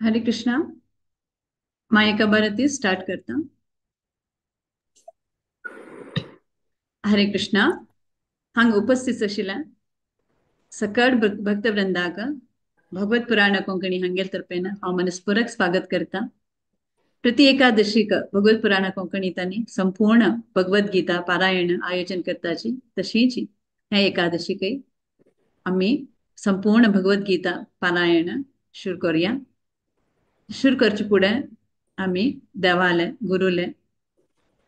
हरे कृष्णा. मायका भारती स्टार्ट करता. हरे कृष्णा. हांग उपस्थित आशिल्ल्या सकळ भक्तवृंदाक भगवत पुराण कोंकणी हांगेल तर्फेन हांव मनस्पूर्वक स्वागत करता. प्रति एकादशीक भगवत पुराण कोंकणीतांनी संपूर्ण भगवत गीता पारायण आयोजन करताची तशीच ह्या एकादशीकय आम्ही संपूर्ण भगवत गीता पारायण शुरू करूया. शुरू करचे फुडें आम्ही देवाले गुरुले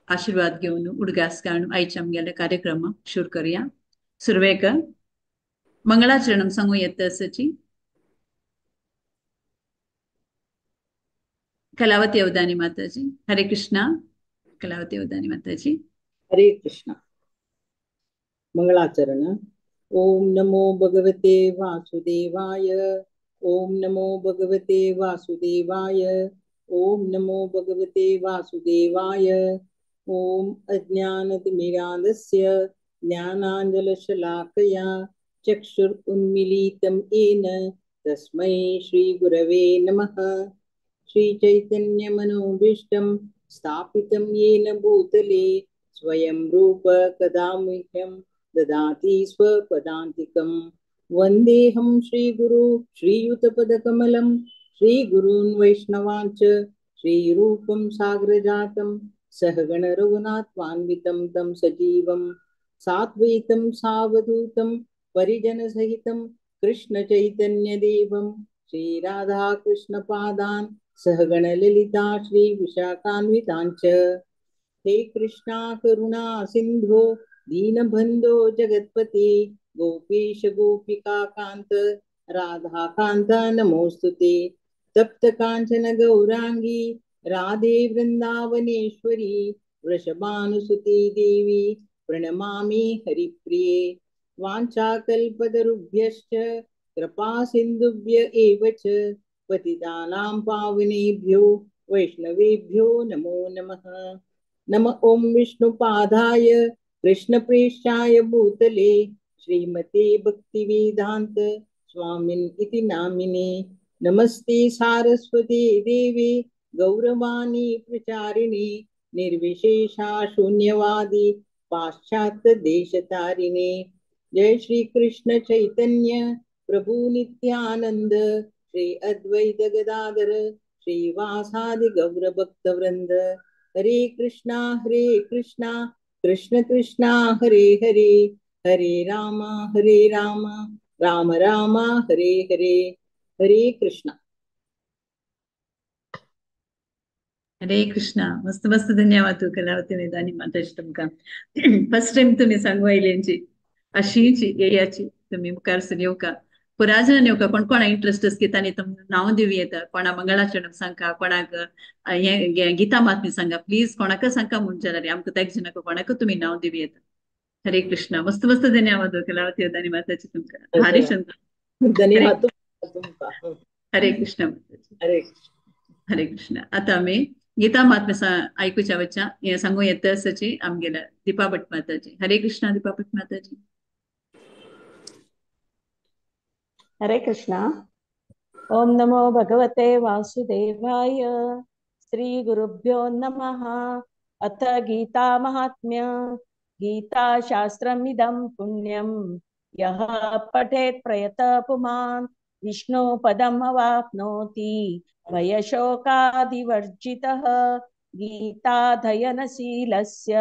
आशीर्वाद घेवन उडगास काडून आयचे आमगेले कार्यक्रम शुरू करूया. सुरवेक मंगळाचरणम सांगू येता आसाची कलावती अवधानी माताजी. हरे कृष्णा. कलावती अवधानी माताजी. हरे कृष्णा. मंगलाचरण. ओम नमो भगवते वासुदेवाय. ओम नमो भगवते वासुदेवाय. ओम नमो भगवते वासुदेवाय. ओम अज्ञानतिमिरान्धस्य ज्ञानाञ्जनशलाकया चक्षुरुन्मीलितं येन तस्मै श्रीगुरवे नमः. श्रीचैतन्यमनोभीष्टं स्थापितं येन भूतले स्वयं रूप कदा मह्यं ददाति स्वपदान्तिकं. वन्देऽहं श्रीगुरु श्रीयुतपदकमलं श्रीगुरून् वैष्णवांच श्रीरूपं साग्रजातं सहगण रघुनाथान्वितं तं सजीवं साद्वैतं सावधूतं परिजनसहितं कृष्णचैतन्यदेवं श्रीराधाकृष्णपादान् सहगण ललिता श्रीविशाखान्वितांच. हे कृष्णा करुणा सिंधो दीनबंधो जगत्पते गोपीश गोपिका कांत राधा कांत नमोस्तुते. तप्त कांचन गौरांगी राधे वृंदावनेश्वरी वृषभानुसुते देवी प्रणमामि हरिप्रिये. वाञ्छाकल्पतरुभ्यश्च कृपा सिन्धुभ्य एव च पतितानां पावनेभ्यो वैष्णवेभ्यो नमो नमः. नम ओं विष्णुपादाय कृष्णप्रेष्ठाय भूतले श्रीमते भक्तिवेदांत स्वामिन् इति नामिने. नमस्ते सारस्वती देवी गौरवाणी प्रचारिणे निर्विशेषा शून्यवादी पाश्चात्य देशतारिणे. जय श्री कृष्ण चैतन्य प्रभु नित्यानंद श्री अद्वैत गदाधर श्रीवासादि गौर भक्त वृंद. हरे कृष्णा कृष्ण कृष्णा हरे हरे हरे राम राम राम हरे हरे. हरे कृष्णा. हरे कृष्णा. मस्त मस्त धन्यवाद कलावती वेदानी माताजी तुमका. फर्स्ट टाइम तुम्ही सांगू आयल्यांची अशीची येयाची तुम्ही मुखार येवका पुराजन येवका कोण कोणा इंटरेस्ट की तांणी तुमकां नांव दिवं येता. कोणा मंगळाचरण सांगा कोणाक हे गीता महात्म्य सांगा प्लीज कोणाक सांगा म्हणचे आमकां तेक जनाक कोणाक तुम्ही नाव दिवं येता. हरे कृष्णा. मस्त मस्त धन्यवाद कलावती वेदानी माताजी तुमका. हरे धन्यवाद. शंकर. हरे धन्यवाद तुमका. हरे कृष्णा माताजी. हरे कृष्ण. हरे कृष्ण. आता आम्ही गीता महात्म्य ऐकूच्या वच्चा हे सांगू येता आसाची आमगेल्या दीपा भट माताजी. हरे कृष्णा दीपा भट माताजी. हरे कृष्णा. ओम नमो भगवते वासुदेवाय. श्री गुरुभ्यो नमः. अथ गीता महात्म्य. गीता शास्त्रमिदं पुण्यं यः पठेत् प्रयतः पुमान् विष्णु पदम् अवाप्नोति भयशोकादिवर्जितः. गीताधयनशीलस्य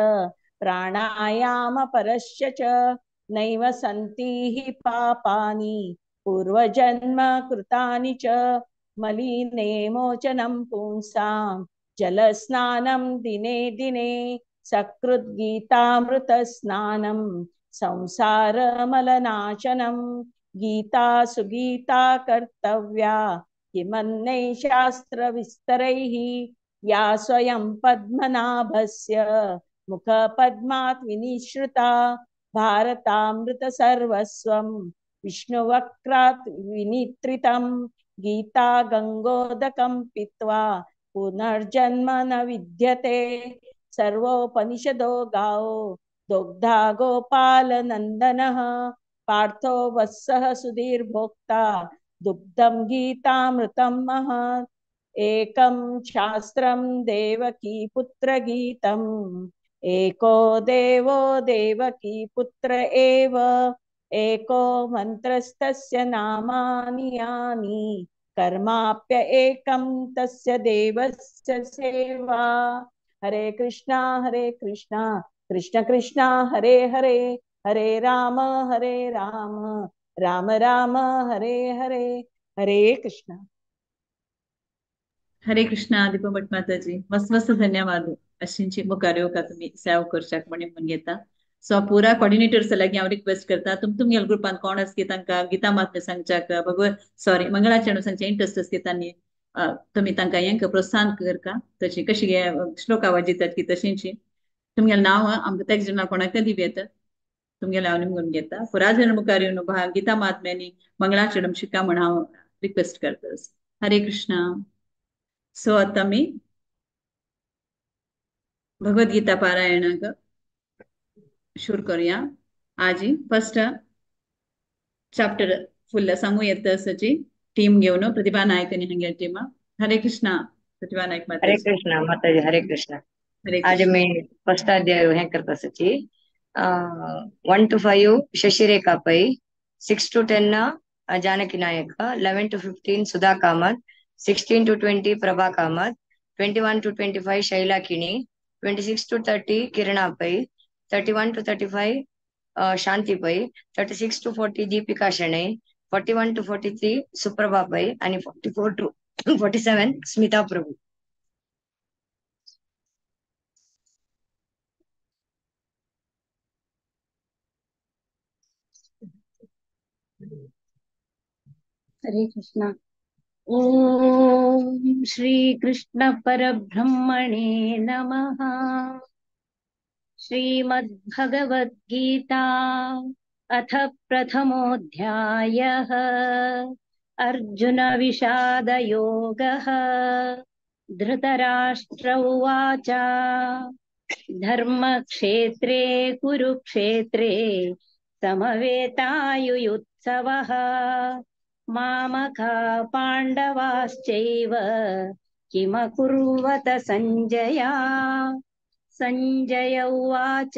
प्राणायामपरस्य च नैव सन्ति हि पापानि पूर्वजन्म कृतानि च. मलिने मोचनं पुंसां जलस्नानं दिने दिने सकृद्गीतामृतस्नानं संसारमलनाशनं. गीता सुगीता कर्तव्या किमन्यै शास्त्रविस्तरैः. या स्वयं पद्मनाभस्य मुखपद्मात् विनिश्रुता भारतामृत सर्वस्वं विष्णुवक्रात् विनित्रितं. गीता गंगोदकं पीत्वा पुनर्जन्म न विद्यते. सर्वोपनिषदो गावो दुग्धा गोपालनन्दनः. पार्थो वत्सः सुधीर्भोक्ता दुग्धं गीतामृतं महत्. एकं शास्त्रं देवकी पुत्रगीतम् एको देवो देवकी पुत्र एव एको मन्त्रस्तस्य नामानि यानि कर्माप्य एकं तस्य देवस्य सेवा। हरे कृष्णा कृष्ण कृष्ण हरे हरे हरे राम राम राम हरे हरे। हरे कृष्ण। हरे कृष्णा दीपभट माताजी मस्त मस्त धन्यवाद अशींची मुखाऱ्यो का तुम्ही सेव करशाक म्हणून घेता सो पुरा कोऑर्डिनेटर्स लागी हांव रिक्वेस्ट करता तुमगेल ग्रुपान कोण आस की तांकां गीता महात्म्य सांगच्याक भगवत सॉरी मंगळाचरण सांगचे इंट्रस्ट आस की तांनी तुम्ही तांकां हेंक प्रोत्साहन करता तशी कशी श्लोक आवाज दितात की तशींची तुमगेलें नांव आमकां तेक जाणा कोणाक दिवेत तुमगेलें हांव निमगून घेता पुरा जण मुखार येवन गीता महात्म्यांनी मंगळाचरण शिका म्हण हांव रिक्वेस्ट करता हरे कृष्णा। सो आता मी भगवद्गीता पारायणाक शुरू करूया आजी फर्स्ट चॅप्टर फुल्ल सांगू येत सची टीम घेऊन प्रतिभा नायक आणि हंगे टीम हरे कृष्णा प्रतिभा नायक हरे माताजी कृष्णा माताजी हरे कृष्णा। हरे आज कृष्णा मैं फर्स्ट अध्याय हे करता सची 1 to 5 शशिरेखा पै 6 to 10 Janaki Nayak 11 to 15 Sudha Kamat 16 to 20 Prabha Kamat 21 to 25 Shaila किणी 26 to 30 किरणा पै 31 to 35 शांती पै 36 to 40 दीपिका शणै 41 to 43 सुप्रभा पै आणि 44 to 47 स्मिता प्रभू। हरे कृष्णा। ओम श्री कृष्ण परब्रह्मणे नमः। श्रीमद्भगवद्गीता अथ प्रथमोऽध्यायः अर्जुन विषाद योगः। धृतराष्ट्र उवाच धर्मक्षेत्रे कुरुक्षेत्रे समवेतायुयुत्सवः मामका पाण्डवाश्चैव किमकुर्वत सञ्जय। सञ्जय उवाच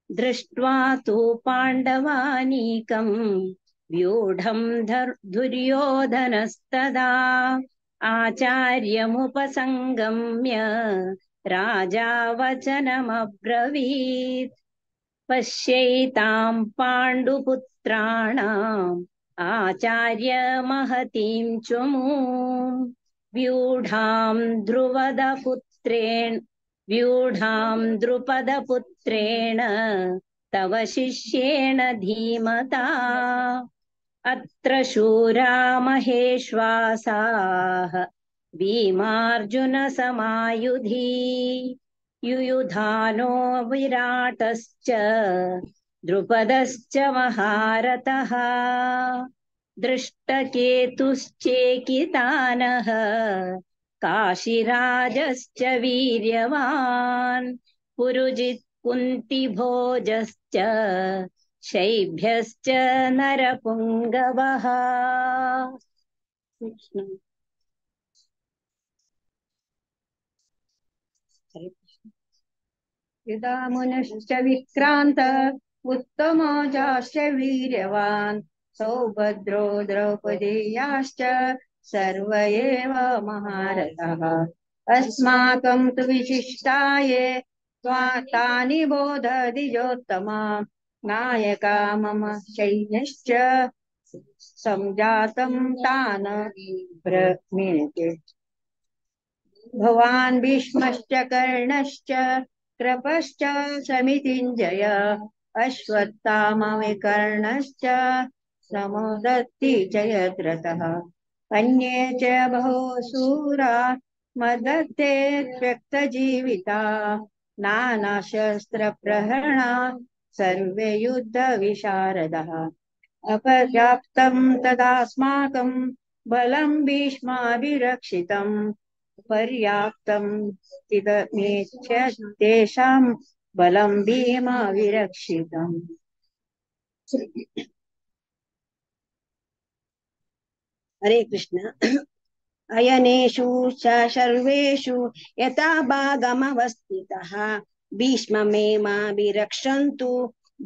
दृष्ट्वा तु पाण्डवानीकं व्यूढं दुर्योधनस्तदा आचार्यमुपसङ्गम्य राजा वचनमब्रवीत् पश्यैतां पाण्डुपुत्राणाम् आचार्य महतीं चमूं व्यूढां द्रुपदपुत्रेण तव शिष्येण धीमता। अत्र शूरा महेश्वासाः भीमार्जुनसमायुधि युयुधानो विराटश्च द्रुपदश्च महारथः दृष्टकेतुश्चेकितानः काशीराजश्च वीर्यवान् पुरुजित् कुन्तिभोजश्च शैभ्यश्च नरपुङ्गवः। युधामुनश्च विक्रान्त उत्तमोजाश्च वीर्यवान् सौभद्रो द्रौपदेयाश्च सर्व एव महारथः। अस्माकं तु विशिष्टाये तानि बोध द्विजोत्तमा नायका मम सैन्यश्च संजातं तान् ब्रवीमि। भवान् भीष्मश्च कर्णश्च कृपश्च समितिञ्जय अश्वत्थामविकर्णश्च समुदत्ति जयद्रथः। अन्ये च बहुसूरा मदत्ते त्यक्तजीविता नानाशस्त्रप्रहरणा सर्वे युद्धविशारदः। अपर्याप्तं तदास्माकं बलं भीष्माभिरक्षितम् पर्याप्तं इदमेच्छ तेषां बलं भीमाभिरक्षितम्। हरे कृष्ण। अयनेषु च सर्वेषु यथा भागमवस्थितः भीष्ममेमाभिरक्षन्तु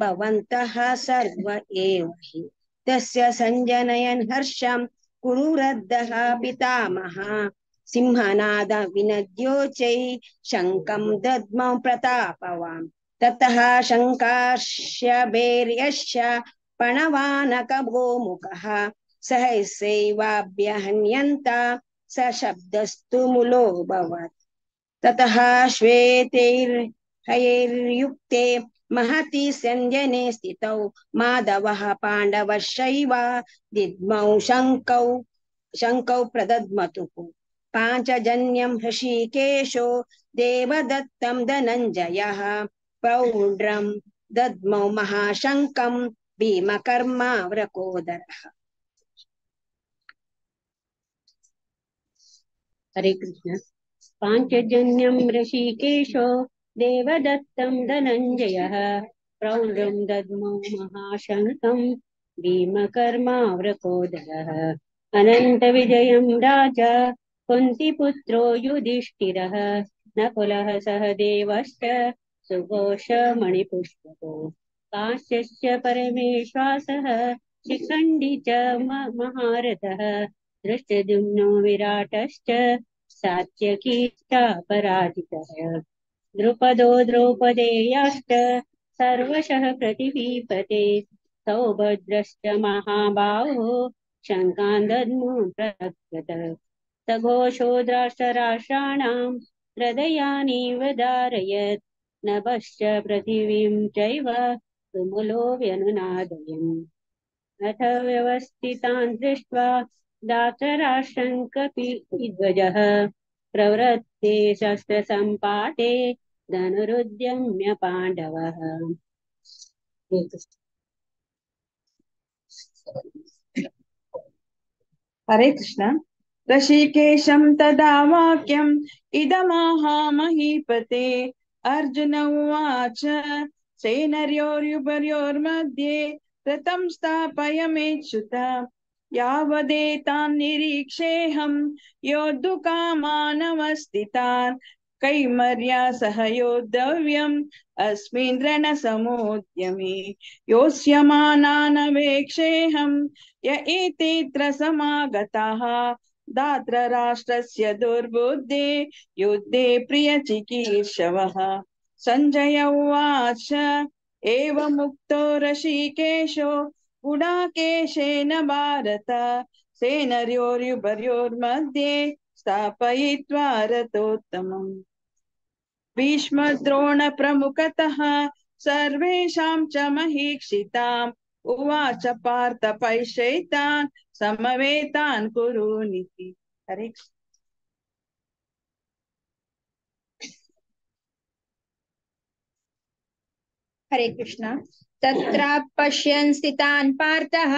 भवन्तः सर्व एव हि तस्य सञ्जनयन् हर्षं कुरुरद्धः पितामहः सिंहनाद विनद्योच्चै शङ्खं दद्मौ प्रतापवान् ततः शङ्काश्यभैर्यश्च प्रणवानकगोमुखः सहसैवाभ्यहन्यन्ता सशब्दस्तु मूलोऽभवत् ततः श्वेतैर्हयैर्युक्ते महति सञ्जने स्थितौ माधवः पाण्डवश्चैव दिग्मौ शङ्कौ प्रदद्मतुः पाञ्चजन्यं हृषीकेशो देवदत्तं धनञ्जयः पौण्ड्रं दद्मौ महाशङ्कं भीमकर्मावृकोदरः। हरे कृष्ण। पाञ्चजन्यं ऋषिकेशो देवदत्तं धनञ्जयः प्रौढं दद्मौ महाशङ्कं भीमकर्मावृकोदरः अनन्तविजयं राजा कुन्तीपुत्रो युधिष्ठिरः नकुलः सहदेवश्च सुघोषमणिपुष्पको काश्यश्च परमेश्वासः शिखण्डी च महारथः धृष्टद्युम्नो विराटश्च सात्यकीश्चापराजितः द्रुपदो द्रौपदेयाश्च सर्वशः प्रतिपीपते सौभद्रश्च महाबाहो शङ्कान् दद्मो प्रगतः सघोषो राष्ट्राणां हृदयानि वदारयत् नभश्च पृथिवीं चैव तुमुलो व्यनुनादयन् अथ व्यवस्थितान् दृष्ट्वा दातराष्ट्रं कपिध्वजः प्रवृत्ते शस्त्रसम्पाते धनुरुद्यम्य पाण्डवः। हरे कृष्ण। ऋषिकेशं तदा वाक्यम् इदमाह महीपते अर्जुन उवाच सेनर्योर्युपर्योर्मध्ये रथं स्थापयमेच्युत यावदेतान् निरीक्षेऽहं योद्धुकामानवस्थितान् कैमर्या सह योद्धव्यम् अस्मिन् रणसमोद्यमे योत्स्यमानानवेक्षेऽहं य एतेऽत्र समागताः दात्रराष्ट्रस्य दुर्बुद्धे युद्धे प्रियचिकीर्षवः। सञ्जय उवाच एवमुक्तो ऋषिकेशो गुडाकेशेन भारत सेनर्योर्युपर्योर्मध्ये स्थापयित्वा रथोत्तमम् भीष्मद्रोणप्रमुखतः सर्वेषां च महीक्षिताम् उवाच पार्थ पैशैतान् समवेतान् कुरूनिति। हरे हरे कृष्ण। तत्र पश्यन् स्थितान् पार्थः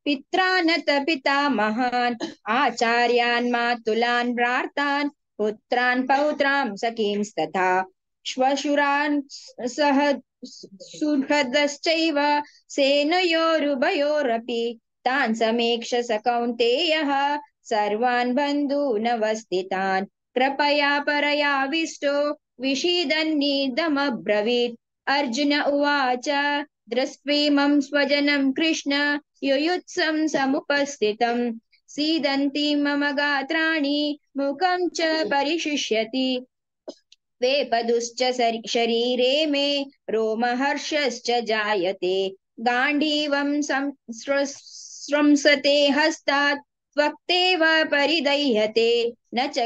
पित्रानत पितामहान् आचार्यान् मातुलान् भ्रातान् पुत्रान् पौत्रां सखींस्तथा श्वशुरान् सह सुहृदश्चैव सेनयोरुभयोरपि तान् समीक्ष स कौन्तेयः सर्वान् बन्धूनवस्थितान् कृपया परयाविष्टो विषीदन्निदमब्रवीत् अर्जुन उवाच दृष्ट्वेमं स्वजनं कृष्ण युयुत्सं समुपस्थितं सीदन्ति मम गात्राणि मुखं च परिशुष्यति वेपदुश्च शरीरे मे रोमहर्षश्च जायते गाण्डीवं स्रंसते हस्तात् त्वक्तेव परिदह्यते न च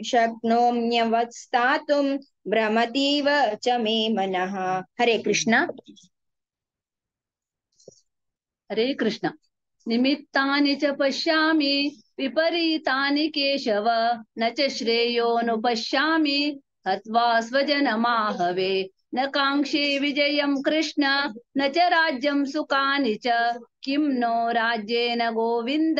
शक्नोम्यवस्थातुं भ्रमतीव च मे मनः। हरे कृष्ण। हरे कृष्ण। निमित्तानि च पश्यामि विपरीतानि केशव न च श्रेयोनुपश्यामि हत्वा स्वजनमाहवे न काङ्क्षे विजयं कृष्ण न च राज्यं सुखानि च किं नो राज्येन गोविन्द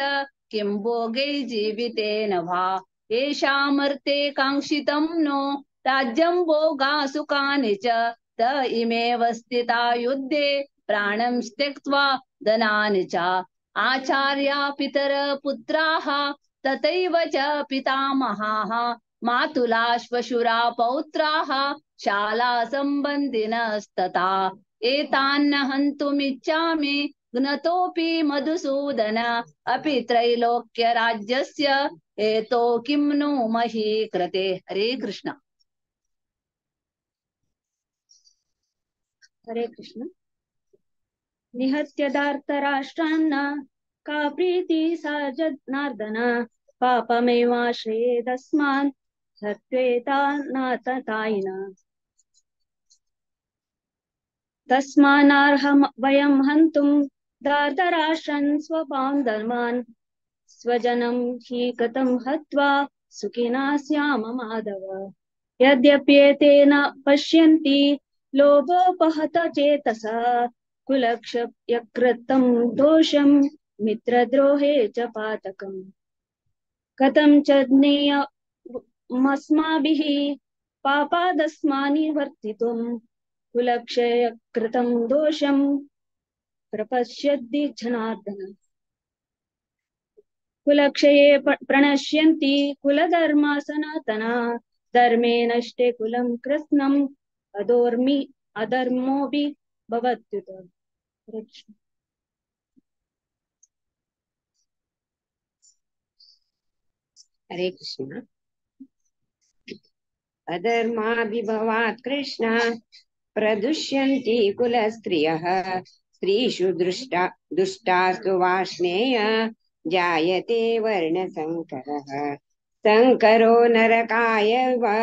किं भोगै जीवितेन वा येषामर्थे काङ्क्षितं नो राज्यं भोगा सुखानि च त इमेव स्थिता युद्धे प्राणं त्यक्त्वा धनानि च आचार्या पितर पुत्राः तथैव च पितामहाः मातुलाश्वशुरा पौत्राः शालासम्बन्धिनस्तथा एतान्न हन्तुमिच्छामि घ्नतोऽपि मधुसूदन अपि त्रैलोक्यराज्यस्य हेतो किं नु मही कृते। हरे कृष्ण। हरे कृष्ण। निहत्य धार्तराष्ट्रान्न का प्रीति सा जनार्दन पापमेवाश्रयेदस्मान् हत्वेतानाततायिन तस्मान्नर्हं वयं हन्तुं धार्तराष्ट्रन् स्वपां धर्मान् स्वजनं हि कथं हत्वा सुखिना स्याम माधव यद्यप्येतेन पश्यन्ति लोभोपहत चेतसा कुलक्षयकृतं दोषं मित्रद्रोहे च पातकम् कथं च ज्ञेयमस्माभिः पापादस्मान्निवर्तितुं कुलक्षयकृतं दोषं प्रपश्यद्दि जनार्दन कुलक्षये प्रणश्यन्ति कुलधर्मा सनातना धर्मे नष्टे कुलं कृत्स्नम् अधर्मोऽपि भवत्युत। हरे कृष्ण। अधर्माभिभवात् कृष्ण प्रदुष्यन्ति कुलस्त्रियः स्त्रीषु दुष्टास्तु वार्ष्णेय जायते वर्णसङ्करः संकरो नरकाय वा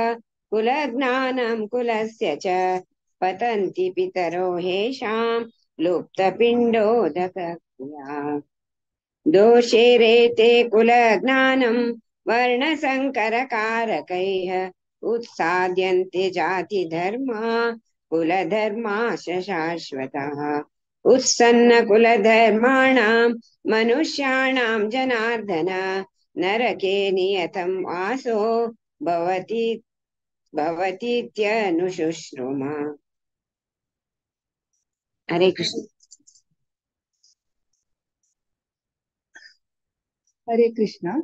कुलज्ञानं कुलस्य च पतन्ति पितरो हेषां लुप्तपिण्डोदकक्रिया दोषे रेते कुलज्ञानं वर्णसङ्करकारकैः उत्साद्यन्ते जातिधर्मा कुलधर्माश्च शाश्वतः उत्सन्न कुलधर्माणां मनुष्याणां जनार्दन नरके नियतं वासो भवतीत्यनुशुश्रुम। हरे कृष्ण। हरे कृष्ण।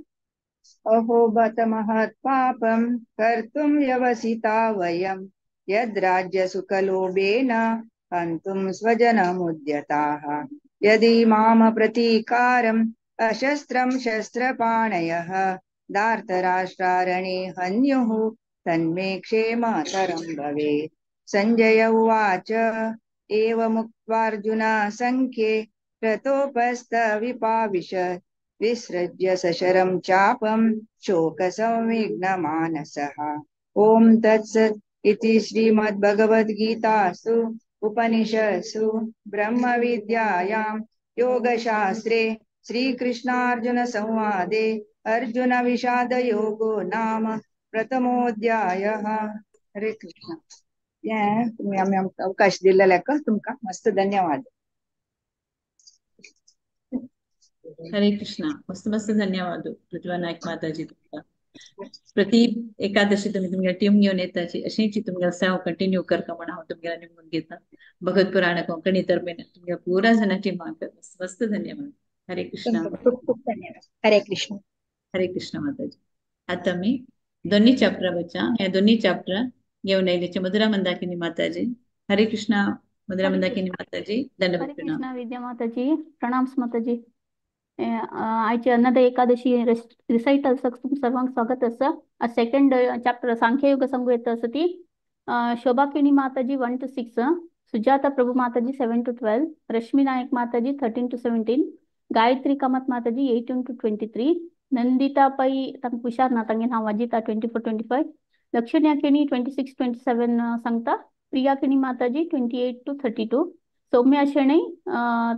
अहो बत महत्पापं कर्तुं व्यवसिता वयं यद्राज्यसुखलोभेन हन्तुं स्वजनमुद्यताः यदि माम प्रतीकारम् अशस्त्रं शस्त्रपाणयः धार्तराष्ट्रारणे हन्युः तन्मे क्षेमतरं भवेत्। सञ्जय उवाच एवमुक्त्वार्जुन संख्ये रतोपस्थविपाविशत् विसृज्य सशरं चापं शोकसंविघ्नमानसः। ॐ तत्सत् इति श्रीमद्भगवद्गीतासु उपनिषत्सु ब्रह्मविद्यायां योगशास्त्रे श्रीकृष्णार्जुनसंवादे अर्जुनविषादयोगो नाम प्रथमोऽध्यायः। हरे कृष्ण। तुम्ही आम्ही अवकाश दिलेला का तुमका मस्त धन्यवाद। हरे कृष्णा. मस्त मस्त धन्यवाद पृथ्वी नायक माताजी तुमका. प्रति एकादशी तुम्ही तुमच्या टीम घेऊन येताची अशीची तुमच्या सेवा कंटिन्यू करता म्हणा तुमच्या निमून घेता भगत पुराण कोंकणी तर्फे तुमच्या पूरा जणांची माग मस्त मस्त धन्यवाद. हरे कृष्णा. खूप खूप धन्यवाद. हरे कृष्ण. हरे कृष्ण माताजी. आता मी दोन्ही चॅप्टर बच्चा या दोन्ही चॅप्टर घेऊन येण्याचे मधुरा मंदाकिनी माताजी. हरे कृष्णा. मधुरा मंदाकिनी माताजी दंडवत हरे प्रणाम. कृष्णा विद्या माताजी प्रणाम माताजी. आयचे अन्नद एकादशी रिसाइटल सर्वांक स्वागत असा. सेकंड चॅप्टर सांख्ययोग संगीत असती शोभाकिनी माताजी 1 to 6, सुजाता प्रभु माताजी 7 to 12, रश्मि नायक माताजी 13 to 17, गायत्री कामत माताजी 18 to 23, नंदिता पै तंग पुषार ना तंगे ना वजिता 24-25, लक्ष्मीकिनी 26-27 संगता, प्रिया किनी माताजी 28 to 32, Saumya शेणे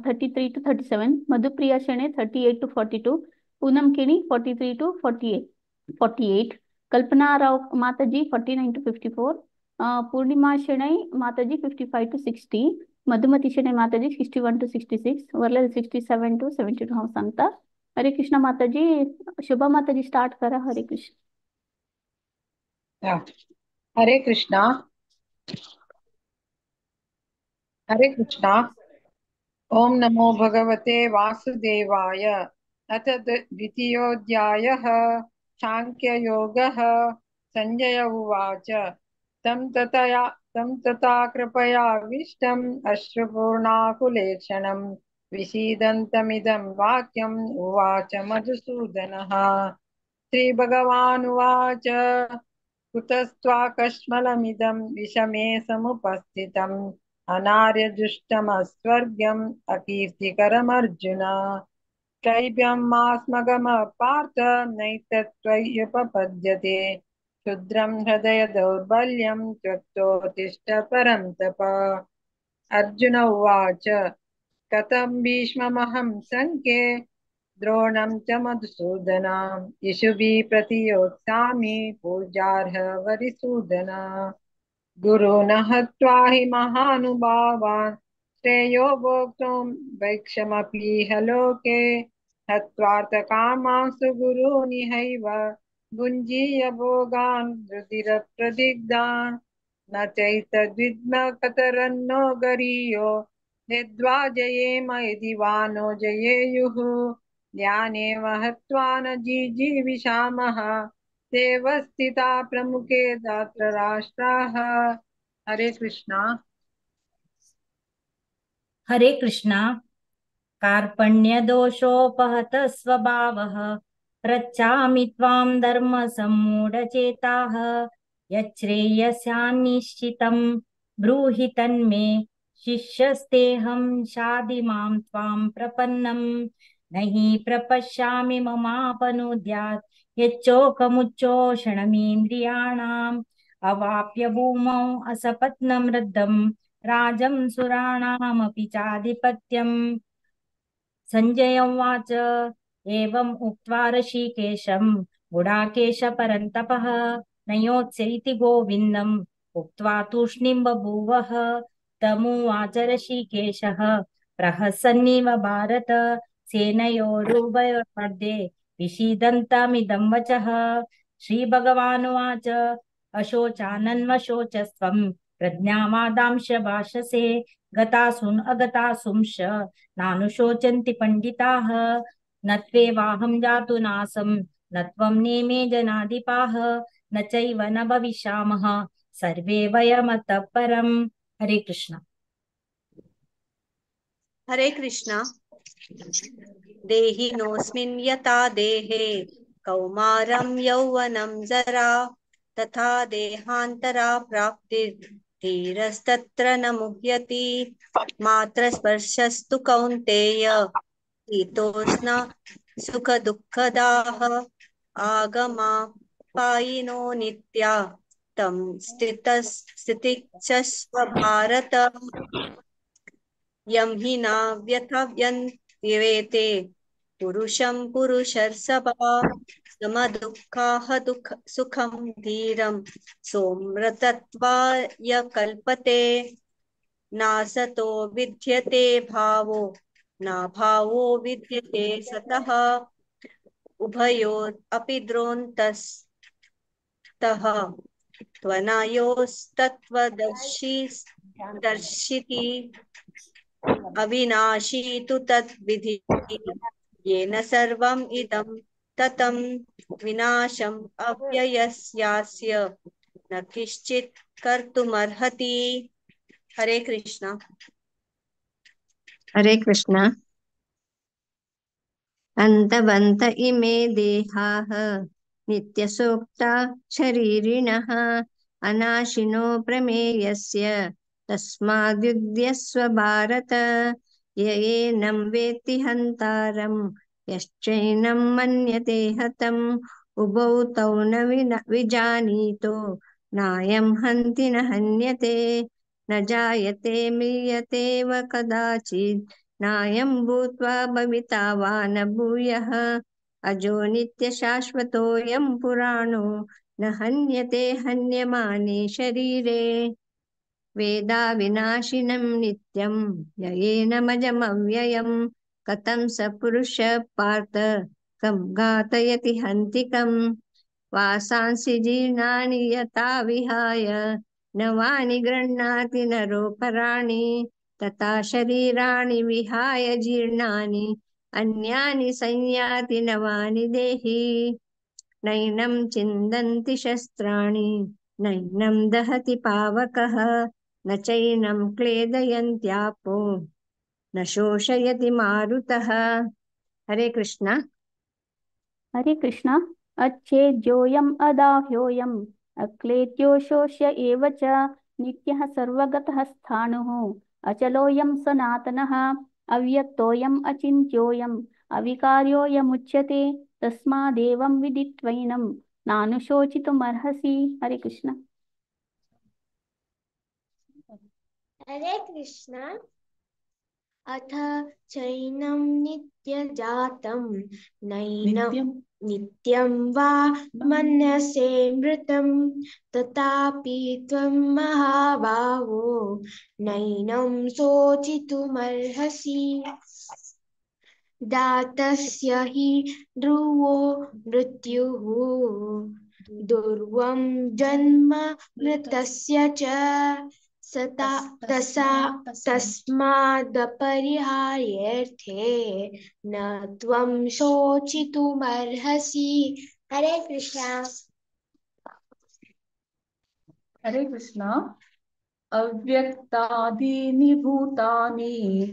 33 to 37, Madhupriya शेणे 38 to 42, Poonam किनी 43 to 48, कल्पना राव माताजी 49 to 54, पूर्णिमा शेणई माताजी 55 to 60, मधुमती शेणई माताजी 61 to 66, वर्लल 67 to 72 हम सांगता. हरे कृष्ण माताजी. शुभा माताजी स्टार्ट करा. हरे कृष्ण. हरे कृष्णा. हरे कृष्णा. ओम नमो भगवते वासुदेवाय. अथ द्वितीयोऽध्यायः साङ्ख्ययोगः। सञ्जय उवाच तं तथा कृपयाविष्टम् अश्रुपूर्णाकुलेक्षणं विषीदन्तमिदं वाक्यम् उवाच मधुसूदनः। श्रीभगवानुवाच कुतस्त्वाकश्मलमिदं विषमे समुपस्थितम् अनार्यजुष्टमस्वर्ग्यम् अकीर्तिकरमर्जुन। कैव्यमास्मगम पार्थ नैतत्त्वय्युपपद्यते। क्षुद्रं हृदय दौर्बल्यं त्यक्तोत्तिष्ठ परं तप। अर्जुन उवाच कथं भीष्ममहं सङ्ख्ये द्रोणं च मधुसूदन इषुभिः प्रतियोत्सामि पूजार्ह वरिसूदन। गुरून् हत्वा हि महानुभावान् श्रेयो भोक्तुं वैक्षमपीह लोके। हत्वार्थकामांस्तु गुरूनिहैव भुञ्जीय भोगान् रुधिरप्रदिग्धान्। न चैतद्विद्म कतरन्नो गरीयो यद्वा जयेम यदि वा नो जयेयुः। ध्यानेव हत्वा न जिजीविषामः देवस्थिता प्रमुखे दात्र राष्ट्राः। हरे कृष्णा। हरे कृष्णा। कार्पण्यदोषोपहत स्वभावः पृच्छामि त्वां धर्मसम्मूढचेताः। यच्छ्रेयस्यान्निश्चितं ब्रूहि तन्मे शिष्यस्तेऽहं शाधि मां त्वां प्रपन्नं। न हि प्रपश्यामि ममापनुद्यात् यच्चोकमुच्चोषणमिन्द्रियाणाम्। अवाप्य भूमौ असपत्नं रद्धं राजं सुराणामपि चाधिपत्यम्। संजय उवाच एवम् उक्त्वा ऋषिकेशं गुडाकेश परन्तपः न योत्स्य इति गोविन्दम् उक्त्वा तूष्णीं बभूवः। तमुवाच ऋषिकेशः प्रहसन्निव भारत सेनयोरुभयोर्मध्ये विषीदन्तमिदं वचः। श्रीभगवानुवाच अशोचानन्वशोचस्त्वं प्रज्ञावादांश भाषसे गतासून् अगतासूंश्च नानुशोचन्ति पंडिताः। न त्वेवाहं जातु नासं न त्वं नेमे जनाधिपाः न चैव न भविष्यामः सर्वे वयमतः परम्। हरे कृष्ण। हरे कृष्ण। देहिनोऽस्मिन् यथा देहे कौमारं यौवनं जरा तथा देहान्तरा प्राप्तिर्धीरस्तत्र न मुह्यति। मात्रस्पर्शस्तु कौन्तेय शीतोष्ण सुखदुःखदाः आगमापायिनो नित्या तं स्थितिच्छस्व भारत। यं हि न व्यथयन्त्येते पुरुषं पुरुषर्षभा समदुःखाः सुखं धीरं सोमृतत्वाय कल्पते। नासतो विद्यते भावो न भावो विद्यते सतः उभयोरपि द्रोणतस्तः त्वनयोस्तत्त्वदर्शिति अविनाशी तु तद्विधिः। येन सर्वम् इदं ततं विनाशम् अव्ययस्यास्य न किश्चित् कर्तुमर्हति। हरे कृष्ण। हरे कृष्ण। अन्तवन्त इमे देहाः नित्यसोक्ता शरीरिणः अनाशिनो प्रमेयस्य तस्माद्युध्यस्व भारत। य एनं वेत्ति हन्तारं यश्चैनं मन्यते हतम् उभौ तौ न विजानीतो नायं हन्ति न हन्यते। न जायते म्रियते व कदाचित् नायं भूत्वा भविता वा न भूयः। अजो नित्यशाश्वतोऽयं पुराणो न हन्यते हन्यमाने शरीरे। वेदा विनाशिनं नित्यं ययेनमजमव्ययं कथं स पुरुषः पार्थ कं घातयति हन्तिकम्। वासांसि जीर्णानि यथा विहाय नवानि गृह्णाति नरोपराणि तथा शरीराणि विहाय जीर्णानि अन्यानि संयाति नवानि देहि नैनं छिन्दन्ति शस्त्राणि नैनं दहति पावकः न चैनं क्लेदयन्त्यापो न शोषयति मारुतः। हरे कृष्ण। हरे कृष्ण। अच्छेद्योऽयम् अदाह्योऽयम् अक्लेद्यो शोष्य एव च नित्यः सर्वगतः स्थाणुः अचलोऽयं सनातनः अव्यक्तोऽयम् अचिन्त्योऽयम् अविकार्योऽयमुच्यते तस्मादेवं विदित्वैनं नानुशोचितुमर्हसि। हरे कृष्ण। हरे कृष्ण। अथ चैनं नित्यजातं नैनं नित्यं वा मन्यसे मृतं तथापि त्वं महाबाहो नैनं शोचितुमर्हसि। दातस्य हि ध्रुवो मृत्युः दुर्वं जन्म मृतस्य च तस्मादपरिहार्येऽर्थे न त्वं शोचितुमर्हसि। हरे कृष्णा। हरे कृष्णा। अव्यक्तादीनि भूतानि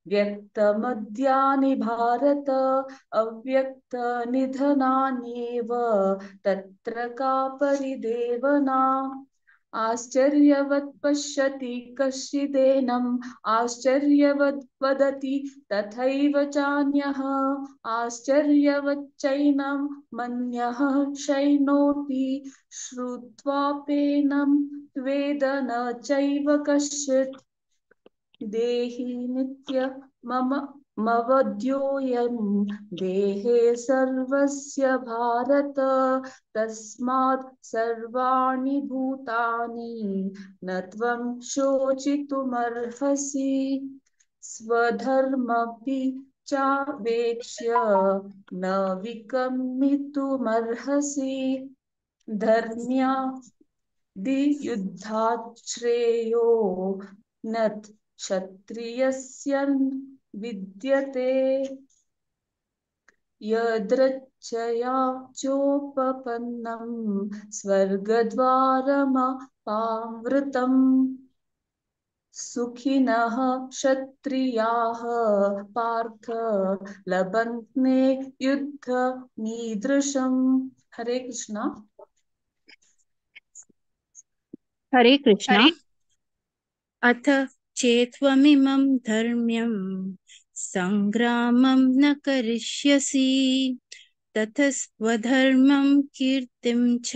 व्यक्तमद्यानि भारत अव्यक्तनिधनान्येव तत्र का परिदेवना। आश्चर्यवत् पश्यति कश्चिदेनम् आश्चर्यवत् वदति तथैव चान्यः आश्चर्यवच्चैनं मन्यः शृणोति श्रुत्वाप्येनं वेद न चैव कश्चित्। देहि नित्य मवद्योऽयं देहे सर्वस्य भारत तस्मात् सर्वाणि भूतानि न त्वं शोचितुमर्हसि। स्वधर्मपि चावेक्ष्य न विकम्पितुमर्हसि। धर्म्यादियुद्धात् श्रेयो न क्षत्रियस्य विद्यते यदृच्छया चोपपन्नं स्वर्गद्वारमपावृतम्। सुखिनः क्षत्रियाः पार्थ लभन्ते युद्धमीदृशम्। हरे कृष्णा। हरे कृष्णा। अथ चेत्त्वमिमं धर्म्यं संग्रामं न करिष्यसि ततः स्वधर्मं कीर्तिं च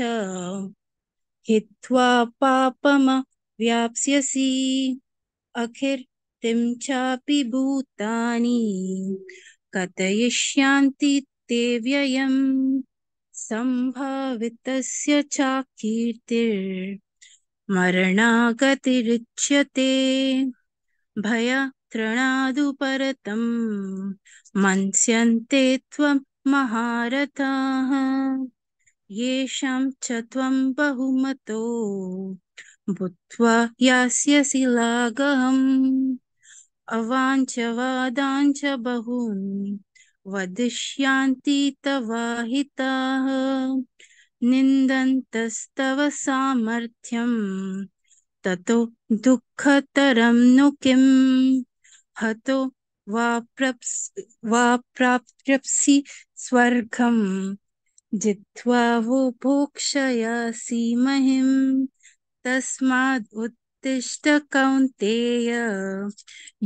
हित्वा पापमवाप्स्यसि। अकीर्तिं चापि भूतानि कथयिष्यन्ति ते व्ययम् सम्भावितस्य चाकीर्तिर्मरणागतिरुच्यते। भयत्रणादुपरतं मन्स्यन्ते त्वं महारथाः येषां च त्वं बहुमतो भूत्वा यास्यसि लाघवम्। अवाञ्छवादाञ्च बहून् वदिष्यन्ति तवाहिताः निन्दन्तस्तव सामर्थ्यं ततो दुःखतरं नु किम्। हतो वा प्राप्स्यसि स्वर्गं जित्वा वो भोक्ष्यसि महीम्। तस्माद् उत्तिष्ठ कौन्तेय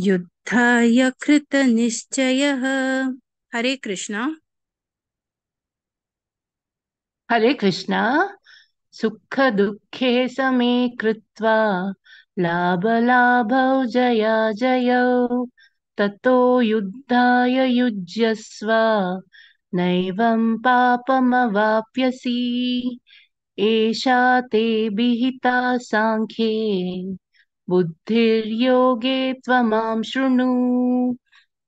युद्धाय कृतनिश्चयः। हरे कृष्णा। हरे कृष्णा। सुख दुःखे समे कृत्वा लाभलाभौ जयाजयौ ततो युद्धाय युज्यस्व नैवं पापमवाप्स्यसि। एषा ते विहिता सांख्ये बुद्धिर्योगे त्वमां शृणु।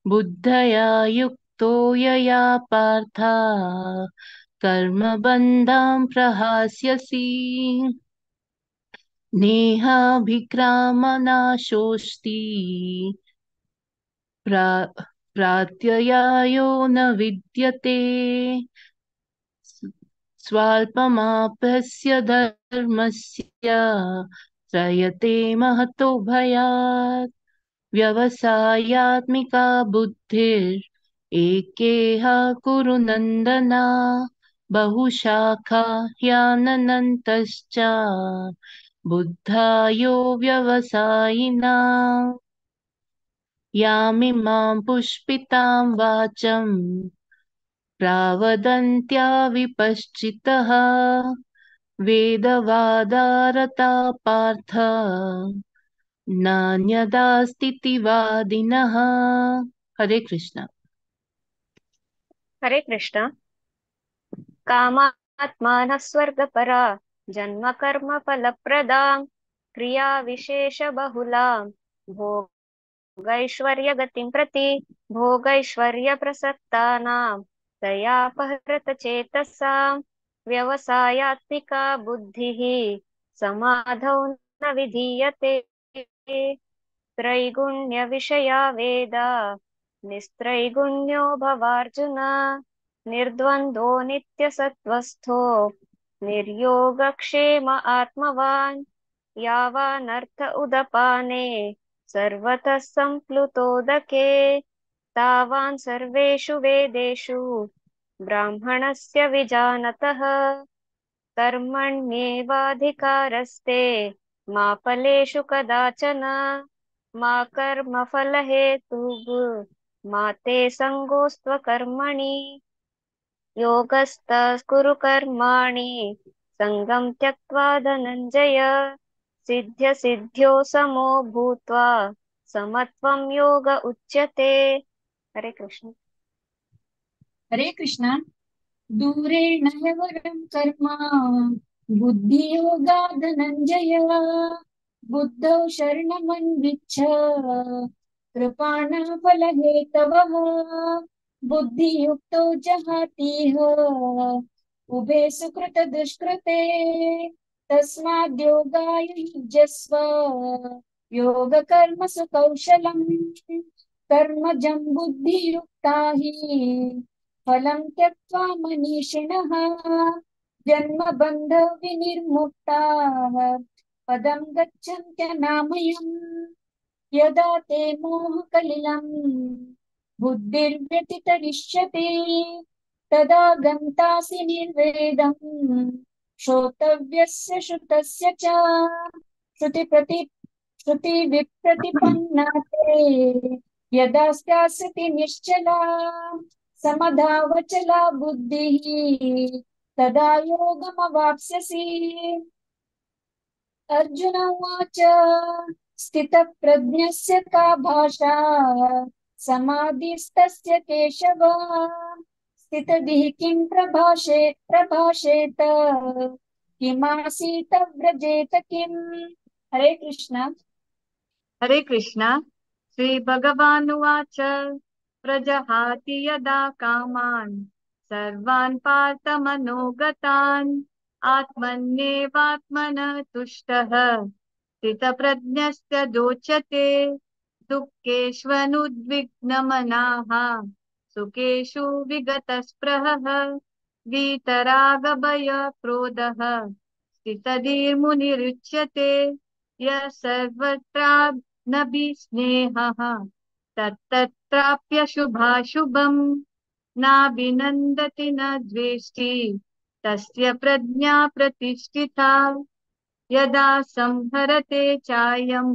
बुद्धया युक्तो यया पार्थ कर्मबन्धं प्रहास्यसि। नेहाभिक्रामनाशोऽस्ति प्रात्ययायो न विद्यते स्वाल्पमापस्य धर्मस्य त्रयते महतो भयात् व्यवसायात्मिका बुद्धिरेकेह कुरु नन्दना बहुशाखा ह्यानन्तश्च बुद्धायो व्यवसायिना यामिमां पुष्पितां वाचं प्रावदन्त्या विपश्चितः वेदवादारता पार्थ नान्यदास्तीति वादिनः। हरे कृष्ण। हरे कृष्ण। कामात्मानः स्वर्गपरा जन्म कर्म फलप्रदां क्रिया विशेष बहुलां भोगैश्वर्यगतिं प्रति भोगैश्वर्य प्रसक्तानां दयापहृत चेतसां व्यवसायात्मिका बुद्धिः समाधौ न विधीयते त्रैगुण्य विषया वेदा निस्त्रैगुण्यो भवार्जुन निर्द्वन्द्वो नित्यसत्त्वस्थो निर्योगक्षेम आत्मवान् यावानर्थ उदपाने सर्वतः सम्प्लुतोदके तावान् सर्वेषु वेदेषु ब्राह्मणस्य विजानतः कर्मण्येवाधिकारस्ते मा फलेषु कदाचन मा कर्मफलहेतुः मा ते सङ्गोऽस्त्वकर्मणि योगस्थः कुरु कर्माणि सङ्गं त्यक्त्वा धनञ्जय सिद्ध्य सिद्ध्यो समो भूत्वा समत्वं योग उच्यते। हरे कृष्ण। हरे कृष्ण। दूरेण ह्यवरं कर्म बुद्धियोगा धनञ्जय बुद्धौ शरणमन्विच्छ कृपाणः फलहेतवः बुद्धियुक्तो जहातीह उभे सुकृत दुष्कृते तस्माद्योगाय युज्यस्व योग कर्म सुकौशलम् कर्मजं बुद्धियुक्ता हि फलं त्यक्त्वा मनीषिणः जन्मबन्ध विनिर्मुक्ताः पदं गच्छन्त्यनामयम् यदा ते मोहकलिलं बुद्धिर्व्यतितरिष्यति तदा गन्तासि निर्वेदम् श्रोतव्यस्य श्रुतस्य च श्रुतिविप्रतिपन्ना ते यदा स्यास्यति निश्चला समधावचला बुद्धिः तदा योगमवाप्स्यसि। अर्जुन उवाच स्थितप्रज्ञस्य का भाषा समाधिस्तस्य केशव स्थितधिः किं प्रभाषेत किमासीत व्रजेत किम्। हरे कृष्ण। हरे कृष्ण। श्री भगवानुवाच प्रजहाति यदा कामान् सर्वान् पार्थमनोगतान् आत्मन्येवात्मनः तुष्टः स्थितप्रज्ञस्य दोच्यते दुःखेष्वनुद्विग्नमनाः सुखेषु विगतस्पृहः वीतरागभयक्रोधः स्थितधीर्मुनिरुच्यते यः सर्वत्रानभिस्नेहः तत्तत्राप्य शुभाशुभम् नाभिनन्दति न द्वेष्टि तस्य प्रज्ञा प्रतिष्ठिता यदा संहरते चायं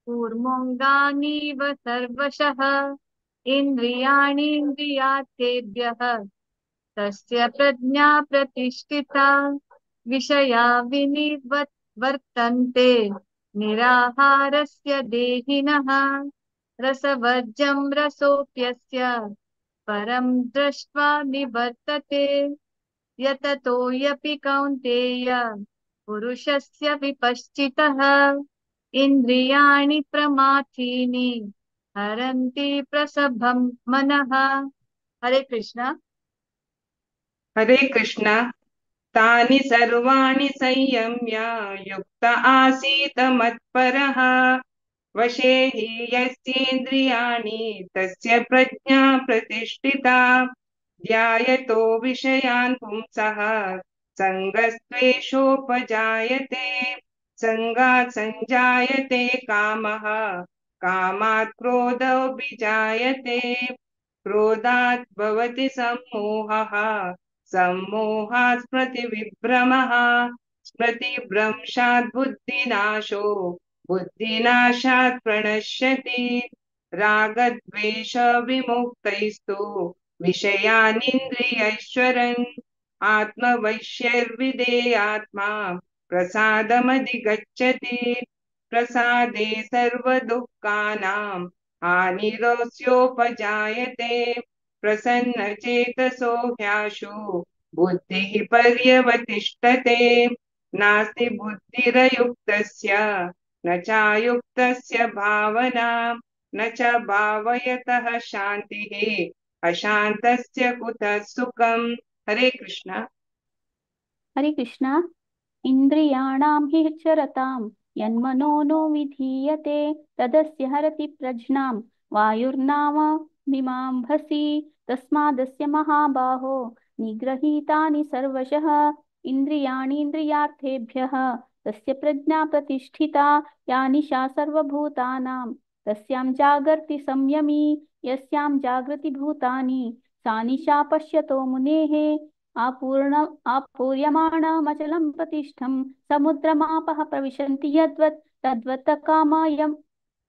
कूर्मोऽङ्गानीव सर्वशः इन्द्रियाणीन्द्रियार्थेभ्यः तस्य प्रज्ञा प्रतिष्ठिता विषया विनिवर्तन्ते निराहारस्य देहिनः रसवर्जं रसोऽप्यस्य परं दृष्ट्वा निवर्तते यततो यपि कौन्तेय पुरुषस्य विपश्चितः इन्द्रियाणि प्रमाथीनि हरन्ति प्रसभं मनः। हरे कृष्ण। हरे कृष्ण। तानि सर्वाणि संयम्य युक्त आसीत मत्परः वशे हि यस्येन्द्रियाणि तस्य प्रज्ञा प्रतिष्ठिता ध्यायतो विषयान् पुंसः सङ्गस्त्वेषोपजायते सङ्गात् सञ्जायते कामः कामात् क्रोधोऽभिजायते क्रोधात् भवति सम्मोहः सम्मोहात् स्मृतिविभ्रमः स्मृतिभ्रंशात् बुद्धिनाशो बुद्धिनाशात् प्रणश्यति रागद्वेषविमुक्तैस्तु विषयानिन्द्रियैश्वरन् आत्मवैश्यर्विधेयात्मा प्रसादमधिगच्छति प्रसादे सर्वदुःखानां हानिरोस्योपजायते प्रसन्नचेतसो ह्याशु बुद्धिः पर्यवतिष्ठते नास्ति बुद्धिरयुक्तस्य न चायुक्तस्य भावना न च भावयतः शान्तिः अशान्तस्य कुतः सुखम्। हरे कृष्ण। हरे कृष्ण। इन्द्रियाणां हि चरतां यन्मनो नो विधीयते तदस्य हरति प्रज्ञां वायुर्नाम मीमांसि तस्मादस्य महाबाहो निगृहीतानि सर्वशः इन्द्रियाणि इन्द्रियार्थेभ्यः तस्य प्रज्ञा प्रतिष्ठिता या निशा सर्वभूतानां तस्यां जागर्ति संयमी यस्यां जागृति भूतानि सा निशा पश्यतो मुनेः आपूर्यमाणमचलं प्रतिष्ठं समुद्रमापः प्रविशन्ति यद्वत् तद्वत् कामायं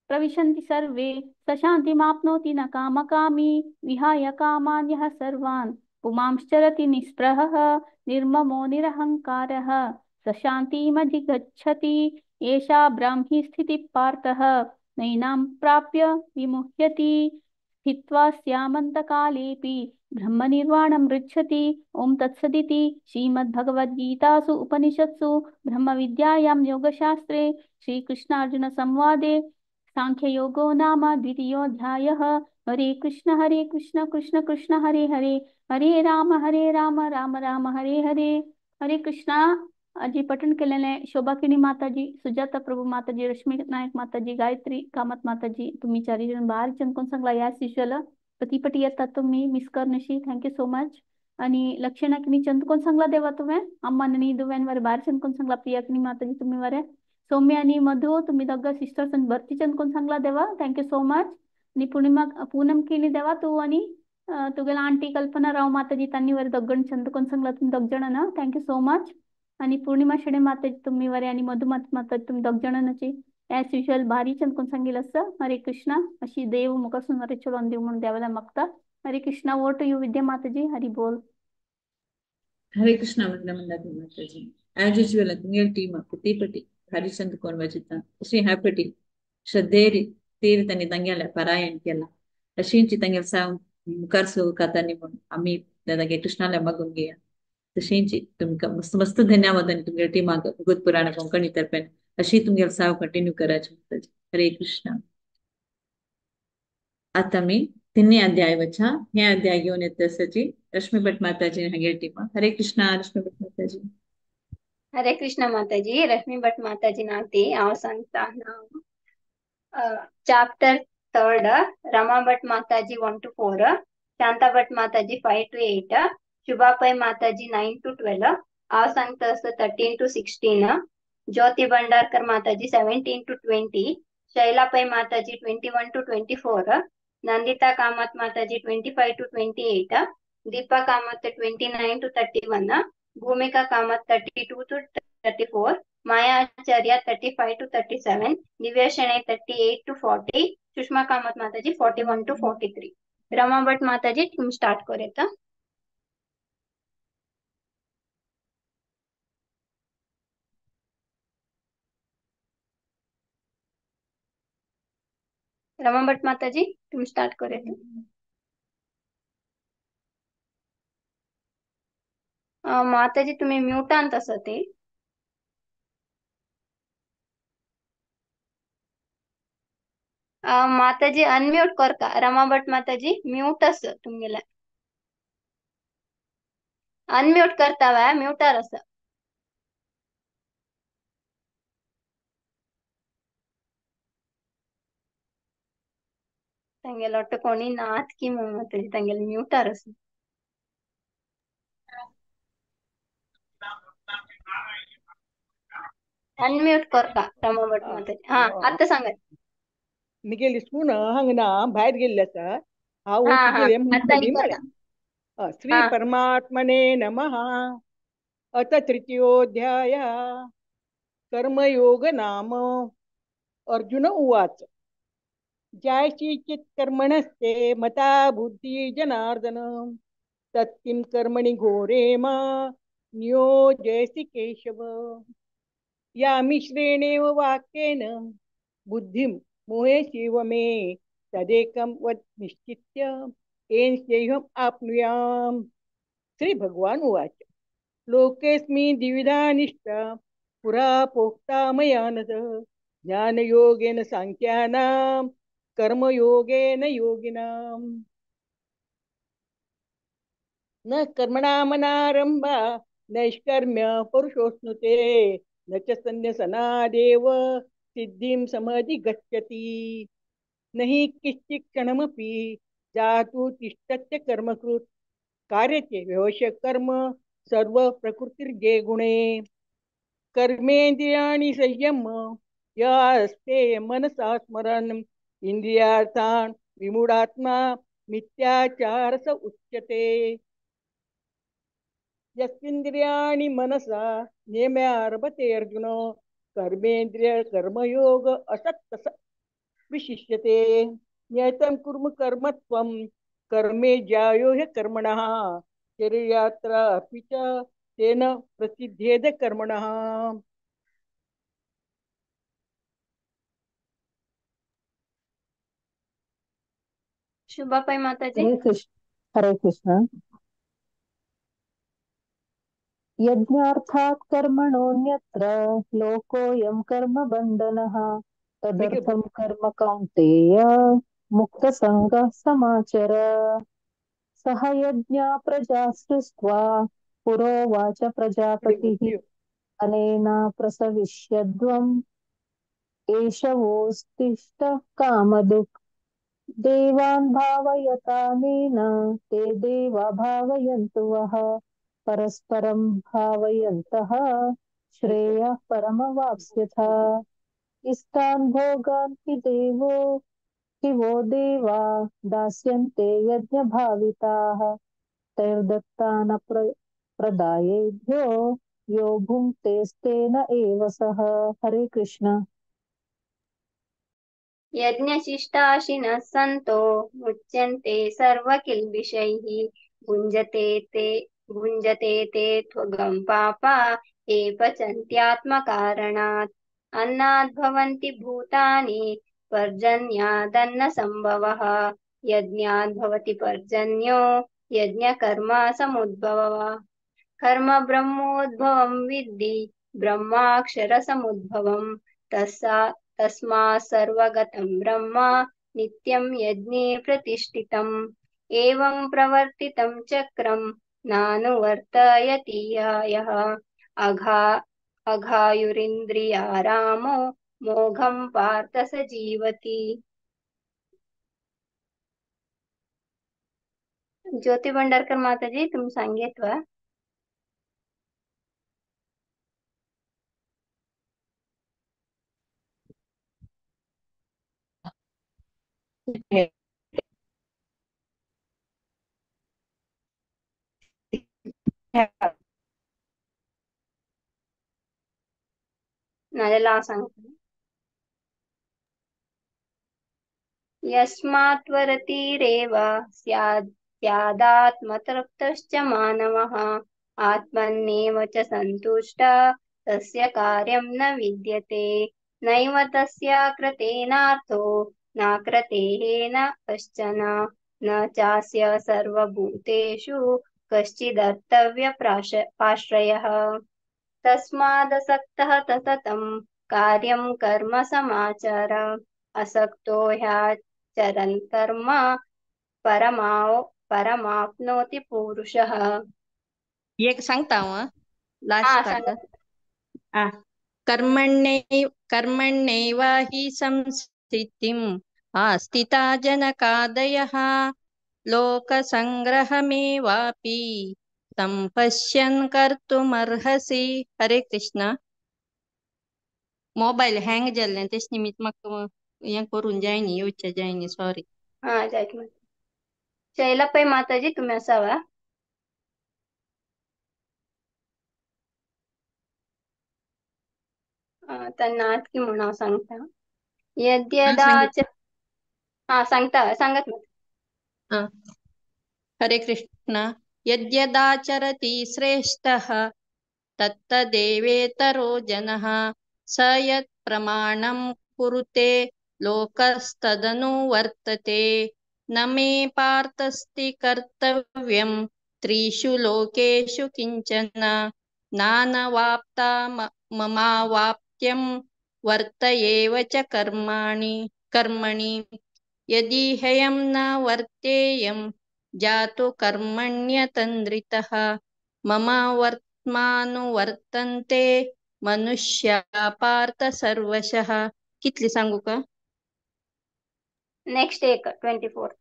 प्रविशन्ति सर्वे स शान्तिमाप्नोति न कामकामी विहाय कामान्यः सर्वान् पुमांश्चरति निःस्पृहः निर्ममो निरहङ्कारः स शान्तिमधिगच्छति एषा ब्राह्मी स्थितिः पार्थः नैनां प्राप्य विमुह्यति स्थित्वा स्यामन्तकालेऽपि ब्रह्मनिर्वाणं मृच्छति। ओम तत्सदिति श्रीमद्भगवद्गीतासु उपनिषत्सु ब्रह्मविद्यायां योगशास्त्रे श्रीकृष्णार्जुन संवादे सांख्ययोगो नाम द्वितीयोऽध्यायः। हरे कृष्ण कृष्ण कृष्ण हरे हरे हरे राम राम राम हरे हरे। हरे कृष्णा अजी पठण केलेले शोभाकिनी माताजी, सुजाता प्रभू माताजी, रश्मी नायक माताजी, गायत्री कामत माताजी, तुम्ही चारी जण बाहेर चंकोन सांगला या शिष्याला पतीपटी येतात तुम्ही मिस करनशी थँक्यू सो मच. आणि लक्षणाकिनी चंदकोन सांगला देवा तुम्ही अम्मानी दुवेन वर बाहेर चंदकोन सांगला प्रियाकिनी माताजी तुम्ही वरे सौम्य आणि मधु तुम्ही दोघं सिस्टर्स आणि भरती चंदकोन सांगला देवा थँक्यू सो मच. आणि पूनम केली देवा तू आणि तुगेला आंटी कल्पना राव माताजी त्यांनी वर दोघं चंदकोन सांगला तुम्ही दोघ जण ना थँक्यू सो मच. आणि पूर्णिमा शेडे माताजी तुम्ही वरे आणि मधुमात माताजी तुम्ही दोघ जणांची ॲज युजल भारी चंदकोन सांगितलं असं. हरे कृष्णा अशी देव मुखासून वरे चलोन देव म्हणून देवाला मागता. हरे कृष्णा वो टू यू विद्या माताजी हरी बोल. हरे कृष्णा वंदनमंदाती माताजी ॲज युजल तुंगेल टीम पतीपटी भारी चंदकोन वचिता अशी हॅपटी श्रद्धेरी तीर त्यांनी तंग्याला पारायण केला अशींची तंगेल साव मुखारसो कातानी म्हणून आम्ही दादागे कृष्णाला मागून घेया तशींची तुमका मस्त मस्त धन्यवाद आणि तुमच्या टीमाक भगवत पुराण कोंकणी तर्फे अशी तुमगेल साव कंटिन्यू करायची माताजी. हरे कृष्णा. आता मी तिन्ही अध्याय वचा हे अध्याय घेऊन येत असची रश्मी भट माताजी हगे टीमा. हरे कृष्णा रश्मी भट माताजी. हरे कृष्ण माताजी रश्मि भट माताजी नाते आव सांगता चाप्टर 3 रमा भट माताजी 1 to 4 शांता भट माताजी 5 to 8 शुभा पै माताजी 9 to 12 आव सांगता 13 to 16 ज्योति भंडारकर माताजी 17 to 20 शैला पै माताजी 21 to 24 नंदिता कामत माताजी 25 to 28 दीपा कामत 29 to 31 भूमिका Kamat 32 to 34 Maya Acharya 35 to 37 Divya Shenoi 38 to 40 Sushma Kamat माताजी 41 to 43. रमा भट माताजी तुम स्टार्ट करेता. रमा भट माताजी तुम स्टार्ट करेता. माताजी तुम्ही म्यूट आणता ते माताजी अनम्यूट कर का रमा भट माताजी म्यूट अस तुम्हाला अनम्यूट करता वा म्यूटर अस. ತಂಗೆಲ್ಲ ಒಟ್ಟು ಕೊನಿ ನಾತ್ಕಿ ಮಾತಾಡಿ ತಂಗೆಲ್ಲ ಮ್ಯೂಟಾರಸ್ अनम्यूट कर का रमावट माते हाँ आता सांगत निगेली सून हंगना बाहेर गेल्याचा हा हाँ ओटी हाँ गेले आता म्हणली ही मला करता श्री हाँ परमात्मने नमः अथ तृतीयोऽध्याय कर्मयोग नाम अर्जुन उवाच ज्याची चित्कर्मणस्ते मता बुद्धी जनार्दन तत्किं कर्मणि घोरे मा नियोजयसि केशव या मिश्रेणेव वाक्येन बुद्धिं मोहेशिव मे तदेकं वद निश्चित्य येन शेहम् आप्नुयाम् श्री भगवान उवाच लोकेस्मिन् द्विविधा निष्ठा पुरा प्रोक्ता मया नघ ज्ञानयोगेन सांख्यानां कर्मयोगेन योगिनाम् न कर्मणामनारंभा नैष्कर्म्य पुरुषोऽश्नुते न च सन्न्यसनादेव सिद्धिं समधिगच्छति न हि किश्चित् क्षणमपि जातु तिष्ठत्य कर्मकृत् कार्यते व्यवश्य कर्म सर्व प्रकृतिर्जे गुणे कर्मेंद्रियाणि संयम्य यास्ते मनसा स्मरन् इंद्रियार्थान् विमूढात्मा मिथ्याचारस उच्यते यस्मिन्द्रियाणि मनसा नियम्यारभते अर्जुन कर्मेन्द्रिय कर्मयोग असक्तस विशिष्यते नियतं कुर्म कर्म त्वं कर्मे ज्यायो ह्य कर्मणः शरीरयात्रा अपि च तेन प्रसिद्धेद कर्मणः शुभापाई माता जी हरे कृष्ण यज्ञार्थात् कर्मणोऽन्यत्र लोकोऽयं कर्मबन्धनः तदर्थं कर्म कौन्तेय मुक्तसङ्गः समाचर सह यज्ञा प्रजा सृष्ट्वा पुरोवाच प्रजापतिः अनेन प्रसविष्यद्वम् एषवोऽस्तिष्ठ कामदुक् देवान् भावयतानेन ते देवा भावयन्तु वः परस्परं भावयन्तः श्रेयः परमवाप्स्यथ इष्टान् भोगान् हि वो देवा दास्यन्ते यज्ञभाविताः तैर्दत्तान् प्रदायेभ्यो यो भुङ्क्तेस्तेन एव सः हरे कृष्ण यज्ञशिष्टाशिनः सन्तो मुच्यन्ते सर्वकिल्बिषैः भुञ्जते ते त्वगं पापा ये पचन्त्यात्मकारणात् अन्नात् भवन्ति भूतानि पर्जन्यादन्नसम्भवः यज्ञात् भवति पर्जन्यो यज्ञकर्म समुद्भवः कर्म ब्रह्मोद्भवं विद्धि ब्रह्माक्षरसमुद्भवम् तस्मात् सर्वगतं ब्रह्म नित्यं यज्ञे प्रतिष्ठितम् एवं प्रवर्तितं चक्रं नानुवर्तयति यः अघायुरिन्द्रियारामो मोघं पार्थ स जीवति ज्योति भंडारकर माता जी तुम सांगेत वा नादेला सांगतो यस्मात्वरतिरेव स्यादात्मतृप्तश्च मानवः आत्मन्नेव च सन्तुष्टः तस्य कार्यं न विद्यते नैव तस्य कृतेनार्थो नाकृतेः न कश्चन न चास्य सर्वभूतेषु कश्चिदर्थव्यपाश्रयः तस्मादसक्तः सततं कार्यं कर्म समाचर असक्तो ह्याचरन् कर्म परमाप्नोति पुरुषः एक सांगता लास्ट हाँ पार्ट सांगा कर्मण्येव हि संस्थितिं आस्थिता जनकादयः लोकसङ्ग्रहमेवापि सम्पश्यन् कर्तुमर्हसि। हरे कृष्ण. मोबाईल हँग जाल्ले तेच निमित्त म्हाका हें करून जायनी येवचें जायनी सॉरी. जायत शैलापै माताजी तुम्ही असावा. त्यांना की म्हणून हांव सांगता. यद्यदाच सांगत हरे कृष्ण. यद्यदाचरति श्रेष्ठः तत्तदेवेतरो जनः स यत् प्रमाणं कुरुते लोकस्तदनु वर्तते. न मे पार्थस्ति कर्तव्यं त्रिषु लोकेषु किंचन नानवाप्ता ममावाप्त्यं वर्त एव च कर्मणि यदि ह्ययं न वर्तेयं जातु कर्मण्यतन्द्रितः मम वर्त्मानुवर्तन्ते मनुष्या पार्थ सर्वशः. कितली सांगू का? नेक्स्ट एक 24.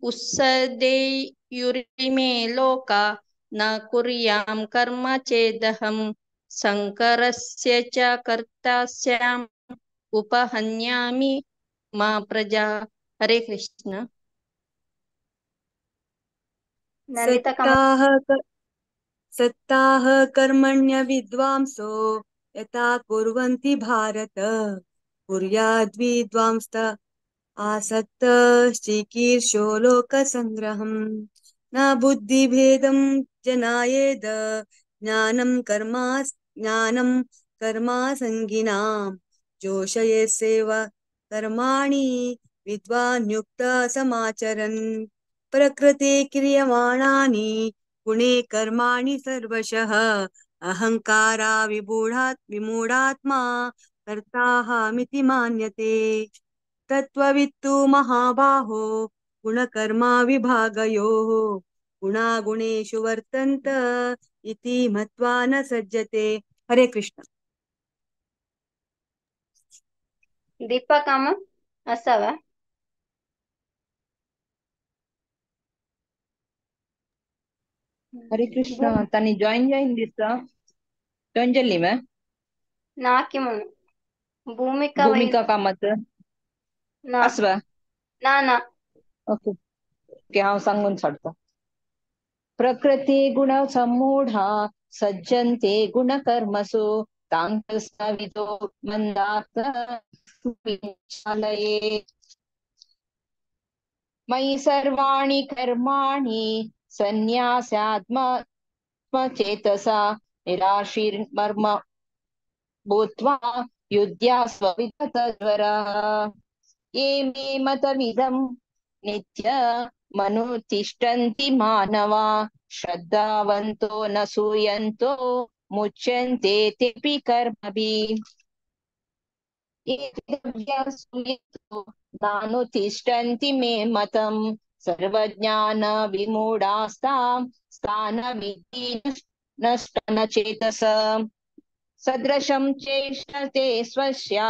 उत्सदेयुरिमे लोका न कुर्यां कर्म चेदहं संकरस्य च कर्तास्याम् उपहन्यामि मा प्रजा. हरे कृष्ण. सत्ताः कर्मण्य विद्वांसो यथा कुर्वन्ति भारत कुर्याद्विद्वांस्त आसक्तश्चिकीर्षो लोकसङ्ग्रहम् न बुद्धिभेदं जनायेद ज्ञानं कर्मासङ्गिनां जोषयेत्सेव कर्माणि विद्वान् युक्त समाचरन् प्रकृते क्रियमाणानि गुणे कर्माणि सर्वशः अहंकारा विमूढात्मा कर्ताहमिति मन्यते. तत्त्ववित्तु महाबाहो गुणकर्मा विभागयोः गुणागुणेषु वर्तन्त इति मत्वा न सज्जते. हरे कृष्ण. दीपकाम असावा. हरे कृष्ण. तनी जॉइन दिसता जॉइन जाल्ली मॅ ना की म्हणून भूमिका कामात आसवा. ना ओके हांव सांगून सोडता. प्रकृती गुण सम्मूढा सज्जन्ते गुणकर्मसु तांतस्विदो मंदात मयि सर्वाणि कर्माणि सन्न्यासात्मचेतसा निराशीर्मर्म भूत्वा युध्यास्व विगतज्वरः. ये मे मतमिदं नित्य मनुतिष्ठन्ति मानवा श्रद्धावन्तो न सूयन्तो मुच्यन्ते तेऽपि कर्मभिः. नानुतिष्ठन्ति मे मतं सर्वज्ञान विमूढास्तां स्थानमिति नष्टनचेतस. सदृशं चेष्टते स्वस्य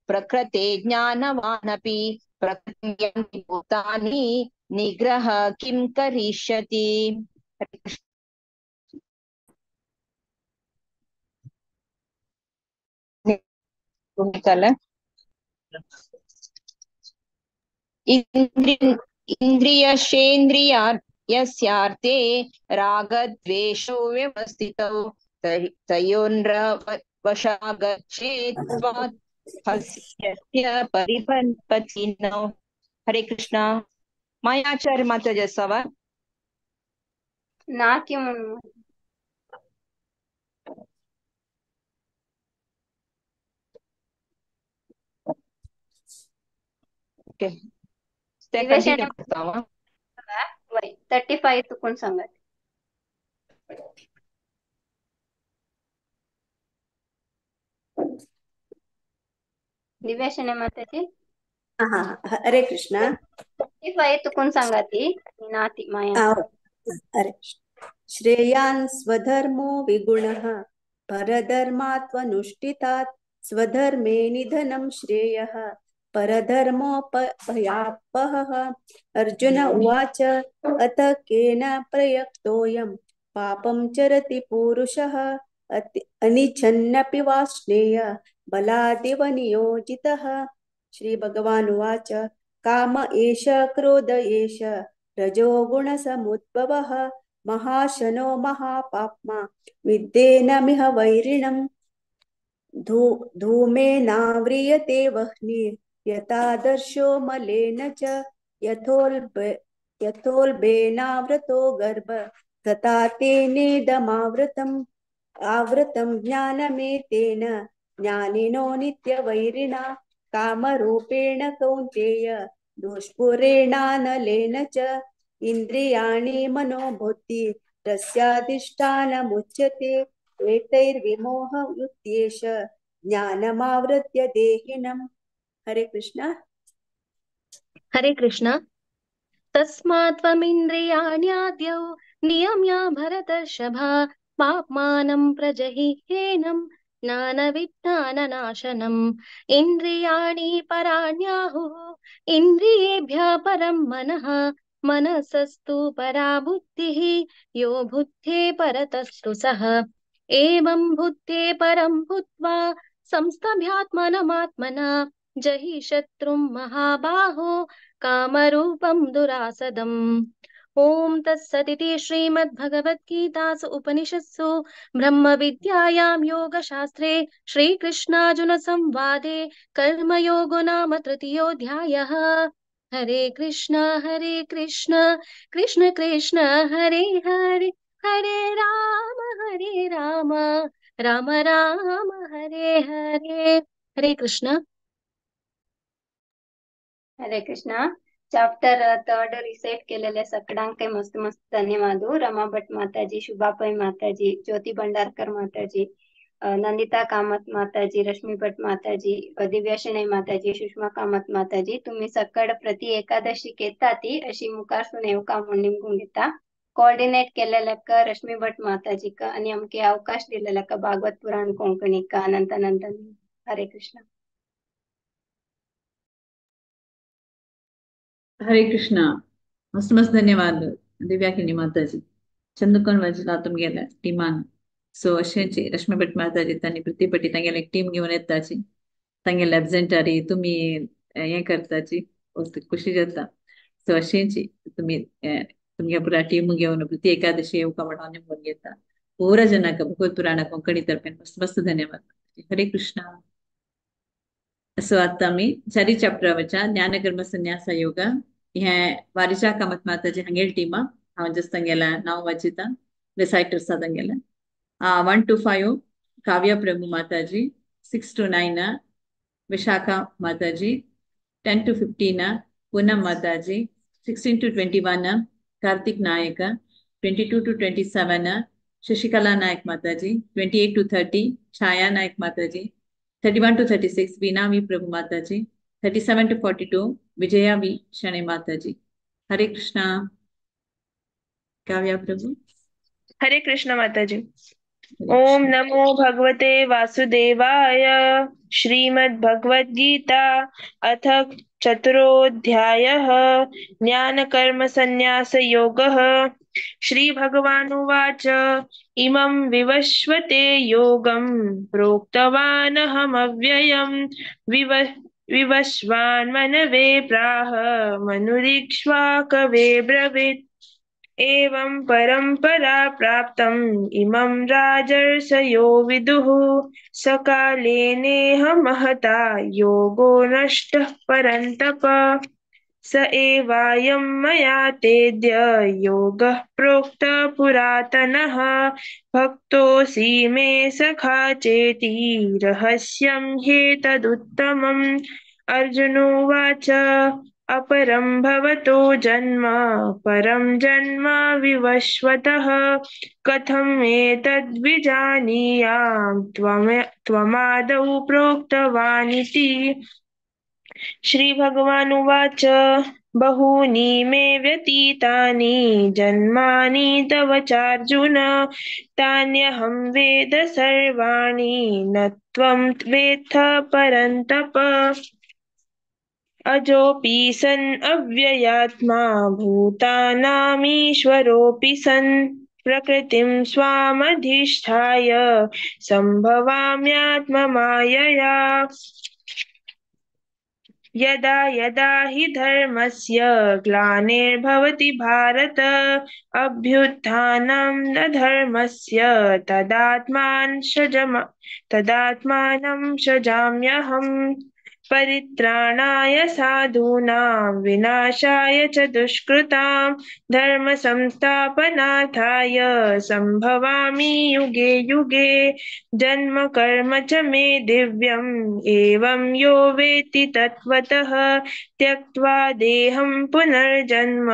प्रकृते ज्ञानवानपि प्रकृतिं भूतानि निग्रह किं करिष्यति. इंद्रियेन्द्रियार्थे रागद्वेषौ व्यवस्थितौ तयोर्वशागच्छेत् परिपन्थिनो. हरे कृष्ण. मायाचार्य माता जसवा ना की म्हणून ओके ते कंटिन्यू करता. 35 चुकून सांगत. दिव्याशने माताची. हरे कृष्ण. 35 चुकून सांगा ती नाती माया. हरे श्रेयान् स्वधर्मो विगुणः परधर्मात्वनुष्ठितात् स्वधर्मे निधनं श्रेयः परधर्मोपयापहः। अर्जुन उवाच अथ केन प्रयुक्तोऽयं पापं चरति पुरुषः अनिच्छन्नपि वाष्णेय बलादेव नियोजितः। श्रीभगवानुवाच काम एष क्रोध एष रजोगुणसमुद्भवः महाशनो महापाप्मा विद्येनमिह वैरिणम्। धूमेनाव्रियते वह्निः यथादर्शो मलेन च यथोल्बेनावृतो गर्भ तथा तेनेदमावृतम्। ज्ञानमेतेन ज्ञानिनो नित्यवैरिणा कामरूपेण कौन्तेय दुष्पुरेणानलेन च इन्द्रियाणि मनोबुद्धि तस्याधिष्ठानमुच्यते एतैर्विमोहयुक्तेश ज्ञानमावृत्य देहिनम्। हरे कृष्ण। हरे कृष्ण। तस्मात् त्वमिन्द्रियाण्याद्यौ नियम्य भरतर्षभ पाप्मानं प्रजहिह्येनं ज्ञानविज्ञाननाशनम्। इन्द्रियाणि पराण्याहुः इन्द्रियेभ्यः परं मनः मनसस्तु परा बुद्धिः यो बुद्धे परतस्तु सः। एवं बुद्धे परं भूत्वा संस्तभ्यात्मनमात्मना जहि शत्रुं महाबाहो कामरूपं दुरासदम्। ॐ तत्सदिति श्रीमद्भगवद्गीतासु उपनिषत्सु ब्रह्मविद्यायां योगशास्त्रे श्रीकृष्णार्जुनसंवादे कर्मयोगो नाम तृतीयोऽध्यायः। हरे कृष्ण कृष्ण कृष्ण हरे हरे हरे राम राम राम हरे हरे। हरे कृष्ण। हरे कृष्णा। चॅप्टर 3 रिसेट केलेले सगळ्यांक मस्त मस्त धन्यवाद। रमा भट माताजी, शुभापै माताजी, ज्योती भंडारकर माताजी, नंदिता कामत माताजी, रश्मी भट माताजी, दिव्या शेणै माताजी, सुषमा कामत माताजी, तुम्ही सकड प्रति एकादशी घेता ती अशी मुखारसून येवका म्हणून निमगून घेता कोऑर्डिनेट केलेल्या रश्मी भट माताजी का आणि आमके अवकाश दिलेल्या का भागवत पुराण कोंकणी का अनंत अनंत। हरे कृष्ण। हरे कृष्णा। मस्त मस्त धन्यवाद दिव्या किनी माताजी चंदुकन वाजला तुमगेल्या टीमान। सो अशेंची रश्मी भट माताजी तांणी प्रतिपटी तांगेले एक टीम घेवन येताची तांगेले एब्सेंटारी तुम्ही हे करताची खुशी जाता। सो अशेंची तुम्ही तुमगे पुरा टीम घेवन प्रति एकादशी येवका म्हणून निमून घेता पूरा जनाक भगवत पुराण कोंकणी तर्फे मस्त मस्त धन्यवाद। हरे कृष्णा। सो आता आम्ही 4 चॅप्टर वचा ज्ञानकर्म संन्यास योग हे वारिजा कामत माताजी हंगेल टीमा हांव जस्ट तांगेला नाव वाचिता रिसाइटर्स तांगेला 1 to 5 काव्या प्रभु माताजी, 6 to 9 विशाखा माताजी, 10 to 15 पूनम माताजी, 16 to 21 Kartik Nayak, 22 to 27 Sasikala नायक माताजी, 28 to 30 छाया नायक माताजी, 31 to 36 वीना वी प्रभु माताजी, 37 to 42 विजया वी शनि माताजी। हरे कृष्णा। काव्या प्रभु। हरे कृष्ण माताजी। ओम नमो भगवते वासुदेवाय। श्रीमद् भगवद गीता अथ चतुरोऽध्यायः ज्ञान कर्म संन्यास योगः। श्री भगवानुवाच इमं विवस्वते योगं प्रोक्तवानहमव्ययम् विवस्वान् मनवे प्राह मनुरीक्ष्वाकवे ब्रवीत्। एवं परंपरा प्राप्तम् इमं राजर्षयो विदुः सकाले नेह महता योगो नष्टः परन्तप। स एवायं मया तेद्य योगः प्रोक्तः पुरातनः भक्तोऽसि मे सखा चेति रहस्यं ह्येतदुत्तमम्। अर्जुनोवाच अपरं भवतो जन्म परं जन्म विवस्वतः कथम् एतद्विजानीयाम् त्वमादौ प्रोक्तवानिति। श्री भगवानुवाच बहूनि मे व्यतीतानि जन्मानि तव चार्जुन तान्यहं वेद सर्वाणि न त्वं वेत्थ परन्तप अजोऽपि सन् अव्ययात्मा भूतानामीश्वरोऽपि सन् प्रकृतिं स्वामधिष्ठाय सम्भवाम्यात्ममायया यदा यदा हि धर्मस्य ग्लानिर्भवति भारत अभ्युत्थानं अधर्मस्य तदात्मानं सृजाम्यहम् परित्राणाय साधूनां विनाशाय च दुष्कृतां धर्म संस्थापनार्थाय संभवामि युगे युगे जन्म कर्म च मे दिव्यम् एवं यो वेत्ति तत्त्वतः त्यक्त्वा देहं पुनर्जन्म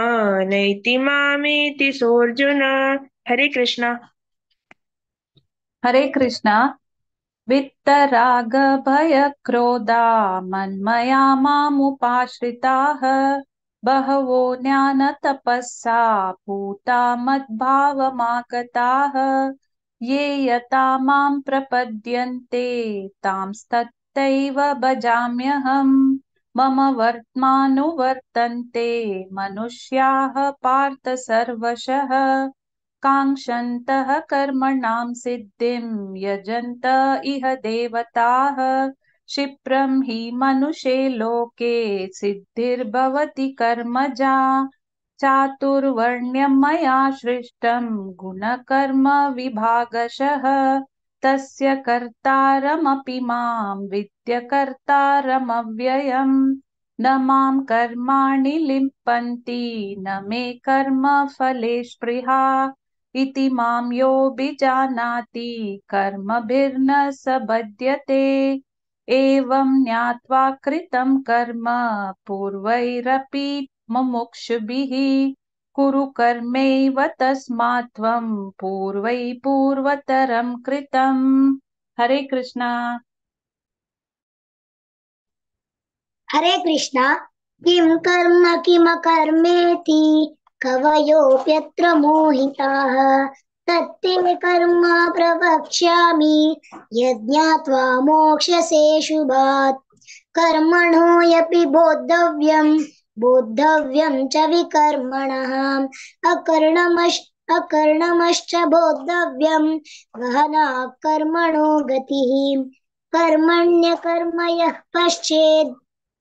नैति मामेति सोऽर्जुन। हरे कृष्ण। हरे कृष्ण। वित्तरागभयक्रोधा मन्मया मामुपाश्रिताः बहवो ज्ञानतपस्सा भूता मद्भावमागताः ये यता मां प्रपद्यन्ते तांस्तथैव भजाम्यहम् मम वर्त्मानुवर्तन्ते मनुष्याः पार्थ सर्वशः काङ्क्षन्तः कर्मणां सिद्धिं यजन्त इह देवताः क्षिप्रं हि मनुष्ये लोके सिद्धिर्भवति कर्मजा चातुर्वर्ण्यं मया सृष्टं गुणकर्म विभागशः तस्य कर्तारमपि मां विद्य कर्तारमव्ययम् न मां कर्माणि लिम्पन्ति न मे कर्म फले स्पृहा इति मां योऽभिजानाति कर्मभिर्न स बध्यते एवं ज्ञात्वा कृतं कर्म पूर्वैरपि मुमुक्षुभिः कुरु कर्मैव तस्मात् त्वं पूर्वतरं कृतम्। हरे कृष्णा। हरे कृष्णा। किं कर्म किमकर्मेति कवयोऽप्यत्र मोहिताः तत्ते कर्म प्रवक्ष्यामि यज्ञात्वा मोक्ष्यसे शुभात् कर्मणो यपि बोद्धव्यं च विकर्मणः अकर्णमश्च बोद्धव्यं गहना कर्मणो गतिः कर्मण्यकर्म यः पश्चेत्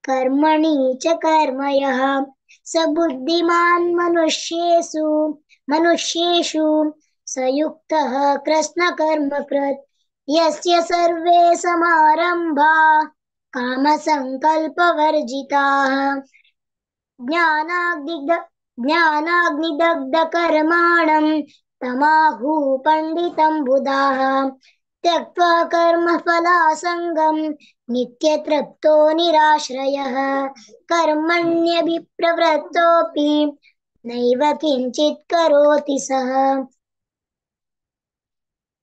कर्मणि च कर्म यः स बुद्धिमान् मनुष्येषु स युक्तः कृष्णकर्मकृत् यस्य सर्वे समारम्भा कामसङ्कल्पवर्जिताः ज्ञानाग्निदग्धकर्माणं तमाहुः पण्डितं बुधाः त्यक्त्वा कर्मफलासङ्गं नित्यतृप्तो निराश्रयः कर्मण्यभिप्रवृत्तोऽपि नैव किञ्चित् करोति सः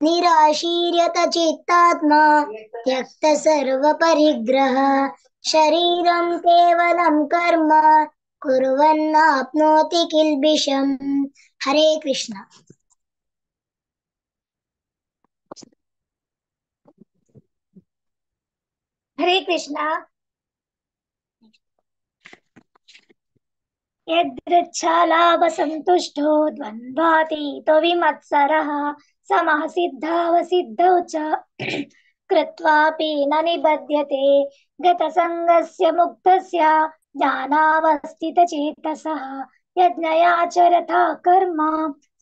निराशीर्यत चित्तात्मा त्यक्त सर्वपरिग्रह शरीरं केवलं कर्म कुर्वन्नाप्नोति किल्बिषम्। हरे कृष्ण। हरे कृष्णा। यदृच्छालाभसन्तुष्टो द्वन्द्वातीतो विमत्सरः समः सिद्धावसिद्धौ च कृत्वापि न निबध्यते गतसङ्गस्य मुक्तस्य ज्ञानावस्थितचेतसः यज्ञयाचरता कर्म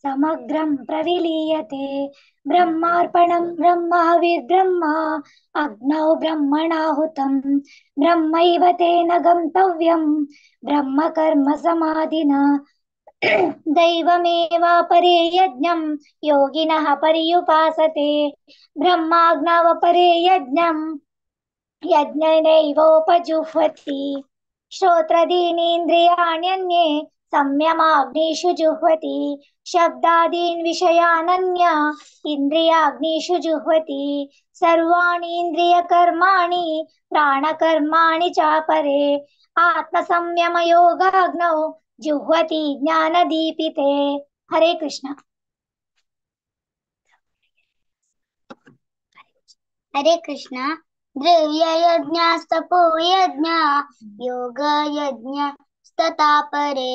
समग्रं प्रविलीयते ब्रह्मार्पणं ब्रह्मविर्ब्रह्म अग्नौ ब्रह्मणाहुतं ब्रह्मैव तेन गन्तव्यं ब्रह्म कर्म समाधिना दैवमेवापरे यज्ञं योगिनः पर्युपासते ब्रह्माग्नवपरे यज्ञं यज्ञेनैवोपजुह्वति श्रोत्रदीनीन्द्रियाण्यन्ये संयमाग्निषु जुह्वति शब्दादीन् विषयानन्य इन्द्रियाग्निषु जुह्वति सर्वाणीन्द्रियकर्माणि प्राणकर्माणि चापरे आत्मसंयमयोगाग्नौ जुह्वति ज्ञानदीपिते। हरे कृष्ण। हरे कृष्ण द्रव्य यज्ञस्तपो यज्ञ योग यज्ञ तथा परे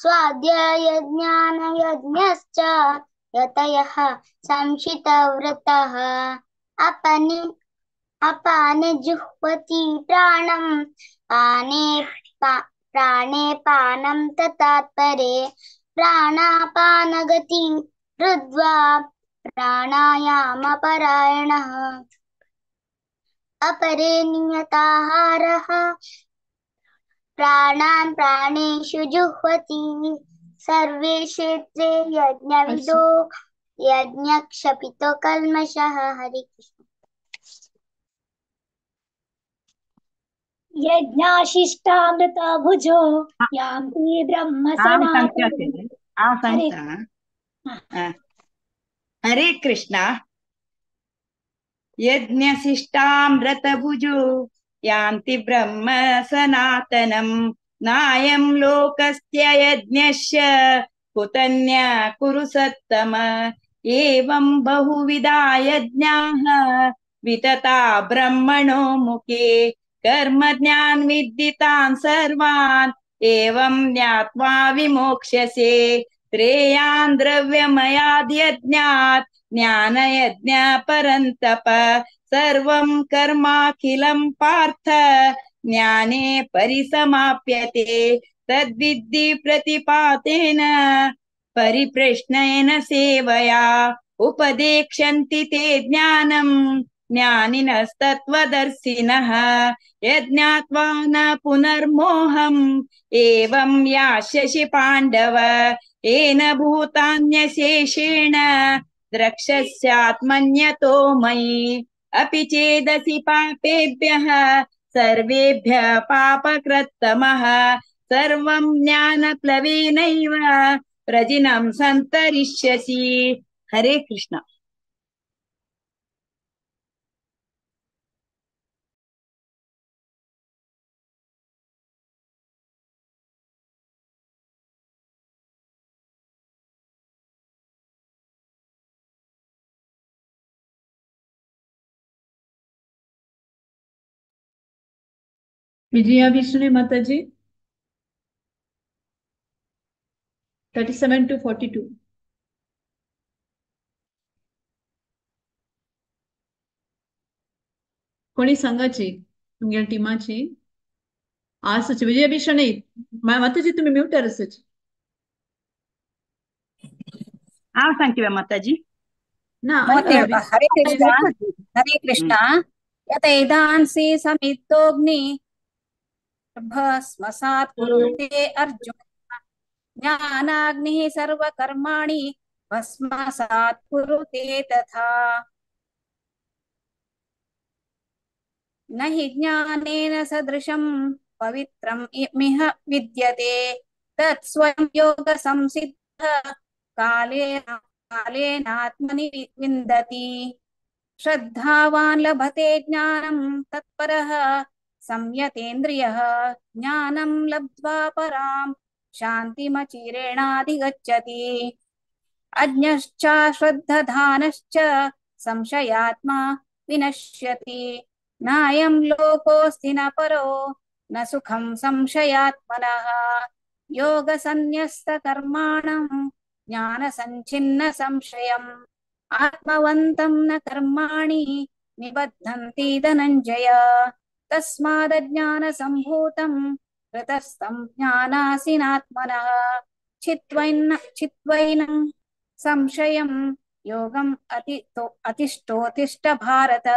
स्वाध्याय ज्ञान यज्ञश्च यतयः संशितव्रतः अपनि अपाने जुह्वति प्राणं प्राणे पानं तत्परे प्राणापानगति कृत्वा प्राणायामपरायणः अपरे नियताहारः प्राणान् प्राणेषु जुह्वति सर्वे क्षेत्रे यज्ञविदो यज्ञक्षपितो कल्मषः हरे कृष्ण यज्ञाशिष्टामृता भुजो यान्ति ब्रह्म सनातनम् हरे कृष्ण यज्ञशिष्टामृतभुजो यान्ति ब्रह्म सनातनम् नायं लोकस्य यज्ञस्य कुतन्य कुरु सत्तम एवं बहुविधा यज्ञाः वितता ब्रह्मणो मुखे कर्म ज्ञान विद्दितान् सर्वान् एवं ज्ञात्वा विमोक्ष्यसे श्रेयान् द्रव्यमयाद् यज्ञात् ज्ञानयज्ञ परन्तप सर्वं कर्माखिलं पार्थ ज्ञाने परिसमाप्यते तद्विद्धि प्रतिपातेन परिप्रश्नेन सेवया उपदेक्षन्ति ते ज्ञानम् ज्ञानिनस्तत्त्वदर्शिनः यज्ञात्वा न पुनर्मोहम् एवं यास्यसि पाण्डव येन भूतान्यशेषेण द्रक्ष्यस्यात्मन्यतो मयि अपि चेदसि पापेभ्यः सर्वेभ्यः पापकृत्तमः सर्वं ज्ञानप्लवेनैव प्रजिनं सन्तरिष्यसि हरे कृष्ण विजया विष्णु माताजी 37 to 42 कोणी सांगाची तुमच्या टीमाची आसची विजया विष्णू माताजी तुम्ही म्यूटर असची सांगते माताजी ना हरे कृष्ण यतैधांसि समिद्धोऽग्नि भस्मसात् कुरुते अर्जुन ज्ञानाग्निः सर्वकर्माणि भस्मसात् कुरुते तथा न हि ज्ञानेन सदृशं पवित्रम् मिह विद्यते तत् स्वयं योगसंसिद्धः कालेनात्मनि विन्दति श्रद्धावान् लभते ज्ञानं तत्परः संयतेन्द्रियः ज्ञानं लब्ध्वा परां शान्तिमचिरेणाधिगच्छति अज्ञश्च श्रद्धधानश्च संशयात्मा विनश्यति नायं लोकोऽस्ति न परो न सुखं संशयात्मनः योगसन्न्यस्तकर्माणं ज्ञानसञ्छिन्न संशयम् आत्मवन्तं न कर्माणि निबध्नन्ति धनञ्जय तस्मादज्ञानसम्भूतं कृतस्तं ज्ञानासीनात्मनः चित्वैनं संशयं योगम् अतिष्ठोतिष्ठ भारत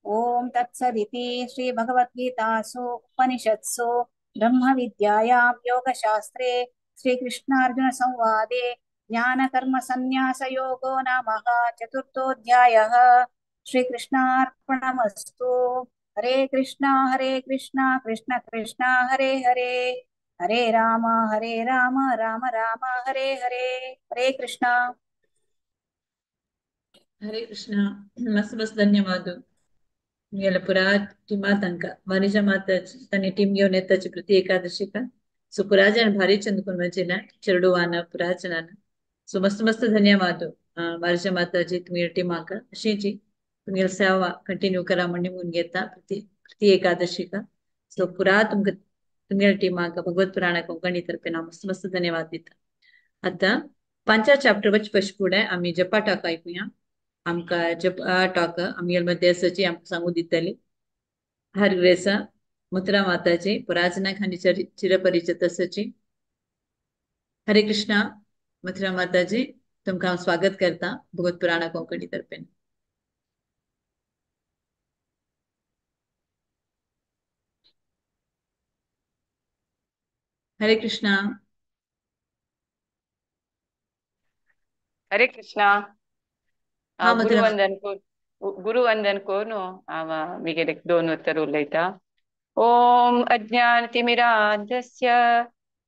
ओम तत्सदिति श्री भगवद्गीतासु उपनिषत्सु ब्रह्मविद्यायां योगशास्त्रे श्रीकृष्णार्जुन संवादे ज्ञानकर्म संन्यास योगो नामः चतुर्थोऽध्यायः श्रीकृष्णार्पणमस्तु हरे कृष्णा कृष्ण कृष्ण हरे हरे हरे राम राम राम हरे हरे हरे कृष्ण मस्त मस्त धन्यवाद ಎಲ್ಲ ಪುರಾಟಿ ಮಾತಂಕ ಮನಿಜ ಮಾತ ತನ್ನ ಟೀಮ್ घेऊन येताची प्रति एकादशी का सो पुराजन भारी चंद कोण मजेन चरडुवान पुराजनान सो मस्त मस्त धन्यवाद मार्जा माताजी तुम्ही टीमाका अशीची तुमगेल सेवा कंटिन्यू करा म्हणून निमून घेता प्रति एकादशी का सो पुरा तुमगेल टीमाक भगवत पुराण कोंकणी तर्फे ना मस्त मस्त धन्यवाद दिता. आता 5 चॅप्टर वच पश फुडें आमी जपा टॉक ऐकुया. आमका जपा टॉक आमगेल मध्ये सची आमकां सांगू दितली. हर ग्रेसा मथुरा माताजी पुराजनाक हानी चिरपरिचित सची. हरे कृष्णा मथुरा माताजी तुमकां हांव स्वागत करता भगवत पुराण कोंकणी तर्फे. हरे कृष्णा. हरे कृष्णा. हा मथुरा गुरुवंदन करून हांव म्हगेले 2 उत्तर उलयता. ओम अज्ञानतिमिरान्धस्य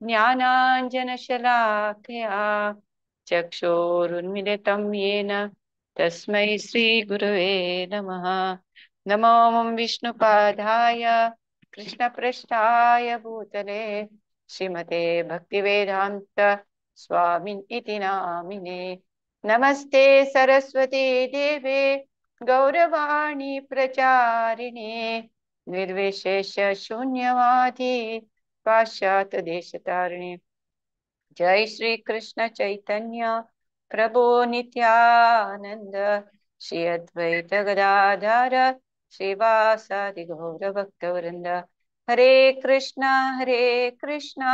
ज्ञानाञ्जनशलाकया चक्षुरुन्मिलितं येन तस्मै श्रीगुरवे नमः. नमो विष्णुपादाय कृष्णपृष्ठाय भूतले श्रीमते भक्तिवेदान्त स्वामिन् इति नामिने. नमस्ते सरस्वती देवे गौरवाणी प्रचारिणे निर्विशेष शून्यवादी पाश्चात्य देशतारिणे. जय श्री कृष्ण चैतन्य प्रभु नित्यानंद श्री अद्वैत गदाधर श्रीवासादि गौर भक्तवृंद. हरे कृष्णा कृष्णा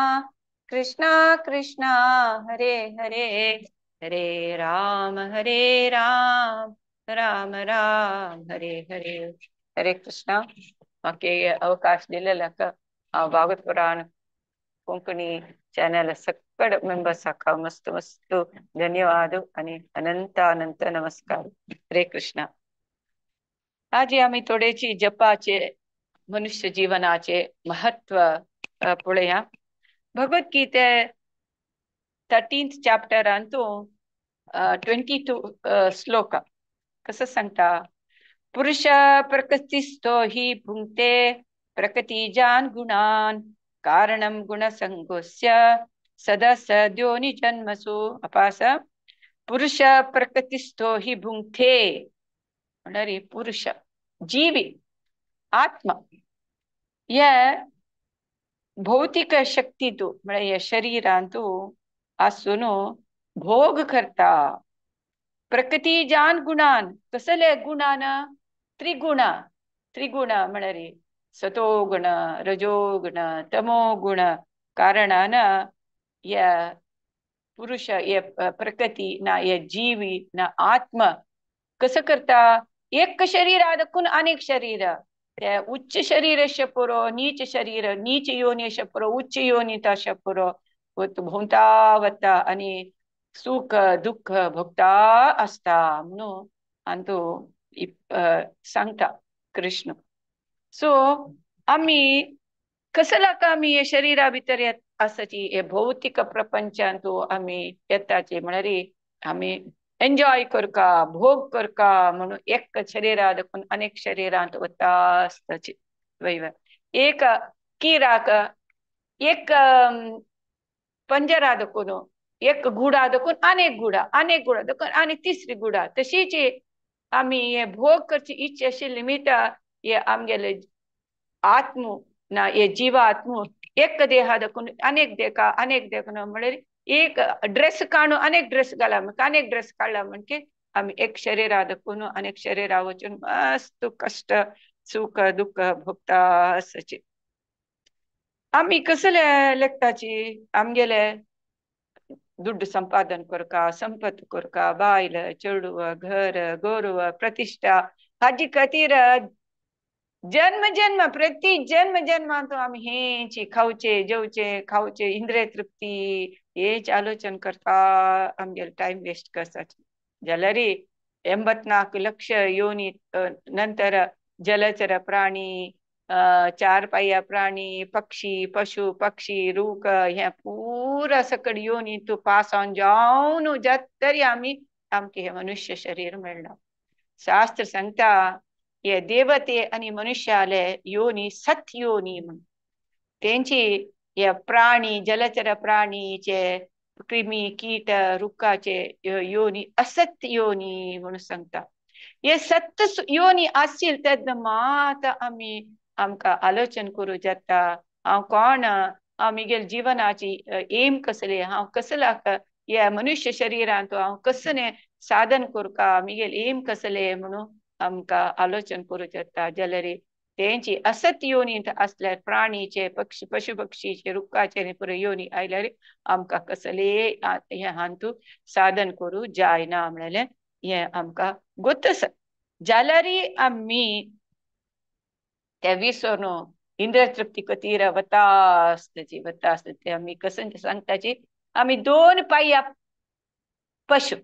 कृष्णा हरे हरे हरे राम राम राम हरे हरे. हरे कृष्णा. म्हाका अवकाश दिलेल्याक हांव भागवत पुराण कोंकणी चॅनल सकड मेंबर्स हाका मस्त मस्त धन्यवाद आणि अनंत अनंत नमस्कार. हरे कृष्णा. आज आम्ही थोडेशी जपाचे मनुष्य जीवनाचे महत्व पळया. भगवद्गीते 13th चॅप्टर अंतू 22 श्लोक कसं सांगता. पुरुष प्रकृतिस्थो हि भुंक्ते प्रकृतिजान गुणान कारणं गुणसंगोस्य सदसद्योनि जन्मसु. अपास पुरुष प्रकृतिस्थो हि भुंक्ते म्हणल्यार पुरुष जीवी आत्मा या भौतिक शक्तीतू म्हळ्यार या शरीरांतू आसून भोग करता प्रकृतिजान गुणान. कसले गुणान? त्रिगुण म्हळ्यार सतोगुण रजोगुण तमोगुण कारणान या पुरुष या प्रकृती ना या जीवी ना आत्मा कसं करता. एक शरीर आदकून अनेक शरीर. त्या उच्च शरीर पुरो नीच शरीर नीच योनी पुरो उच्च योनी पुरो भोंवता वता आणि सुख दुःख भोगता असता म्हणून अंतू सांगता कृष्ण. सो आम्ही कसलाका आम्ही या शरीरा भितर येत आसाची हे भौतिक प्रपंचांतू आम्ही येताची म्हळ्यार आम्ही एन्जॉय करका भोग करका म्हणून एक शरीरा देखून अनेक शरीरांत वता आसताची. एक किराक एक पंजरा देखून एक गुडा देखून अनेक गुडा देखून आणि तिसरी गुडा. तशीच आम्ही हे भोग करची इच्छा आशिल्ली मिटा हे आमगेले आत्मू ना हे जीवात्मू एक देहा देखून अनेक देखून म्हळ्यार एक ड्रेस काढून अनेक ड्रेस घाला अनेक ड्रेस काढला म्हणजे आम्ही एक शरीरा देखून अनेक शरीरा वचून मस्त कष्ट सुख दुःख भोगता आसाची. आम्ही कसले लेखताची आमगेले दुड्ड संपादन करका संपत करका बायल चेडू घर गोरव प्रतिष्ठा हाजी खातीर जन्म प्रति जन्मांतू आम्ही हेची खावचे जेवचे खावचे इंद्रिय तृप्ती हेच आलोचन करता आमगेले टाइम वेस्ट करसाची. जाल्यार 84 लक्ष योनी नंतर जलचर प्राणी 4 पाया प्राणी पक्षी पशु पक्षी रूख हे पुरा सकड योनी तू पास ऑन जावन जात तरी आम्ही आमके हे मनुष्य शरीर मेळना. शास्त्र सांगता हे देवते आणि मनुष्याले योनी सत योनी म्हणून त्यांची हे प्राणी जलचर प्राणीचे क्रिमी कीट रुखाचे योनी असत योनी म्हणून सांगता. हे सत्य योनी असतील तेन्ना मात आम्ही आमकां आलोचन करूं जाता हांव कोण आमगेल जिवनाची एम कसले हांव कसलाक या मनुष्य शरिरांत हांव कसले साधन करूं आमगेल एम कसले म्हणून आमकां आलोचन करूं जाता जाल्यार तेंची असत योनींत असल्यार प्राणीचे पक्षी पशु पक्षीचे रुखाचे पुरो योनी आयल्यार आमकां कसले हे हांतू साधन करूं जायना म्हणलें हे आमकां गोतस जाल्यार आम्ही त्या विसरून इंद्र तृप्ती कतीर वता आसताची आम्ही कसं सांगताची आम्ही 2 पाया पशु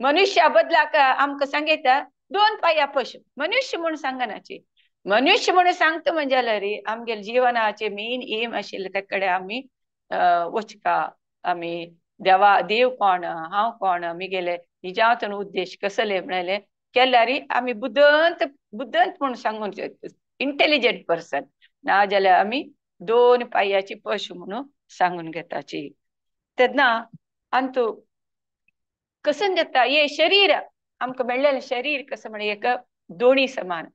मनुष्या बदलाक आमकां सांगता 2 पाया पशु मनुष्य म्हणून सांगनाची मनुष्य म्हणून सांगता म्हणजे जाल्यार आमगेल जीवनाचे मेन एम आशिल्ले ते कडेन आमी वचका आमी देव कोण हांव कोण आमगेले निजातून उद्देश कसले म्हणले केल्यार आमी बुदंत म्हणून सांगून इंटेलिजंट पर्सन ना जाल्यार आमी 2 पायाची पशु म्हणून सांगून घेताची तेन्ना अंतू कसं जाता हे शरीर आमकां मेळलेलें शरीर कसं म्हण एक दोणी समान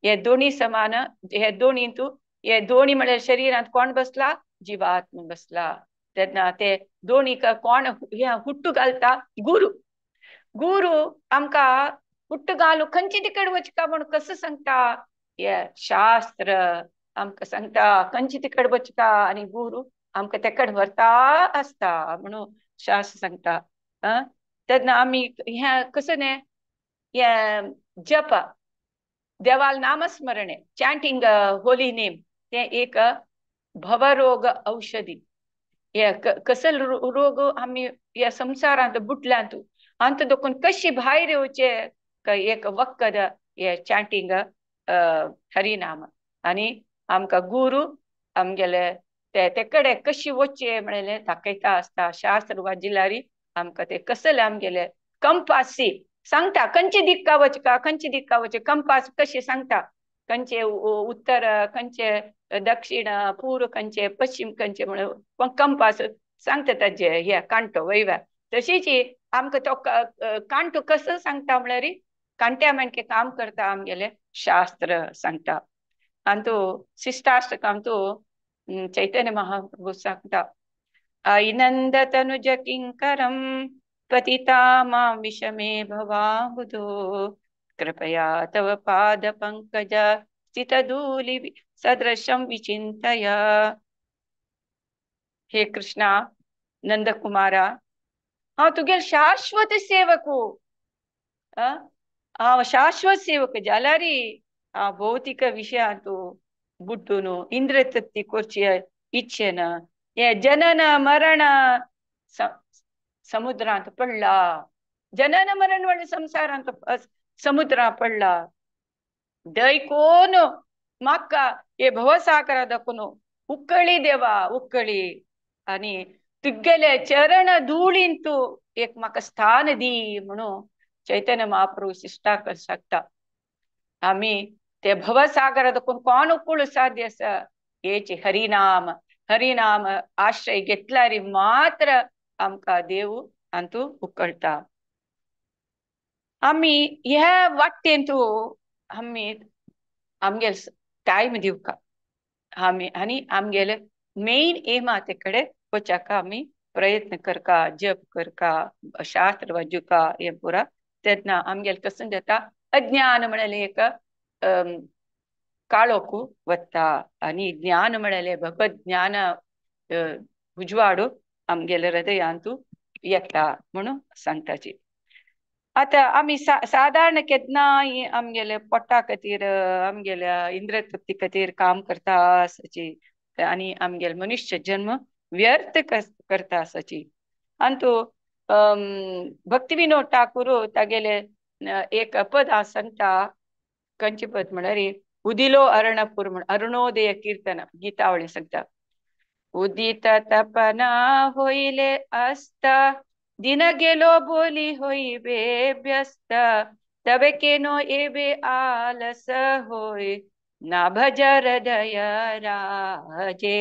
हे दोणी समान हे दोणींतू हे दोणी म्हळ्यार शरिरांत कोण बसला जिवात्म बसला तेन्ना ते दोणीक कोण हुट्टू घालता गुरु आमकां हुट्टू घालू खंयची तिकड वचका म्हणून कसं सांगता हे शास्त्र आमकां सांगता खंयची तिकड वचका आनी गुरु आमकां तेकड व्हरता आसता म्हणून शास्त्र सांगता तेन्ना आमी हे कसं न्ही हे जप देवाल नामस्मरणे चॅन्टिंग होली नेम ते एक भवरोग औषधी हे कसल रोग आमी या संसारांत बुटल्यांत अंत देखून कशी भायर येवचे एक वखद हे चॅन्टिंग हरिनाम आनी आमकां गुरु आमगेले ते कडेन कशी वचचे म्हणलें दाखयता आसता शास्त्र वाजिल्यार आमकां ते कसले आमगेले कंपासी सांगता खंयची दिक्का वचचे कंपास कशें सांगता खंयचे उत्तर खंयचे दक्षिण पूर्व खंयचे पश्चिम खंयचे म्हणून कंपास सांगता ताजे हे कांटो वयव्या तशीच आमकां तो कांटो कसो सांगता म्हळ्यार कांट्या माणके काम करता आमगेले शास्त्र सांगता आनी तो शिष्टाष्टकाम तो चैतन्य महाप्रभू सांगता ऐनंद तनुज किंकरम पतिता मां विषमे भवाबुधो कृपया तव पाद पंकज स्थित धूलि सदृशं विचिंतय हे कृष्णा नंदकुमारा हांव तुगेल शाश्वत सेवकू हांव शाश्वत सेवक जाल्यार हांव भौतिक विशयांत बुड्डून इंद्र तृप्ती करची इच्छेन हे जनन मरण समुद्रांत पडला जनन मरण म्हणजे संसारांत समुद्रांत पडला दयकोन म्हाका हे भवसागरा दाखोवन उकळी देवा उकळी आनी तुगेले चरण धुळीन तूं एक म्हाका स्थान दी म्हणून चैतन्य महाप्रभू शिष्टाक सांगता आमी ते भवसागरा दाखोवन कोण उकळू साध्य आसा हेचे हरिनाम आश्रय घेतल्यार मात्र आमकां देव अंतू उकळता आमी ह्या वाटेन आमी आमगेल टायम दिवका आनी आमगेले मेन एमा ते कडेन वचाका आमी प्रयत्न करका जप करका शास्त्र वाजुका हे पुरा तेन्ना आमगेल कसं जाता अज्ञान म्हणलें एक काळोखू वता आनी ज्ञान म्हणलें भगवत ज्ञान उजवाडू आमगेले हृदयांतू येता म्हणून सांगताची आता आमी साधारण केन्नाय आमगेले पोटा खातीर आमगेल्या इंद्र तृप्ती खातीर काम करता आसाची आनी आमगेले मनुष्य जन्म व्यर्थ करता आसाची आनी तो भक्ती विनोद ठाकूर तागेले एक पद सांगता खंयचे पद म्हळ्यार उदिलो अर्णपूर म्हण अरुणोदय कीर्तन गीतावळी सांगता उदित तपना होईले अस्त दिन गेलो बोली होई बेभ्यस्त तबे केनो एबे आलस होय ना भज हृदय राजे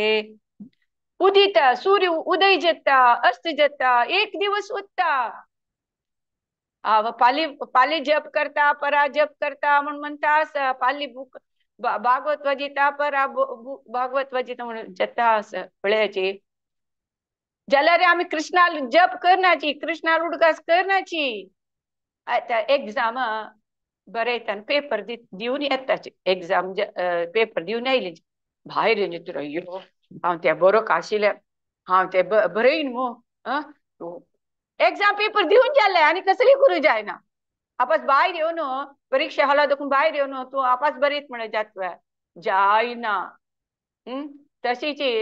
उदित सूर्य उदय जाता अस्त जाता एक दिवस उठता पाली पाली जप करता परा जप करता म्हणून म्हणता पाली बुक भागवत वजिता परा भागवत वजिता म्हणून जता असं पळयाची जाल्यार आमी कृष्णाल जप करनाची कृष्णाल उडगास करनाची आता एग्जाम बरयतना पेपर दिवन येताचे एग्जाम पेपर दिवन येयली भायर येवन तर अय्यो हांव ते बरोवंक आशिल्लें हांव ते बरयन मो एग्जाम पेपर दिवन जाले आनी कसली करूं जायना आपास भायर येवन परीक्षा हॉला देखून भायर येवन तूं आपास बरयत म्हण जातवे जायना तशीची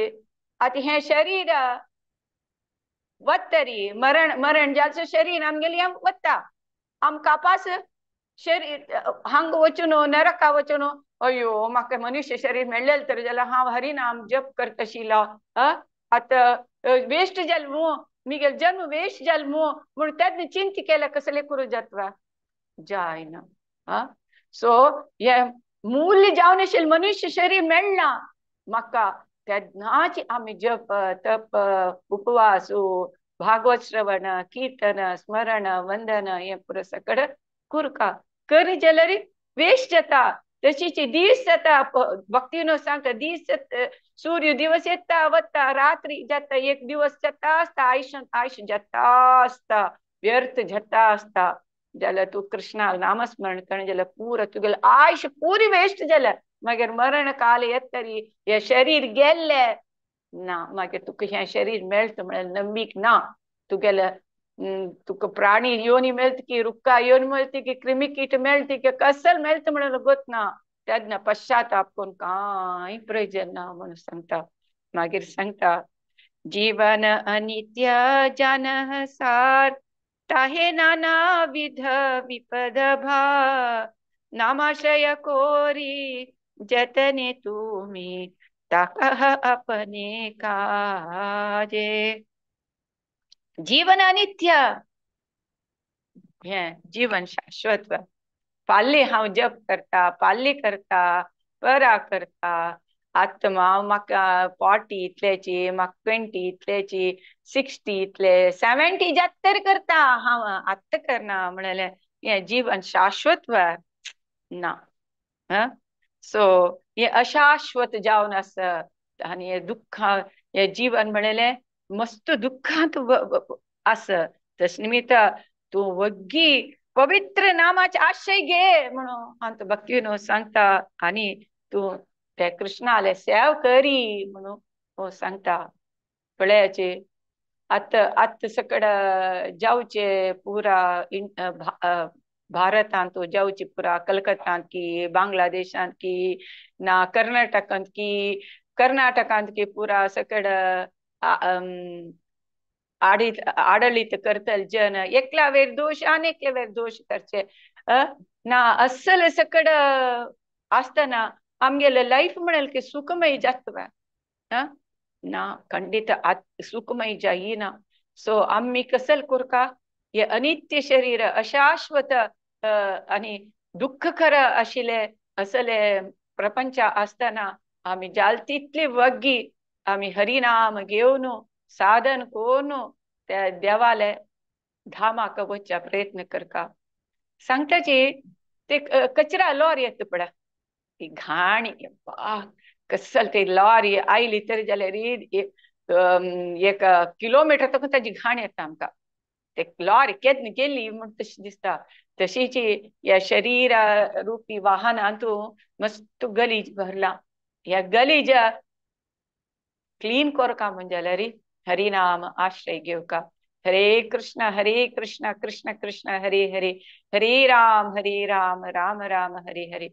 आतां हें शरीर वतरी मरण जाल्सो शरीर आमगेली वता आमकां आपास शरीर हांग वचून नरका वचून अयो म्हाका मनुष्य शरीर मेळ्ळेलें तर जाल्यार हांव हरिनाम जप करता आशिल्लो आतां वेस्ट जालें मू मिगेल जन्म वेस्ट जालें मू म्हूण तेन्ना चिंता केल्या कसले करूं जातवा जायना सो हे मूल्य जावन आशिल्लें मनुष्य शरीर मेळना म्हाका तेन्नाच आमी जप तप उपवास भागवत श्रवण कीर्तन स्मरण वंदन हे पुरो सकड कुरका कर जाल्यार वेस्ट जाता तशीच दीस जाता भक्तीनो सांगता दीस सूर्य दिवस येता वता रात्री जाता एक दिवस जाता आसता आयुष्य जाता आसता व्यर्थ जाता आसता जाल्यार तूं कृष्णा नामस्मरण करण जाल्यार पुरो तुगेलें आयुष्य पुरी वेस्ट जाल्यार मागीर मरण काल येतरी हे शरीर गेल्ले ना मागीर तुका हें शरीर मेळटा म्हळ्यार नंबीक ना तुगेले तुका प्राणी योनी मेळटा की रुक्का योनी मेळटा की क्रिमी कीट मेळटा की कसल मेळटा म्हणून गोत ना तेन्ना पश्चाताप करून कांय प्रयोजन ना म्हणून सांगता मागीर सांगता जीवन अनित्य जानः सार ताहे नाना विध विपद भा नामाश्रय कोरी जतने तुम्ही ताकह अपने काजे जीवन अनित्य हे जीवन शाश्वत पाल्ली हांव जप करता पाल्ली करता परा करता आत्मा म्हाका 40 इतल्याची म्हाका 20 इतल्याची 60 इतले 70 जात्तर करता हांव आत्ता करना म्हणाले हे जीवन शाश्वत ना सो हे अशाश्वत जावन आसत आनी हे दुःख हे जीवन म्हणले मस्त दुःखांत आस तस निमित्त तूं वग्गी पवित्र नामाचे आश्रय घे म्हणून अंत भक्तीनो सांगता आनी तूं ते कृष्णाले सेव करी म्हणून सांगता पळयाचे आत सकड जावचे पुरा भारतांत जावचे पुरा कलकत्तांत की बांगलादेशांत की ना कर्नाटकांत की पुरा सकड आडळीत करतल जन एकल्या वेर दोष आणि एकल्या वेर दोष करचे ना असल सकड आसतना आमगेले लाईफ म्हणेल की सुखमय जातवा ना खंडित सुखमय जायना सो आम्ही कसल कुरका हे अनित्य शरीर अशाश्वत आणि दुःखकर आशिले असले प्रपंच असताना आम्ही जाल तितली वग्गी आम्ही हरिनाम घेवन साधन कोण त्या देवाले धामाक वचचा प्रयत्न करका सांगताची ते कचरा लॉरी येत पडा ती घाणी कसल ते लॉरी आयली तरी जाल्यार एक किलोमीटर तक ताची घाण येता आमकां ते लॉरी केदन गेली म्हण तशी दिसता तशीची या शरीर रुपी वाहनांतू मस्त गलीज भरला या गलीज क्लीन करका म्हणजे जाल्यार हरिनाम आश्रय घेवका हरे कृष्ण कृष्ण कृष्ण हरे हरे हरे राम राम राम हरे हरे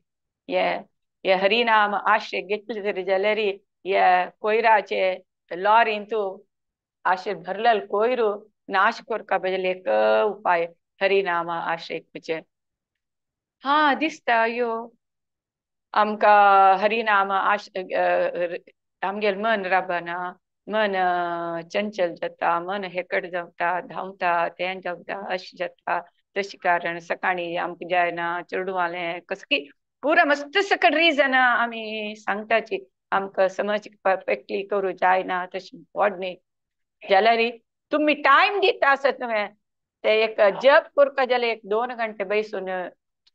ये हरिनाम आश्रय घेतले तरी जाल्यार या कोयराचे लॉरीन तू आश्रय भरलेल कोयरू नाश करका बदल एक उपाय हरिनाम आश्रय घेवचे हा दिसता यो आमका हरिनाम आमगेल मन राबना मन चंचल जाता मन हेकड जाता धांवता तें जाता अशें जाता तशी कारण सकाळी आमकां जायना चेडवालें कसकी पुरा मस्त सकट रिजन आमी सांगताची आमकां समज परफेक्टली करूं जायना तशी व्हडनी जाल्यार तुम्ही टाइम दिता आसत न्हय ते एक जप करता जाल्यार एक 2 घंटे बैसून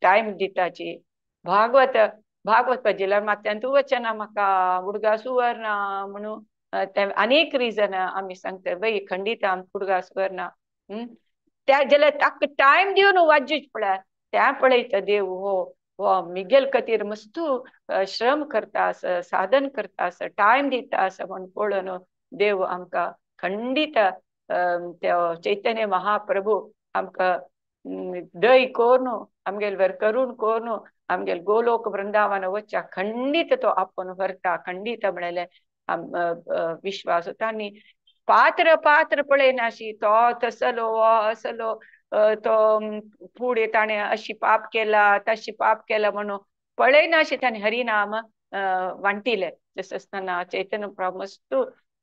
टाइम दिताची. भागवत भागवत भजला मात्यान तूं वचना म्हाका उडगा सुवरना म्हणून ते अनेक रिजन आमी सांगता बाई खंडीत आम उडगा सुवरना. त्या जाल्यार ताका टायम दिवन वाजूच पळय त्या पळयता देव हो हो मिगेल खातीर मस्त श्रम करता आस साधन करता आस टायम दिता आस म्हणून पळोवन देव आमकां खंडीत चैतन्य महाप्रभू आमकां दय कोरून आमगेल वर करून कोरून आमगेल गोलोक वृंदावन वच्चा खंडीत तो आपण व्हरता खंडीत म्हणले विश्वास होता. आनी पात्र पात्र पळयनाशी तो तसलो हो असलो तो फुडें ताणें अशी पाप केला तशी पाप केला म्हणून पळयनाशी ताणें हरिनाम वांटिले. जसं असताना चैतन्य प्रभू मस्त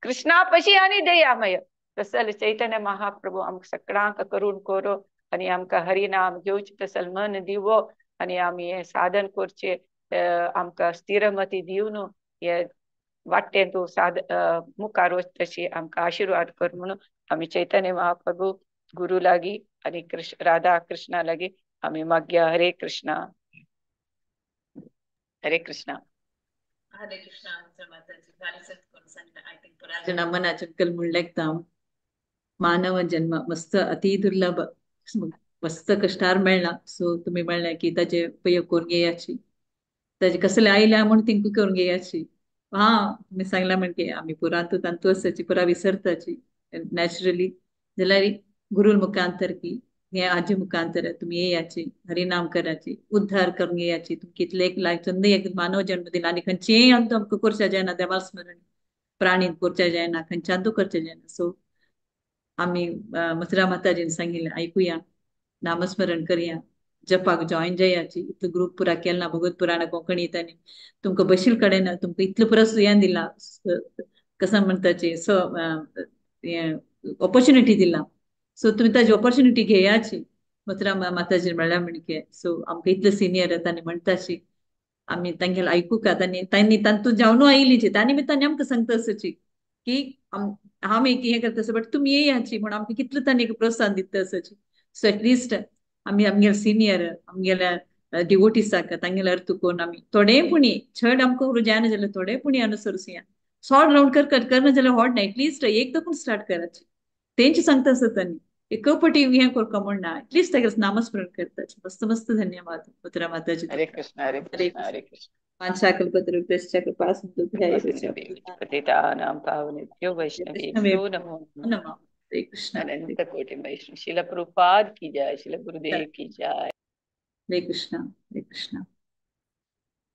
कृष्णा पशी आनी दयामय तसल चैतन्य महाप्रभू आमकां सगळ्यांक करून करो आनी आमकां हरिनाम घेवचे तसल मन दिवो आनी आमी हें साधन करचे आमकां स्थिरमती दिवन हे वाटेन तूं मुखार वच तशी आमकां आशिर्वाद कर म्हणून आमी चैतन्य महाप्रभू गुरु लागी आनी राधा कृष्णा लागी आमी मागया. हरे कृष्णा हरे कृष्णा हरे कृष्णा. आमच्या माताजी गालिचत करून सांगता आय थिंक पराजना मनाचे कल म्हणलें मानव जन्म मस्त अति दुर्लभ मस्त कष्टार मेळना. सो तुम्ही म्हणलें की ताचे उपयोग करून घेयाची ताजे कसले आयल्या म्हणून तिंकू करून घेयाची. हा तुम्ही सांगला म्हणजे आम्ही पुरा तांतू आसाची पुरा विसरताची नॅचरली जाल्यार गुरु मुखांतर की हे आजी मुखांतर तुम्ही येयाची हरिनाम कराची उद्धार करून घेयाची. तुम कितले एक लायक चंद एक मानव जन्म दिला आनी खंयचेय अंत आमकां करचें जायना देवा स्मरण प्राणी करचें जायना खंयच्यांतू करचें जायना. सो आम्ही मथुरा माताजीन सांगिल्लें ऐकुया नामस्मरण करुया जपाक जॉईन जायाची. इतलो ग्रुप पुरा केला भगवत पुराण कोंकणी तांणी तुमकां बशील कडेन तुमकां इतलो पुरो सुयान दिला कसं म्हणटाची सो ऑपॉर्च्युनिटी दिला. सो तुम्ही ताजी ऑपॉर्च्युनिटी घेयाची मथुरा माताजी म्हणल्या म्हणजे. सो आमकां इतलो सिनियर तांणी म्हणटाची आमी तांगेले ऐकू का तांणी तांतू जावनू आयलीची त्या निमित्तान आमकां सांगता आसाची की आमी हें करता आसा बट तुमी येयाची म्हणून आमकां कितलो तांणी प्रोत्साहन दिता आसाची. सो एटलिस्ट आमी आमगेले सिनियर आमगेल्या डिवोटीसाक तांगेले अर्थ करून आमी थोडेपुणी छड आमकां करूं जायना जाल्यार थोडेपुणी अनुसरुया. सॉर्ट राउंड करना जाल्यार व्हड ना एटलिस्ट एक तकून स्टार्ट कराची तेंची सांगता आसा तांणी एक पटी हें करता म्हणना एटलिस्ट ताका नामस्मरण करताची. मस्त मस्त धन्यवाद मथुरा माताजी. हरे कृष्णा हरे कृष्णा हरे कृष्णा. पांचशाकल्पतरुभ्यश्च पतितानां पावनेभ्यो वैष्णवेभ्यो नमो नमः. हरे कृष्ण. अनंत कोटि वैष्णव शिल प्रभुपाद की जय शिल गुरुदेव की जय. हरे कृष्ण हरे कृष्ण.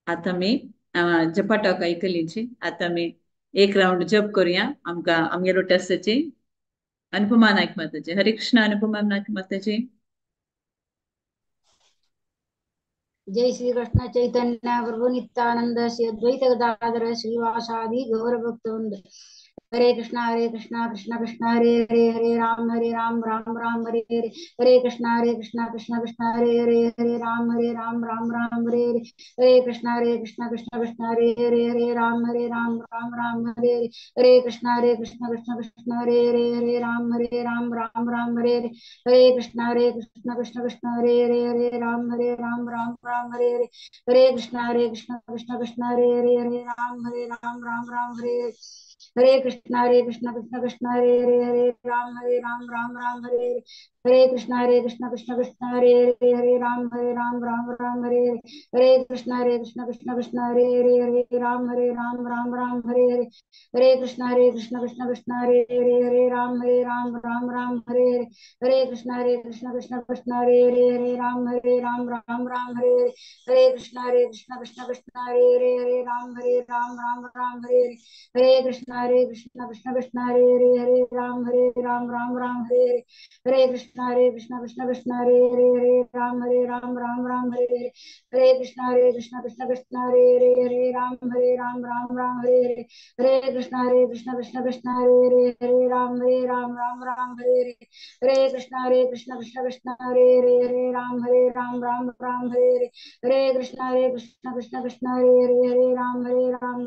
आता मी जपाटाक ऐकलीची आता मी एक राउंड जप करूया आमकां आमगेलो टेस्टाची अनुपमा नायक माताजी. हरे कृष्ण अनुपमा नायक माताजी. जय श्री कृष्ण चैतन्य प्रभु नित्यानंद श्री अद्वैत गदाधर श्रीवासादि गौर भक्तवृंद. हरे कृष्णा कृष्णा कृष्णा हरे हरे हरे राम राम राम हरे हरे. हरे कृष्णा कृष्णा कृष्णा हरे हरे राम राम राम हरे हरे. हरे कृष्णा कृष्णा हरे हरे राम राम हरे हरे. हरे कृष्णा कृष्णा हरे हरे राम राम हरे हरे. हरे कृष्णा कृष्णा हरे हरे राम राम हरे हरे. हरे कृष्णा कृष्णा हरे हरे राम राम हरे हरे. हरे कृष्णा कृष्णा हरे हरे राम राम हरे हरे. हरे कृष्णा कृष्णा हरे हरे राम राम हरे हरे. हरे कृष्णा कृष्णा हरे हरे राम राम हरे हरे. हरे कृष्णा कृष्णा हरे हरे राम राम हरे हरे. हरे कृष्णा कृष्णा हरे हरे राम राम हरे हरे. हरे कृष्णा कृष्णा हरे हरे राम राम हरे हरे. हरे कृष्णा कृष्णा हरे हरे राम राम हरे हरे. हरे कृष्णा कृष्णा हरे हरे राम राम हरे हरे. हरे कृष्णा कृष्णा हरे हरे राम राम हरे हरे. हरे कृष्णा कृष्णा हरे हरे राम राम हरे हरे. हरे कृष्णा कृष्णा हरे हरे राम राम हरे हरे. हरे कृष्णा कृष्णा हरे हरे राम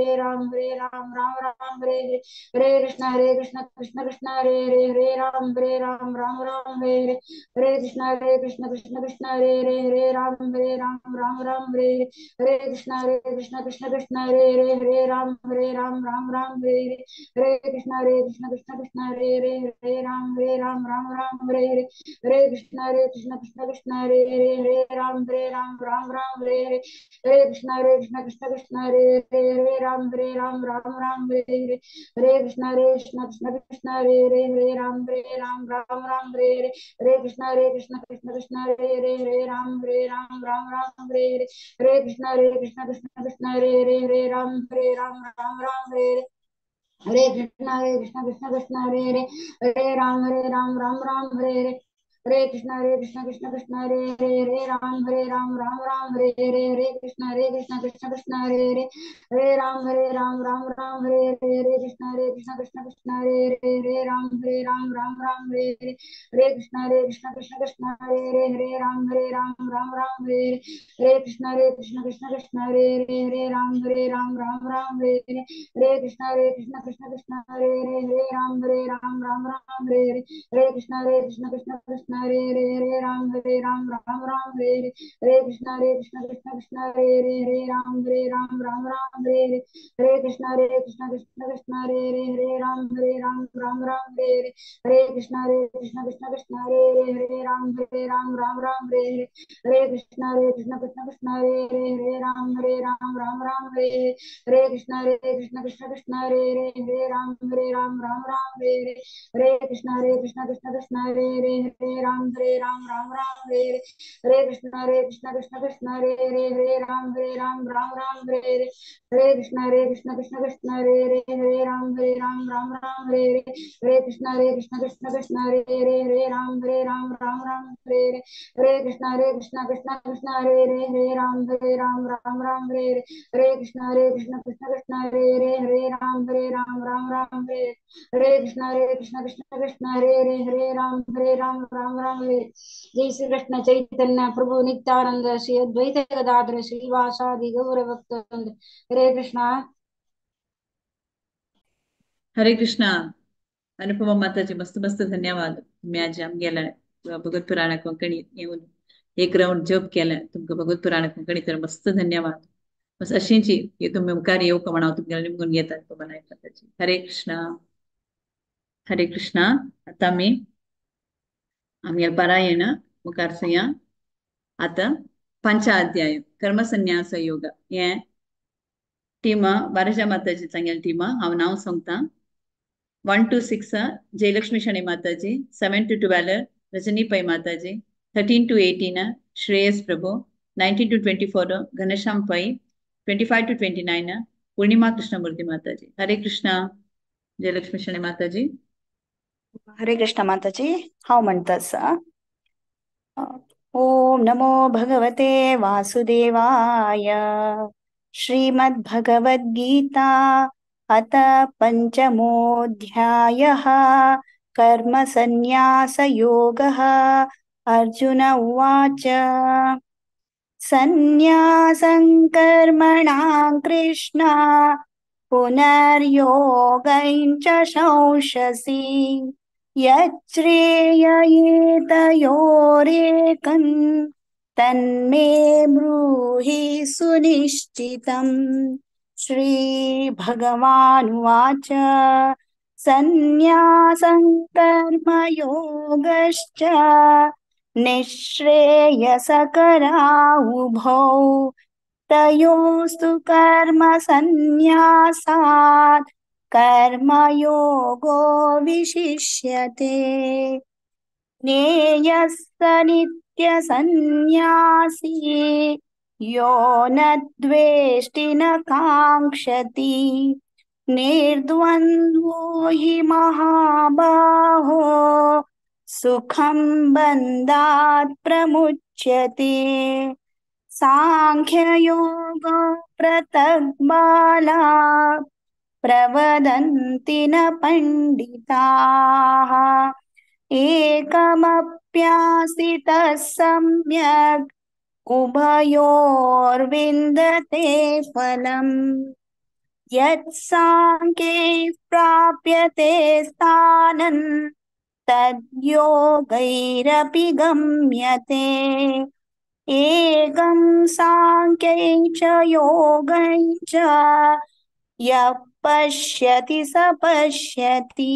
हरे राम राम राम हरे कृष्ण कृष्ण कृष्ण हरे राम राम हरे कृष्ण कृष्ण हरे राम राम हरे कृष्ण कृष्ण हरे राम कृष्ण कृष्ण हरे राम कृष्ण कृष्ण हरे राम कृष्ण हरे राम कृष्ण कृष्ण हरे राम कृष्ण कृष्ण हरे राम कृष्ण कृष्ण हरे राम हरे कृष्ण कृष्ण हरे राम कृष्ण कृष्ण हरे राम कृष्ण कृष्ण हरे राम कृष्ण कृष्ण हरे राम कृष्ण कृष्ण हरे राम कृष्ण कृष्ण हरे कृष्ण कृष्ण कृष्ण कृष्ण कृष्ण कृष्ण कृष्ण कृष्ण हरे कृष्ण कृष्ण कृष्ण हरे कृष्ण कृष्ण हरे जय श्री कृष्ण चैतन्य प्रभु नित्यानंद श्री अद्वैत गदाधर श्रीवासादि गौर भक्तवृंद हरे कृष्णा हरे कृष्णा अनुपमा माताजी मस्त मस्त धन्यवाद. तुम्ही आज आमगेला भगवत पुराण कोंकणी येऊन एक राऊंड जप केला. तुमका भगवत पुराण कोंकणी तर मस्त धन्यवाद. बस अशींची हे तुम्ही मुखार येऊ का म्हणाव तुमच्या निमगून येतात तो म्हणाय माताजी. हरे कृष्णा हरे कृष्णा. आता आम्ही पारायण मुखार सया आता पंचाध्याय कर्मसन्यास योग हे टीम बाराजा माताजी सांगेल टीम हांव नाव सांगता. 1 to 6 जयलक्ष्मी शनी माताजी, 7 to 12 रजनी पै माताजी, 13 to 18 Shreyas Prabhu, 19 to 24 Ghanshyam पै, 25 to 29 पूर्णिमा कृष्णमूर्ति माताजी. हरे कृष्णा. जयलक्ष्मी शनी माताजी. हरे कृष्ण माताजी. हाव म्हणतास. ओम नमो भगवते वासुदेवाय. श्रीमद्भगवद्गीता अथ पंचमोऽध्यायः कर्मसन्न्यासयोगः. अर्जुन उवाच सन्न्यासं कर्मणां कृष्ण पुनर्योगं च शंससि यच्छ्रेययेतयोरेकं तन्मे ब्रूहि सुनिश्चितम्. श्रीभगवानुवाच सन्न्यासं कर्मयोगश्च निःश्रेयसकरावुभौ तयोस्तु कर्मसन्न्यासात् कर्मयोगो विशिष्यते. ज्ञेयः स नित्यसन्न्यासी यो न द्वेष्टि न काङ्क्षति निर्द्वन्द्वो हि महाबाहो सुखं बन्धात् प्रमुच्यते. सांख्ययोगो पृथक् बालाः प्रवदन्ति न पण्डिताः एकमप्यासितः सम्यक् उभयोर्विन्दते फलम्. यत्साङ्ख्ये प्राप्यते स्थानं तद्योगैरपि गम्यते एकं साङ्ख्यै च योगै च यः पश्यति स पश्यति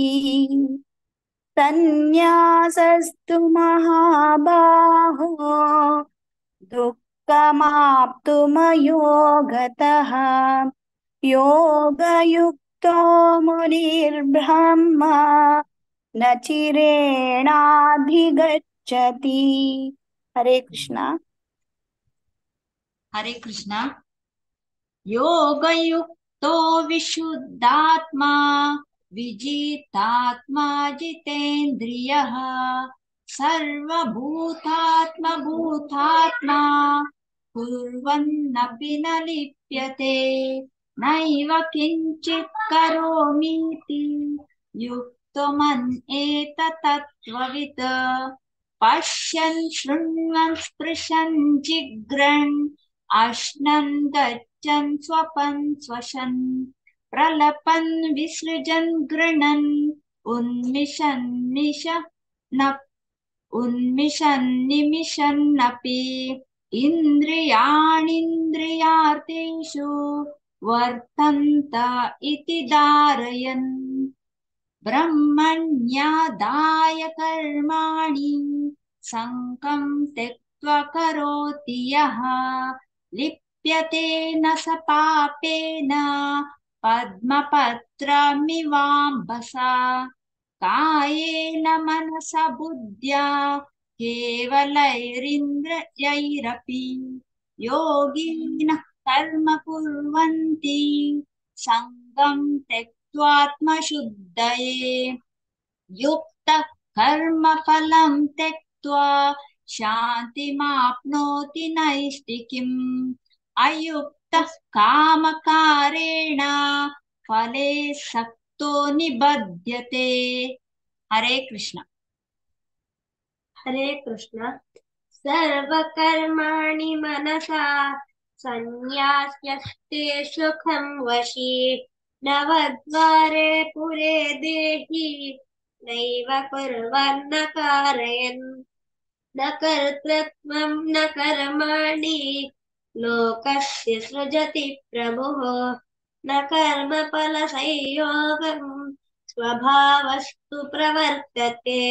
संन्यासस्तु महाबाहो दुःखमाप्तुमयोगतः योगयुक्तो मुनिर्ब्रह्मा न चिरेणाधिगच्छति। हरे कृष्णा। हरे कृष्णा। योगयुक्तो विशुद्धात्मा विजितात्मा जितेन्द्रियः सर्वभूतात्मा भूतात्मा कुर्वन्नपि न लिप्यते नैव किञ्चित् करोमीति युक्तो मन्येत तत्त्ववित् पश्यन् शृण्वन् स्पृशन् जिघ्रन् अश्नन् गच्छन् स्वपन् स्वशन् प्रलपन् विसृजन् गृह्णन् उन्मिषन्निमिषन्नपि इन्द्रियाणीन्द्रियार्थेषु वर्तन्त इति धारयन् ब्रह्मण्यादाय कर्माणि सङ्गं त्यक्त्वा करोति यः लिप्यते न स पापेन पद्मपत्रमिवाम्भसा कायेन मनसा बुद्ध्या केवलैरिन्द्रियैरपि योगिनः कर्म कुर्वन्ति सङ्गं त्यक्त्वात्मशुद्धये युक्तः कर्मफलं त्यक्त्वा शान्तिमाप्नोति नैष्ठिकीम् अयुक्तः कामकारेण फले सक्तो निबध्यते। हरे कृष्ण। हरे कृष्ण। सर्वकर्माणि मनसा संन्यास्यस्ते सुखं वशी नवद्वारे पुरे देहि नैव कुर्वन्न कारयन् न कर्तृत्वं न कर्माणि लोकस्य सृजति प्रभुः न कर्मफलसंयोगं स्वभावस्तु प्रवर्तते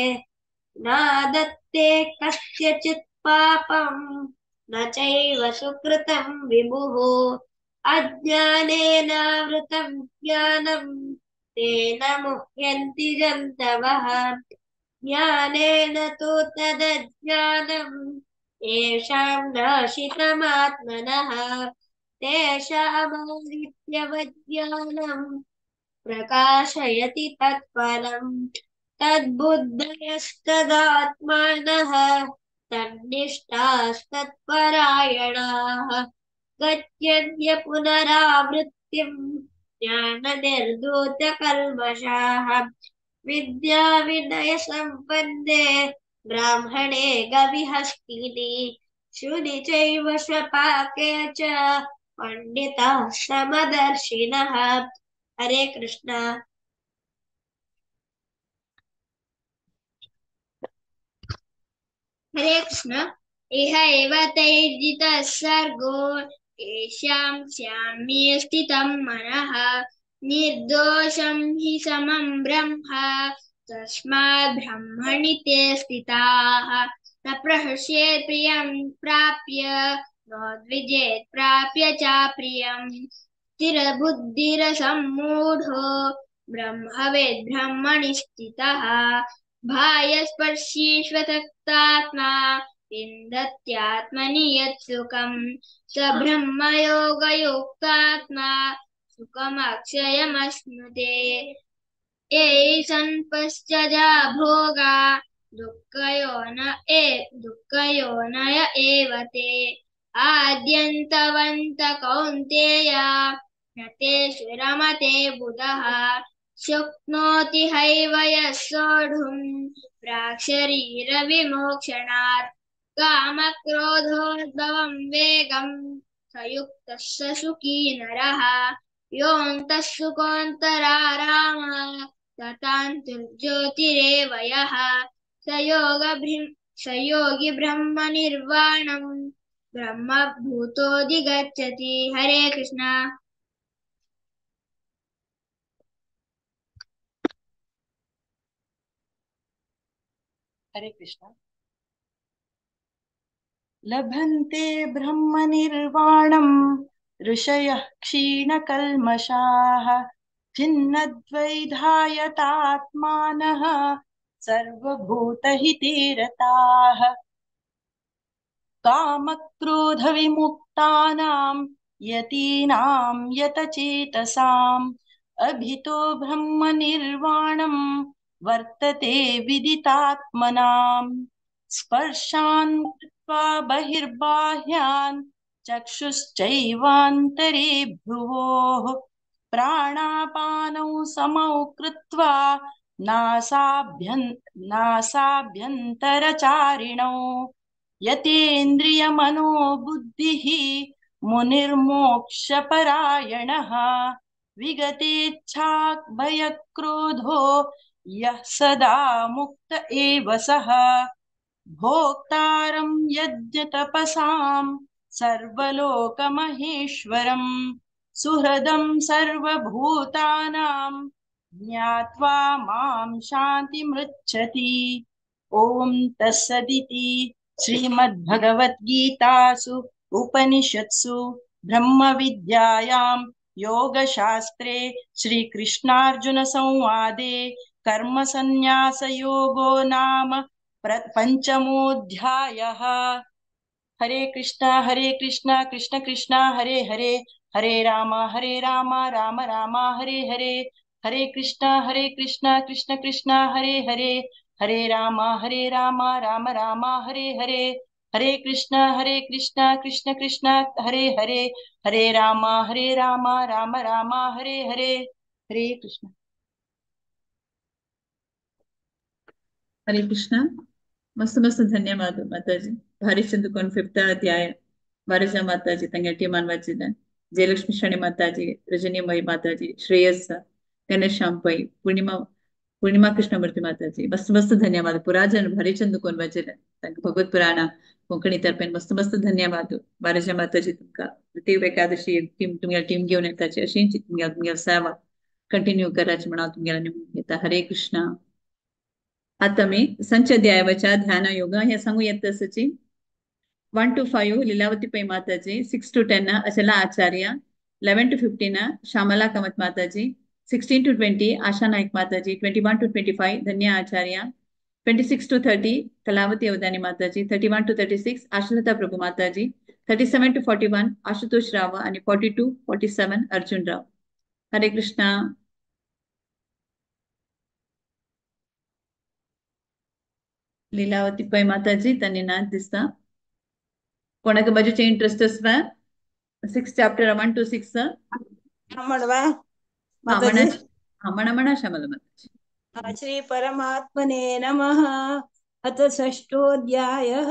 नादत्ते कस्यचित् पापं न चैव सुकृतं विभुः अज्ञानेनावृतं ज्ञानं तेन मुह्यन्ति जन्तवः ज्ञानेन तु तदज्ञानम् येषां नाशितमात्मनः तेषामादित्यवज्ञानम् प्रकाशयति तत्फलम् तद्बुद्धयस्तदात्मानः तन्निष्ठास्तत्परायणाः गच्छन्त्य पुनरावृत्तिम् ज्ञाननिर्धूतकल्मषाः विद्याविनयसम्पन्ने ब्राह्मणे गविहस्तिनि शुनि चैव स्वपाके च पंडिताः समदर्शिनः। हरे कृष्ण। हरे कृष्ण। इह एव तैर्जितः सर्गो येषां स्याम्ये स्थितं मनः निर्दोषं हि समं ब्रह्म तस्मात् ब्रह्मणि ते स्थिताः न प्रहस्येत् प्रियं प्राप्य नोद्विजेत् प्राप्य चाप्रियम् स्थिरबुद्धिरसम्मूढो ब्रह्मवेद् ब्रह्मणि स्थितः बाह्यस्पर्शी स्वतक्तात्मा विन्दत्यात्मनि यत् सुखम् स ब्रह्मयोगयुक्तात्मा सुखमक्षयमश्नुते ये संपश्चर्या भोगा दुःखयोनय एव ते आद्यन्तवन्त कौन्तेय न तेषु रमते बुधः शक्नोति हैव यः सोढुम् प्राक्शरीरविमोक्षणात् कामक्रोधोद्भवं वेगं स युक्तः स सुखी नरः योऽन्तः सुकोऽन्तरा रामः तथान्तर्ज्योतिरेव यः स योगी ब्रह्मनिर्वाणं ब्रह्मभूतोऽधिगच्छति। हरे कृष्ण। हरे कृष्ण। लभन्ते ब्रह्मनिर्वाणं ऋषयः क्षीणकल्मषाः छिन्नद्वैधायतात्मानः सर्वभूतहिते रताः कामक्रोधविमुक्तानां यतीनां यतचेतसाम् अभितो ब्रह्मनिर्वाणं वर्तते विदितात्मनाम् स्पर्शान् कृत्वा बहिर्बाह्यान् चक्षुश्चैवान्तरे भ्रुवोः प्राणापानौ समौ कृत्वा नासाभ्यन्तरचारिणौ यतेन्द्रियमनोबुद्धिः मुनिर्मोक्षपरायणः विगतेच्छाभयक्रोधो यः सदा मुक्त एव सः भोक्तारं यज्ञतपसां सर्वलोकमहेश्वरं सुहृदं सर्वभूतानां ज्ञात्वा मां शान्तिमृच्छति। ॐ तत्सदिति श्रीमद्भगवद्गीतासु उपनिषत्सु ब्रह्मविद्यायां योगशास्त्रे श्रीकृष्णार्जुनसंवादे कर्मसन्न्यासयोगो नाम पंचमोऽध्यायः। हरे कृष्णा कृष्ण कृष्ण हरे हरे हरे राम राम राम हरे हरे हरे कृष्णा कृष्ण कृष्ण हरे हरे हरे राम राम राम हरे हरे हरे कृष्णा कृष्ण कृष्ण हरे हरे हरे राम राम राम हरे हरे। हरे कृष्ण। हरे कृष्ण। मस्त मस्त ಧನ್ಯವಾದ ಮಾತಾಜಿ. ಭಾರಿ ಚಂದಕ್ಕೊಂದು 5th ಅಧ್ಯಾಯ ವರಜ ಮಾತಾಜಿ ತಂಗ ಟೀಮಾನ್ ವಚ್ಚಿದ ಜಯಲಕ್ಷ್ಮಿ ಶರಣಿ ಮಾತಾಜಿ, ರಜನಿಮಯಿ ಮಾತಾಜಿ, ಶ್ರೇಯಸ್, ಗಣೇಶಾಂ ಪೈ, पूर्णिमा कृष्णमूर्ती माताजी मस्त मस्त धन्यवाद. पुराजन भारी चंदकोन वाचेल भगवत पुराण कोंकणी तर्फे मस्त मस्त धन्यवाद. बाराजा माताजी तुमका प्रत्येक एकादशी टीम तुम्हाला टीम घेऊन येताची अशी तुम्हाला सेवा कंटिन्यू करायची म्हणा तुम्हाला निवडून घेता. हरे कृष्ण. आता मी संचाध्यायावच्या ध्यान योग हे सांगू येत असची 1 to 5 लीलावती पै माताजी, 6 to 10 Achala Acharya, 11 to 15 Shyamala Kamat माताजी, 16 to 20 आशा नायक माताजी, 21 to 25 धन्य आचार्य, 26 to 30 कलावती अवधानी माताजी, 31 to 36 आशलता प्रभु माताजी, 37 to 41 आशुतोष राव आणि 42 47 अर्जुन राव. हरे कृष्णा. लीलावती पै माताजी तन्नी ना दिसता कोणाक बाजूचे इंटरेस्ट असवा 6 chapter 1 to 6 म्हणवा म्हणा माताजी. म्हणा श्यामला माताजी. श्री परमात्मने नमः. अथ षष्ठोऽध्यायः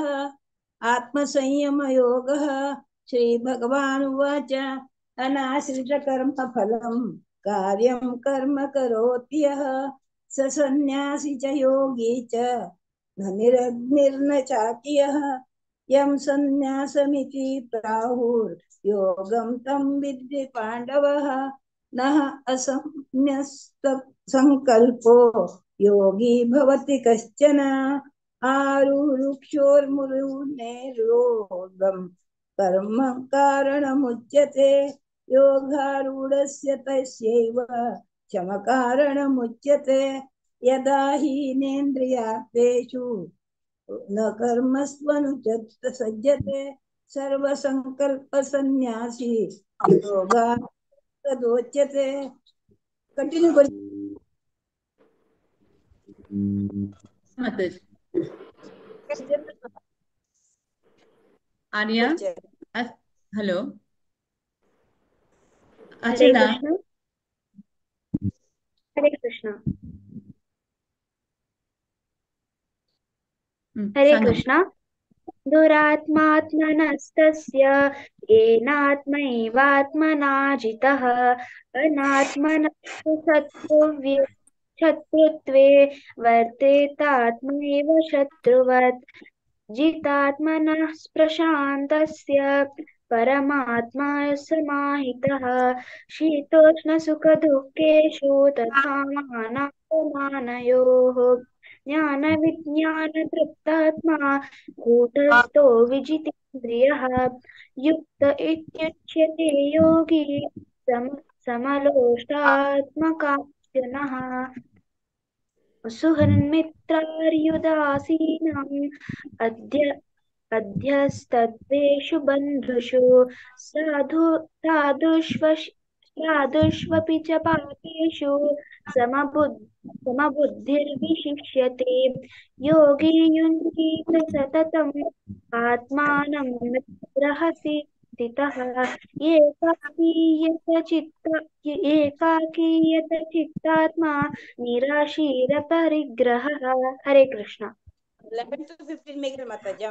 आत्मसंयमयोगः. श्रीभगवानुवाच अनाश्रितकर्मफलं कार्यं कर्म करोत्यः स सन्न्यासी च योगी च न निरग्निर्न चाक्रियः यं सन्न्यासमिति प्राहुर्योगं तं विद्धि पाण्डवः नः असंन्यस्तसंकल्पो योगी भवति कश्चन आरुरुक्षोर्मुरुनेर्योगं कर्म कारणमुच्यते योगारूढस्य तस्यैव शमकारणमुच्यते यदा हीनेन्द्रियार्थेषु न कर्मस्वनुचत सज्जते सर्वसंकल्पसन्न्यासी योगात् तदोच्यते. कंटिन्यू कर माताजी. आर्या हेलो अचला. हरे कृष्ण. हरे कृष्ण. दुरात्मात्मनस्तस्य येनात्मैवात्मना जितः अनात्मनस्तु शत्रुत्वे वर्तेतात्मैव शत्रुवत् जितात्मनः प्रशान्तस्य परमात्मा समाहितः शीतोष्णसुखदुःखेषु तथा मानापमानयोः ज्ञानविज्ञानतृप्तात्मा कूटस्थो विजितेन्द्रियः युक्त इत्युच्यते योगी समलोष्टात्मकाञ्चनः सुहृन्मित्रार्युदासीनाम् अध्यस्तत्वेषु बन्धुषु साधुष्वपि च पापेषु समबुद्धिर्विशिष्यते योगी युञ्जीत सततम् आत्मानं रहसि स्थितः एकाकीयत चित्तात्मा निराशीरपरिग्रहः। हरे कृष्ण। 11 to 15 मेघल माताजी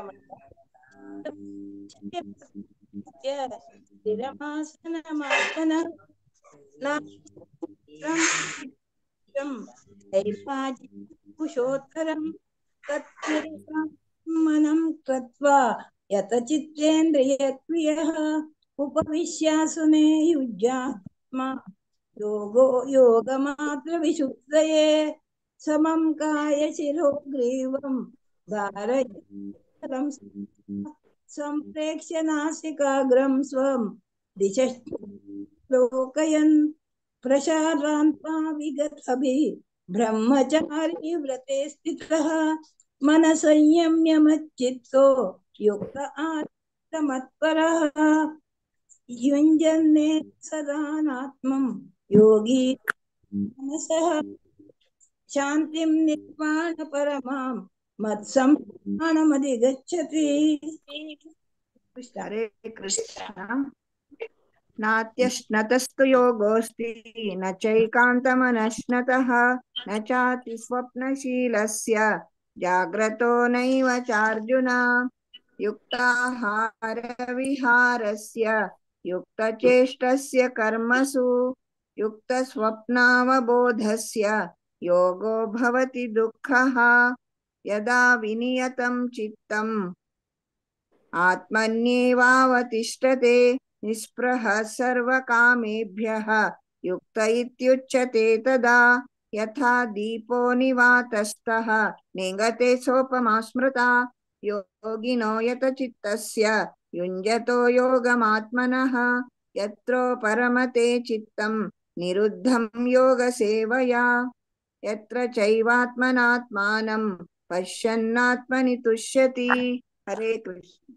स्थिरमासनमात्मनः कुशोत्तरं तत्मनं कृत्वा यतचित्तेन्द्रियक्रियः उपविश्यासने युज्यात्मा योगमात्रविशुद्धये समं कायशिरोग्रीवं धारयन् सम्प्रेक्ष्य नासिकाग्रं स्वं दिशश्लोकयन् प्रशारान्त्वा विगतभिः ब्रह्मचारी व्रते स्थितः मनसंयम्य मच्चित्तो युक्त आत्मत्परः युञ्जन्ने सदानात्मं योगी मनसः शान्तिं निर्वाण परमां मत्संस्थानमधिगच्छति। हरे कृष्ण। नात्यश्नतस्तु योगोऽस्ति न चैकान्तमनश्नतः न चाति स्वप्नशीलस्य जाग्रतो नैव चार्जुन युक्ताहारविहारस्य युक्तचेष्टस्य कर्मसु युक्तस्वप्नावबोधस्य योगो भवति दुःखः यदा विनियतं चित्तम् आत्मन्येवावतिष्ठते निःस्पृहः सर्वकामेभ्यः युक्त इत्युच्यते तदा यथा दीपो निवातस्थः नेङ्गते सोपमा स्मृता योगिनो यतचित्तस्य युञ्जतो योगमात्मनः यत्रो परमते चित्तं निरुद्धं योगसेवया यत्र चैवात्मनात्मानं पश्यन्नात्मनि तुष्यति। हरे कृष्ण।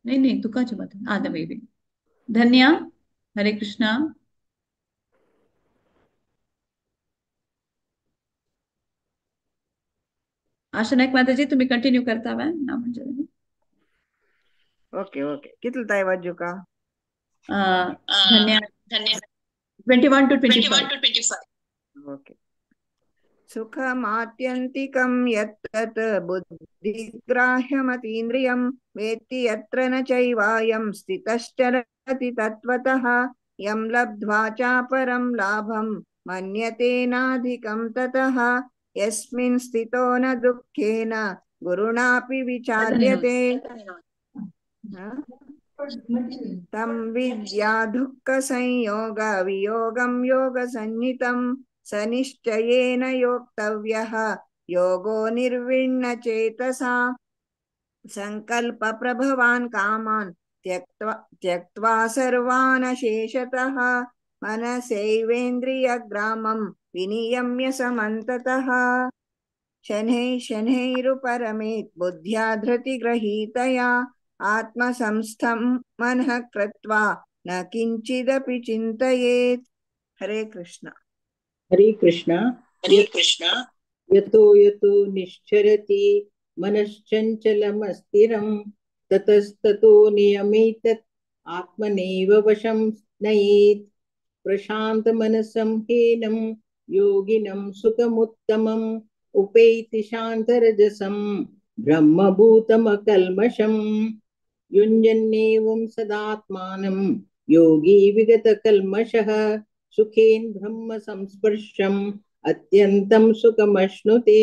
नहीं तुकाची बात आधा बेबी धन्या। हरे कृष्णा। आशा नाईक माताजी तुम्ही कंटिन्यू करता ना म्हणजे ओके ओके कितलं ताई वाजू का धन्या 21 to 25 ओके सुखमात्यन्तिकं यत्तत् बुद्धिग्राह्यमतीन्द्रियं वेत्ति यत्र न चैवायं स्थितश्चरति तत्त्वतः यं लब्ध्वा चापरं लाभं मन्यते नाधिकं ततः यस्मिन् स्थितो न दुःखेन गुरुणापि विचार्यते तं विद्या दुःखसंयोग वियोगं योगसंज्ञितं स निश्चयेन योक्तव्यः योगो निर्विण्णचेतसा संकल्पप्रभवान् कामान् त्यक्त्वा सर्वान् शेषतः मनसैवेन्द्रियग्रामं विनियम्य समन्ततः शनैः शनैरुपरमेत् बुद्ध्या धृतिगृहीतया आत्मसंस्थं मनः कृत्वा न किंचिदपि चिन्तयेत्। हरे कृष्ण। हरे कृष्ण। हरे कृष्ण। यतो यतो निश्चरति मनश्चञ्चलमस्थिरं ततस्ततो नियमेतत् आत्मनेव वशं नयेत् प्रशान्तमनसं हीनं योगिनं सुखमुत्तमम् उपैति शान्तरजसं ब्रह्मभूतमकल्मषम् युञ्जन्नेवं सदात्मानं योगी विगतकल्मषः सुखेन ब्रह्म संस्पर्शम् अत्यन्तं सुखमश्नुते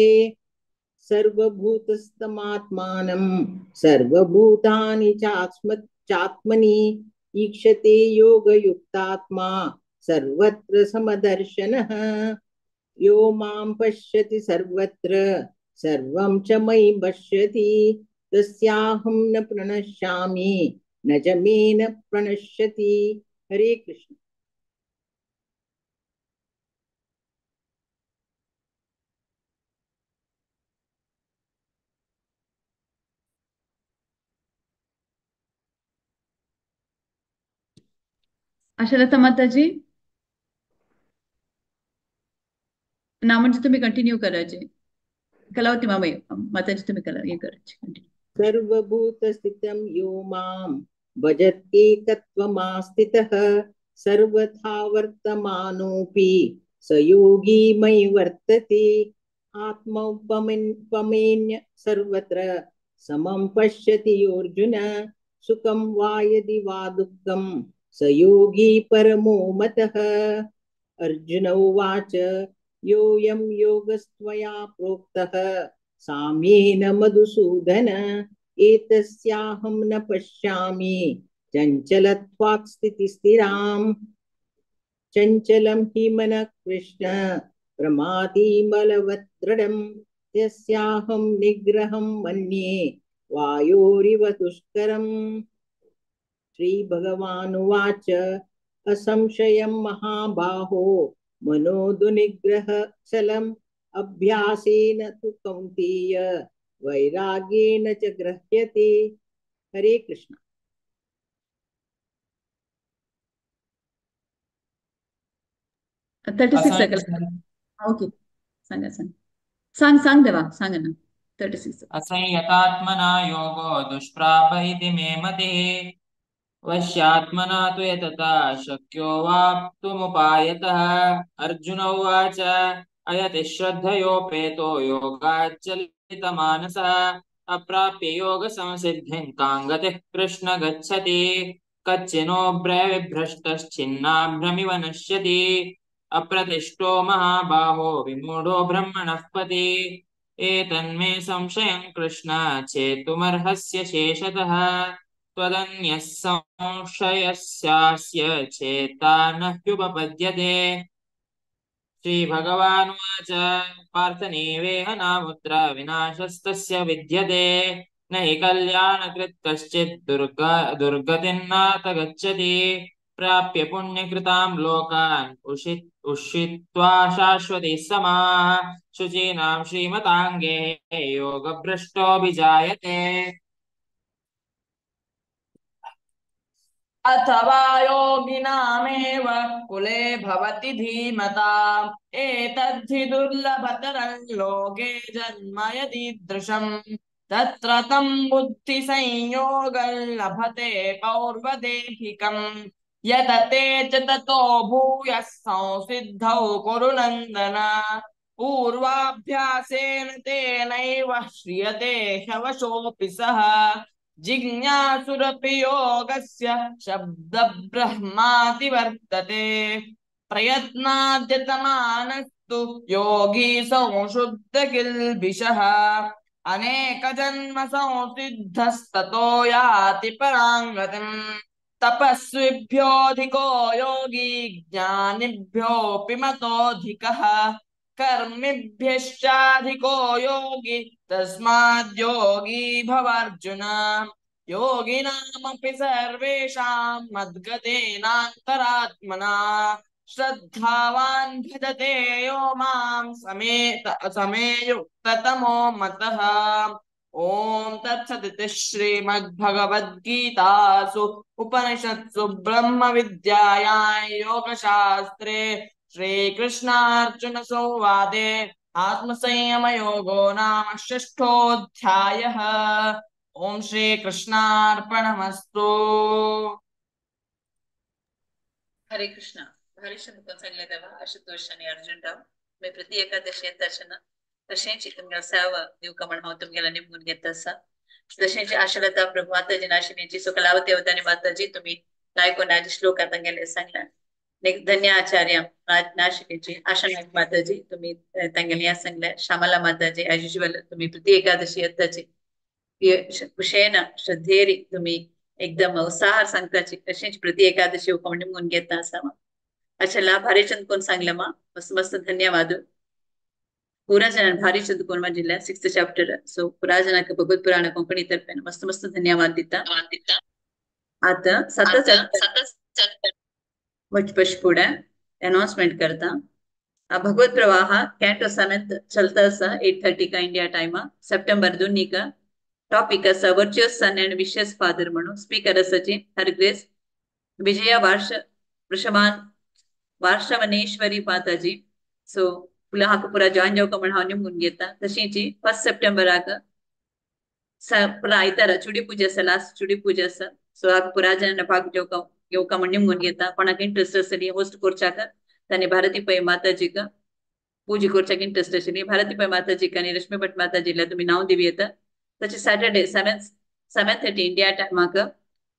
सर्वभूतस्थमात्मानं सर्वभूतानि चात्मनि ईक्षते योगयुक्तात्मा सर्वत्र समदर्शनः यो मां पश्यति सर्वत्र सर्वं च मयि पश्यति तस्याहं न प्रणश्यामि न च मे न प्रणश्यति। हरे कृष्ण। आशालता माताजी ना म्हणजे तुम्ही कंटिन्यू करायचे. कलावती माताजी तुम्ही हे करायचे. सर्वभूतस्थितं यो मां भजत्येकत्वमास्थितः सर्वथा वर्तमानोऽपि स योगी मयि वर्तते आत्मौपमेन्य सर्वत्र समं पश्यति योऽर्जुन सुखं वा यदि वा दुःखं स योगी परमो मतः। अर्जुन उवाच योऽयं योगस्त्वया प्रोक्तः साम्येन मधुसूदन एतस्याहं न पश्यामि चञ्चलत्वात् स्थितिस्थिराम् चञ्चलं हि मनः कृष्ण प्रमादी बलवत् दृढम् यस्याहं निग्रहं मन्ये वायोरिव दुष्करम्। श्रीभगवानुवाच असंशयं महाबाहो मनोदुनिग्रहचलम् अभ्यासेन तु कौन्तेय वैराग्येन च गृह्यते। हरे कृष्ण। 36 ओके सांग देवा सांग ना 36 असंयतात्मना योगो दुष्प्राप इति मे मतिः वश्यात्मना तु यतता शक्यो वाप्तुमुपायतः। अर्जुन उवाच अयति श्रद्धयोपेतो योगाच्चलितमानसः अप्राप्य योगसंसिद्धिं कां गतिः कृष्ण गच्छति कच्चिनो विभ्रष्टश्चिन्नाभ्रमिव नश्यति अप्रतिष्ठो महाबाहो विमूढो ब्रह्मणः पति एतन्मे संशयं कृष्ण चेतुमर्हस्य शेषतः त्वदन्यः संशयस्यास्य चेता न ह्युपपद्यते। श्रीभगवानुवाच पार्थनीवेह नामुत्र विनाशस्तस्य विद्यते न हि कल्याणकृत् कश्चित् दुर्गतिर्नाथ गच्छति प्राप्य पुण्यकृतां लोकान् उषित्वा शाश्वती समाः शुचीनां श्रीमताङ्गे योगभ्रष्टोऽभिजायते। अथवा योगिनामेव कुले भवति धीमताम् एतद्धि दुर्लभतरं लोके जन्म यदीदृशम् तत्र तं बुद्धिसंयोगं लभते पौर्वदेहिकम् यतते च ततो भूयः संसिद्धौ कुरु नन्दन पूर्वाभ्यासेन तेनैव श्रियते ह्यवशोऽपि सः जिज्ञासुरपि योगस्य शब्दब्रह्माति वर्तते प्रयत्नाद्यतमानस्तु योगी संशुद्धकिल्बिषः अनेकजन्म संसिद्धस्ततो याति पराङ्गतिम् तपस्विभ्योऽधिको योगी ज्ञानिभ्योऽपि मतोऽधिकः कर्मिभ्यश्चाधिको योगी तस्माद्योगी भवार्जुन योगिनामपि सर्वेषां मद्गतेनान्तरात्मना श्रद्धावान् भजते यो मां समे युक्ततमो मतः। ओम तत्सदिति श्रीमद्भगवद्गीतासु उपनिषत्सु ब्रह्म विद्यायां योगशास्त्रे श्रीकृष्णार्जुन संवादे आत्मसंयम योगो नाम षष्ठोऽध्यायः। ओम श्री कृष्णार्पणमस्तु. हरे कृष्ण. हरीश सांगले तेव्हा आशुतोष आणि अर्जुनराव मी प्रति एकादशी दर्शन तशेंच तुमगेला सेवा दिवका म्हण हांव तुमगेला निमगून घेता आसा. तशेंच आशलता प्रभू माताजी नाशिनीची सुकलावती अवतारी माताजी तुम्ही नायको नाजी श्लोक आता गेले सांगला. धन्य आचार्य नाशिनीची आशा नायक माताजी तुम्ही तांगेली या सांगल्या. श्यामला माताजी ॲज युजुअल तुम्ही प्रति एकादशी येताची कुशेन श्रद्धेरी तुम्ही एकदम उत्साहार सांगताची तशेंच प्रति एकादशी हुकम निमगून घेता आसा. अच्छा ला भारीचंद कोण सांगल्या मा मस्त मस्त धन्यवाद. पूरा जन भारी चंद कोण जिल्हा 6th चॅप्टर सो पुरा जनाक भगवत पुराण कोंकणी तर्फे मस्त मस्त धन्यवाद दिता. आता 7th चॅप्टर पुढे अनाउंसमेंट करता. भगवत प्रवाह कैंटो 7th चलता सा 8:30 का इंडिया टाइम सप्टेंबर 2 का टॉपिक असा वर्च्युअस सन एंड विशियस फादर म्हणून स्पीकर असाची हर ग्रेस विजया वार्षवनेश्वरी माताजी. सो पुला हाक पुरा जॉइन जावका म्हण हांव निमगून घेता. तशीची 1 सप्टेंबराक पुला आयतारा चुडी पूजा आसा लास्ट चुडी पूजा आसा. सो हाक पुरा जण भाग घेवका म्हण निमगून घेता. कोणाक इंट्रस्ट आसली होस्ट करच्याक तांणी भारती पै माताजीक पूजा करच्याक इंट्रस्ट आशिल्ली भारती पै माताजीक आनी रश्मी भट माताजीला तुम्ही नाव दिवी येता. तशें सॅटर्डे 7:30 इंडिया टायमाक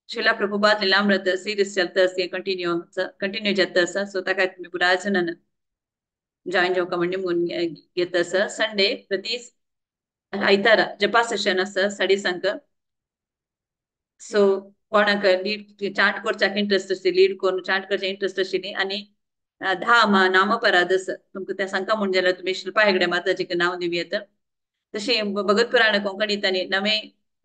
शिला प्रभुपाद लीलामृत सीरीज चलता आसा कंटिन्यू जाता आसा. सो ताका तुम्ही पुरा जणांना जॉइन जावका म्हण निमगून घेता आसा. संडे प्रति आयतारा जपा सेशन आसा 5:30 सो कोणाक लीड चांट करच्याक इंट्रस्ट आशिल्ली लीड करून चांट करच्याक इंट्रस्ट आशिल्ली आनी 10 नामपराध आसा तुमकां ते सांगता म्हण जाल्यार तुम्ही शिल्पा हेगडे माताजीक नाव दिवी येता. तशें भगवत पुराण कोंकणी तांणी नवे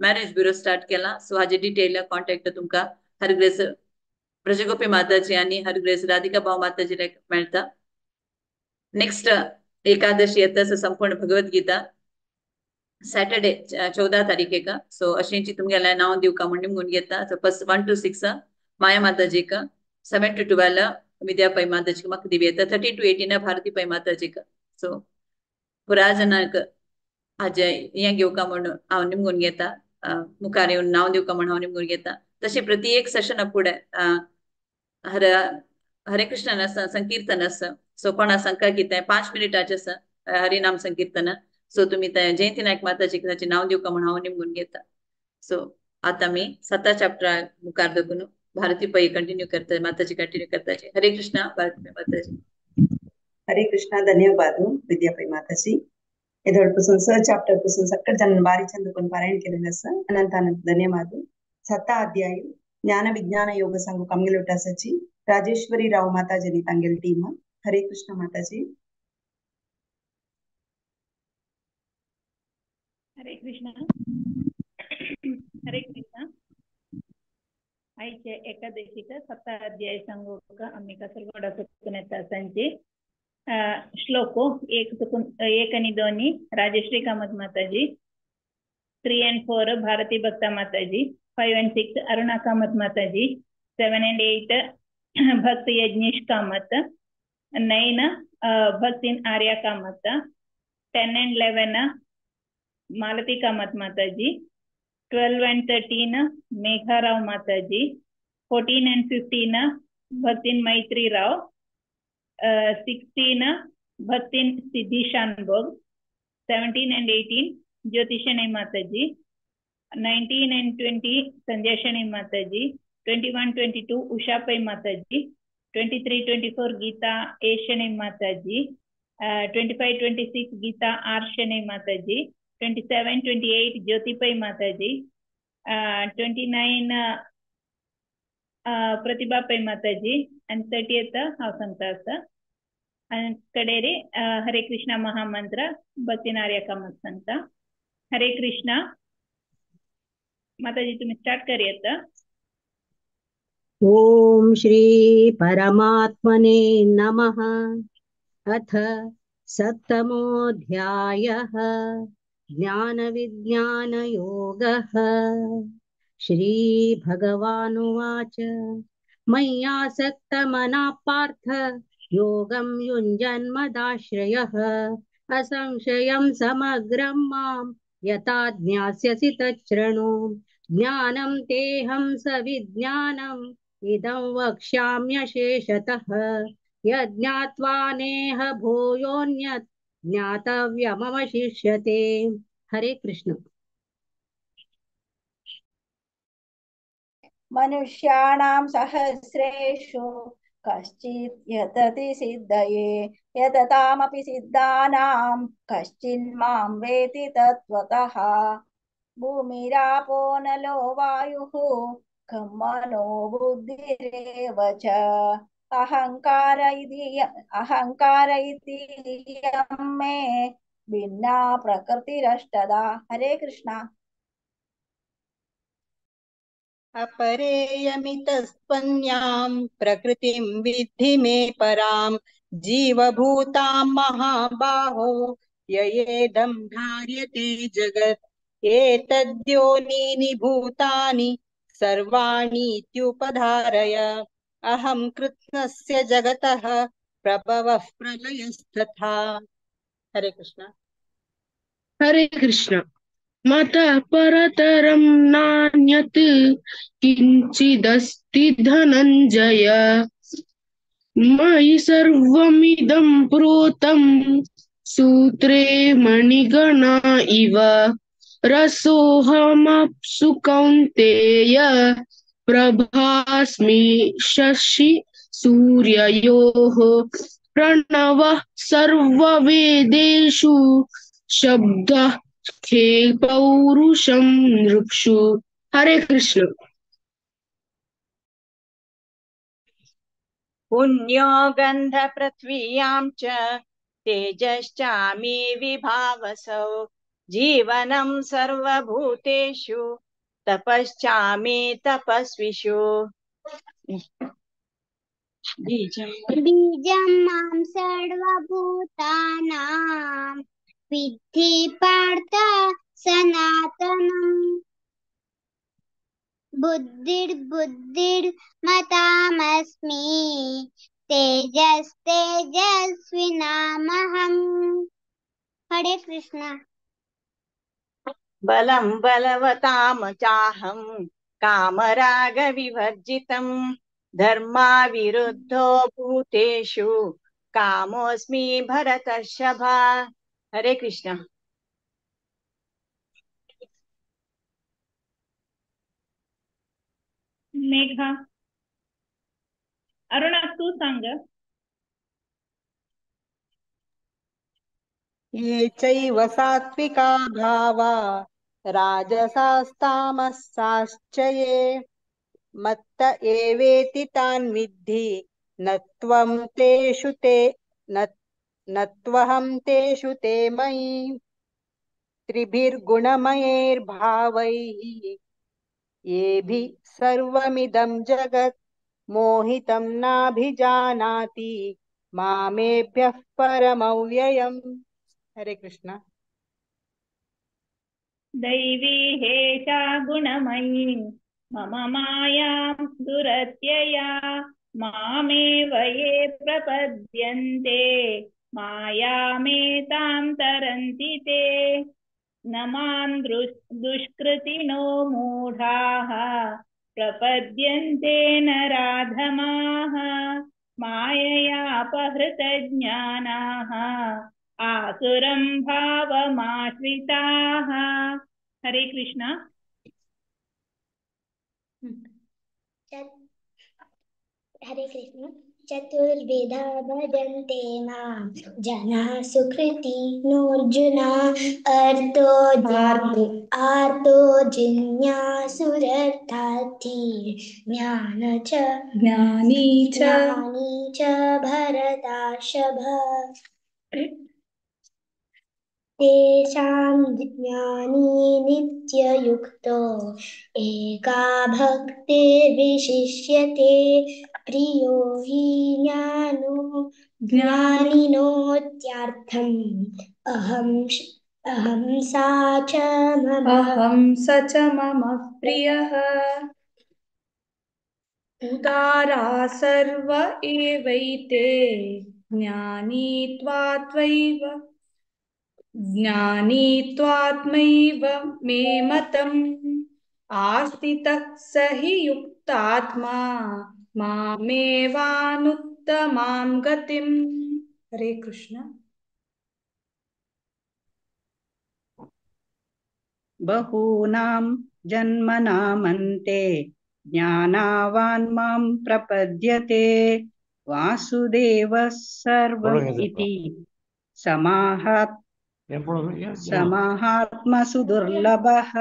मॅरेज ब्युरो स्टार्ट केला. सो हाजे डिटेल कॉन्टॅक्ट तुमकां हरग्रेस ब्रजगोपी माताजी आनी हरग्रेस राधिका भाव माताजी मेळटा. नेक्स्ट एकादशी येता संपूर्ण भगवद्गीता सॅटर्डे 14 तारीखेक. सो अशेंची तुमगेल्या नाव दिवका म्हण निमगून घेता. सो 1 to 6 माया माताजीक 7 to 12 विद्या पै माताजीक म्हाका दिवी येता. 13 to 18 भारती पै माताजीक. सो पुरा जनाक हाजे हे घेवका म्हण हांव निमगून घेता. मुखार येवन नाव दिवका म्हण हांव निमगून घेता. तशें प्रति एक सेशन फुडें हरे कृष्ण आसा संकीर्तन आसा. सो कोणा सांगता कितें 5 मिनिटाचें आसा हरिनाम संकीर्तन. सो तुम्ही जयंती नायक माताजीक ताचें नाव दिवका म्हण हांव निमगून घेता. सो आता मी 7 चॅप्टर मुखार दवरून भारती पै कंटिन्यू करता माताजी कंटिन्यू करता. हरे कृष्णा भारती पै माताजी. हरे कृष्णा धन्यवाद विद्या पै माताजी. ಇದೊಳಪುಸನ್ ಸರ್ ಚಾಪ್ಟರ್ ಪುಸನ್ ಸಕ್ಕಡ ಜನ ಬಾರಿ ಚಂದ ಕೊಂಡು ಪಾರಾಯಣ केलेलं सर अनंत अनंत धन्यवाद. 7 अध्याय ज्ञान विज्ञान योग संघ कमगिलोटा सची राजेश्वरी राव माताजी तांगेल टीम. हरे कृष्ण माताजी. हरे कृष्ण. हरे कृष्ण. आईचे एकादशीचा 7 अध्याय सांगूक आम्ही कसरगोडा सुकून येता सांची श्लोको 1 आणि 2 राजश्री कामत माताजी. 3 and 4 भारती भक्ता माताजी. 5 and 6 अरुणा कामत माताजी. 7 and 8 भक्त यज्ञेश कामत. 9 भक्तिन आर्या कामत. 10 and 11 मालती कामत माताजी. 12 and 13 मेघाराव माताजी. 14 and 15 भक्तिन मैत्री राव. 16 भक्तिन सिद्धीशान भोग. 17 and 18 ज्योतिषणी माताजी. 19 and 20 संध्याशणी माताजी. 21-22 उषा पै माताजी. 23-24 गीता एशणी माताजी. 25-26 गीता आर्शणी माताजी. 27-28 ज्योति पै माताजी. 29 प्रतिभा पै माताजी. and 30th हाव सांगता आसा. and कडेरी हरे कृष्णा महामंत्र भक्तिनार्या कामत सांगता. हरे कृष्णा माताजी तुम्ही स्टार्ट करियेत. ओम श्री परमात्मने नमः. अथ 7मोऽध्यायः ज्ञान विज्ञान योगः. श्री भगवानुवाच मय्यासक्तमनः पार्थ योगं युञ्जन्मदाश्रयः असंशयं समग्रं मां यथा ज्ञास्यसि तच्छृणु ज्ञानं तेऽहं सविज्ञानम् इदं वक्ष्याम्यशेषतः यज्ञात्वा नेह भूयोऽन्यत् ज्ञातव्यमवशिष्यते। हरे कृष्ण। मनुष्याणां सहस्रेषु कश्चित् यतति सिद्धये यततामपि सिद्धानां कश्चिन्मां वेति तत्त्वतः। भूमिरापो नलो वायुः खं मनो बुद्धिरेव च अहङ्कार इति यं मे भिन्ना प्रकृतिरष्टदा। हरे कृष्णा। अपरेयमितस्त्वन्यां प्रकृतिं विद्धि मे परां जीवभूतां महाबाहो ययेदं धार्यते जगत् एतद्योनीनि भूतानि सर्वाणीत्युपधारय अहं कृत्स्नस्य जगतः प्रभवः प्रलयस्तथा। हरे कृष्ण। हरे कृष्ण। मतः परतरं नान्यत् किञ्चिदस्ति धनञ्जय मयि सर्वमिदं प्रोतं सूत्रे मणिगणा इव रसोऽहमप्सु कौन्तेय प्रभास्मि शशि सूर्ययोः प्रणवः सर्ववेदेषु शब्दः खे पौरुषं नृक्षु। हरे कृष्ण। पुण्यो गन्धपृथ्व्यां च तेजश्चामी विभावसौ जीवनं सर्वभूतेषु तपश्चामी तपस्विषु। बीजं मां सर्वभूतानां विद्धि पार्थ सनातनम् बुद्धिर्बुद्धिर्मतामस्मि तेजस्तेजस्विनामहम्। हरे कृष्णा। बलं बलवतां चाहं कामरागविवर्जितं धर्माविरुद्धो भूतेषु कामोऽस्मि भरतर्षभा। हरे कृष्ण। मेघा, अरुणा तू सांग. ये चैव सात्विका भावा राजसास्तामसाश्च ये मत्त एवेति तान् विद्धि न त्वं तेषु ते न त्वहं तेषु ते मयि त्रिभिर्गुणमयैर्भावैः येभिः सर्वमिदं जगत् मोहितं नाभिजानाति मामेभ्यः परमव्ययम्। हरे कृष्ण। दैवी हेषा गुणमयी मम मायां दुरत्यया मामेव ये प्रपद्यन्ते मायामेतां तरन्ति ते न मां दुष्कृतिनो मूढाः प्रपद्यन्ते नराधमाः माययापहृतज्ञानाः आसुरं भावमाश्रिताः। हरे कृष्णा। हरे कृष्ण। चतुर्विधा भजन्ते मां जनाः सुकृति नोऽर्जुन आर्तो जिज्ञासुरर्थार्थी ज्ञानी च भरतार्षभ। तेषां ज्ञानी नित्ययुक्तो एका भक्तिर्विशिष्यते प्रियो हि ज्ञानिनोत्यर्थम् अहं सा च मम प्रियः। उदारा सर्व एवैते ज्ञानी त्वात्वैव ज्ञानी त्वात्मैव मे मतम् आस्थितः स हि युक्तात्मा मामेवानुत्तमां गतिम्। हरे कृष्ण। बहूनां जन्मनामन्ते ज्ञानावान् मां प्रपद्यते वासुदेवः सर्वम् इति समाहात्मसु दुर्लभः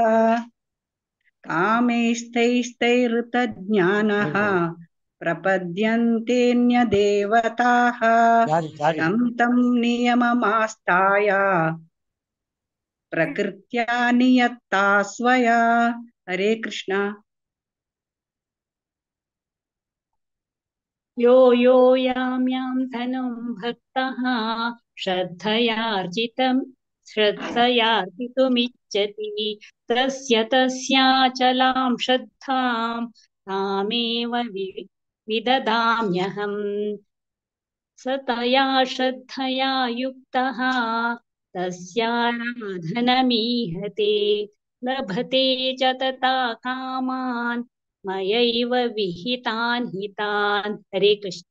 कामैस्तैस्तैर्तज्ज्ञानः प्रपद्यन्तेऽन्यदेवताः तं नियममास्ताय प्रकृत्या नियत्ता स्वया। हरे कृष्ण। यो यो यां यां धनुं भक्तः श्रद्धयार्जितुमिच्छति तस्य तस्याचलां श्रद्धां तामेव विददाम्यहम्। स तया श्रद्धया युक्तः तस्याराधनमीहते लभते च तथा कामान् मयैव विहितान् हितान्। हरे कृष्ण।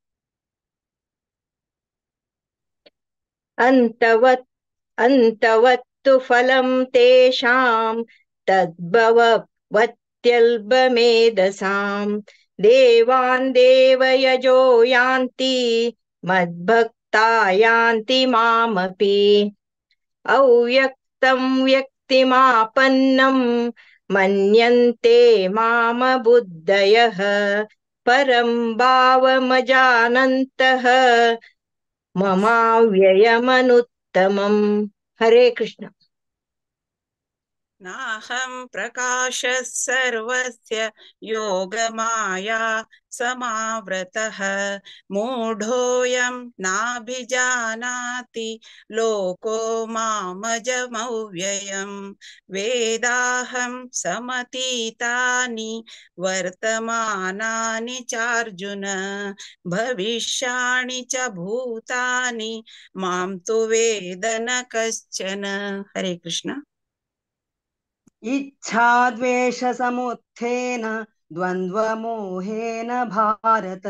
अन्तवत्तु फलं तेषां तद्भवत्यल्पमेधसां देवान् देवयजो यान्ति मद्भक्ता यान्ति मामपि अव्यक्तं व्यक्तिमापन्नं मन्यन्ते मामबुद्धयः परं भावमजानन्तः ममाव्ययमनुत्तमम्। हरे कृष्ण। नाहं प्रकाशः सर्वस्य योगमाया समावृतः मूढोऽयं नाभिजानाति लोको मामजमव्ययम् वेदाहं समतीतानि वर्तमानानि चार्जुन भविष्याणि च भूतानि मां तु वेद न कश्चन। हरे कृष्ण। इच्छाद्वेषसमुत्थेन द्वन्द्वमोहेन भारत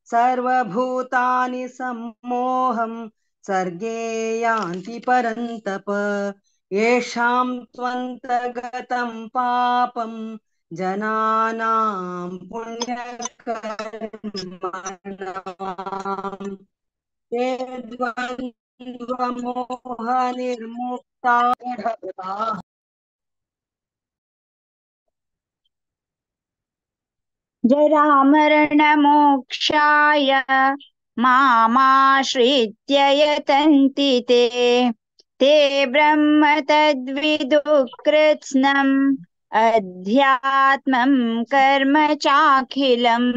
सर्वभूतानि सम्मोहं सर्गे यान्ति परन्तप येषां त्वन्तगतं पापं जनानां पुण्यकर्मणां ते द्वन्द्वमोहनिर्मुक्ताः। जरामरणमोक्षाय मामाश्रित्य यतन्ति ते ब्रह्म तद्विदुः कृत्स्नम् अध्यात्मं कर्म चाखिलम्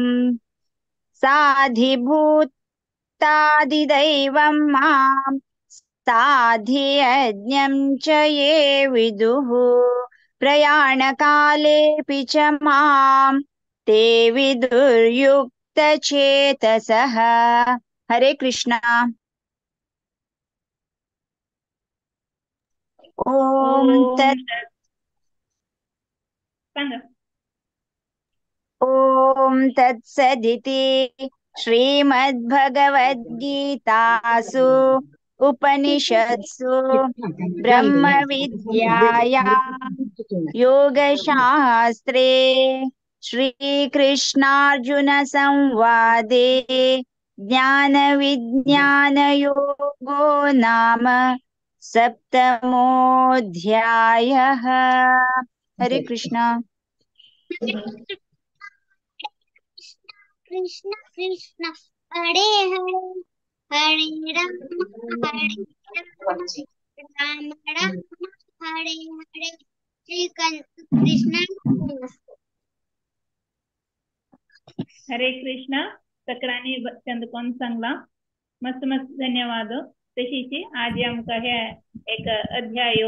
साधिभूतादिदैवं मां साधियज्ञं च ये विदुः प्रयाणकालेऽपि च मां ते विदुर्युक्तचेतसः। हरे कृष्ण। ॐ तत्सदिति श्रीमद्भगवद्गीतासु उपनिषत्सु ब्रह्मविद्यायां योगशास्त्रे श्रीकृष्णार्जुनसंवादे ज्ञानविज्ञानयोगो नाम सप्तमोऽध्यायः। हरे कृष्ण। कृष्ण कृष्ण हरे हरे हरे राम राम राम हरे हरे श्री कृष्ण। हरे कृष्ण. तक्राणी चंदकोन सांगला मस्त मस्त धन्यवाद. तशीच आज आमकां हे एक अध्याय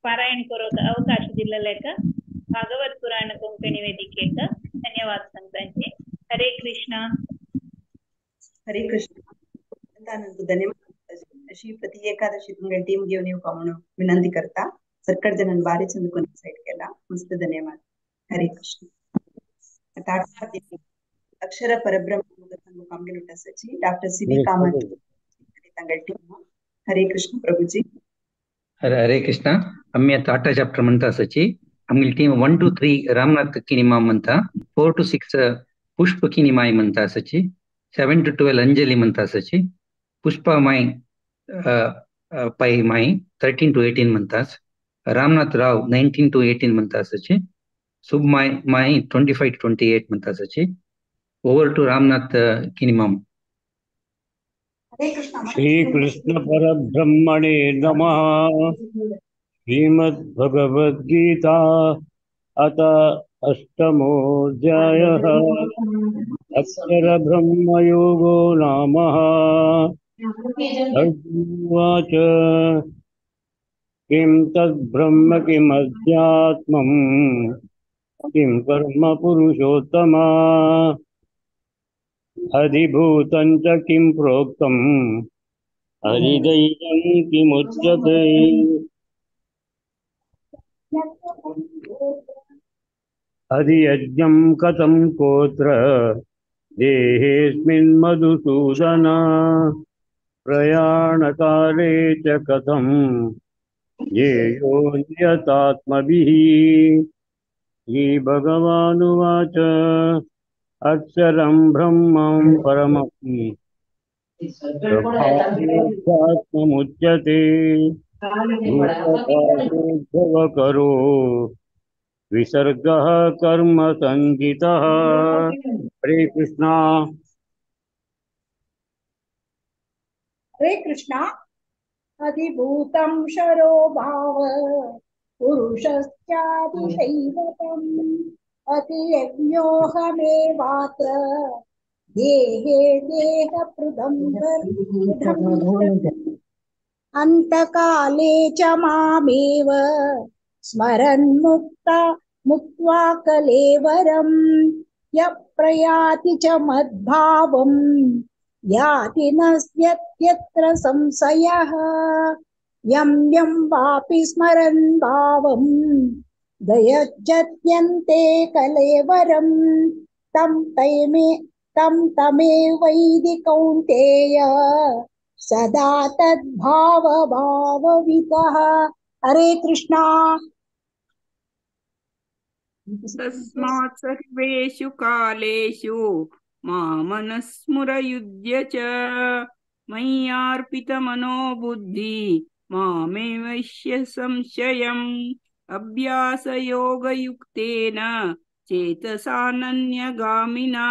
पारायण करूंक अवकाश दिलेलेक भागवत पुराण कोंकणी वेदिकेक धन्यवाद सांगतांचे. हरे कृष्ण. हरे कृष्ण. धन्यवाद अशी प्रति एकादशी तुमगे टीम घेऊन येऊ का म्हणून विनंती करता. सरकार जणांनी बारी चंदुकून डिसाईड केला. मस्त धन्यवाद. हरे कृष्ण. आता अक्षर परब्रह्म कामगिरी उठासाची doctor CB. Kamat तंगल team. Hare Krishna प्रभुजी. हरे कृष्ण. आम्ही टाटा चॅप्टर म्हणता सची आमची टीम 1 to 3 रामनाथ किनिमा म्हणता, 4 to 6 पुष्प किनिमाई म्हणता सची, 7 to 12 अंजली म्हणता सची, पुष्पा माई पाई माई 13 to 18 म्हणतास, रामनाथ राव 19 to 18 म्हणता सची, शुभ माई 25 to 28 म्हणता सची. ओव्हर टू रामनाथ किनिमाम. श्री कृष्ण परब्रह्मणे नमः. श्रीमद्भगवद्गीता अथ अष्टमोऽध्यायः. अक्षरब्रह्मयोगो नाम. अर्जुनोवाच किं तद्ब्रह्म किमध्यात्मम् किं कर्म पुरुषोत्तम अधिभूतं च किं प्रोक्तम् हरिदैवं किमुच्यते. हरियज्ञं कथं कोत्र देहेऽस्मिन् मधुसूदन प्रयाणकाले च कथं येयोन्यतात्मभिः. श्रीभगवानुवाच अक्षरं ब्रह्मं परमं ब्रह्मात्ममुच्यते. भूतकालोद्भवकरो विसर्गः कर्म संगितः. हरे कृष्णा. हरे कृष्णा. अधिभूतं शरो भाव पुरुषश्चादिदैवतम् अतियज्ञोऽहमेवात्र देहे देहप्रदं अन्तकाले च मामेव स्मरन् मुक्त्वा कलेवरं यः प्रयाति च मद्भावं याति नश्यत्यत्र संशयः. यं यं वापि स्मरन् भावं दयज्जत्यन्ते कलेवरं तं तमेवैधि कौन्तेय सदा तद्भावभाववितः. हरे कृष्णा. तस्मात् सर्वेषु कालेषु मामनुस्मृत्युर्युध्य च मय्यार्पितमनो बुद्धि मामेवैष्य संशयम्. अभ्यासयोगयुक्तेन चेतसानन्यगामिना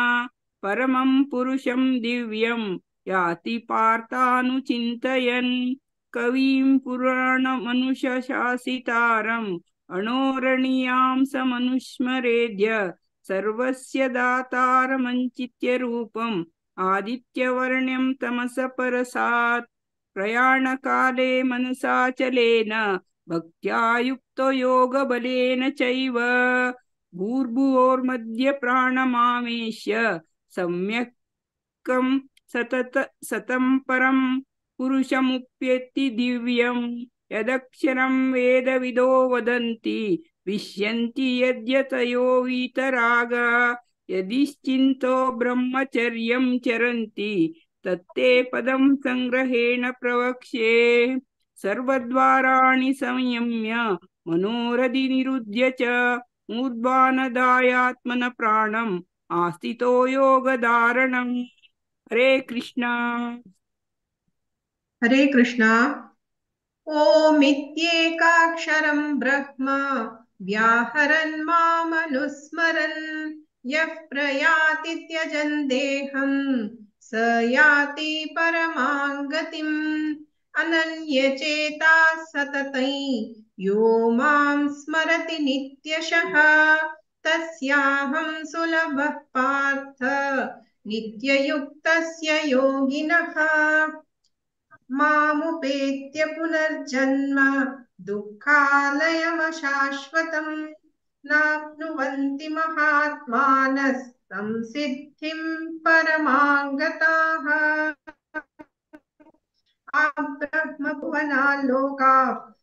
परमं पुरुषं दिव्यं याति पार्थानुचिन्तयन्. कविं पुराणमनुशासितारम् अणोरणीयां समनुस्मरेद्य सर्वस्य दातारमञ्चित्य रूपम् आदित्यवर्ण्यं तमसः परसात्. प्रयाणकाले मनसाचलेन भक्त्या युक्तो योगबलेन चैव भूर्भुवोर्मध्ये प्राणमावेश्य सम्यक् सतं परं पुरुषमुप्येति दिव्यम्. यदक्षरं वेदविदो वदन्ति विश्यन्ति यद्यतयो वीतरागा यदिश्चिन्तो ब्रह्मचर्यं चरन्ति तत्ते पदं संग्रहेण प्रवक्ष्ये. सर्वद्वाराणि संयम्य मनोरथि निरुध्य च ऊर्ध्वानदायात्मन प्राणम् आस्थितो योगधारणम्. हरे कृष्णा. हरे कृष्णा. ओमित्येकाक्षरं ब्रह्म व्याहरन् मामनुस्मरन् यः प्रयाति त्यजन् देहं स याति परमां गतिम्. अनन्यचेताः सततं यो मां स्मरति नित्यशः तस्याहं सुलभः पार्थ नित्ययुक्तस्य योगिनः. मामुपेत्य पुनर्जन्म दुःखालयमशाश्वतम् नाप्नुवन्ति महात्मानः संसिद्धिं परमां गताः. ब्रह्मभुवनाल्लोका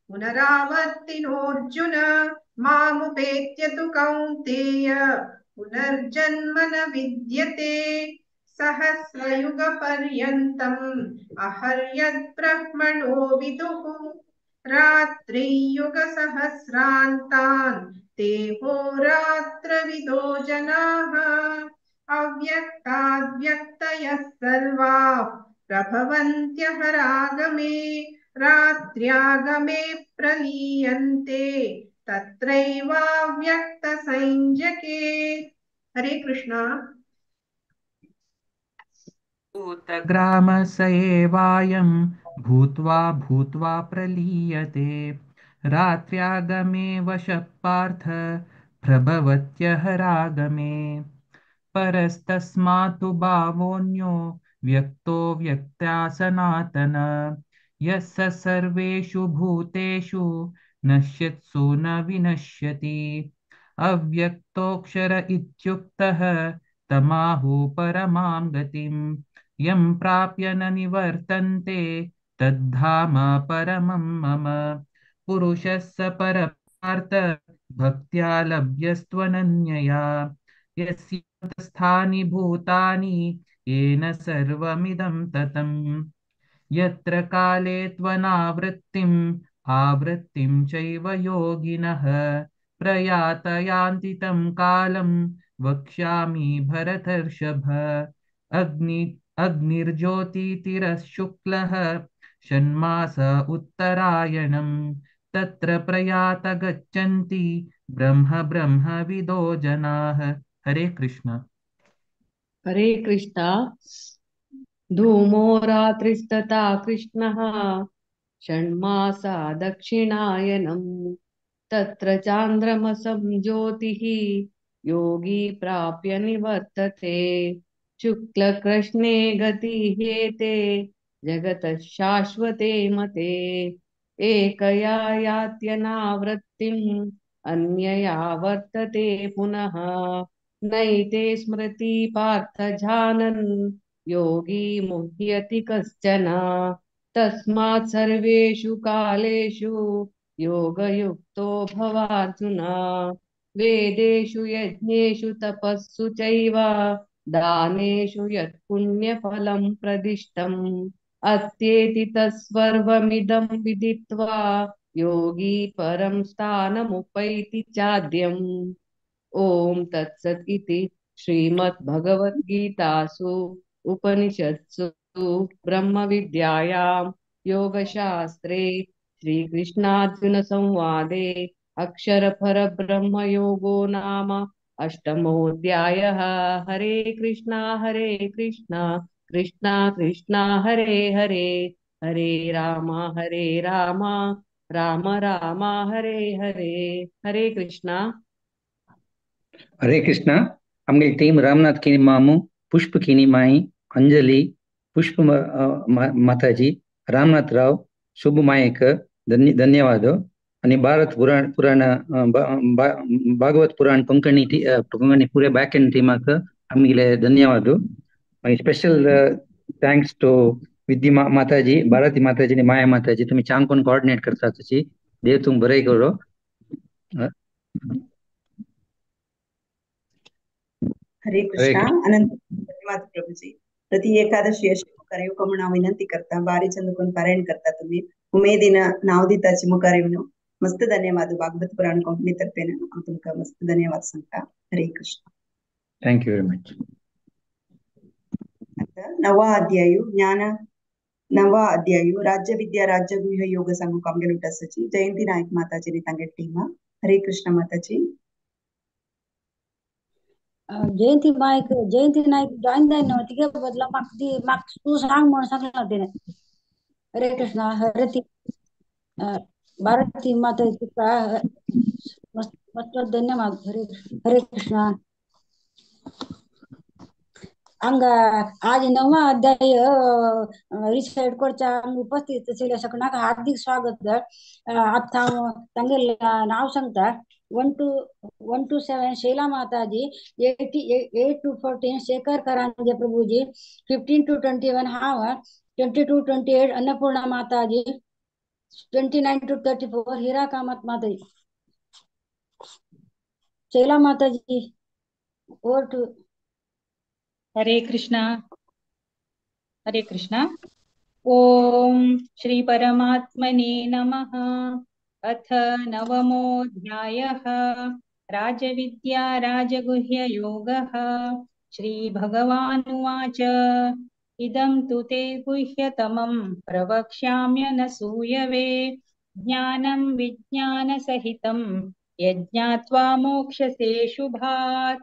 पुनरावर्तिनोऽर्जुन मामुपेत्य तु कौन्तेय पुनर्जन्म न विद्यते सहस्रयुगपर्यन्तम् अहर्यद्ब्रह्मणो विदुः रात्रियुगसहस्रान्तान् ते होरात्रविदो जनाः अव्यक्ताद्व्यक्तयः सर्वाः प्रभवन्त्यहरागमे रात्र्यागमे प्रलीयन्ते तत्रैवाव्यक्तसंज्ञके। हरे कृष्णा। भूतग्रामस एवायं भूत्वा भूत्वा प्रलीयते रात्र्यागमे वशः पार्थ प्रभवत्यहरागमे परस्तस्मात्तु भावोऽन्यो व्यक्तो व्यक्त्या सनातन यः स सर्वेषु भूतेषु नश्यत्सु न विनश्यति अव्यक्तोऽक्षर इत्युक्तः तमाहु परमां गतिं यं प्राप्य न निवर्तन्ते तद्धाम परमं मम पुरुषः स परमार्थ भक्त्या लभ्यस्त्वनन्यया यस्य स्थानि भूतानि येन सर्वमिदं ततं यत्र काले त्वनावृत्तिम् आवृत्तिं चैव योगिनः प्रयातयान्ति तं कालं वक्ष्यामि भरतर्षभ अग्निर्ज्योतितिरः शुक्लः षण्मास उत्तरायणं तत्र प्रयात गच्छन्ति ब्रह्मविदो जनाः। हरे कृष्ण। हरे कृष्णा। धूमो रात्रिस्तथा कृष्णः षण्मासा दक्षिणायनम् तत्र चान्द्रमसं ज्योतिः योगी प्राप्य निवर्तते शुक्लकृष्णे गतिहेते जगतः शाश्वते मते एकया यात्यनावृत्तिम् अन्यया वर्तते पुनः नैते स्मृति पार्थ जानन् योगी मुह्यति कश्चन तस्मात् सर्वेषु कालेषु योगयुक्तो भवार्जुन वेदेषु यज्ञेषु तपस्सु चैव दानेषु यत् पुण्यफलं प्रदिष्टम् अत्येति तत्सर्वमिदं विदित्वा योगी परं स्थानमुपैति चाद्यम्। ओम तत्सत् इति श्रीमद्भगवद्गीतासु उपनिषत्सु ब्रह्मविद्यायां योगशास्त्रे श्रीकृष्णार्जुन संवादे अक्षरपरब्रह्मयोगो नाम अष्टमोऽध्यायः। हरे कृष्णा कृष्णा कृष्णा हरे हरे हरे राम राम राम हरे हरे। हरे कृष्णा। हरे कृष्णा. हमगे टीम रामनाथ किनिमामु, पुष्प किनिमाई, अंजलि, पुष्प माताजी, रामनाथ राव, शुभ मायक धन्यवाद. आणि भारत पुराण भागवत पुराण कोंकणी पूरे बैक एंड टीमाक आमगे धन्यवाद. स्पेशल थँक्स टू विद्या माताजी, भारती माताजी आणि माया माताजी, तुम्ही छान कोण कोऑर्डिनेट करता त्याची देव तुम बरे करो. हरे कृष्णा. अनंत धन्यवाद प्रभुजी. प्रति एकादशी अशी मुखार म्हणून विनंती करता बारी चंदकोन पारायण करता तुम्ही उमेदीन नाव दिताची मुखार येऊन मस्त धन्यवाद. भागवत पुराण कंपनी तर्फे तुमका मस्त धन्यवाद सांगता. Hare Krishna. Thank you very much. आता नवा अध्यायु राज्य विद्या राज्य गृह योग संघ कामगे लुटासची जयंती नायक माताजी तांगे टीम. हरे कृष्ण माताजी. जयंती नाईक जॉईन जाईन तिघे बदला माग तू सांग म्हणून सांगणार तिने. हरे कृष्ण. भारती माता मस्त धन्यवाद. हरे कृष्ण. अंग आज 9वा अध्याय रिसाइड कोरच्या उपस्थित असलेल्या सगळ्यांना हार्दिक स्वागत. आता तांगे नाव सांगता 1 to 7 शैला माताजी, 8 to 14 शेखर करांजे प्रभुजी, 15 to 21 हाव 22 28 अन्नपूर्णा माता जी, 29 to 34 हीरा कामत माता जी, शैला माता जी, over to हरे कृष्णा हरे कृष्णा। ओम श्री परमात्मने नमः। अथ नवमोऽध्यायः राजविद्या राजगुह्य योगः। श्रीभगवानुवाच इदं तु ते गुह्यतमं प्रवक्ष्याम्यनसूयवे ज्ञानं विज्ञानसहितं यज्ञात्वा मोक्ष्यसे शुभात्।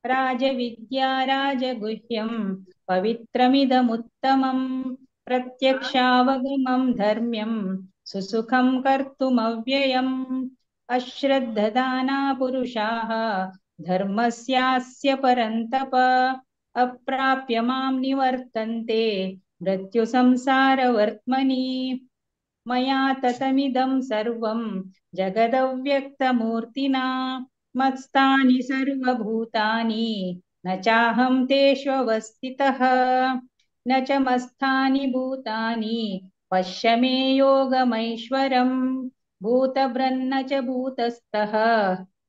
राजविद्या राजगुह्यं पवित्रमिदमुत्तमं प्रत्यक्षावगमं धर्म्यं सुसुखं कर्तुमव्ययम्। अश्रद्धदाना पुरुषाः धर्मस्यास्य परन्तप अप्राप्य मां निवर्तन्ते मृत्युसंसारवर्त्मनि। मया ततमिदं सर्वं जगदव्यक्तमूर्तिना मत्स्थानि सर्वभूतानि न चाहं तेष्वस्थितः न च मत्स्थानि भूतानि पश्य मे योगमैश्वरम्। भूतभृन्न च भूतस्थः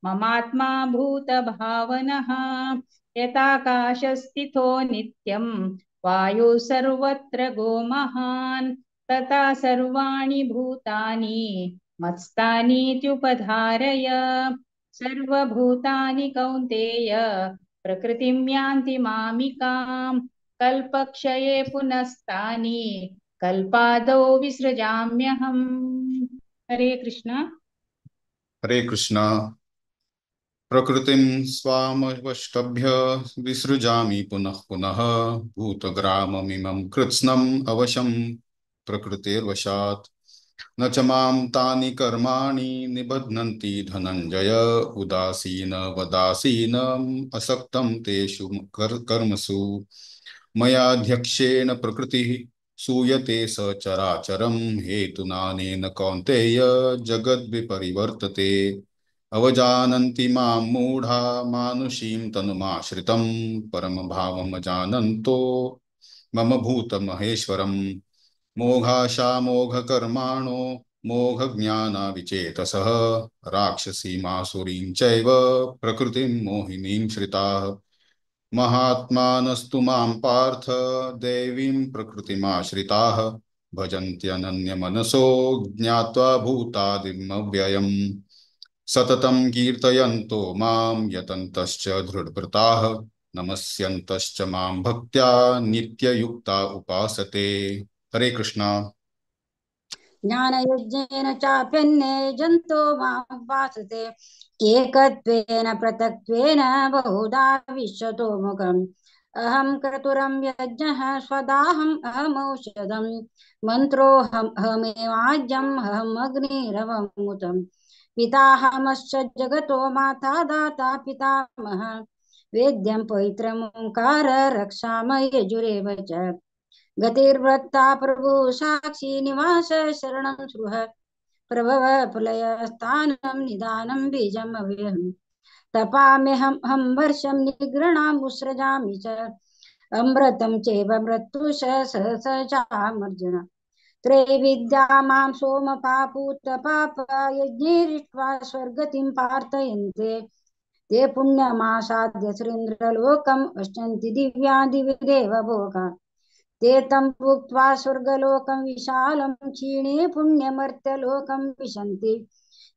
ममात्मा भूतभावनः यथाकाशस्थितो नित्यं वायुः सर्वत्र गोमहान् तथा सर्वाणि भूतानि मत्स्थानीत्युपधारय। सर्वभूतानि कौन्तेय प्रकृतिं यान्ति मामिकाम् कल्पक्षये पुनस्तानि कल्पादौ विसृजाम्यहम्। हरे कृष्ण। हरे कृष्णा। प्रकृतिं स्वामवष्टभ्य विसृजामि पुनः पुनः भूतग्राममिमं कृत्स्नम् अवशं प्रकृतिर्वशात् न च मां तानि कर्माणि निबध्नन्ति धनञ्जय उदासीनवदासीनम् असक्तं तेषु कर्मसु मयाध्यक्षेण प्रकृतिः सूयते सचराचरं हेतुनानेन कौन्तेय जगद्विपरिवर्तते अवजानन्ति मां मूढा मानुषीं तनुमाश्रितं परमभावमजानन्तो मम भूतमहेश्वरम् मोघाशामोघकर्माणो मोघज्ञानाविचेतसः राक्षसीमासुरीं चैव प्रकृतिं मोहिनीं श्रिताः महात्मानस्तु मां पार्थ देवीं प्रकृतिमाश्रिताः भजन्त्यनन्यमनसो ज्ञात्वा भूतादिमव्ययम् सततं कीर्तयन्तो मां यतन्तश्च दृढव्रताः नमस्यन्तश्च मां भक्त्या नित्ययुक्ता उपासते। हरे कृष्णा। ज्ञानयज्ञेन चाप्यन्ये जन्तो मामुपासते एकत्वेन पृथक्त्वेन बहुधा विश्वतो मुखम् अहं क्रतुरं यज्ञः स्वदाहम् अहमौषधम् मन्त्रोऽहमेवाज्यम् अहम् अग्निरवमुतम् पिताहमश्च जगतो माता दाता पितामहः वेद्यं पवित्रमोङ्कार रक्षामः यजुरेव च गतिर्वृत्ता प्रभु साक्षी निवास शरणं सुह प्रभव प्रलय स्थानं निदानं बीजम् अव्ययम् तपाम्यहं वर्षं निगृणाम् उत्सृजामि च अमृतं चैव मृत्युश सहस चामर्जन त्रैविद्या मां सोमपापूत पाप यज्ञैरिष्ट्वा स्वर्गतिं प्रार्थयन्ते ते पुण्यमासाद्य सुरेन्द्रलोकम् अश्नन्ति दिव्यादिविदेव भोगान् ते तं भुक्त्वा स्वर्गलोकं विशालं क्षीणे पुण्यमर्त्यलोकं विशन्ति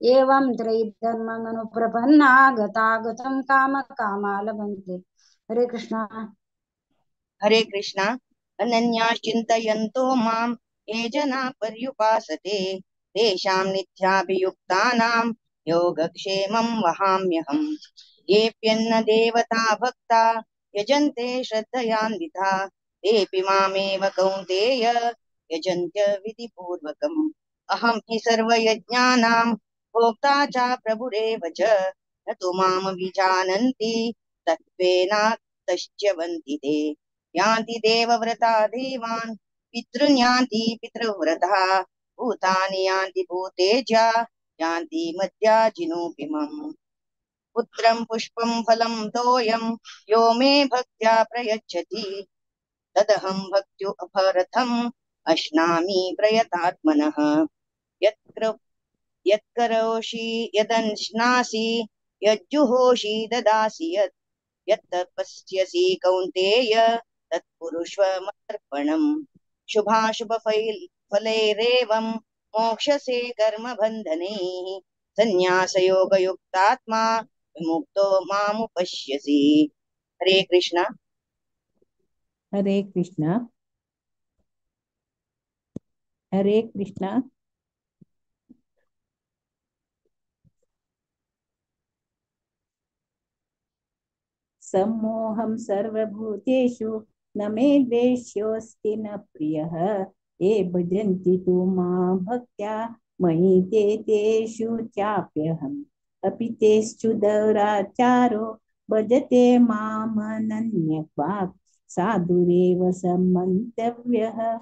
एवं त्रैधर्ममनुप्रपन्ना गतागतं कामकामा लभन्ते। हरे कृष्णा। हरे कृष्णा। अनन्या चिन्तयन्तो मां ये जना पर्युपासते तेषां नित्याभियुक्तानां योगक्षेमं वहाम्यहम्। येऽप्यन्न देवता भक्ता यजन्ते श्रद्धयान्विता तेऽपि मामेव कौन्तेय यजन्त्य विधिपूर्वकम्। अहं हि सर्वयज्ञानां भोक्ता च प्रभुरेव च न तु मां विजानन्ति तत्त्वेनातश्च्यवन्ति ते यान्ति देवव्रता देवान् पितॄन् यान्ति पितृव्रतः भूतानि यान्ति भूतेज्या यान्ति मद्याजिनोपिमम्। पुत्रं पुष्पं फलं तोयं यो मे भक्त्या प्रयच्छति तदहं भक्त्युपरतं अश्नामि प्रयतात्मनः यत्करोषि यदश्नासि यज्जुहोषि ददासि यत्तपस्यसि कौन्तेय तत्कुरुष्व मदर्पणम् शुभाशुभफलैरेवं मोक्षसे कर्मबन्धनैः संन्यासयोगयुक्तात्मा विमुक्तो मामुपश्यसि। हरे कृष्ण। हरे कृष्ण। हरे कृष्ण। सम्मोहं सर्वभूतेषु न मे द्वेष्योऽस्ति न प्रियः ये भजन्ति तु मां भक्त्या मयि ते तेषु चाप्यहम् अपि तेषु दौराचारो भजते मामनन्यक्वाक् साधुरेव सम्मन्तव्यः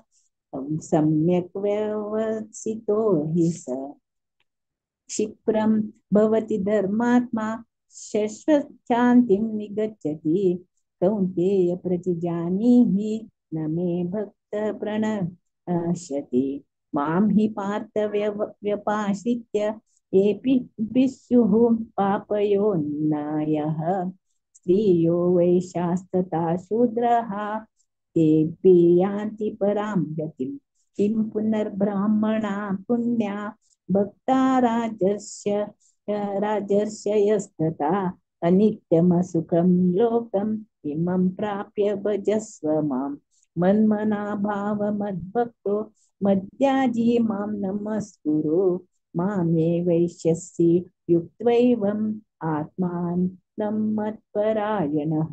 सम्यक् व्यवसितो हि स क्षिप्रं भवति धर्मात्मा शाश्वतशान्तिं निगच्छति कौन्तेय प्रतिजानीहि न मे भक्त प्रणश्यति मां हि पार्थ व्यपाश्रित्य येऽपि स्युः पापयोनयः स्त्रियो वैश्यास्तथा शूद्राः तेऽपि यान्ति परां गतिम् किं पुनर्ब्राह्मणा पुण्या भक्ता राजर्षयस्तथा अनित्यमसुखं लोकम् इमं प्राप्य भजस्व मां मन्मना भावमद्भक्तो मद्याजी मां नमस्कुरु मामे वैश्यसि युक्त्वैवम् आत्मानं मत्परायणः।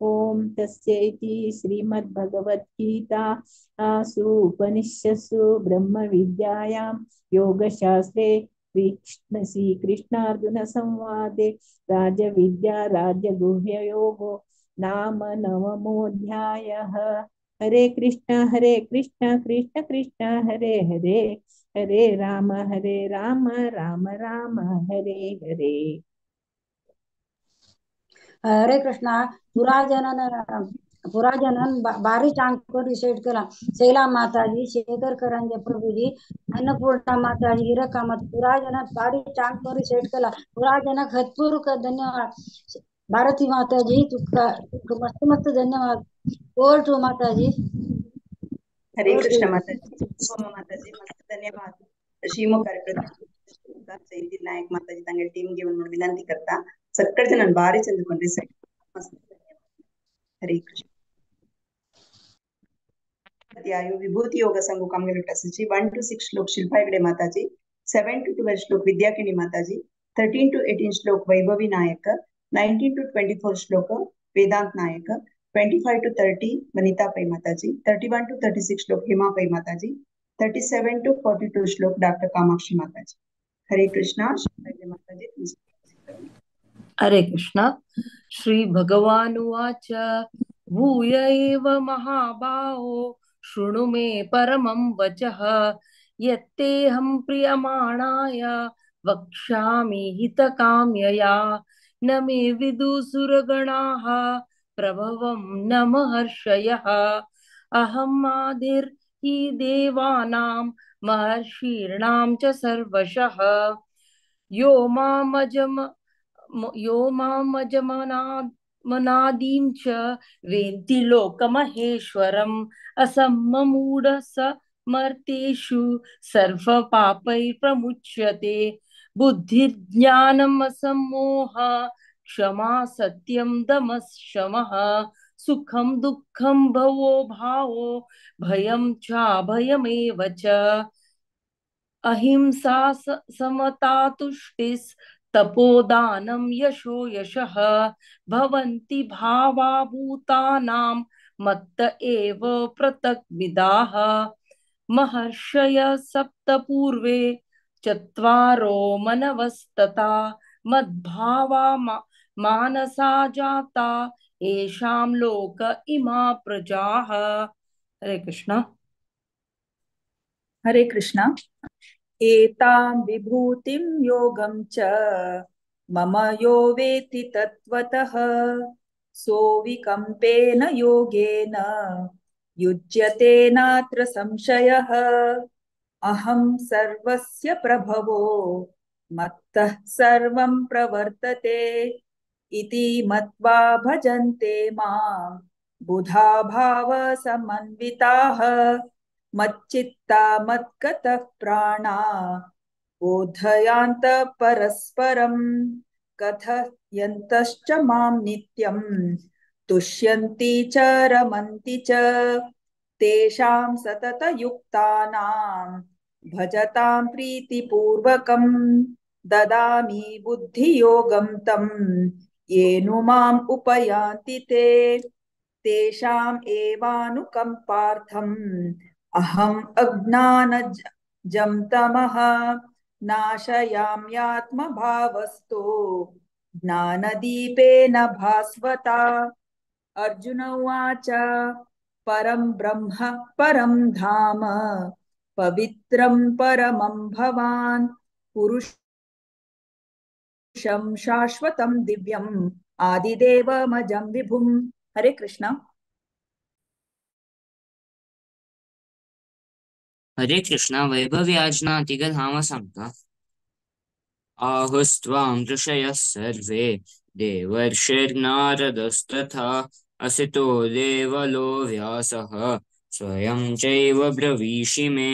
ओम तस्यैति श्रीमद्भगवद्गीतासु उपनिषत्सु ब्रह्मविद्यायां योगशास्त्रे श्रीकृष्णार्जुन संवादे राजविद्या राजगुह्ययोगो नाम नवमोऽध्यायः। हरे कृष्ण कृष्ण कृष्ण हरे हरे हरे राम राम राम हरे हरे। हरे कृष्णा। पुराजनन बारी चांग को डिसाइड करा शैला माताजी शेखर करंजे प्रभुजी अन्नपूर्णा माताजी हीरा कामत पुराजनन बारी चांग को डिसाइड करा पुराजन खतपूर का धन्यवाद भारती माताजी तुका मस्त मस्त धन्यवाद। ओवर टू माताजी। हरे कृष्ण माताजी। माताजी मस्त धन्यवाद ಶ್ರೀಮು ಕಾರ್ಯಕ್ರಮ ಜೈತಿ ನಾಯಕ್ ಮಾತಾಜಿ ತಂಗ ಟೀಮ್ ಗೆ ಒಂದು ವಿನಂತಿ करता सक्कड़ जन बारी चंद्रಕೊಂಡ್ರೆ ಸರಿ मस्त धन्यवाद। हरे कृष्ण। अध्याय विभूति योग संघ कामगिरी 1 to 6 श्लोक शिल्पा हेगड़े माताजी, 7 to 12 श्लोक विद्याकिनी माताजी, 13 to 18 श्लोक वैभवी नायक, 19 to 24 श्लोक वेदांत नायक, 25 to 30 वनिता पै माताजी, 31 to 36 श्लोक हेमा पै माताजी, 37 to 42 श्लोक डॉक्टर कामाक्षी माताजी। हरे कृष्णा। माताजी। हरे कृष्ण। श्री भगवानुवाच भूय एव महाबाहो शृणु मे परमं वचः यत्तेऽहं प्रीयमाणाय वक्ष्यामि हितकाम्यया न मे विदुसुरगणाः प्रभवं न महर्षयः अहम् आदिर्हि देवानां महर्षीणां च सर्वशः यो मामजमनादीं च वेत्ति लोकमहेश्वरम् असम्मूढ स मर्तेषु सर्वपापैः प्रमुच्यते बुद्धिर्ज्ञानम् असम्मोह क्षमा सत्यं दमः शमः सुखं दुःखं भवो भावो भयं चाभयमेव च अहिंसा समता तुष्टिस् तपोदानं यशो यशः भवन्ति भावा भूतानां मत्त एव पृथग्विदाः महर्षय सप्त पूर्वे चत्वारो मनवस्तथा मद्भावा मानसा जाता येषां लोक इमा प्रजाः। हरे कृष्ण। हरे कृष्ण। एतां विभूतिं योगं च मम यो वेत्ति तत्त्वतः सोऽविकम्पेन योगेन युज्यते नात्र संशयः अहं सर्वस्य प्रभवो मत्तः सर्वं प्रवर्तते इति मत्वा भजन्ते मां बुधा भावसमन्विताः मच्चित्ता मद्गतः प्राणा बोधयान्त परस्परं कथयन्तश्च मां नित्यं तुष्यन्ति च रमन्ति च तेषां सततयुक्तानां भजतां प्रीतिपूर्वकं ददामि बुद्धियोगं तं येनुमाम् उपयान्ति ते तेषाम् एवानुकम्पार्थम् अहम् अज्ञानजं तमः नाशयाम्यात्मभावस्तो ज्ञानदीपेन भास्वता। अर्जुन उवाच परं ब्रह्म परं धाम पवित्रं परमं भवान् पुरुषं शाश्वतं दिव्यम् आदिदेवमजं विभुम्। हरे कृष्ण। हरे कृष्ण। वैभव्याज्ञातिगधाम सांगता आहुस्त्वां ऋषयः सर्वे देवर्षिर्नारदस्तथा असितो देवलो व्यासः स्वयं चैव ब्रवीषि मे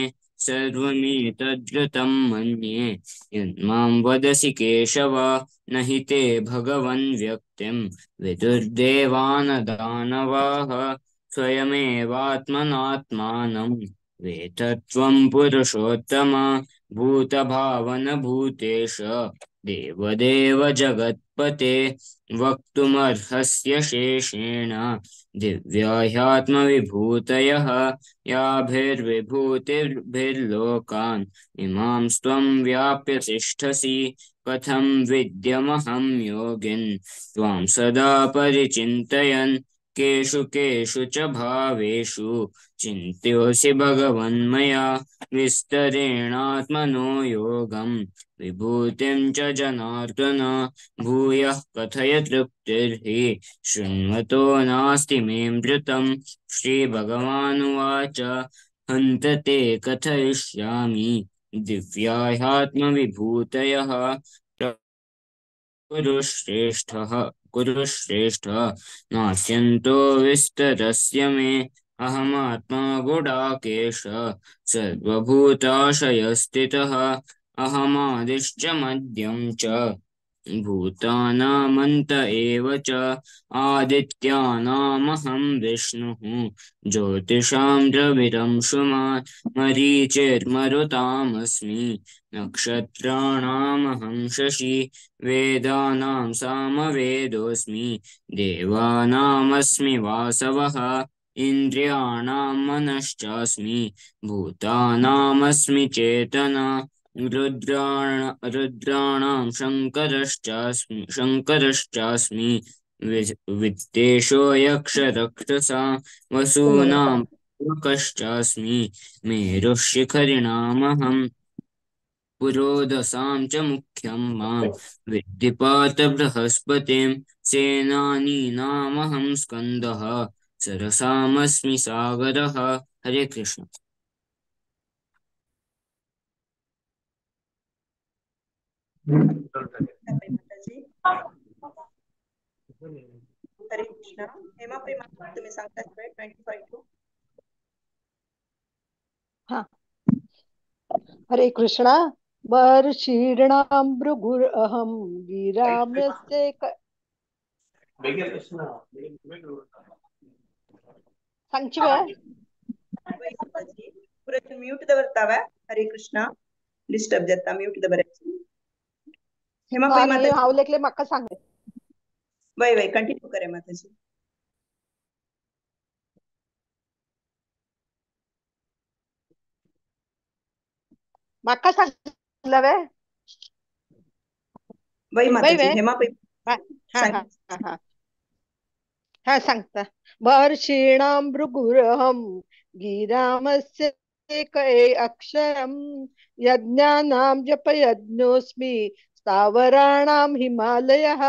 सर्वमेतद्रुतं मन्ये यन्मां वदसि केशव न हि ते भगवन् व्यक्तिं विदुर्देवानदानवाः स्वयमेवात्मनात्मानं वेत्त्वं पुरुषोत्तम भूतभावन भूतेश देवदेव जगत्पते वक्तुमर्हस्य शेषेण दिव्या ह्यात्मविभूतयः याभिर्विभूतिभिर्लोकान् इमां त्वं व्याप्य तिष्ठसि कथं विद्यमहं योगिन् त्वां सदा परिचिन्तयन् केषु केषु च भावेषु चिन्त्योऽसि भगवन्मया विस्तरेणात्मनो योगं विभूतिं च जनार्दन भूयः कथय तृप्तिर्हि शृण्वतो नास्ति मेऽमृतं। श्रीभगवानुवाच हन्त ते कथयिष्यामि दिव्या ह्यात्मविभूतयः कुरु श्रेष्ठ नास्यन्तो विस्तरस्य मे अहमात्मा गुडाकेश सर्वभूताशयस्थितः अहमादिश्च मध्यं च भूतानामन्त एव च आदित्यानामहं विष्णुः ज्योतिषां द्रविरंशुमान् मरीचिर्मरुतामस्मि नक्षत्राणामहं शशि वेदानां सामवेदोऽस्मि देवानामस्मि वासवः इन्द्रियाणां मनश्चास्मि भूतानामस्मि चेतना रुद्राणां शङ्करश्चास्मि वित्तेषो यक्षरक्षसां वसूनां कश्चास्मि मेरुः शिखरिणामहं पुरोदसां च मुख्यं मां विद्धि पार्थ बृहस्पतिं सेनानीनामहं स्कन्दः सरसामस्मि सागरः। हरे कृष्ण। हरे कृष्ण। हेमा प्रेमा तुम्ही सांगता 25 हाँ, हरे कृष्ण। वर्षीणां भृगुरहं गिराम्यस्य ಸಂಚಿವ ಪೂರತ್ತು ಮ್ಯೂಟ್ ದ ಬರ್ತಾವ. ಹರೇ ಕೃಷ್ಣ ಡಿಸ್ಟರ್ಬ್ ಜತ್ತ ಮ್ಯೂಟ್ ದ ಬರಚ್ಚಿ हेमा पै माता हावलेकले मक्का सांग वय वय कंटिन्यू करे माताजी. मक्का सांगलवे वय माताजी हेमा पै हा सांगता वर्षीणां भृगुरहं गिरामस्य एक अक्षरं यज्ञानां जपयज्ञोऽस्मि स्थावराणां हिमालयः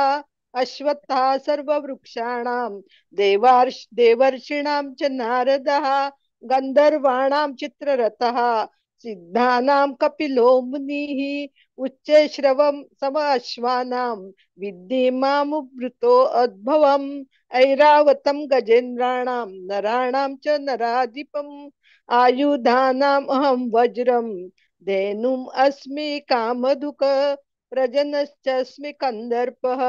अश्वत्थः सर्ववृक्षाणां देवर्षीणां च नारदः गन्धर्वाणां चित्ररथः सिद्धानां कपिलो मुनिः उच्चैश्रवं समअश्वानां विद्धि मामुद्धृतो अद्भवम् ऐरावतं गजेन्द्राणां नराणां च नराधिपम् आयुधानाम् अहं वज्रं धेनुम् अस्मि कामधुक प्रजनश्चास्मि कन्दर्पः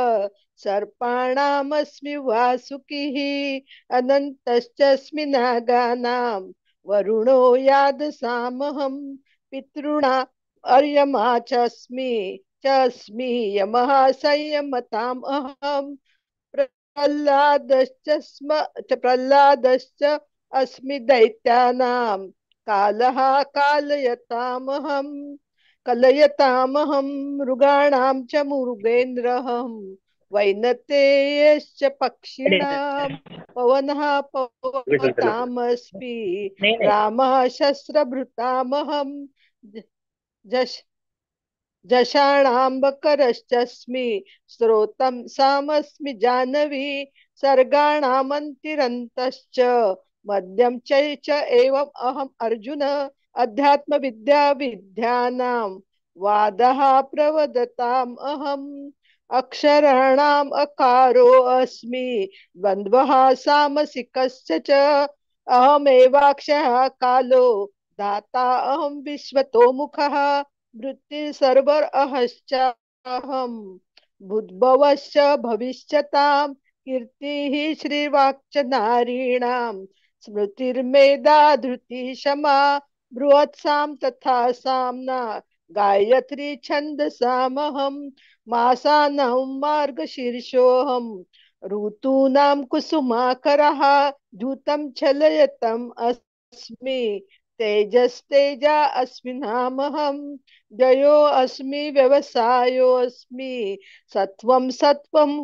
सर्पाणामस्मि वासुकिः अनन्तश्चास्मि नागानां वरुणो यादसामहं पितॄणाम् अर्यमा चास्मि यमः संयमताम् अहं प्रह्लादश्च अस्मि दैत्यानां कालः कलयतामहं मृगाणां च मृगेन्द्रहं वैनतेयश्च पक्षिणां पवनः पवतामस्मि रामः शस्त्रभृतामहं जषाणाम्बकरश्चास्मि स्रोतं सामस्मि जानवी सर्गाणामन्तिरन्तश्च मध्यं च एवम् अहम् अर्जुन अध्यात्मविद्यानां वादः प्रवदताम् अहम् अक्षराणाम् अकारो अस्मि द्वन्द्वः सामसिकश्च च अहमेवाक्षरः कालो दाता अहं विश्वतो मुखः वृत्ति सर्वर अहश्चाहं भूद्भवश्च भविष्यतां कीर्तिः श्रीवाक्च नारीणां स्मृतिर्मेधा धृति क्षमा बृहत्सां तथा साम्ना गायत्री छन्दसामहं मासानां मार्गशीर्षोऽहं ऋतूनां कुसुमाकरः द्यूतं छलयतम् अस्मि तेजस्तेजा अस्मिनामहं जयो अस्मि व्यवसायो अस्मि सत्वं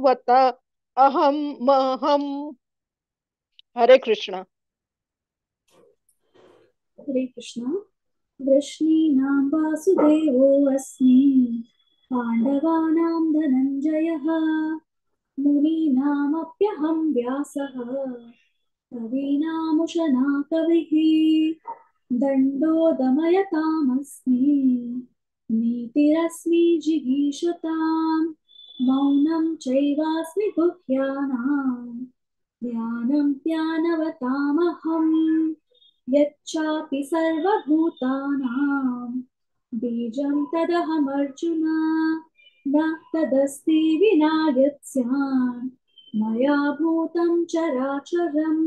वत अहम् हरे कृष्ण। हरे कृष्ण। वृष्णीनां वासुदेवोऽस्मि पाण्डवानां धनञ्जयः मुनीनामप्यहं व्यासः कवीनामुशना कविः दण्डो दमयतामस्मि नीतिरस्मि जिगीषताम् मौनं चैवास्मि गुह्यानां ज्ञानं ज्ञानवतामहम् यच्चापि सर्वभूतानां बीजं तदहमर्जुन न तदस्ति विना यत् स्यात् मया भूतं चराचरम्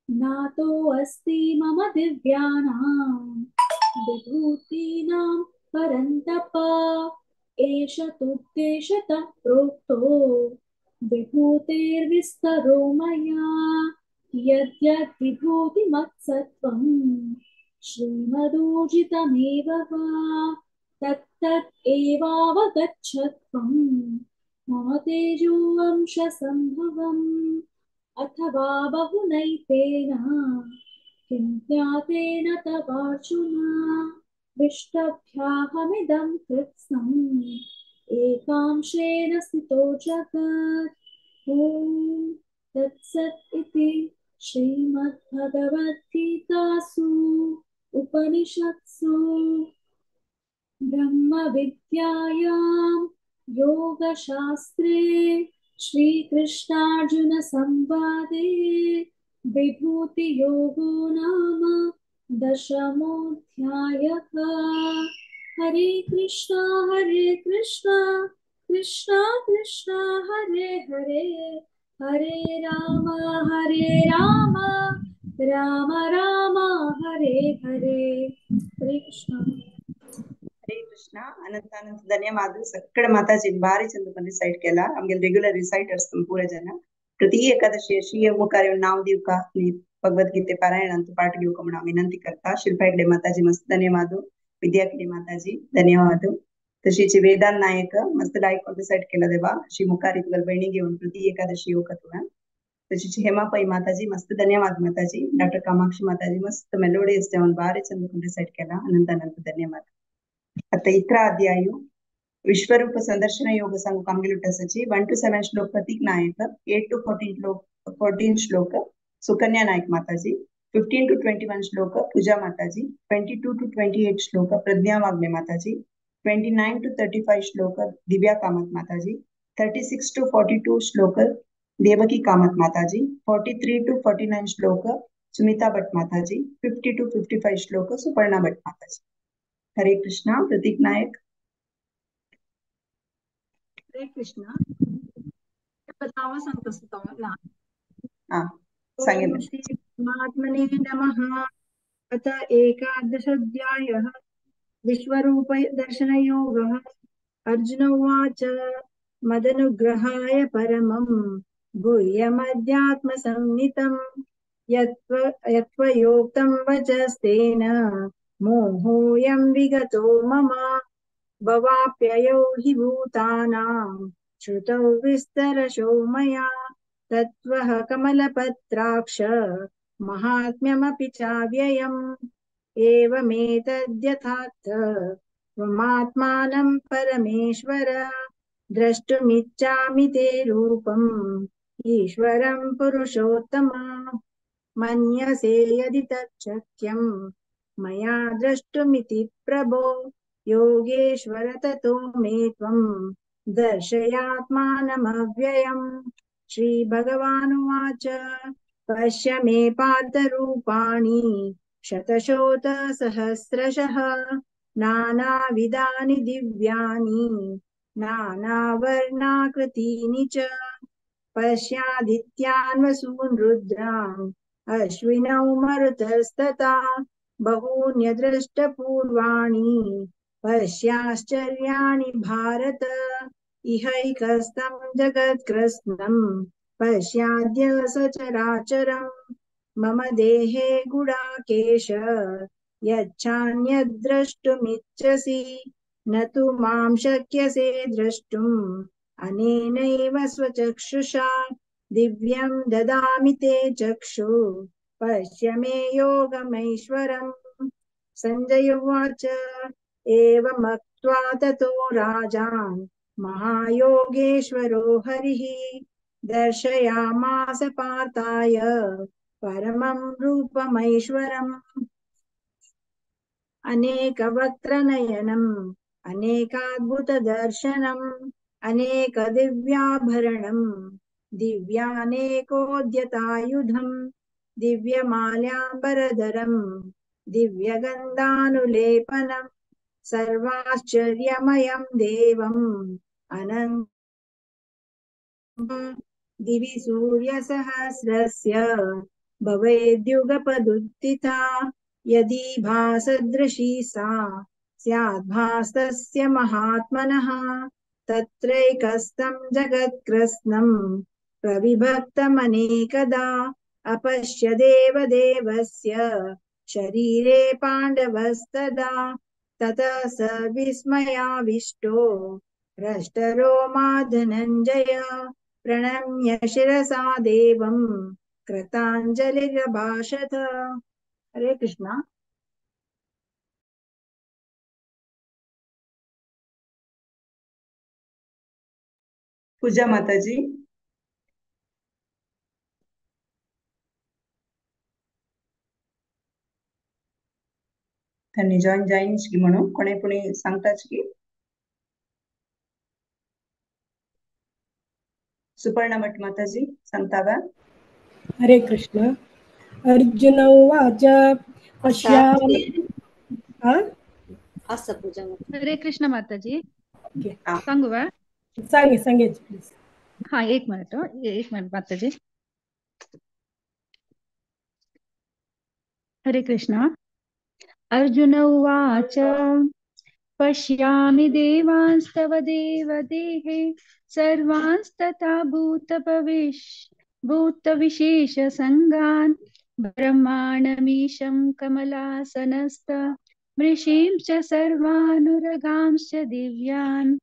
नातोऽस्ति मम दिव्यानां विभूतीनां परन्तप एष तुद्देशतः प्रोक्तो विभूतेर्विस्तरो मया यद्यद् विभूतिमत्सत्त्वं श्रीमदूर्जितमेव वा तत्तत् एवावगच्छत्वं मम तेजोंशसम्भवम् अथवा बहुनैतेन किं ज्ञातेन तवार्जुन विष्टभ्याहमिदं कृत्स्नम् एकांशेन स्थितो जगत् ॐ तत्सत् इति श्रीमद्भगवद्गीतासु उपनिषत्सु ब्रह्मविद्यायां योगशास्त्रे श्रीकृष्णार्जुनसंवादे विभूतियोगो नाम दशमोऽध्यायः। हरे कृष्णा कृष्णा कृष्णा हरे हरे हरे राम राम राम हरे हरे। हरे कृष्ण। ಹರೇ ಕೃಷ್ಣ. ಅನಂತ ಧನ್ಯವಾದ ಸಕ್ಕಡ ಮಾತಾಜಿ ಬಾರಿ ಚಂದ ರಿಸೈಟ್ केला आमगे रेग्युलर रिसाइटर्स पूरे जन प्रति एकादशी श्रीयम कार्य नाव दिव का भगवद्गीते पारायण अंत पाठ घेऊ का म्हणून विनंती करता. शिल्पा हेगडे माताजी मस्त धन्यवाद. विद्या केली माताजी धन्यवाद. तशीची वेदांत नायक मस्त लाईक रिसाइट केला देवा श्री मुखारी तुगल बहिणी घेऊन प्रति एकादशी योग तुला तशीची हेमा पै माताजी मस्त धन्यवाद माताजी. डॉक्टर कामाक्षी माताजी मस्त मेलोडीज जेवण बारी चंद रिसाइट केला. अनंत धन्यवाद. आता 11 अध्याय विश्वरूप संदर्शन योग संघ कामगिलुटसची 1 to 7 श्लोक प्रतीक नायक, 8 to 14 श्लोक सुकन्या नायक माताजी, 15 to 21 श्लोक पूजा माताजी, 22 to 28 श्लोक प्रज्ञा वाग्ले माताजी, 29 to 35 श्लोक दिव्या कामत माताजी, 36 to 42 श्लोक देवकी कामत माताजी, 43 to 49 श्लोक सुमिता भट माताजी, 50 to 55 श्लोक सुपर्णा भट माताजी. हरे कृष्णा. प्रतीक नायक. हरे कृष्णा. बतावा सांगतो तुम्हाला. सांगेन. ओम श्री परमात्मने नमः. अथ एकादशोऽध्यायः विश्वरूप दर्शनयोगः. अर्जुन उवाच मदनुग्रहाय परमं गुह्यमध्यात्मसंहितं यत्त्वयोक्तं वचस्तेन मोहोऽयं विगतो मम. भवाप्ययौ हि भूतानां श्रुतौ विस्तरशो मया. तत्त्वः कमलपत्राक्ष महात्म्यमपि चाव्ययम्. एवमेतद्यथार्थ त्वमात्मानं परमेश्वर द्रष्टुमिच्छामि ते रूपम् ईश्वरं पुरुषोत्तम. मन्यसे यदि तच्छक्यं मया द्रष्टुमिति प्रभो योगेश्वर ततो मे त्वं दर्शयात्मानमव्ययम्. श्रीभगवानुवाच पश्य मे पार्थरूपाणि शतशोतसहस्रशः नानाविधानि दिव्यानि नानावर्णाकृतीनि च. पश्यादित्यान् वसून् रुद्रान् अश्विनौ मरुतस्तथा बहून्यदृष्टपूर्वाणि पश्याश्चर्याणि भारत. इहैकस्तं जगत्कृत्स्नं पश्याद्य सचराचरम्. मम देहे गुडाकेश यच्छान्यद्द्रष्टुमिच्छसि न तु मां शक्यसे द्रष्टुम् अनेनैव स्वचक्षुषा. दिव्यं ददामि ते चक्षु पश्य मे योगमैश्वरम्. संजय उवाच एवमुक्त्वा ततो राजान् महायोगेश्वरो हरिः दर्शयामास पार्थाय परमं रूपमैश्वरम्. अनेकवक्त्रनयनम् अनेकाद्भुतदर्शनम् अनेकदिव्याभरणम् दिव्यानेकोद्यतायुधम् दिव्यमाल्याम्बरधरम् दिव्यगन्धानुलेपनम् सर्वाश्चर्यमयं देवम् अनन्तम्. दिवि सूर्यसहस्रस्य भवेद्युगपदुत्थिता यदि भासदृशी सा स्याद्भासस्य महात्मनः. तत्रैकस्तं जगत्कृत्स्नं प्रविभक्तमनेकदा अपश्य देवदेवस्य शरीरे पाण्डवस्तदा. ततः स विस्मयाविष्टो हृष्टरोमा धनञ्जय प्रणम्य शिरसा देवं कृताञ्जलिरभाषत. हरे कृष्णा. पूजा माताजी. त्यांनी जॉईन जाईन्स की म्हणून कोणी कोणी सांगताच की. सुपर्णा भट माताजी सांगता का? हरे कृष्ण. अर्जुन उवाच पश्यामि. हरे कृष्ण माताजी. सांगू का? सांगे प्लीज. हा एक मिनिट माताजी. हरे कृष्ण. अर्जुन उवाच पश्यामि देवांस्तव देवदेहे सर्वांस्तथा भूतविशेषसङ्गान् ब्रह्माणमीशं कमलासनस्थ ऋषींश्च सर्वानुरगांश्च दिव्यान्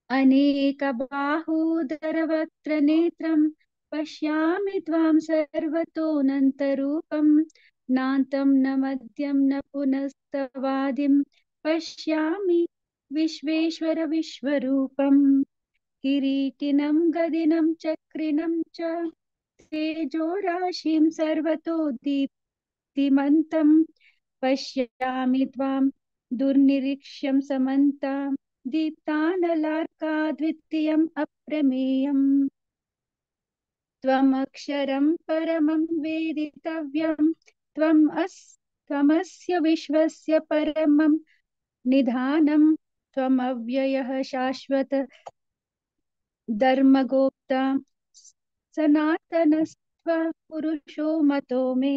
अनेकबाहूदरवक्त्रनेत्रं पश्यामि त्वां सर्वतोऽनन्तरूपं नान्तं न मध्यं न पुनस्तवादिं पश्यामि विश्वेश्वर विश्वरूपं किरीटिनं गदिनं चक्रिणं च तेजोराशिं सर्वतो दीप्तिमन्तं पश्यामि त्वां दुर्निरीक्ष्यं समन्तां दीप्तानलार्काद्वितीयम् अप्रमेयम् त्वमक्षरं परमं वेदितव्यं त्वमस्य विश्वस्य परमं निधानं त्वमव्ययः शाश्वत धर्मगोप्ता सनातनस्त्व पुरुषो मतो मे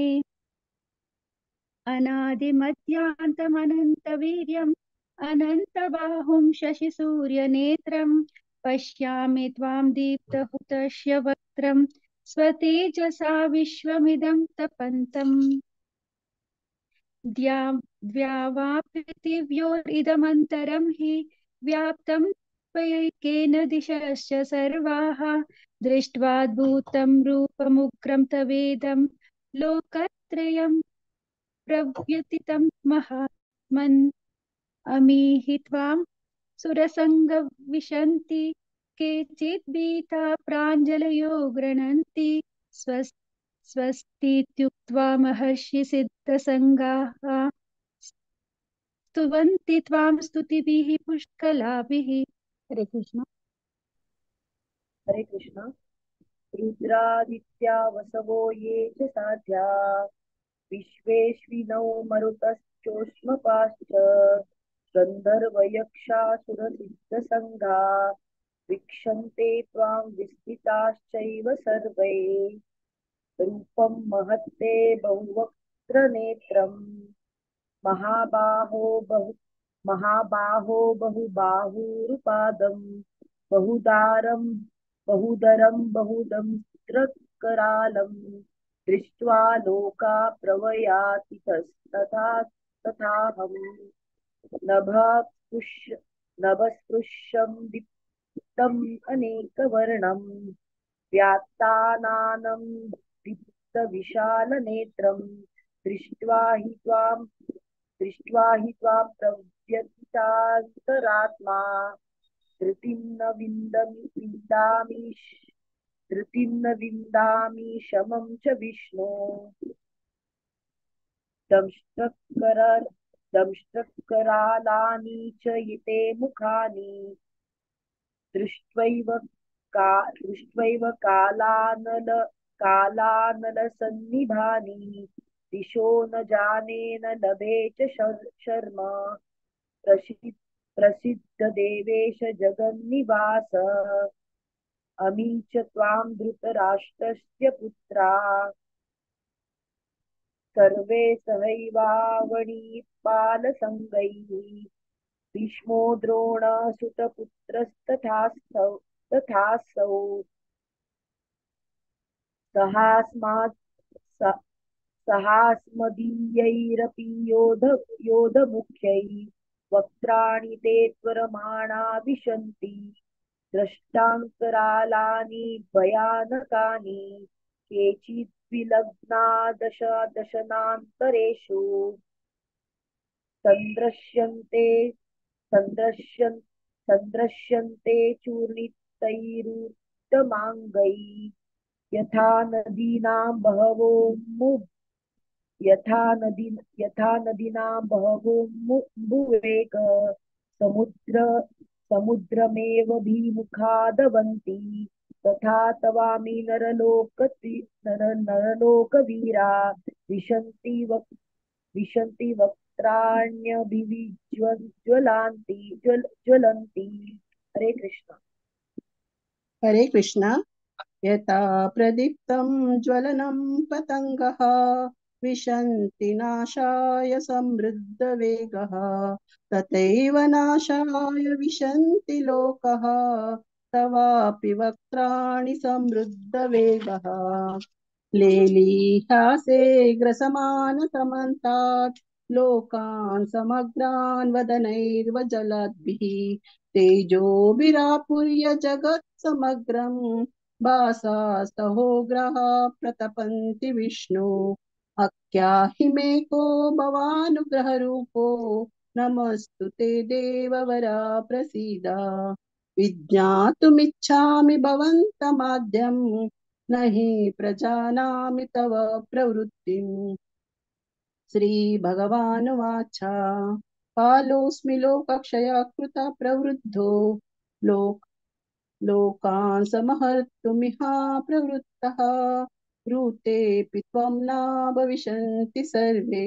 अनादिमध्यान्तमनन्तवीर्यम् अनन्तबाहुं शशिसूर्यनेत्रं पश्यामि त्वां दीप्तहुतस्य वक्त्रं स्वतेजसा विश्वमिदं तपन्तम् द्या वा पृथिव्योरिदमन्तरं हि व्याप्तं त्वयैकेन दिशश्च सर्वाः दृष्ट्वाद्भुतं रूपमुग्रं तवेदं लोकत्रयं प्रव्यतितं महात्मन् अमीहि त्वां सुरसङ्गविशन्ति केचित् भीता प्राञ्जलयो गृह्णन्ति स्वस्तीत्युक्त्वा महर्षि सिद्धसङ्गाः स्तुवन्ति त्वां स्तुतिभिः पुष्कलाभिः। हरे कृष्ण। हरे कृष्ण। रुद्रादित्या वसवो ये च साध्या विश्वेश्विनौ मरुतश्चोष्मपाश्च गन्धर्वयक्षासुरसिद्धसङ्घा वीक्षन्ते त्वां विस्मिताश्चैव सर्वे रूपं महत्ते बहुवक्त्रनेत्रम् महाबाहो बहुबाहुरुपादं बहुदरं बहुदंष्ट्रकरालं दृष्ट्वा लोका प्रवयातितस्तथाहम् नभस्पृश्यं दीप्तम् अनेकवर्णं व्यात्तानानं दीप्तविशालनेत्रं दृष्ट्वा हि त्वां प्रव्यथितान्तरात्मा धृतिं न विन्दामि शमं च विष्णो दंष्ट्रकरालानि च यते मुखानि दृष्ट्वैव कालानलसन्निभानि दिशो न जाने न लभे च शर्म प्रसिद्धदेवेश जगन्निवास अमी च त्वां धृतराष्ट्रस्य पुत्रा सर्वे सहैवावणीपालसङ्गैः भीष्मो द्रोणसुतपुत्रस्तथासौ सहास्मदीयैरपि योधमुख्यैः वक्त्राणि ते त्वरमाणा विशन्ति द्रष्टान्तरालानि भयानकानि केचित् विलग्ना दशनान्तरेषु सन्दृश्यन्ते चूर्णितैरुत्तमाङ्गैः यथा नदीनां बहवोऽम्बुवेग समुद्रमेव भिमुखा दवन्ति तथा तवामि नरलोकवीरा विशन्ति ज्वलन्ति। हरे कृष्ण। हरे कृष्ण। यथा प्रदीप्तं ज्वलनं पतङ्गः विशन्ति नाशाय समृद्धवेगः तथैव नाशाय विशन्ति लोकः तवापि वक्त्राणि समृद्धवेगः लेलीहासे ग्रसमानसमन्तात् लोकान् समग्रान् वदनैर्वजलद्भिः तेजोभिरापूर्य जगत् समग्रं भासास्तहोग्रः प्रतपन्ति विष्णु अख्याहि मे को भवानुग्रहरूपो नमस्तु ते देववरा प्रसीद विज्ञातुमिच्छामि भवन्तमाद्यं न हि प्रजानामि तव प्रवृत्तिम् श्रीभगवानुवाच कालोऽस्मि लोकक्षयकृतः प्रवृद्धो लोकान् समहर्तुमिहा प्रवृत्तः ऋतेऽपि त्वं न भविष्यन्ति सर्वे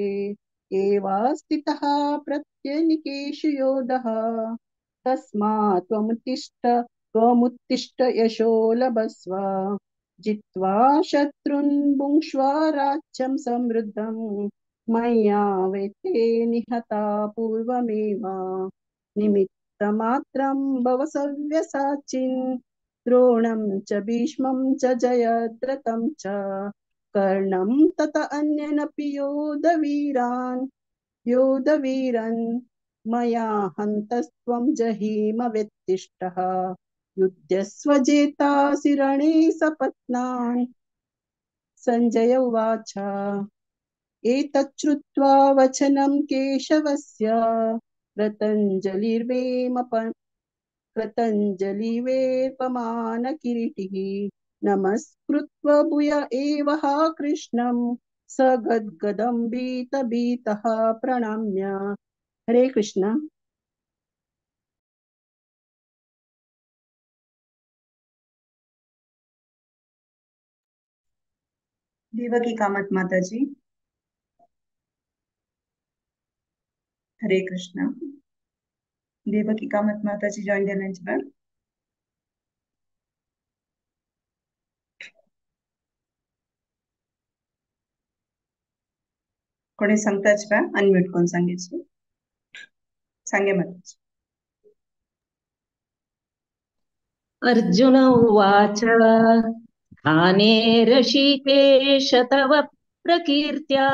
एवास्थितः प्रत्यनीकेषु योधः तस्मात् त्वमुत्तिष्ठ यशो लभस्व जित्वा शत्रून् भुङ्क्ष्व राज्यं समृद्धम् मया वैते निहता पूर्वमेव निमित्तमात्रं भव सव्यसाचिन् द्रोणं च भीष्मं च जयद्रथं च कर्णं तत अन्यनपि योधवीरन् मया हन्तस्त्वं जहीमव्यतिष्ठः युध्यस्व जेतासि रणे सपत्नान् सञ्जय उवाच एतच्छ्रुत्वा वचनं केशवस्य कृतञ्जलिवेपमानकिरीटिः नमस्कृत्य भूय एवः कृष्णं स गद्गदं भीतः प्रणम्य हरे कृष्ण। देवकी कामत माता जी। हरे कृष्ण। देवकी कामत माता जी joined the lunch bell. कोणी सांगताच का अनम्यूट कोण सांगायचं सांगे माता। अर्जुन उवाच स्थाने ऋषिकेश तव प्रकीर्त्या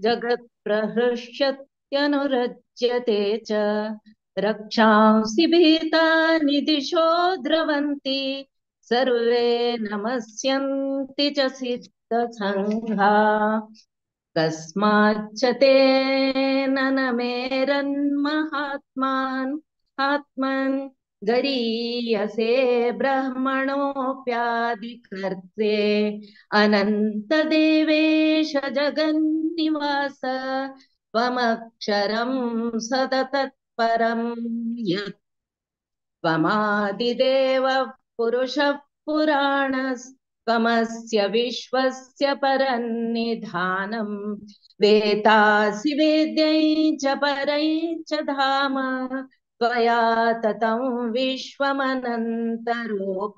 जगत्प्रहृष्यत्यनुरज्यते च रक्षांसि भीतानि दिशो द्रवन्ति सर्वे नमस्यन्ति च सिद्धसङ्घा कस्माच्च तेन न मेरन्महात्मन् गरीयसे ब्रह्मणोऽप्यादिकर्त्रे अनन्तदेवेश जगन्निवास त्वमक्षरं सततत्परं यत् त्वमादिदेवः पुरुषः पुराणस्त्वमस्य विश्वस्य परन्निधानम् वेतासि वेद्यै च परै च धाम त्वया ततं विश्वमनन्तरूप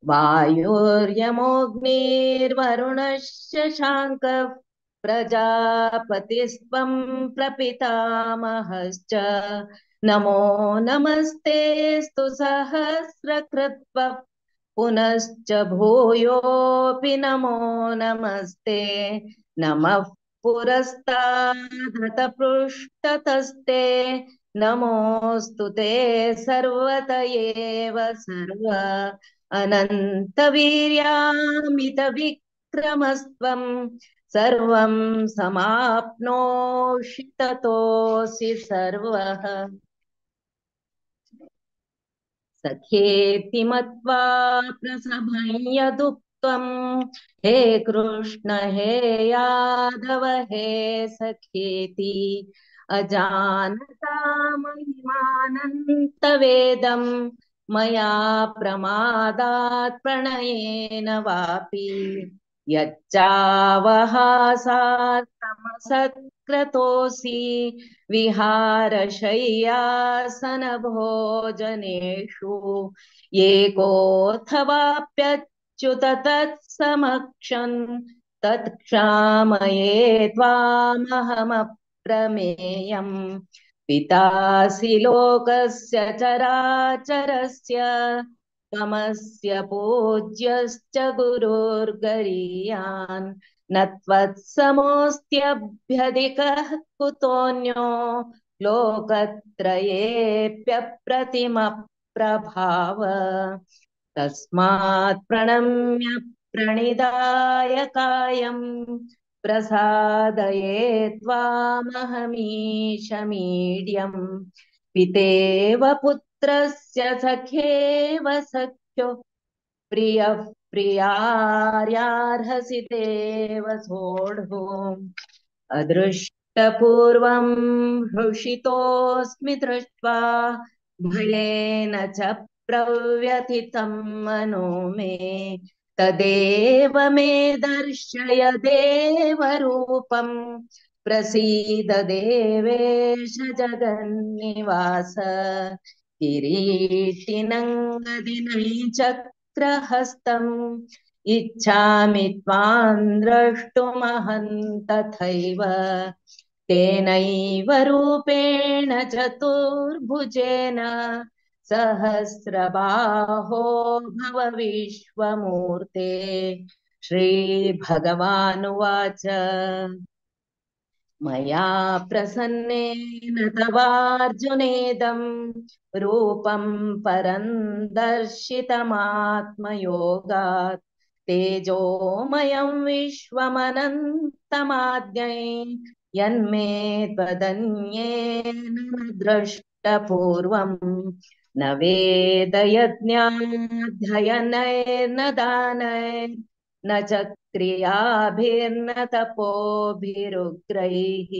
वायुर्यमोऽग्निर्वरुणश्च शाङ्कः प्रजापतिस्त्वं प्रपितामहश्च नमो नमस्तेऽस्तु सहस्रकृत्वः पुनश्च भूयोऽपि नमो नमस्ते नमः पुरस्तादथ पृष्ठतस्ते नमोऽस्तु ते सर्वत एव सर्व अनन्तवीर्यामितविक्रमस्त्वं सर्वं समाप्नोषि ततोऽसि सर्वः सखेति मत्वा प्रसभयदुक्तं हे कृष्ण हे यादव हे सखेति अजानता महिमानन्तवेदं मया प्रमादात् प्रणयेन वापि यच्चावहासात्तमसत्क्रतोऽसि विहारशय्यासनभोजनेषु एकोऽथवाप्यच्युत तत्समक्षं तत्क्षामये त्वामहमप्रमेयम् पितासि लोकस्य चराचरस्य त्वमस्य पूज्यश्च गुरुर्गरीयान् न त्वत्समोऽस्त्यभ्यधिकः कुतोऽन्यो लोकत्रयेऽप्यप्रतिमप्रभाव तस्मात् प्रणम्य प्रणिधाय कायं प्रसादये त्वामहमीशमीड्यम् पितेव पुत्रस्य सखेव सख्यो प्रियः प्रियार्यार्हसि देव सोढुम् अदृष्टपूर्वं हृषितोऽस्मि दृष्ट्वा भयेन च प्रव्यथितं मनो मे तदेव मे दर्शय देवरूपम् प्रसीद देवेश जगन्निवास किरीटिनङ्गदिनैचक्रहस्तम् इच्छामि त्वां द्रष्टुमहं तथैव तेनैव रूपेण चतुर्भुजेन सहस्रबाहो भव विश्वमूर्ते। श्रीभगवानुवाच मया प्रसन्नेन तवार्जुनेदं रूपं परं दर्शितमात्मयोगात् तेजोमयं विश्वमनन्तमाद्यै यन्मे त्वदन्येन न द्रष्टपूर्वं न वेदयज्ञाध्ययनैर्न दानैर्न च क्रियाभिर्न तपोभिरुग्रैः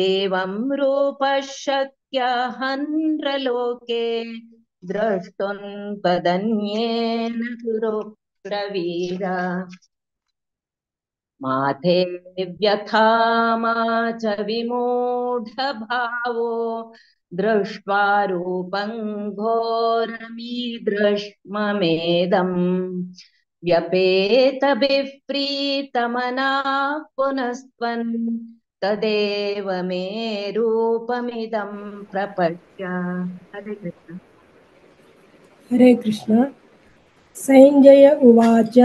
एवं रूपः शक्यः नृलोके द्रष्टुं त्वदन्येन कुरु प्रवीर माते व्यथा मा च विमूढभावो दृष्ट्वा रूपं घोरमीदृश्ममेदम् व्यपेतभिः प्रीतमनाः पुनस्त्वन् तदेव मे रूपमिदं प्रपश्य। हरे कृष्ण। हरे कृष्ण। संजय उवाच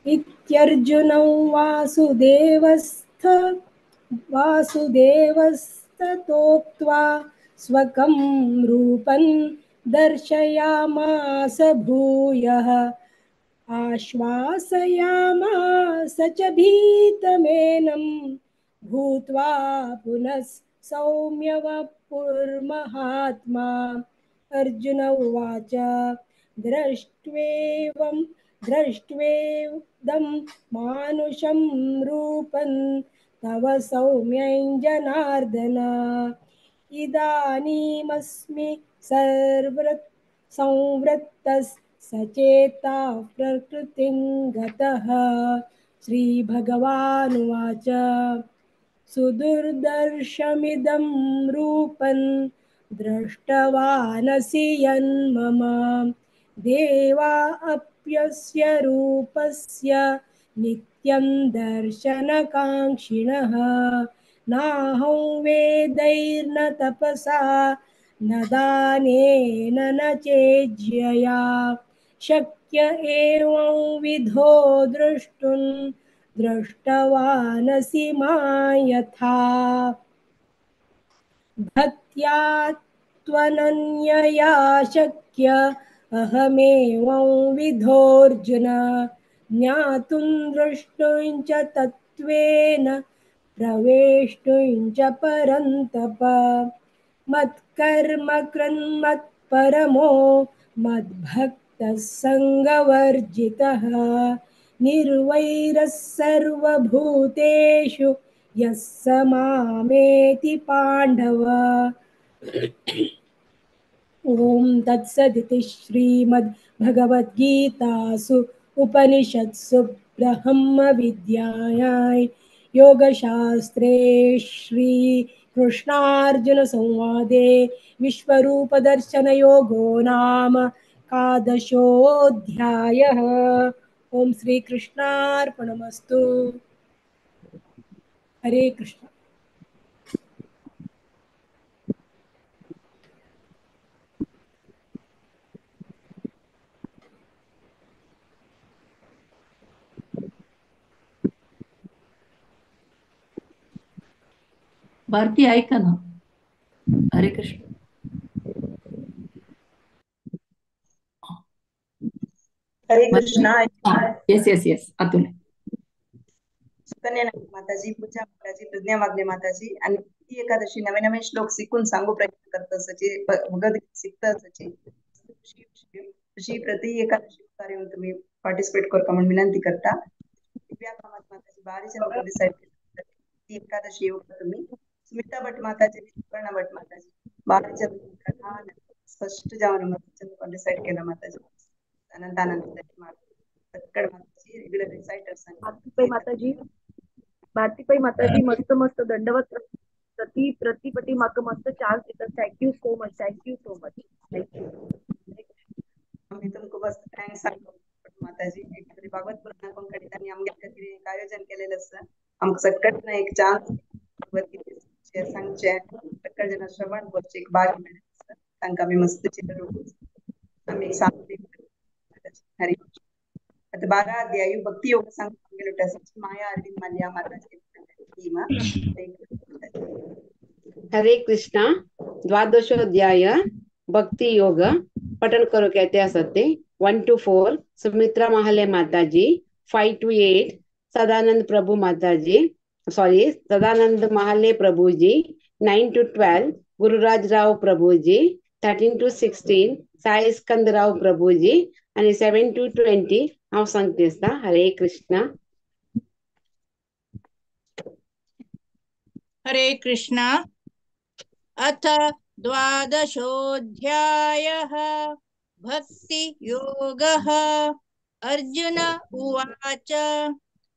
इत्यर्जुनं वासुदेवस्ततोक्त्वा स्वकं रूपं दर्शयामास भूयः आश्वासयामास च भीतमेनं भूत्वा पुनः सौम्यवपुर्महात्मा। अर्जुन उवाच दृष्ट्वेदं मानुषं रूपं तव सौम्यं जनार्दन इदानीमस्मि संवृत्तः प्रकृतिं गतः। श्रीभगवानुवाच सुदुर्दर्शमिदं रूपं दृष्टवानसि यन्मम देवा अप्यस्य रूपस्य नित्यं दर्शनकाङ्क्षिणः नाहं वेदैर्न तपसा न दानेन न चेज्यया शक्य एवं विधो द्रष्टुं दृष्टवानसि मां यथा भक्त्या त्वनन्यया शक्य अहमेवं विधोऽर्जुन ज्ञातुं द्रष्टुं च तत्त्वेन प्रवेष्टुं च परन्तप मत्कर्म कृन्मत्परमो मद्भक्तः सङ्गवर्जितः निर्वैरः सर्वभूतेषु यः स मामेति पाण्डव। ॐ तत्सदिति श्रीमद्भगवद्गीतासु उपनिषत्सु ब्रह्मविद्यायां योगशास्त्रे श्रीकृष्णार्जुनसंवादे विश्वरूपदर्शनयोगो नाम एकादशोऽध्यायः। ॐ श्रीकृष्णार्पणमस्तु। हरे कृष्ण। भारती ऐका ना. Hare Krishna. Hare Krishna. Yes yes yes Atul. Sukanya Mataji, Puja माताजी, प्रज्ञा वागले माताजी आणि ती एकादशी नवे नवे श्लोक शिकून सांगू प्रयत्न करत असची भगवद्गीता शिकत असची अशी प्रति एकादशी कार्य तुम्ही पार्टिसिपेट करता म्हणून विनंती करता. दिव्या कामत माताजी बारीच्या डिसाइड ती एकादशी योग तुम्ही स्मिता भट माताजी, सुपर्ण भट माताजी बारीच्या प्रधान स्पष्ट जाऊन माताजी डिसाइड केला माताजी अनंतानंद तक्कड माताजी रेग्युलर रिसाइटर्स भारतीबाई माताजी मस्त मस्त दंडवत प्रतिपटी माक मस्त चार्ज देतात. Thank you so much, thank you so much, thank you. मी तुमको बस थँक्स सांगतो माताजी. एकतरी भागवत पुराण कोणकडे आमच्या खातीर एक आयोजन केलेलं असतं. आमकां सगळ्यांना एक चान्स भगवद्गीतेचे सांगचे सगळे जण श्रवण करचे एक भाग मेळटा तांकां आमी मस्त चित्र आमी सांगली हरी. आता 12 अध्याय भक्ती योग सांगलेलो माया अरविंद माल्या माताजी टीमा. हरे कृष्णा. द्वादशोध्याय भक्ति योग पठन करो कहते असते 1 to 4 सुमित्रा महाले माताजी, 5 to 8 सदानंद प्रभु माताजी, सदानंद महाले प्रभुजी, 9 to 12 Gururaj Rao Prabhuji, 13 to 16 Sai स्कंदराव प्रभुजी आणि 7 to 20 हांव सांगते असता. हरे कृष्णा. हरे कृष्णा. अथ द्वादशोऽध्यायः भक्ति योगः. अर्जुन उवाच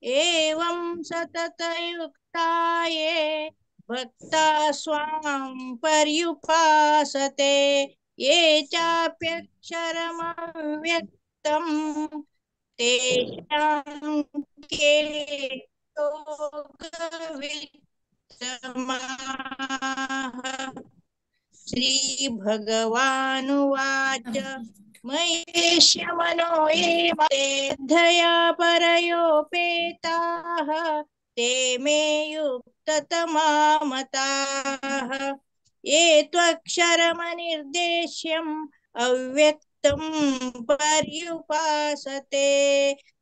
एवं सततयुक्ता ये भक्ता स्वां पर्युपासते ये चाप्यक्षरमव्यक्तं तेषां के श्रीभगवानुवाच मयेष्य मनो ये धया परयोपेताः ते मे युक्ततमा मताः ये त्वक्षरमनिर्देश्यम् अव्यक्तं पर्युपासते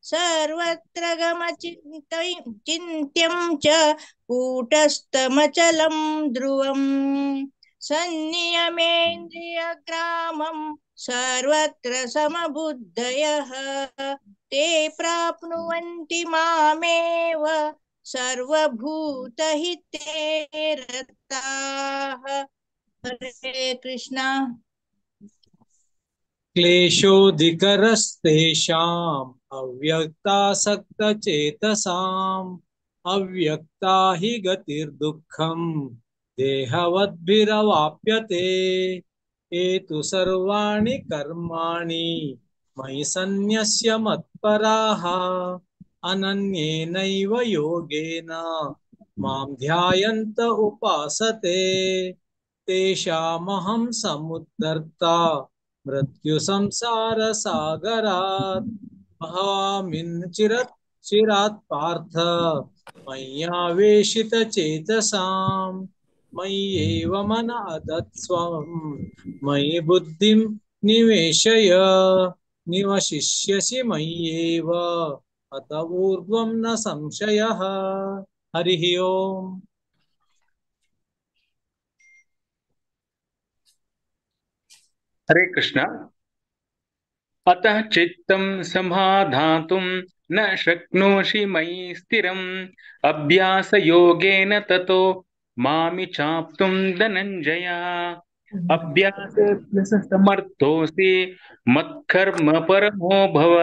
सर्वत्र गमचिन्त्यं च कूटस्थमचलं ध्रुवम् सन्नियमेन्द्रियग्रामं सर्वत्र समबुद्धयः ते प्राप्नुवन्ति मामेव सर्वभूतहिते रताः. हरे कृष्णा. क्लेशोऽधिकरस्तेषाम् अव्यक्तासक्तचेतसाम् अव्यक्ता हि गतिर्दुःखम् देहवद्भिरवाप्यते. एतु सर्वाणि कर्माणि मयि सन्न्यस्य मत्पराः अनन्येनैव योगेन मां ध्यायन्त उपासते. तेषामहं समुद्धर्ता मृत्युसंसारसागरात् भवामिन् चिरात् पार्थ मय्यावेशितचेतसाम् मय्येव मन अदत्स्वं मयि बुद्धिं निवेशय निवशिष्यसि मय्येव अत ऊर्ध्वं न संशयः. हरिः ओम्. हरे कृष्ण. अतः चित्तं समाधातुं न शक्नोषि मयि स्थिरम् अभ्यासयोगेन ततो मामि चाप्तुं धनञ्जय. अभ्यासेऽभ्यसमर्थोऽसि मत्कर्म परमो भव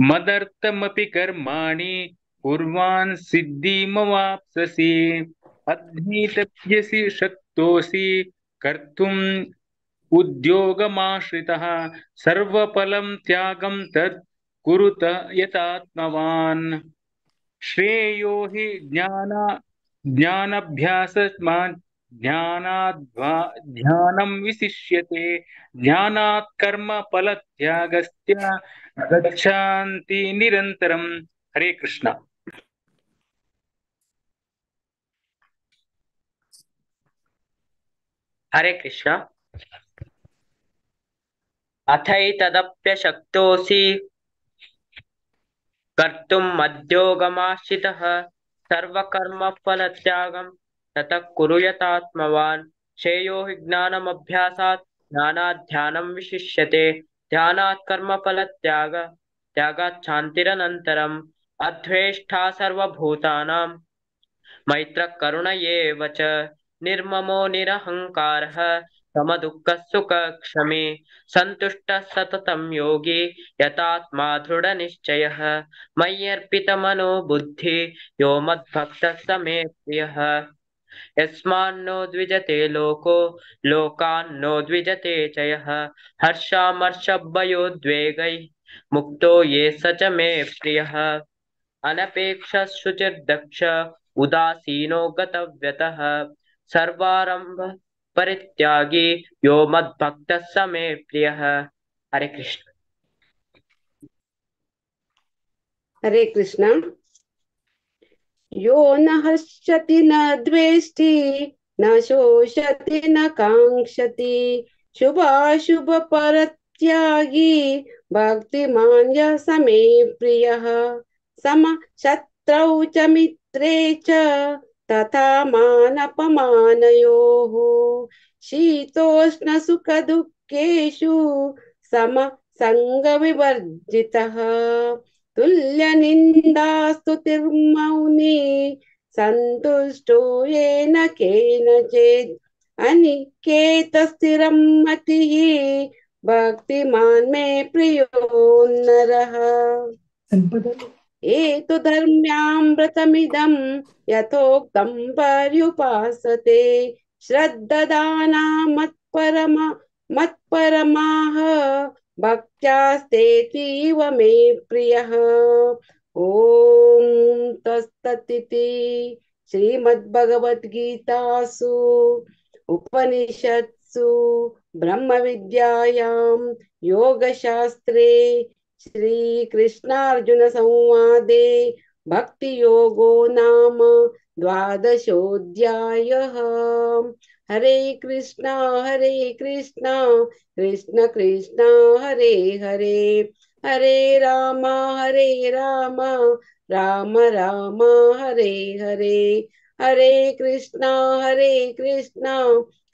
मदर्थमपि कर्माणि कुर्वान् सिद्धिमवाप्स्यसि. अध्येतव्यसि शक्तोऽसि कर्तुम् उद्योगमाश्रितः सर्वफलं त्यागं तत् कुरुत यतात्मवान्. श्रेयो हि ज्ञानाभ्यासस्मात् ध्यानं विशिष्यते. ध्यानात् कर्म फलत्यागस्य गच्छन्ति निरन्तरम्. हरे कृष्ण. हरे कृष्ण. अथैतदप्यशक्तोऽसि कर्तुं मद्योगमाश्रितः सर्वकर्मफलत्यागं ततः कुरु यतात्मवान् श्रेयो हि ज्ञानमभ्यासात् ज्ञानाध्यानं विशिष्यते ध्यानात् त्यागात् शान्तिरनन्तरम् अद्वेष्टा सर्वभूतानां मैत्रः करुण एव च निर्ममो निरहङ्कारः समदुःखसुखक्षमी सन्तुष्टः सततं योगी यतात्मा दृढनिश्चयः मय्यर्पितमनो बुद्धि यो मद्भक्तः स मे प्रियः यस्मान्नो द्विजते लोको लोकान्नो द्विजते च यः हर्षामर्षभयोद्वेगैः मुक्तो ये स च मे प्रियः अनपेक्षः शुचिर्दक्ष उदासीनो गतव्यतः सर्वारंभ परित्यागी यो मद्भक्तः स मे प्रियः। हरे कृष्ण। हरे कृष्ण। यो न हर्षति न द्वेष्टि न शोषति न कांक्षति शुभाशुभ परित्यागी भक्तिमान् यः स मे प्रियः सम शत्रौ च मित्रे च तथा मानपमानयोः शीतोष्ण सुख दुःखेषु सम संगविवर्जितः तुल्य निंदा स्तुतिर्मौनी संतुष्टो येन केनचित् अनिकेत स्थिरं मतिः भक्तिमान् मे प्रियो नरः। एतु धर्म्यामृतमिदं यथोक्तं पर्युपासते श्रद्धादाना मत्परमाः भक्त्यास्तेतीव मे प्रियः। ओम तत्सदिति श्रीमद्भगवद्गीतासु उपनिषत्सु ब्रह्म विद्यायां योगशास्त्रे श्री कृष्णार्जुन संवादे भक्ति योगो नाम द्वादशोऽध्यायः। हरे कृष्णा कृष्ण कृष्ण हरे हरे हरे राम राम राम हरे हरे हरे कृष्णा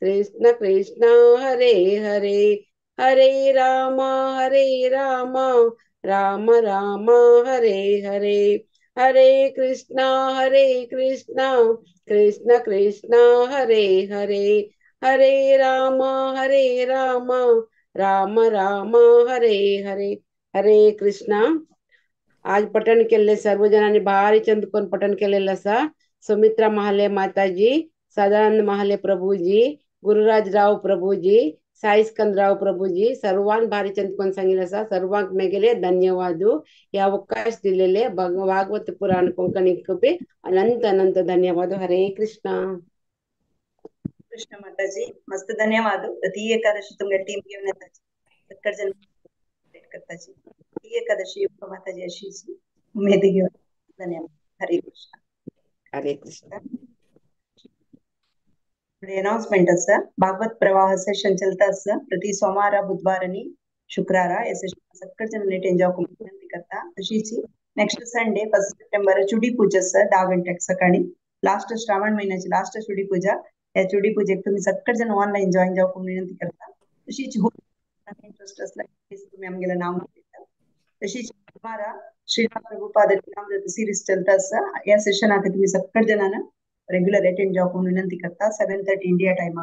कृष्ण कृष्ण हरे हरे हरे राम राम राम हरे हरे हरे कृष्णा कृष्ण कृष्ण हरे हरे हरे राम राम राम हरे हरे हरे कृष्णा। आज पठण केले सर्वजणांनी भारी चंदकोन पठण केलेलं असा। सुमित्रा महाले माताजी, सदानंद महाले प्रभूजी, गुरुराजराव प्रभूजी, साई स्कंदराव प्रभूजी सर्वांना भारी चंदकोन सांगितलं असा। सर्वांक मेगेले धन्यवाद। या अवकाश दिलेले भागवत पुराण कोंकणी कपे अनंत अनंत धन्यवाद। हरे कृष्णा। कृष्ण माताजी मस्त धन्यवाद। ती एकादशी तुमच्या टीम घेऊन येतात सत्तर जण करताची ती एकादशी माताजी अशी उमेद घेऊन धन्यवाद। हरे कृष्ण। हरे कृष्ण। अनाउन्समेंट भागवत प्रवाह सेशन चलता प्रति सोमवार बुधवार शुक्रार ये सेशन सक्कड जन एंजॉय विनंती करता। तशीच नेक्स्ट संडे 1 सप्टेंबर चुडी पूजा 10 गंटेक सकाळी लास्ट श्रावण महिन्याची लास्ट चुडी पूजा। या चुडी पूजेक तुम्ही सक्कड जन ऑनलाईन जॉईन जावपाक विनंती करता। तशीच इंटरेस्ट असला तुम्ही आमगेला नाव दिता। तशीच हमारा श्रीनाथ प्रभुपाद लीलामृत सीरीज चलता या सेशन आके तुम्ही सक्कड जनांना रेग्युलर अटेंड जावपाक विनंती करता। 7:30 इंडिया टाइम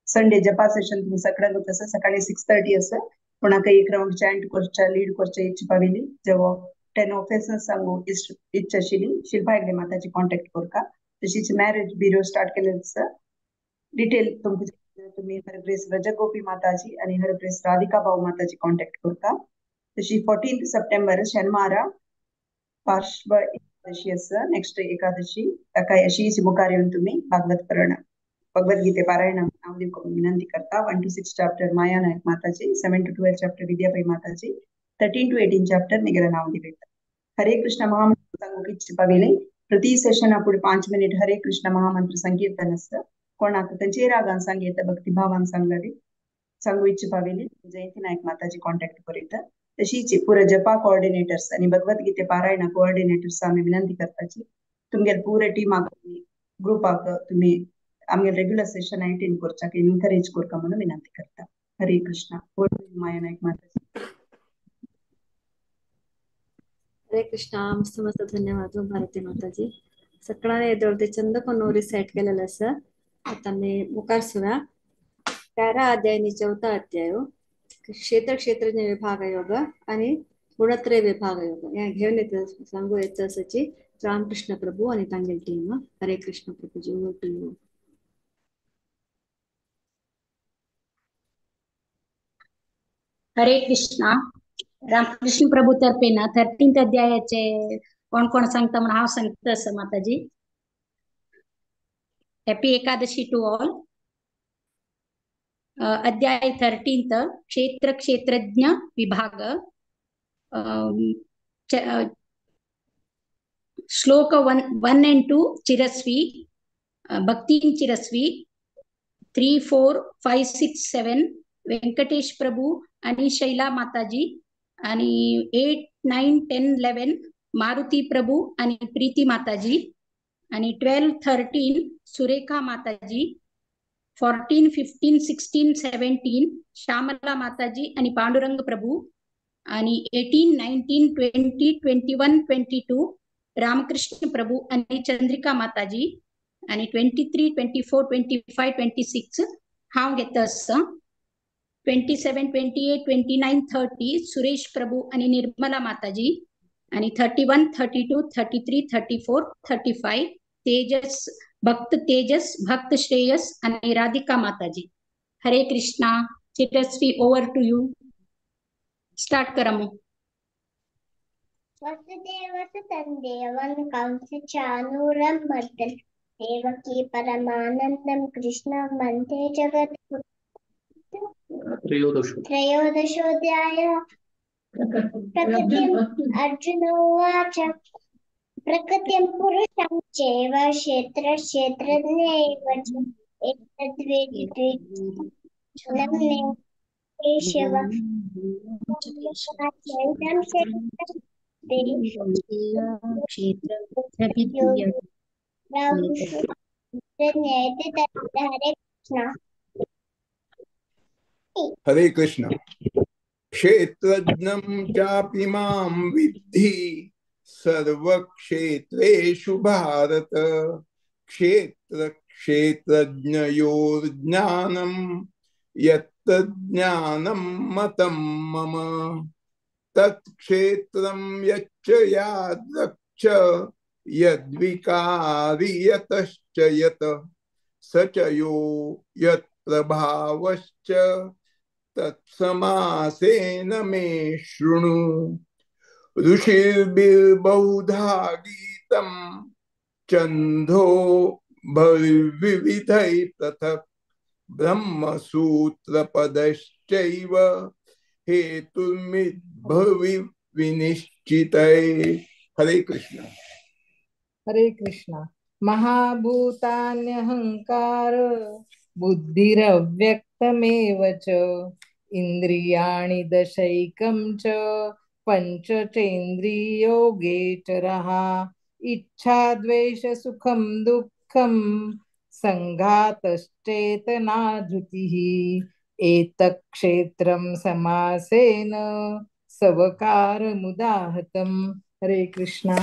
संडे जपा सेशन तुम्ही सकाळी होत सकाळी 6:30 कोणाक एक राउंड चॅन्ट करच्या लीड करच्या इच्छा पाविली जेव्हा 10 ऑफिसर्स सांगू इच्छा आशिल्ली शिल्पा हेगडे माताची कॉन्टॅक्ट करता। तशीच मॅरेज ब्युरो स्टार्ट केलेलं डिटेल तुम्ही हरग्रेस रजगोपी माताजी आणि हरग्रेस राधिका भाऊ माताची कॉन्टॅक्ट करता। तशी 14 सप्टेंबर शनिवारा पार्श्व एकादशी नेक्स्ट एकादशी ताका अशीच मुखार येऊन तुम्ही भगवद्गीते पारायण नाव दिवपाक विनंती करता। 1 to 6 चॅप्टर माया नायक माताजी, 7 to 12 चॅप्टर विद्याबाई माताजी, 13 to 18 चॅप्टर निगेला नाव दिलेता। हरे कृष्ण महामंत्र सांगूक इच्छा पाविले प्रति सेशन अपुढे 5 मिनिट हरे कृष्ण महामंत्र संकीर्तन कोणाक खंयच्याय रागान सांगेता भक्ती भावान सांगू इच्छा पाविले जयंती नायक माताजी कॉन्टॅक्ट करीता। तशीच पुरा जपा कोऑर्डिनेटर्स आणि भगवद्गीते पारायण कोऑर्डिनेटर्स आम्ही विनंती करताची तुमगे पूरे टीम ग्रुप तुम्ही आमगे रेग्युलर सेशन आहे टेन कोरचा की एनकरेज कोरका म्हणून विनंती करता. हरे कृष्णा. माया नाईक माता. हरे कृष्णा. मस्त मस्त धन्यवाद भारती माताजी. सकाळी एदोळते चंद कोण रिसाइट केलेलं असं. आता मी मुखार सुरा 11 अध्याय 4 अध्याय क्षेत्र क्षेत्रज्ञ विभाग योग आणि गुणत्रय विभाग योग या घेऊन येतं सांगू येतं असंची रामकृष्ण प्रभू आणि तांगेल team. Hare Krishna Prabhuji. Over to you. Hare Krishna. Ramakrishna Prabhu तर्फे ना 13th अध्यायाचे कोण सांगता म्हणून हा सांगत असं माताजी. Happy Ekadashi to all. अध्याय 13th क्षेत्र क्षेत्रज्ञ विभाग. श्लोक 1 and 2 चिरस्वी, भक्ती चिरस्वी. 3, 4, 5, 6, 7 व्यंकटेश प्रभू आणि शैला माताजी. आणि 8, 9, 10, 11 मारुती प्रभू आणि प्रीती माताजी. आणि 12, 13 सुरेखा माताजी. 14, 15, 16, 17 श्यामला माताजी आणि पांडुरंग प्रभू. आणि 18, 19, 20, 21, 22 रामकृष्ण प्रभू आणि चंद्रिका माताजी. आणि 23, 24, 25, 26 हांव घेता असं. 27, 28, 29, 30 सुरेश प्रभू आणि निर्मला माताजी. आणि 31, 32, 33, 34, 35 तेजस भक्त श्रेयस आणि Radhika Mataji. Hare Krishna. Chiraswi over to you. Start करा मग. वसुदेवसुतं देवं कंसचानूरमर्दनं देवकी परमानन्दं कृष्णं वन्दे जगद्गुरुं. त्रयोदशोऽध्यायः. प्रकृतिम् अर्जुन उवाच. प्रकृतिं पुरुषं चैव क्षेत्रक्षेत्रज्ञैव च एतद्वेदित्वे केशव. हरे कृष्ण. क्षेत्रज्ञं चापि मां विद्धि सर्वक्षेत्रेषु भारत. क्षेत्र क्षेत्रज्ञयोर्ज्ञानं यत्तज्ज्ञानं मतं मम. तत्क्षेत्रं यच्च यादृक्ष यद्विकारी यतश्च यत स च यो यत्प्रभावश्च तत्समासेन मे शृणु. ऋषिर्बिर्बहुधा गीतं छन्दो विविधैः पृथक्. ब्रह्मसूत्रपदश्चैव हेतुर्मिद्भवि विनिश्चितैः. हरे कृष्ण. हरे कृष्ण. महाभूतान्यहंकार बुद्धिरव्यक्तमेव च इंद्रियाणि दशैकं च पंचचेन्द्रियोगेचरः. इच्छा द्वेष सुखं दुःखं संघातश्चेतना धृतिः. एतत्क्षेत्रं समासेन सवकारमुदाहतं. हरे कृष्णा.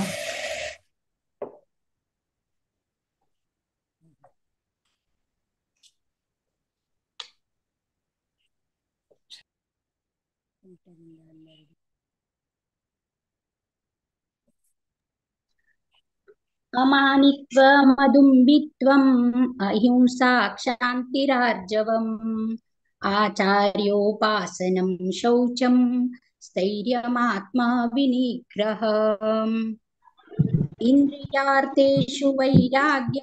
अमानित्वमदुम्बित्वम् अहिंसा क्षान्तिरार्जवम् आचार्योपासनं शौचं स्थैर्यमात्मविनिग्रहम् इन्द्रियार्थेषु वैराग्य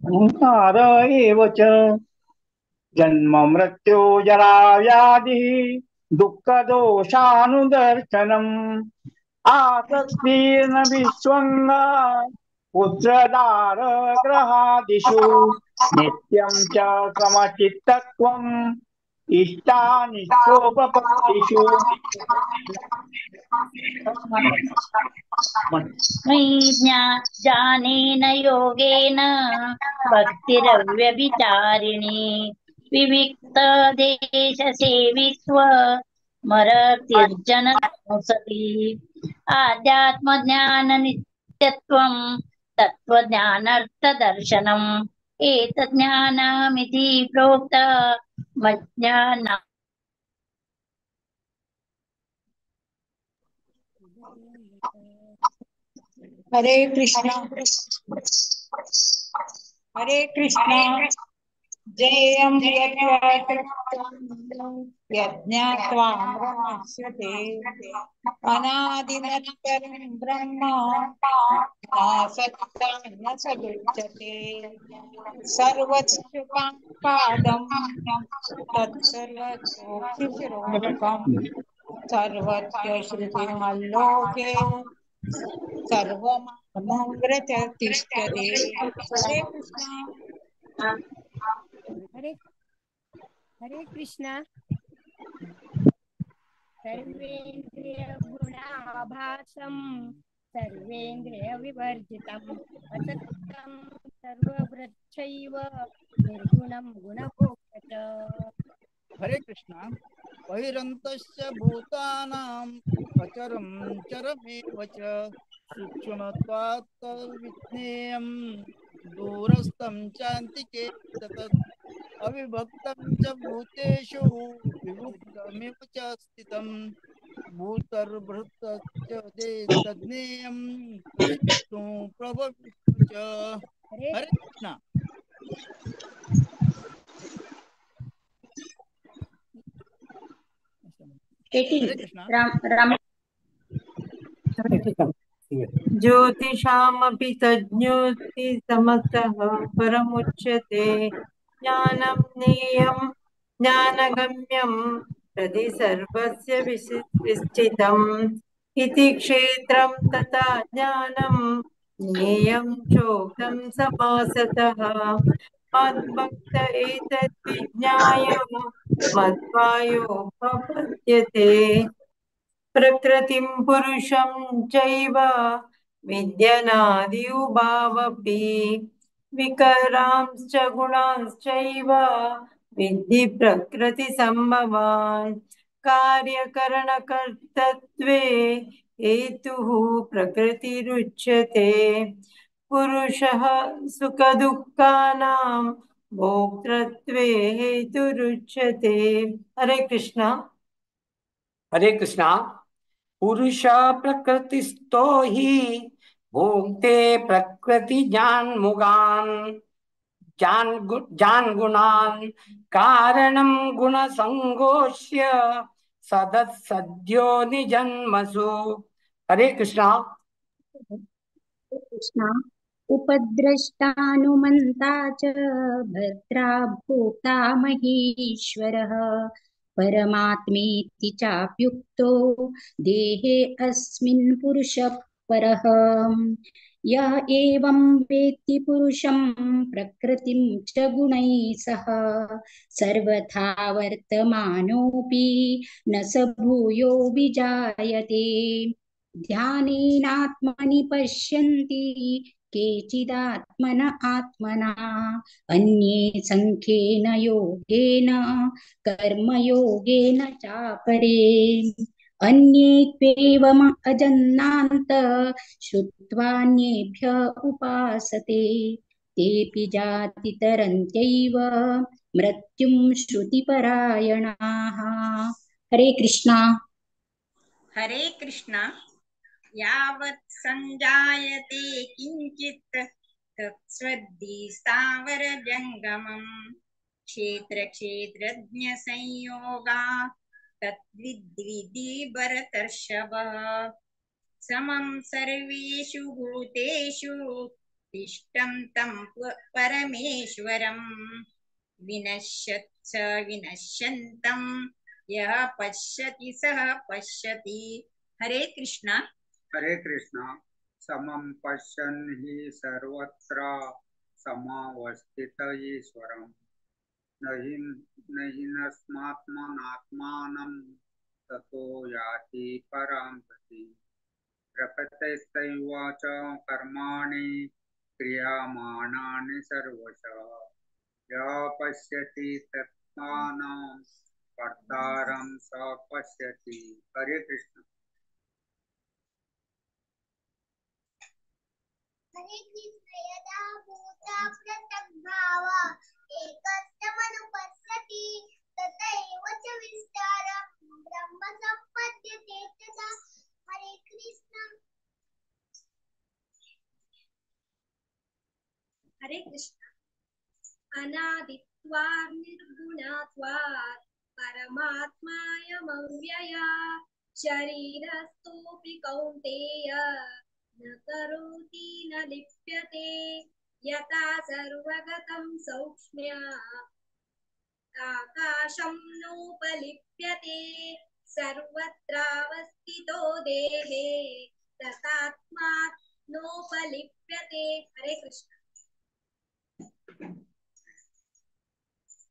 संसार एव च जन्म मृत्यु जरा व्याधि दुःख दोषानुदर्शनम्. आसक्तिर्न विश्वंग पुत्रदार ग्रहादिषु नित्यं च समचित्तत्वम् इष्टानि सोपपत्तिषु ज्ञानेन योगेन भक्तिरव्यभिचारिणी विविक्तदेशसेवित्व मरतिर्जन संसति आध्यात्मज्ञाननित्यत्वं तत्त्वज्ञानार्थदर्शनम् एतज्ज्ञानमिति प्रोक्त मज्ञान हरे कृष्णा हरे कृष्णा जयं यज्ञात्वा ब्रह्मस्यते अनादिमत्परं ब्रह्म नासक्तं न सदुच्यते सर्वस्य पादं तत्सर्वतोक्षिशिरोमुखं सर्वस्य श्रुतिमल्लोके सर्वमव्रत तिष्ठते हरे कृष्णा हरे हरे कृष्णा सर्वेन्द्रियगुणाभासं सर्वेन्द्रियविवर्जितम् असक्तं सर्वभृच्छैव निर्गुणं गुणभोक्ता च। हरे कृष्णा बहिरन्तश्च भूतानां अचरं चरमेव च सूक्ष्मत्वात् तद्विज्ञेयं दूरस्थं चान्तिके ततत् अविभक्तं च भूतेषु विभक्तमेव च स्थितं भूतर्भृतश्च तज्ज्ञेयं विष्णु प्रभविष्णु च। हरे कृष्णा हरे कृष्णा ज्योतिषामपि तज्ज्ञोति समस्तः परमुच्यते ज्ञानं ज्ञेयं ज्ञानगम्यं हृदि सर्वस्य विस्थितम् इति क्षेत्रं तथा ज्ञानं ज्ञेयं चोक्तं समासतः मद्भक्त एतद्विज्ञाय मद्वायोपपद्यते प्रकृतिं पुरुषं चैव विद्यनादि उभावपि विकरांश्च गुणांश्चैव विद्धि प्रकृतिसम्भवान् कार्यकरणकर्तृत्वे हेतुः प्रकृतिरुच्यते पुरुषः सुखदुःखानां भोक्तृत्वे हेतुरुच्यते। हरे कृष्णा। हरे कृष्णा पुरुष प्रकृतिस्थो ही भोक्ते प्रकृति जान मुगान जान गुणान कारणं गुण संगोष्य सदत् सद्यो निजन्मसु। हरे कृष्णा। कृष्णा उपद्रष्टानुमन्ता च भर्त्रा भोक्ता महेश्वरः परमात्मेति चाप्युक्तो देहे अस्मिन् पुरुषः परः यः एवं वेत्ति पुरुषं प्रकृतिं च गुणैः सह सर्वथा वर्तमानोऽपि न स भूयो विजायते ध्यानेनात्मनि पश्यन्ति केचिदात्मन आत्मना अन्ये संख्येन योगेन कर्मयोगेन चापरे अन्ये त्वेवम् अजन्नान्त श्रुत्वान्येभ्यः उपासते तेऽपि जातितरन्त्यैव मृत्युं श्रुतिपरायणाः। हरे कृष्णा। हरे कृष्णा यावत् संजायते किंचित् तत्स्वद्धि स्थावरजंगमम् क्षेत्रक्षेत्रज्ञ संयोगा तद्विद्धि भरतर्षभ समं सर्वेषु भूतेषु तिष्ठन्तं परमेश्वरं विनश्यत्स विनश्यन्तं यः पश्यति सः पश्यति। हरे कृष्णा। हरे कृष्णा समं पश्यन् हि सर्वत्र समावस्थित ईश्वरम् न हिनस्मात्मनात्मानं ततो याति परां गतिम् प्रकृतिस्तैव च कर्माणि क्रियमाणानि सर्वशः यः पश्यति तत्त्वानं कर्तारं स पश्यति। हरे कृष्ण। हरे कृष्ण। यदा भूता पृथग्भाव एकस्थमनुपश्यति तथैव च विस्तारं ब्रह्म सम्पद्यते तदा। हरे कृष्ण। हरे कृष्ण। अनादित्वात् निर्गुणत्वात् परमात्मायमव्यया शरीरस्थोऽपि कौन्तेय न करोति न लिप्यते यथा सर्वगतं सौक्ष्म्य आकाशं नोपलिप्यते सर्वत्रावस्थितो देहे तथात्मात् नोपलिप्यते। हरे कृष्ण।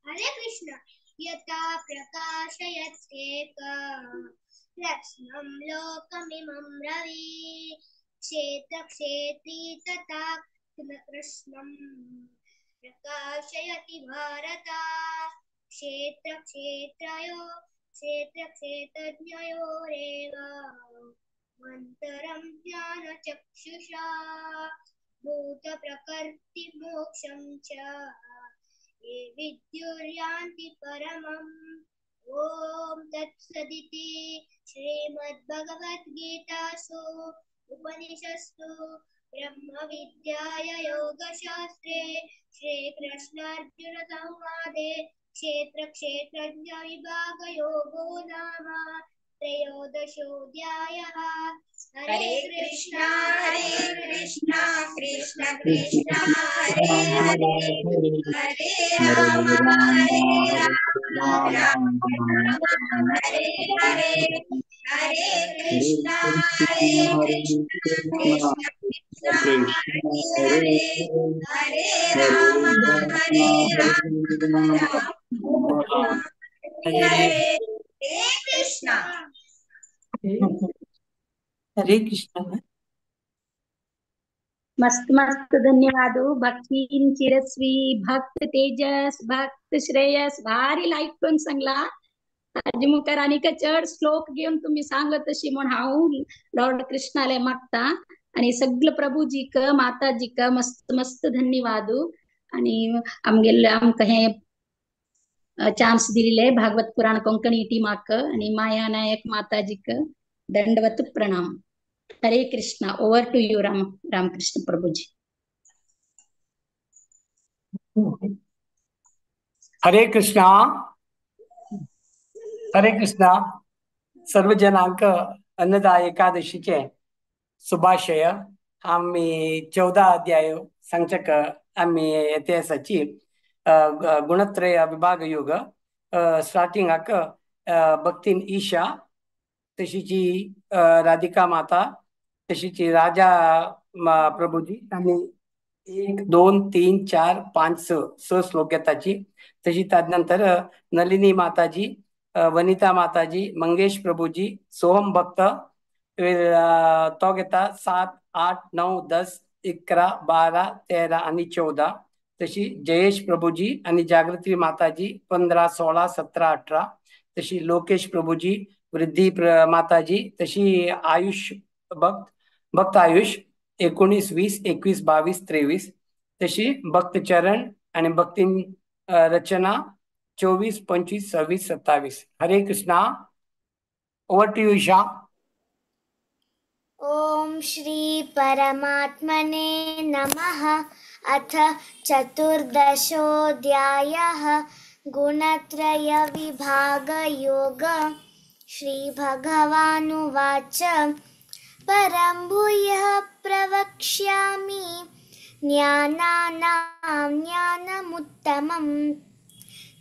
हरे कृष्ण। यथा प्रकाशयत्येक कृष्णं लोकमिमं रवि क्षेत्रक्षेत्री तथा कृष्णं प्रकाशयति भारत। क्षेत्रक्षेत्रज्ञयोरेव मन्तरं ज्ञानचक्षुषा भूतप्रकृतिमोक्षं च ये विद्युर्यान्ति परमम्। ॐ तत्सदिति श्रीमद्भगवद्गीतासु उपनिषत्सु ब्रह्मविद्याय योगशास्त्रे श्रीकृष्णार्जुनसंवादे क्षेत्रक्षेत्रज्ञविभागयोगो नाम त्रयोदशोऽध्यायः। हरे कृष्णा कृष्ण कृष्ण हरे हरे हरे राम राम हरे हरे हरे कृष्णा कृष्ण कृष्ण हरे हरे राम हरे कृष्ण। हरे कृष्ण। मस्त मस्त धन्यवादो भक्तीन चिरस्वी भक्त तेजस भक्त श्रेयस भारी लाईक सांगला आज मुखारानिका चढ श्लोक घेऊन तुम्ही सांगत तशी म्हणून हाऊ लॉर्ड कृष्णाला मागता आणि सगळं प्रभूजी क माताजी क मस्त मस्त धन्यवादो आणि आमका हे चान्स दिलेले भागवत पुराण कोंकणी टीमाक आणि माया नायक माताजी क दंडवत प्रणाम। Hare Krishna. Over to you Ramakrishna Prabhuji. Hare Krishna. हरे कृष्णा। सर्व जनांक अन्नदा एकादशीचे शुभाशय। आम्ही 14 अध्याय सांगचक आम्ही इतिहासाची गुणत्रय विभाग योग स्टार्टिंगाक भक्तीन ईशा तशीची राधिका माता तशीची राजा प्रभुजी आणि 1 2 3 4 5 6 श्लोक घेताची तशी त्यानंतर नलिनी माताजी वनिता माताजी मंगेश प्रभुजी सोहम भक्त तो घेता 7 8 9 10 11 12 13 आणि 14 तशी जयेश प्रभुजी आणि जागृती माताजी 15 16 17 18 तशी लोकेश प्रभुजी वृद्धी माताजी तशी आयुष भक्त आयुष 19 20 21 22 23 तशी भक्त चरण आणि Bhakti Rachana 24 25 26 27। Hare Krishna. Over to you Isha. ओम श्री परमात्मने नमः। अथ चतुर्दशोऽध्यायः गुणत्रय विभाग योग। श्री भगवानुवाच परं भूयः प्रवक्ष्यामि ज्ञानानां ज्ञानमुत्तमम्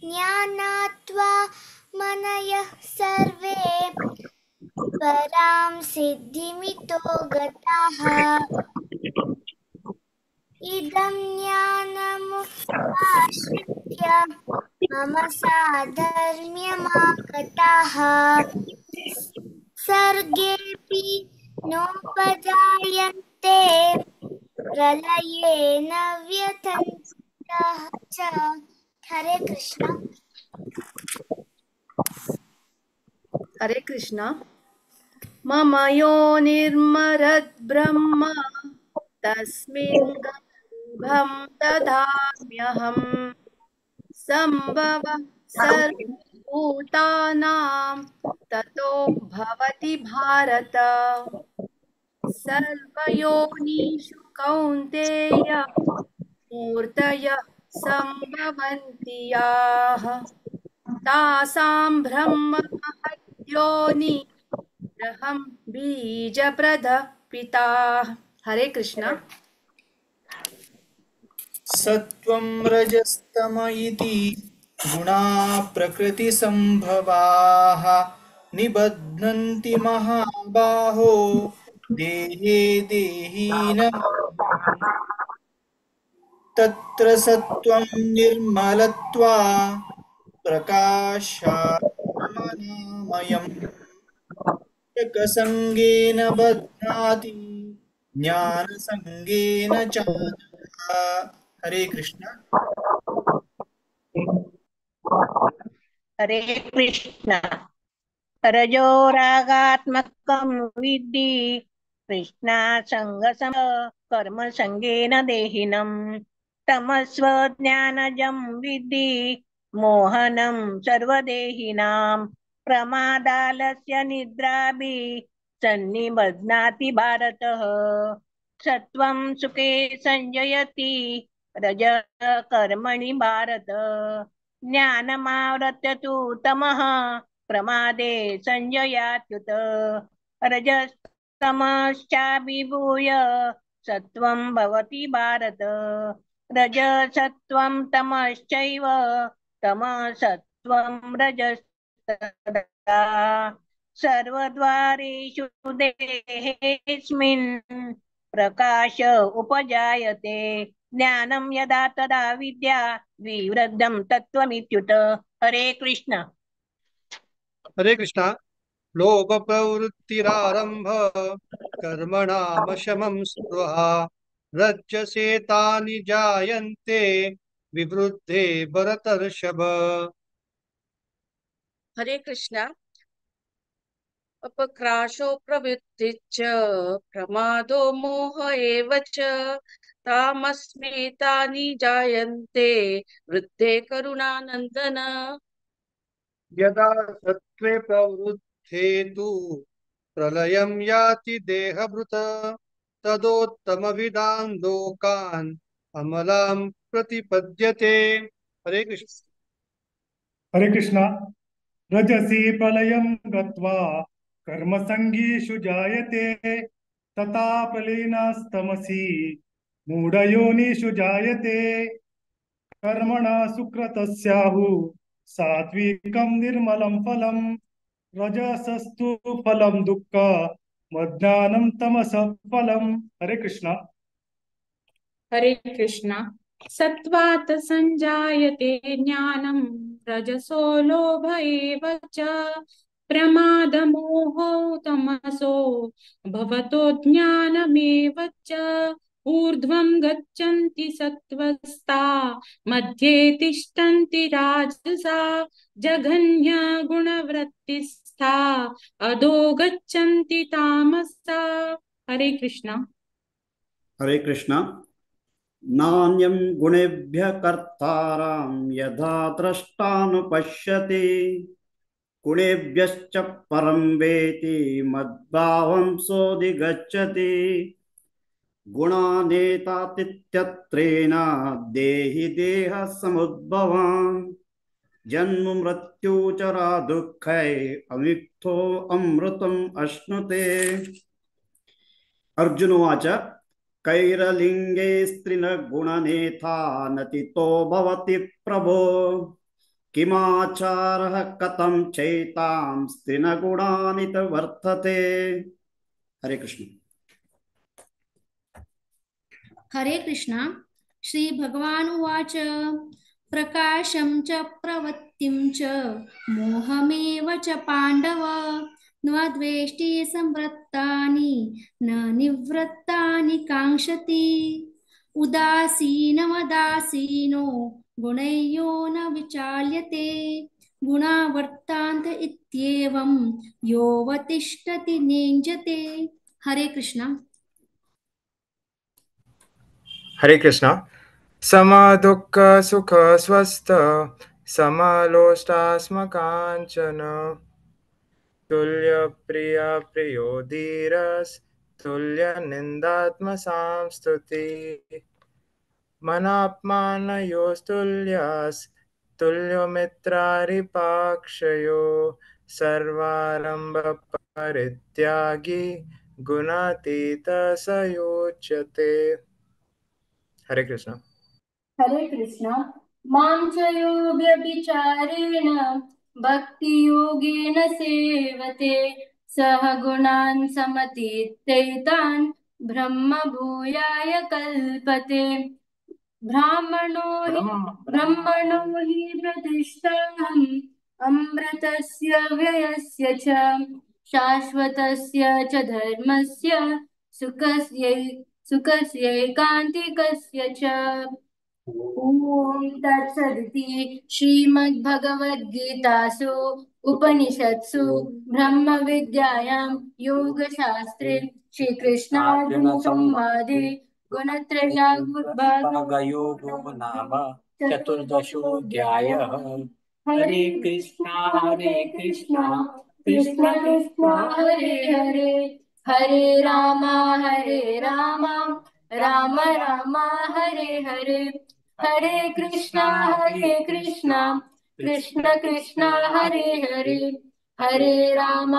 ज्ञानात्वा मनयः सर्वे परां सिद्धिमितो गताः। इदं ज्ञानमुपाश्रित्य मम साधर्म्यमागताः सर्गेऽपि नोपजायन्ते प्रलये न व्यथन्ति च। हरे कृष्ण। हरे कृष्ण। मम योनिर्महद् ब्रह्म तस्मिन् गर्भं दधाम्यहम् सम्भवः सर्वभूतानां ततो भवति भारत। सर्वयोनिषु कौन्तेय मूर्तयः सम्भवन्ति याः तासां ब्रह्म महद्योनि रहं बीजप्रदः पिता। हरे कृष्ण। सत्वं रजस्तम इति गुणा प्रकृतिसम्भवाः निबध्नन्ति महाबाहो देहे देहिनम्। तत्र सत्वं निर्मलत्वा प्रकाशात्मनामयम् एकसङ्गेन बध्नाति ज्ञानसङ्गेन चानघ। हरे कृष्ण। हरे कृष्ण। रजोरागात्मकं विद्धि कृष्णासङ्गसम कर्म संगेन देहिनम् तमस्वज्ञानजं विद्धि मोहनं सर्वदेहिनां प्रमादालस्य निद्राभि सन्निबध्नाति भारतः। सत्वं सुखे संजयति रजः कर्मणि भारत ज्ञानमावृत्य तु तमः प्रमादे संजयात्युत। रजस्तमश्चाभिभूय सत्वं भवति भारत रजसत्वं तमश्चैव तमसत्वं रजस्तदा सर्वद्वारेषु देहेऽस्मिन् प्रकाश उपजायते ज्ञानं यदा तदा विद्या विवृद्धं तत्त्वमित्युत। हरे कृष्ण। हरे कृष्णा। लोभ प्रवृत्तिरारंभ कर्मणाम शमं स्पृहा रज्जसेतानि जायन्ते विवृद्धे भरतर्षभ। हरे कृष्ण। अपक्राशो प्रवृत्तिश्च प्रमादो मोह एव च तामस्मेतानि जायन्ते वृद्धे करुणानन्दन। यदा सत्त्वे प्रवृद्धे तु प्रलयं याति देहभृत तदोत्तमविदां लोकान् अमलां प्रतिपद्यते। हरे कृष्ण। हरे कृष्णा। रजसी प्रलयं गत्वा कर्मसङ्गीषु जायते तथा प्रलीनास्तमसि मूढयोनिषु जायते कर्मणा सुकृतस्याहुः सात्विकं निर्मलं फलं रजसस्तु फलं दुःखमज्ञानं तमसः फलं। हरे कृष्णा। हरे कृष्णा। सत्त्वात् संजायते ज्ञानं रजसो लोभ एव च प्रमादमोहो तमसो भवतो ज्ञानमेव च ऊर्ध्वं गच्छन्ति सत्त्वस्ता मध्ये तिष्ठन्ति राजसा जघन्य गुणवृत्तिस्था अधो गच्छन्ति तामसा। हरे कृष्णा। हरे कृष्णा। नान्यं गुणेभ्यः कर्तारं यथा द्रष्टानुपश्यति गुणेभ्यश्च परं वेति मद्भावं सोऽधिगच्छति गुणानेतातित्यत्रेण देहि देहसमुद्भवान् जन्म मृत्यु चरा दुःखै अविक्तो अमृतम् अश्नुते। अर्जुनोवाच कैरलिंगे स्त्रीनगुणनेथा नतितो भवति प्रभो किमाचारः कथं चैतां स्त्रीनगुणानित वर्तते। हरे कृष्ण। हरे कृष्णा। श्री भगवानुवाच प्रकाशं च प्रवृत्तिं च मोहमेव च पाण्डव न द्वेष्टि संवृत्तानि न निवृत्तानि काङ्क्षति उदासीनवदासीनो गुणैयो न विचाल्यते गुणा वर्तान्त इत्येवं योऽवतिष्ठति नेञ्जते। हरे कृष्ण। हरे कृष्ण। सम दुःख सुख स्वस्थ समलोष्टास्मकाञ्चन तुल्य प्रिय प्रियो धीरस् तुल्य निन्दात्मसंस्तुति मनाप्मानयोस्तुल्यस् तुल्यो मित्रारिपाक्षयो सर्वारंभ परित्यागी गुणातीत स योच्यते। हरे कृष्ण। हरे कृष्ण। मां च यो व्यभिचारेण भक्तियोगेन सेवते सह गुणान् समतीत्यैतान् ब्रह्म भूयाय कल्पते। ब्राह्मणो हि प्रतिष्ठाहम् अमृतस्य व्ययस्य च शाश्वतस्य च धर्मस्य सुखस्यैकान्तिकस्य च। ॐ तत्सदिति श्रीमद्भगवद्गीतासु उपनिषत्सु ब्रह्मविद्यायां योगशास्त्रे श्रीकृष्णार्जुनसंवादे गुणत्रयविभागयोगो नाम चतुर्दशोऽध्यायः। हरे कृष्णा कृष्ण कृष्ण हरे हरे हरे राम राम राम हरे हरे हरे कृष्णा कृष्ण कृष्ण हरे हरे हरे राम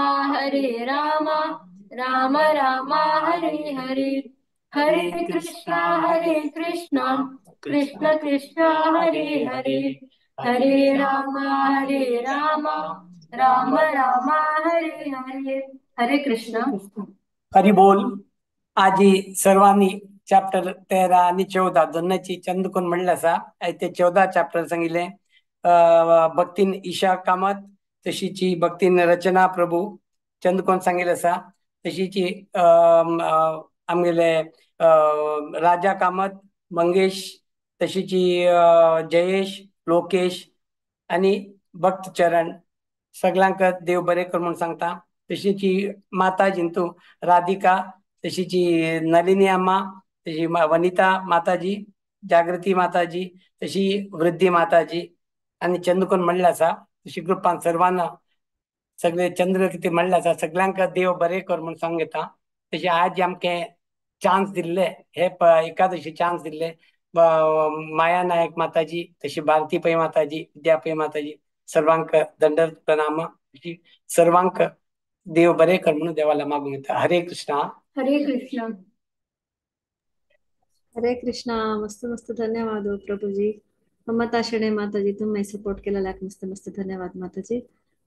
राम राम हरे हरे हरे कृष्णा कृष्ण कृष्ण हरे हरे हरे राम राम राम हरे हरे। हरे कृष्ण। हरी बोल। आजी सर्वांनी चॅप्टर 13 आणि 14 दोन्हीची चंदकून म्हणलं असा ते 14 चॅप्टर सांगितले भक्तीन ईशा कामत तशीची भक्तीन रचना प्रभू चंदकोन सांगितलं असा तशीची आमगेले राजा कामत मंगेश तशीची जयेश लोकेश आणि भक्त चरण सगळ्यांक देव बरे कर म्हणून सांगता। तशीची माताजी तू राधिका तशीची नलिनी अम्मा तशी वनिता माताजी जागृती माताजी तशी वृद्धी माताजी आणि चंद्रकोन म्हणलं असा तशी ग्रुपान सर्वांना सगळे चंद्र किती म्हणलं असा सगळ्यांक देव बरे कर म्हणून सांगता। तशी आज आमके चान्स दिले हे एकादशी चान्स दिले माया नायक माताजी तशी भारती पै माताजी विद्या पै माताजी सर्वांक दंड प्रणाम। सर्वांक देव बरे कर म्हणून देवाला मागून येतात। हरे कृष्णा। हरे कृष्ण। हरे कृष्णा। मस्त मस्त धन्यवाद हो प्रभूजी। ममता शेणे माताजी तुम्ही सपोर्ट केलेला मस्त मस्त धन्यवाद माताजी।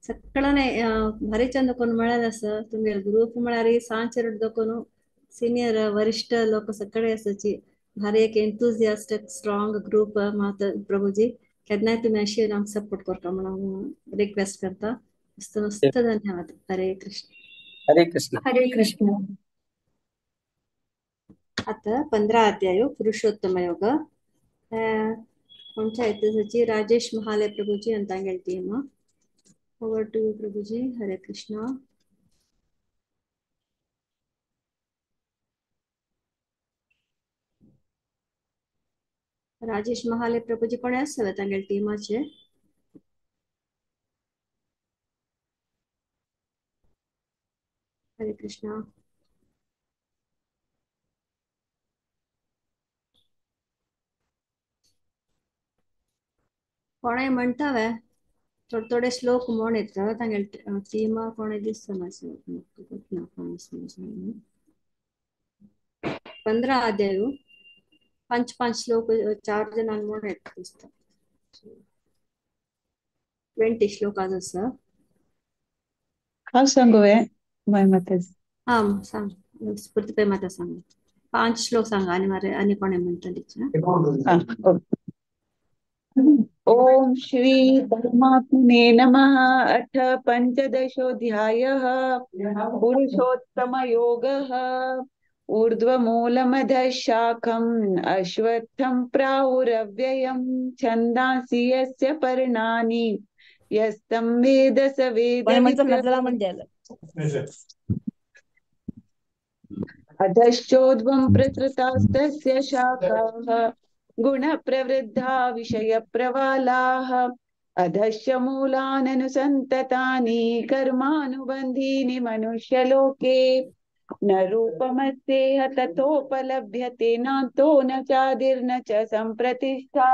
सगळ्यांनी भारी चंद कोण म्हणाल असं तुम्ही ग्रुप म्हणारी सांचर दोन सीनियर वरिष्ठ लोक सगळे असायची भारी एक एंथुसियास्टिक स्ट्रॉंग ग्रुप माता प्रभूजी केन्नाय तुम्ही अशी आमक सपोर्ट करता म्हणून रिक्वेस्ट करता। मस्त मस्त धन्यवाद। हरे कृष्ण। हरे कृष्ण। हरे कृष्ण। आता 15 अध्याय पुरुषोत्तम योग कोणच्या इतिहासाची राजेश महाले प्रभूजी ಅಂತ ಹೇಳ್ತೀವಿ। Over to you Prabhuji. Hare Krishna. Rajesh Mahale Prabhuji कोणी असावे तांगेल टीमाचे? हरे कृष्ण। कोणे म्हणतावे थोडे थोडे श्लोक म्हण येतात तांगेल टीमा कोणे दिसना 15 अध्याय 5 श्लोक 4 जणांक म्हण येत दिसता 20 श्लोक आज असा। हांव सांगूवे माय माताजी। हा सांग स्फूर्ती पे माता सांग 5 श्लोक सांगा आणि मारे आणि कोणे म्हणता ओम श्री परमात्मने नमः। अथ पंचदशोऽध्यायः पुरुषोत्तमयोगः। ऊर्ध्वमूलमधः शाखम् अश्वत्थं प्राहुरव्ययम् छन्दांसि यस्य पर्णानि यस्तं वेद स वेदवित्। अधश्चोध्वं प्रसृतास्तस्य शाखाः गुणप्रवृद्धा विषयप्रवालाः अधश्च मूलाननुसन्ततानि कर्मानुबन्धीनि मनुष्यलोके न रूपमस्येह ततोपलभ्यते नान्तो न चादिर्न च सम्प्रतिष्ठा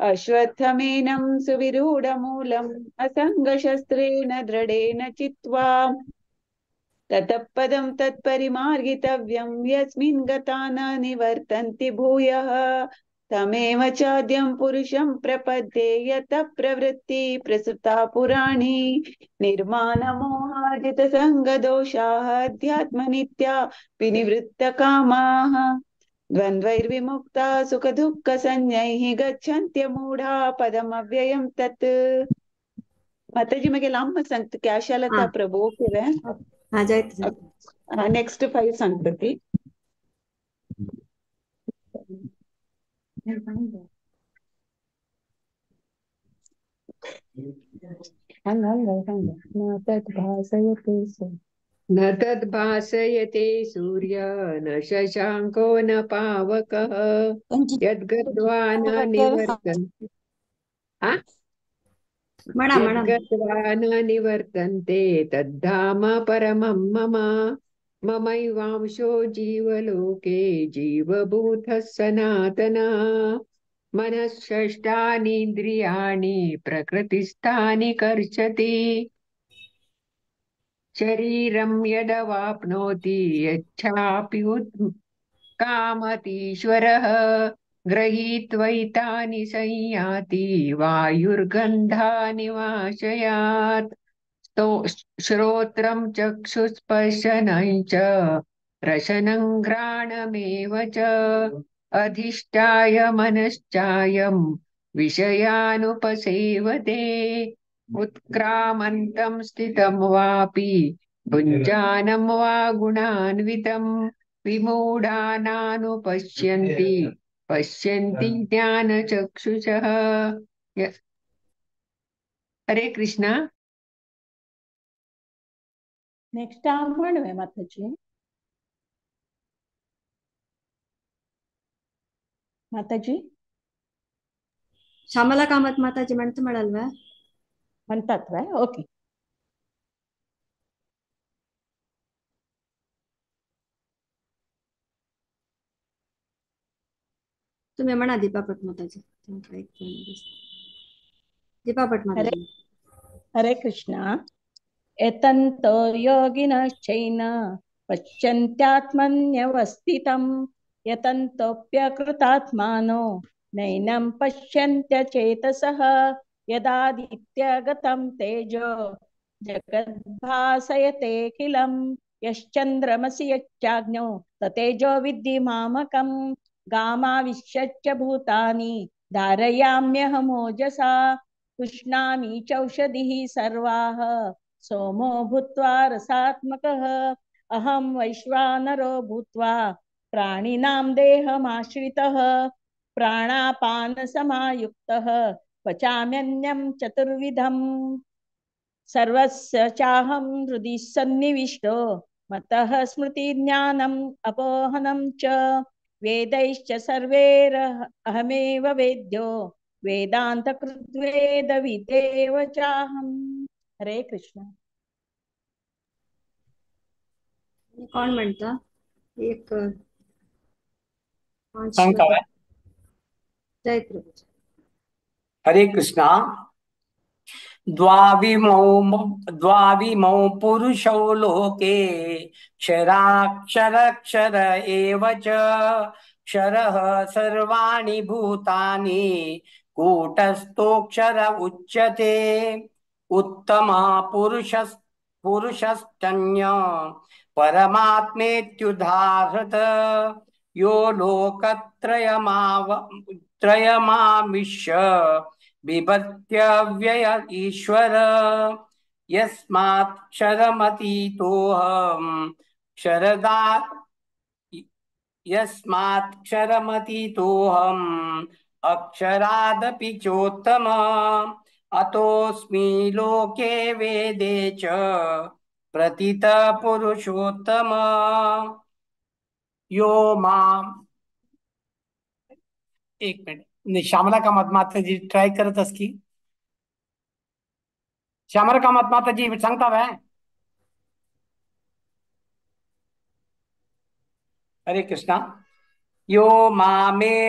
अश्वत्थमेनं सुविरूढमूलम् असङ्गशस्त्रेण दृढेन चित्वा ततः पदं तत्परिमार्गितव्यं यस्मिन् गता न निवर्तन्ति भूयः तमेव चाद्यं पुरुषं प्रपद्ये यतः प्रवृत्ति प्रसृता पुराणी निर्माणमोहाजितसङ्गदोषाः अध्यात्मनित्या विनिवृत्तकामाः द्वन्द्वैर्विमुक्ता सुखदुःखसंज्ञैः गच्छन्त्यमूढा पदमव्ययं तत्। माताजी मैं लांब सांगते की आशालता प्रभू ओके हा जायत नेक्स्ट 5 सांगते न तद्भासयते सूर्य न शशाङ्को न पावकः यद्गत्वा न निवर्तन्ते यद्गत्वा न निवर्तन्ते तद्धाम परमं मम ममैवांशो जीवलोके जीवभूतः सनातनः मनःषष्ठानीन्द्रियाणि प्रकृतिस्थानि कर्षति शरीरं यदवाप्नोति यच्छापि कामतीश्वरः गृहीत्वैतानि संयाति वायुर्गन्धानि वाशयात् श्रोत्रं चक्षुस्पर्शनं च रसनं घ्राणमेव च अधिष्ठाय मनश्चायं विषयानुपसेवते उत्क्रामन्तं स्थितं वापि भुञ्जानं वा गुणान्वितं विमूढानानुपश्यन्ति पश्यन्ति ज्ञानचक्षुषः। हरे कृष्णा। नेक्स्ट म्हणूया माताजी. माताजी श्यामला कामत माताजी म्हणतो म्हणालवा म्हणतात वा ओके. तुम्ही म्हणा दीपापट माताजी. दीपापट माताजी. हरे कृष्णा. एतन्तो योगिनश्चैन पश्यन्त्यात्मन्यवस्थितं यतन्तोऽप्यकृतात्मानो नैनं पश्यन्त्यचेतसः यदादित्यगतं तेजो जगद्भासयतेऽखिलं यश्चन्द्रमसि यच्चाग्नौ ततेजो विद्धि मामकं गामाविश्यच्च भूतानि धारयाम्यहमोजसा पुष्णामि चौषधिः सर्वाः सोमो भूत्वा रसात्मकः अहं वैश्वानरो भूत्वा प्राणिनां देहमाश्रितः प्राणापानसमायुक्तः पचाम्यन्नं चतुर्विधम् सर्वस्य चाहं हृदि सन्निविष्टो मत्तः स्मृतिज्ञानम् अपोहनं च वेदैश्च सर्वैरहमेव वेद्यो वेदान्तकृद्वेदविदेव चाहम्. हरे कृष्ण. कोण म्हणता एक जय प्रभु. हरे कृष्णा. द्वाविमौ पुरुषौ लोके क्षराक्षरक्षर एव च क्षरः सर्वाणि भूतानि कूटस्थोऽक्षर उच्यते. उत्तमः पुरुषश्चन्य परमात्मेत्युदाहृत यो लोकत्रयमाविश्य बिभर्त्यव्यय ईश्वर यस्मात्क्षरमतीतोऽहं शरदा यस्मात्क्षरमतीतोऽहम् अक्षरादपि चोत्तम अतोऽस्मि लोके वेदे च प्रथित पुरुषोत्तम यो माम एक मिनिट नाही श्यामला कामत माताजी ट्राय करतस की श्यामला कामत माताजी सांगता काय हरे कृष्णा यो मामेवमसम्मूढो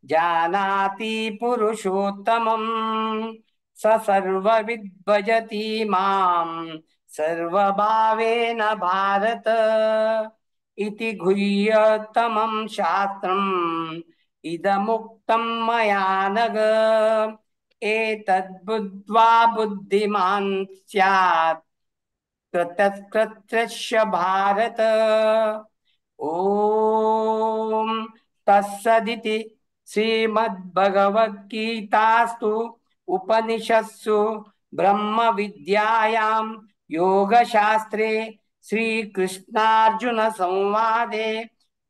जानाति पुरुषोत्तमं स सर्वविद् भजति मां सर्वभावेन भारत इति गुह्यतमं शास्त्रम् इदमुक्तं मया नघ एतद्बुद्ध्वा बुद्धिमान् स्यात् कृतस्य भारत ओम तत्सदिति श्रीमद्भगवद्गीतास्तु उपनिषत्सु ब्रह्म विद्यायां योगशास्त्रे श्रीकृष्णार्जुन संवादे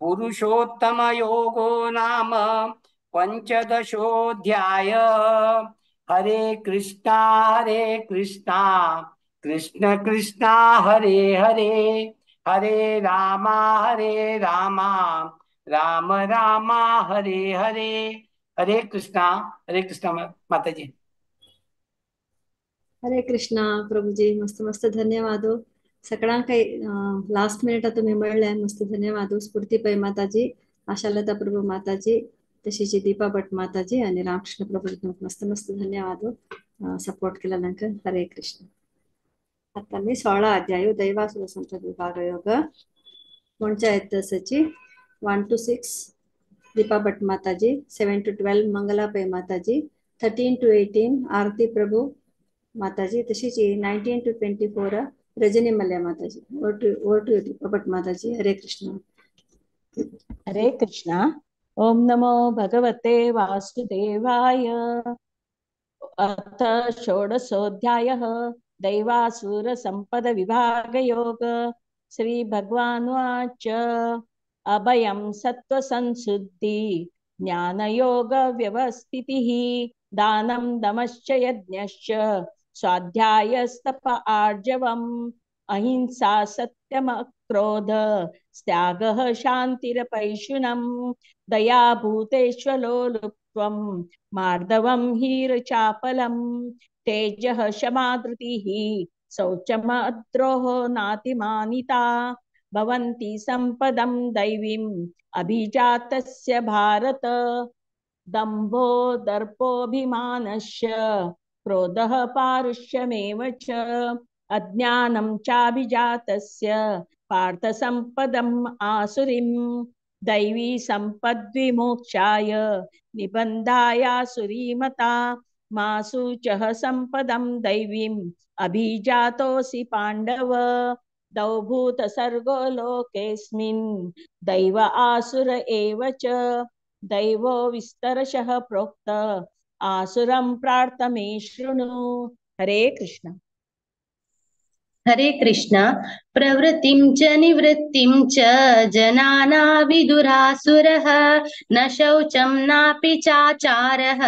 पुरुषोत्तम योगो नाम पंचदशोऽध्याय हरे कृष्णा कृष्ण कृष्णा हरे हरे हरे रामा राम रामा हरे हरे हरे कृष्णा माताजी हरे कृष्णा प्रभुजी मस्त मस्त धन्यवाद सगळ्यांक लास्ट मिनिट तुम्ही म्हणले मस्त धन्यवाद स्फूर्ती पै माताजी आशालता प्रभू माताजी तशीच दीपा भट माताजी आणि रामकृष्ण प्रभू मस्त मस्त धन्यवाद सपोर्ट केल्यानंतर हरे कृष्ण आता मी 16 अध्याय दैवासुर संपद विभाग योग कोणच्या आहेत तसची 1 to 6 दीपा भट माताजी 7 to 12 मंगला पै माताजी 13 to 18 आरती प्रभू माताजी तशीच 19 to 24 रजनी मल्ल्या माताजी ओर टू दीपा भट माताजी हरे कृष्ण ओम नमो भगवते वासुदेवाय अथ षोडशोऽध्यायः दैवासुर संपद विभाग योग श्री भगवानुवाच अभयं सत्व संसुद्धि ज्ञान योग व्यवस्थितिः दानं दमश्च यज्ञश्च स्वाध्यायस्तप आर्जवम् अहिंसा सत्यम क्रोध त्यागः शान्तिरपैशुनम् दया भूतेष्वलोलुप्त्वं मार्दवं हीरचापलम् तेजः क्षमा धृतिः शौचमद्रोहो नातिमानिता भवन्ति सम्पदं दैवीम् अभिजातस्य भारत दम्भो दर्पोऽभिमानश्च क्रोधः पारुष्यमेव च अज्ञानं चाभिजातस्य पार्थ सम्पदम् आसुरीं दैवी सम्पद्विमोक्षाय निबन्धायासुरीमता मासुचः सम्पदं दैवीम् अभिजातोऽसि पाण्डव दौभूत सर्गो लोकेऽस्मिन् दैव आसुर एव च दैवो विस्तरशः प्रोक्त आसुरं प्रार्थमे शृणु हरे कृष्ण हरे कृष्ण प्रवृत्तिं च निवृत्तिं च जनाना विदुरासुरः न शौचं नापि चाचारः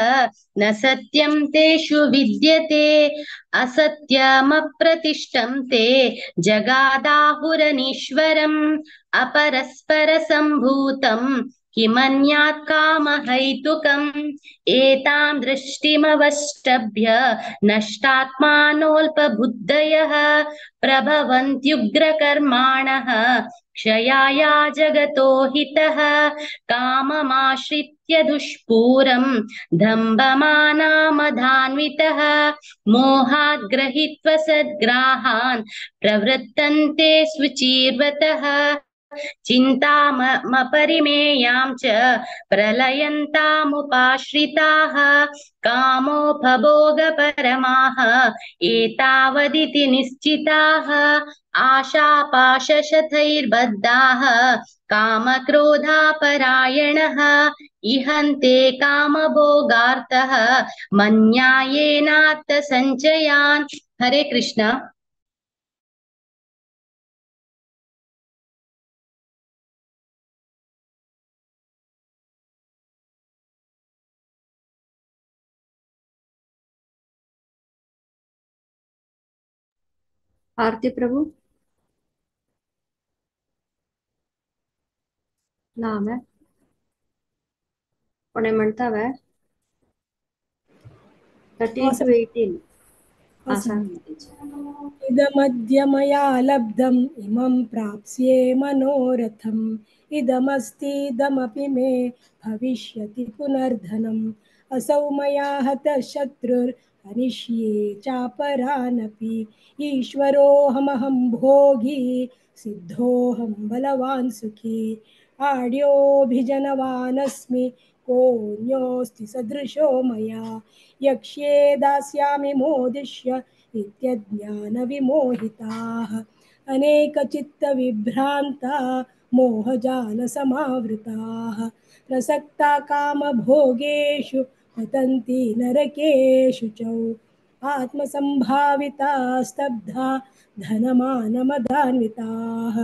न सत्यं तेषु विद्यते असत्यमप्रतिष्ठं ते जगादाहुरनीश्वरम् अपरस्परसम्भूतं किमन्यात् कामहैतुकम् एतां दृष्टिमवष्टभ्य नष्टात्मानोऽल्पबुद्धयः प्रभवन्त्युग्रकर्माणः क्षयाय जगतो हितः काममाश्रित्य दुष्पूरं दम्भमानामधान्वितः मोहात् गृहीत्वा सद्ग्राहान् प्रवृत्तन्ते स्वचिर्वतः चिन्तामपरिमेयां च प्रलयन्तामुपाश्रिताः कामोपभोगपरमाः एतावदिति निश्चिताः आशापाशशतैर्बद्धाः कामक्रोधापरायणः इहन्ते कामभोगार्थः मन्यायेनार्थसञ्चयान्। हरे कृष्ण। आरती प्रभु नाम है कोणी म्हणतावे 13 to 18 आसान इदमद्य मया लब्धम् इमं प्राप्स्ये मनोरथम् इदमस्तीदमपि मे भविष्यति पुनर्धनम् असौ मया हतः शत्रुर्हनिष्ये चापरानपि ईश्वरोऽहमहं भोगी सिद्धोऽहं बलवान् सुखी आड्योऽभिजनवानस्मि कोऽन्योऽस्ति सदृशो मया यक्ष्ये दास्यामि मोदिष्य नित्यज्ञानविमोहिताः अनेकचित्तविभ्रान्ता मोहजालसमावृताः प्रसक्ता कामभोगेषु पतन्ति नरकेषु च आत्मसम्भाविता स्तब्धा धनमानमदान्विताः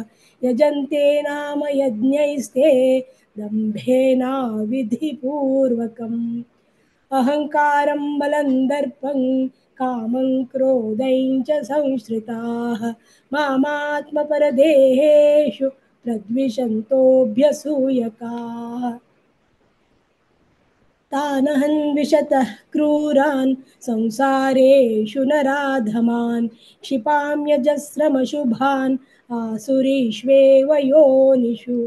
यजन्ते नाम यज्ञैस्ते दम्भेनाविधिपूर्वकम् अहङ्कारं बलं दर्पं कामं क्रोधं च संश्रिताः मामात्मपरदेहेषु प्रद्विषन्तोऽभ्यसूयकाः तानहं विशतः क्रूरान् संसारेषु नराधमान् क्षिपाम्यजस्रमशुभान् आसुरीष्वेव योनिषु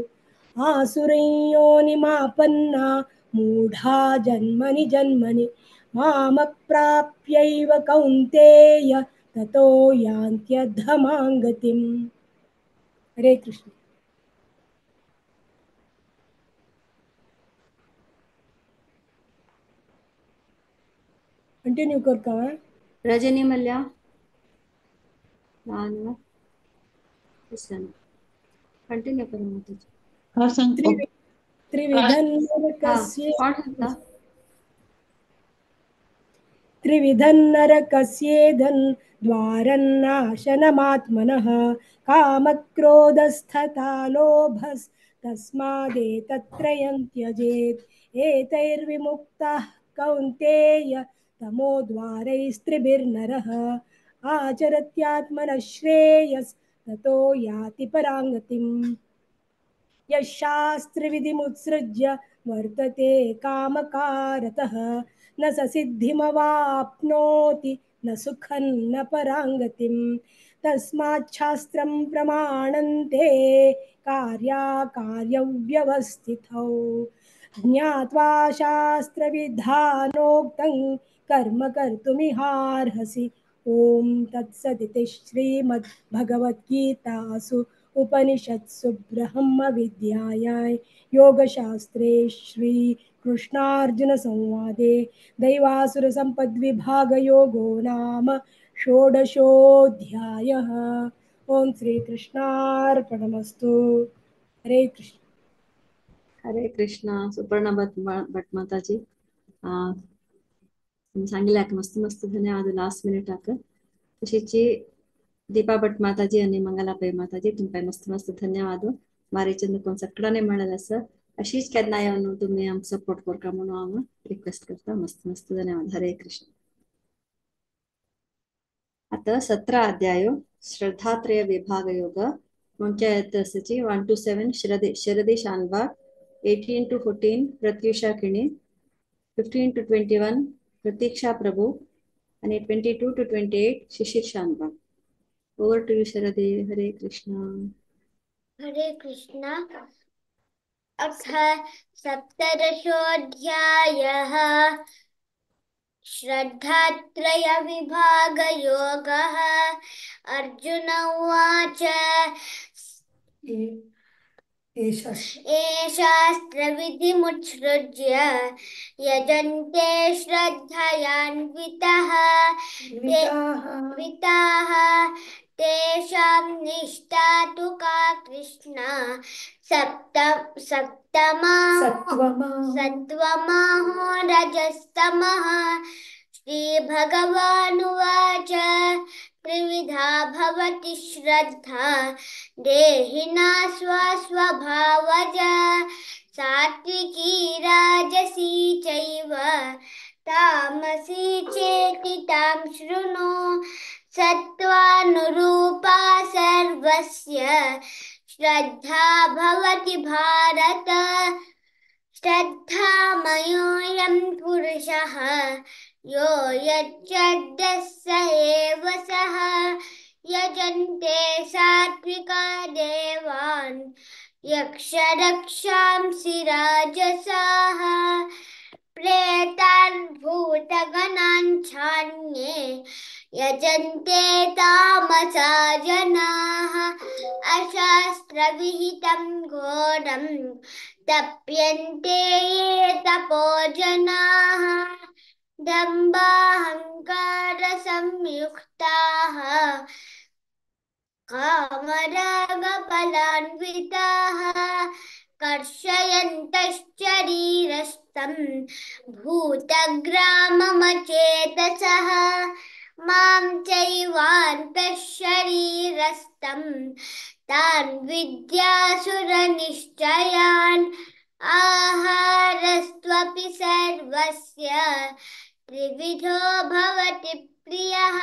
आसुरयोनिमापन्ना मूढा जन्मनि जन्मनि मामप्राप्यैव कौन्तेय ततो यान्त्यधमां गतिम्। हरे कृष्ण। कंटिन्यू करता है रजनी मल्ल्या कंटिन्यू करो माताजी त्रिविधन्नरकस्येदन् द्वारन्नाशनमात्मनः कामक्रोधस्तथा लोभस्तस्मादेतत्त्रयं त्यजेत् एतैर्विमुक्तः कौन्तेय तमोद्वारैस्त्रिभिर्नरः आचरत्यात्मनः श्रेयस्ततो याति पराङ्गतिम् यः शास्त्रविधिमुत्सृज्य वर्तते कामकारतः न स सिद्धिमवाप्नोति न सुखं न पराङ्गतिं तस्माच्छास्त्रं प्रमाणन्ते कार्याकार्यव्यवस्थितौ ज्ञात्वा शास्त्रविधानोक्तं कर्म कर्तुमिहार्हसि ॐ तत्सदिति श्रीमद्भगवद्गीतासु उपनिषत्सु ब्रह्मविद्यायां योगशास्त्रे श्रीकृष्णार्जुनसंवादे दैवासुरसम्पद्विभागयोगो नाम षोडशोऽध्यायः। ॐ श्रीकृष्णार्पणमस्तु। हरे कृष्ण। हरे कृष्ण। सुपर्णा भट माताजी सांगितलं मस्त मस्त धन्यवाद लास्ट मिनिट तशीची दीपा भट माताजी आणि मंगलाबाई माताजी तुमकां मस्त मस्त धन्यवाद मारेचंद कोण सकडाने म्हणाल असं अशीच केन्ना येऊन तुम्ही आमचं सपोर्ट करता म्हणून हांव रिक्वेस्ट करता मस्त मस्त धन्यवाद। हरे कृष्ण। आता 17 अध्याय श्रद्धात्रय विभाग योग मुख्य 1 to 7 शरदी शानभाग 18 to 14 प्रत्युषा किणी 15 to 21 प्रतीक्षा प्रभू आणि 22 to 28 Shishir Shanbhag. Over to you शरदे। हरे कृष्ण। हरे कृष्ण। अथ सप्तदशोऽध्यायः श्रद्धात्रयविभागयोगः। अर्जुन उवाच शास्त्रविधिमुत्सृज्य यजन्ते श्रद्धयान्विताः तेषां निष्ठा तु का कृष्ण सत्त्वमहो रजस्तमः श्रीभगवानुवाच त्रिविधा भवति श्रद्धा देहिना स्वस्वभावजा सात्विकी राजसी चैव तामसी चेति तां शृणु सत्त्वानुरूपा सर्वस्य श्रद्धा भवति भारत श्रद्धामयोऽयं पुरुषः यो यच्चड्डः स एव सः यजन्ते सात्विका देवान् यक्षरक्षांसि राजसाः प्रेतान् भूतगणाञ्छान्ये यजन्ते तामसा जनाः अशास्त्रविहितं घोरं तप्यन्ते ये तपो जनाः दम्भाहङ्कारसंयुक्ताः कामरागफलान्विताः कर्षयन्तश्चरीरस्थं भूतग्राममचेतसः मां चैवान्तः शरीरस्थं तान् विद्यासुरनिश्चयान् आहारस्त्वपि सर्वस्य त्रिविधो भवति प्रियः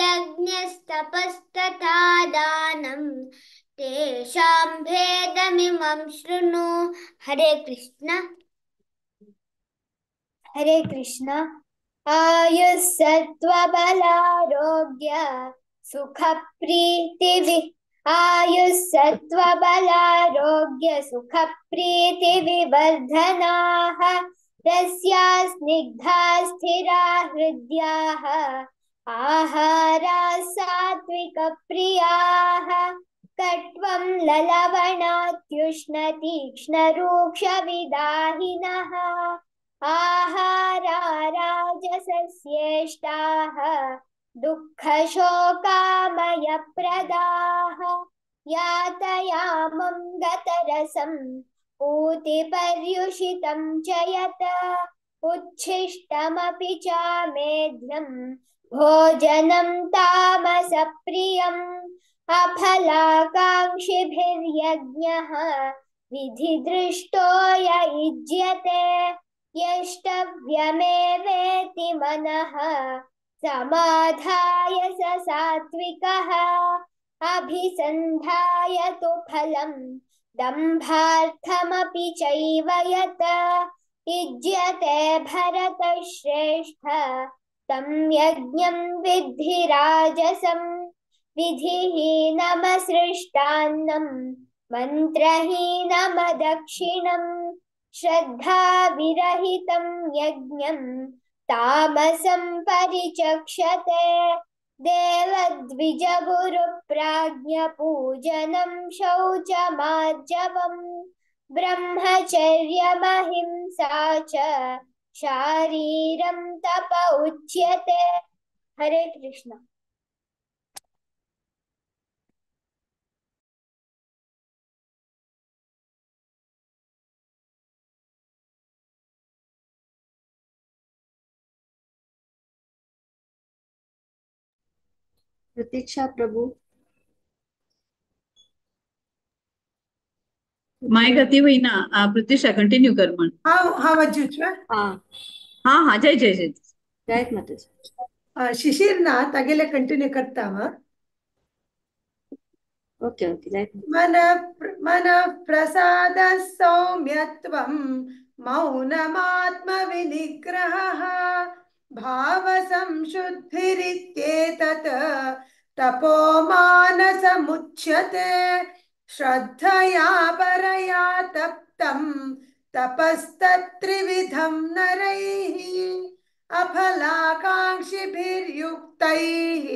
यज्ञस्तपस्तथा दानं तेषां भेदमिमं शृणु। हरे कृष्ण। हरे कृष्ण। आयुस्सत्त्वबलारोग्य सुखप्रीतिविवर्धनाः रस्या स्निग्धा स्थिरा हृद्याः आहाराः सात्विकप्रियाः कट्वं ललवणात्युष्णतीक्ष्णरूक्षविदाहिनः आहारा राजसस्येष्टाः दुःखशोकामयप्रदाः यातयामं गतरसं पूतिपर्युषितं च यत् उच्छिष्टमपि चामेध्यं भोजनं तामसप्रियम् अफलाकाङ्क्षिभिर्यज्ञः विधिदृष्टो य युज्यते यष्टव्यमेवेति मनः समाधाय स सात्विकः अभिसन्धाय तु फलं दम्भार्थमपि चैव यत् युज्यते भरतश्रेष्ठ तं यज्ञं विद्धि राजसं विधिहीनमसृष्टान्नं मन्त्रहीनमदक्षिणम् श्रद्धाविरहितं यज्ञं तामसं परिचक्षते देवद्विजगुरुप्राज्ञपूजनं शौचमार्जवम् ब्रह्मचर्यमहिंसा च शारीरं तप उच्यते। हरे कृष्ण। प्रतीक्षा प्रभु माय गती होईना प्रतीक्षा कंटिन्यू कर म्हण हा वज्जुच्वा हा जय जय जय जयत माताजी शिशिरना तागेले कंटिन्यू करता ओके जयत मन प्रसाद सौम्यत्वं मौनमात्मविनिग्रहः भावसंशुद्धिरित्येतत् तपो मानसमुच्यते श्रद्धया परया तप्तं तपस्तत्त्रिविधं नरैः अफलाकाङ्क्षिभिर्युक्तैः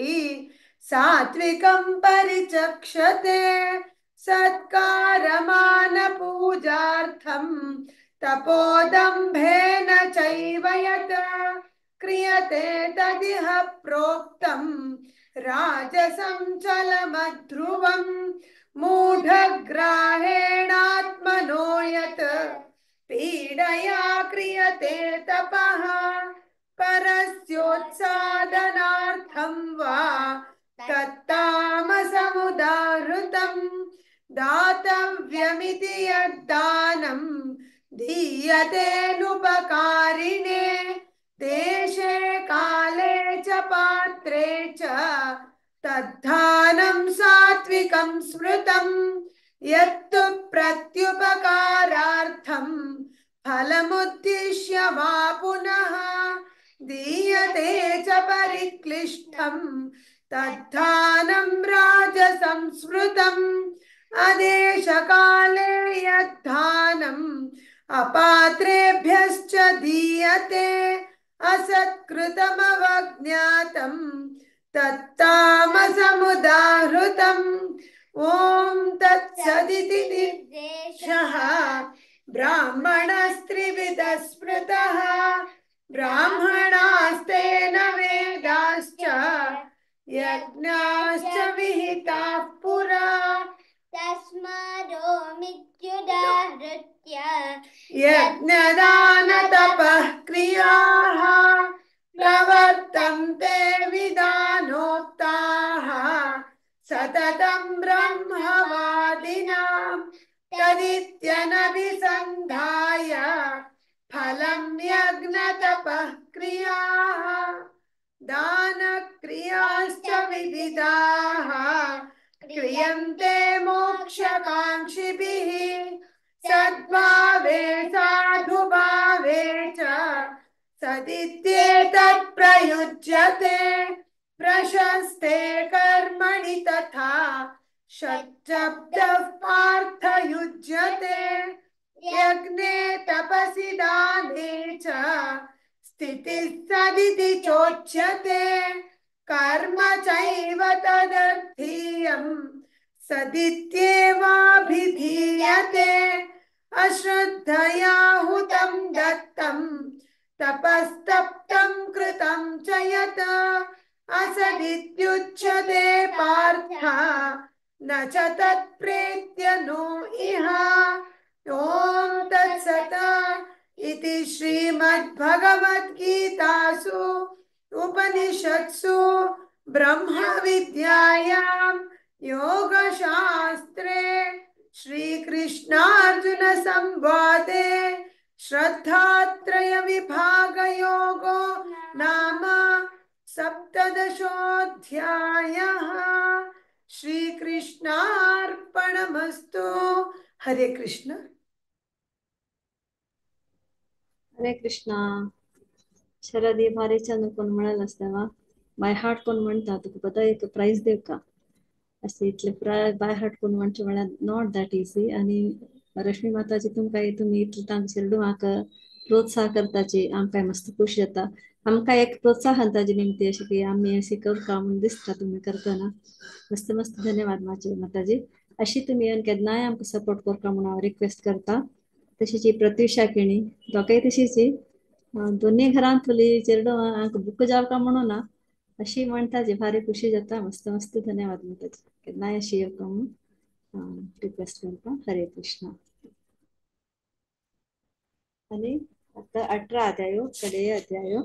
सात्विकं परिचक्षते सत्कारमानपूजार्थं तपोदम्भेन चैव यत् क्रियते तदिह प्रोक्तं राजसं चलमध्रुवं मूढग्राहेणात्मनो यत् पीडया क्रियते तपः परस्योत्सादनार्थं वा तत्तामसमुदाहृतं दातव्यमिति यद्दानं दीयतेऽनुपकारिणे देशे काले च पात्रे च तद्धानं सात्विकं स्मृतं यत्तु प्रत्युपकारार्थं फलमुद्दिश्य वा पुनः दीयते च परिक्लिष्टं तद्धानं राजसंस्मृतम् अदेशकाले यद्धानम् अपात्रेभ्यश्च दीयते असत्कृतमवज्ञातं तत्तामसमुदाहृतम् ॐ तत्सदिति निर्देशः ब्राह्मणस्त्रिविधः स्मृतः ब्राह्मणास्तेन वेदाश्च यज्ञाश्च विहिताः पुरा तस्मादोमित्युदाहृत्य यज्ञदानतपः क्रियाः प्रवर्तन्ते विधानोक्ताः सततं ब्रह्मवादिनां तदित्यनभिसन्धाय फलं यज्ञतपः क्रियाः दानक्रियाश्च विविधाः क्रियन्ते मोक्षकाङ्क्षिभिः सद्भावे साधुभावे च सदित्येतत् प्रयुज्यते प्रशस्ते कर्मणि तथा षट्शब्दः पार्थयुज्यते यज्ञे तपसि दाने च स्थितिः सदिति चोच्यते कर्म चैव तदर्थीयं सदित्येवाभिधीयते अश्रद्धया हुतं दत्तं तपस्तप्तं कृतं च यत् असदित्युच्यते पार्थ न च तत्प्रेत्य नो इह ॐ तत्सत् इति श्रीमद्भगवद्गीतासु उपनिषत्सु ब्रह्मविद्यायां योगशास्त्रे श्रीकृष्णार्जुनसंवादे श्रद्धात्रयविभागयोगो नाम सप्तदशोऽध्यायः श्रीकृष्णार्पणमस्तु। हरे कृष्ण. हरे कृष्णा. शरदी भारी चंद कोण म्हणाल असताना बाय हार्ट कोण म्हणता तुका पता एक प्राइज देव का असे इतले बाय हार्ट कोण म्हणचे म्हळ्यार नॉट दॅट इजी. आणि रश्मी माताजी तुमकां तुम्ही इतले तांकां शिरडू म्हाका प्रोत्साह करताची आमकां मस्त खुशी जाता. आमकां एक प्रोत्साहन ताजे निमते अशें की आमी अशें करता म्हणून दिसता तुम्ही करतना. मस्त मस्त धन्यवाद माताजी. अशी तुम्ही येवन केन्नाय आमकां सपोर्ट करता म्हणून हांव रिक्वेस्ट करता. तशीच ही प्रत्युषा केणी दोगांय तशीच दोन्ही घरांतली चेडो हांकां बुक जावका म्हणून ना अशी म्हणटा जी भारी खुशी जाता. मस्त मस्त धन्यवाद माताजी. केन्नाय अशी येवका म्हणून रिक्वेस्ट करता. हरे कृष्ण. आणि आता 18 अध्यायो कडेय अध्यायो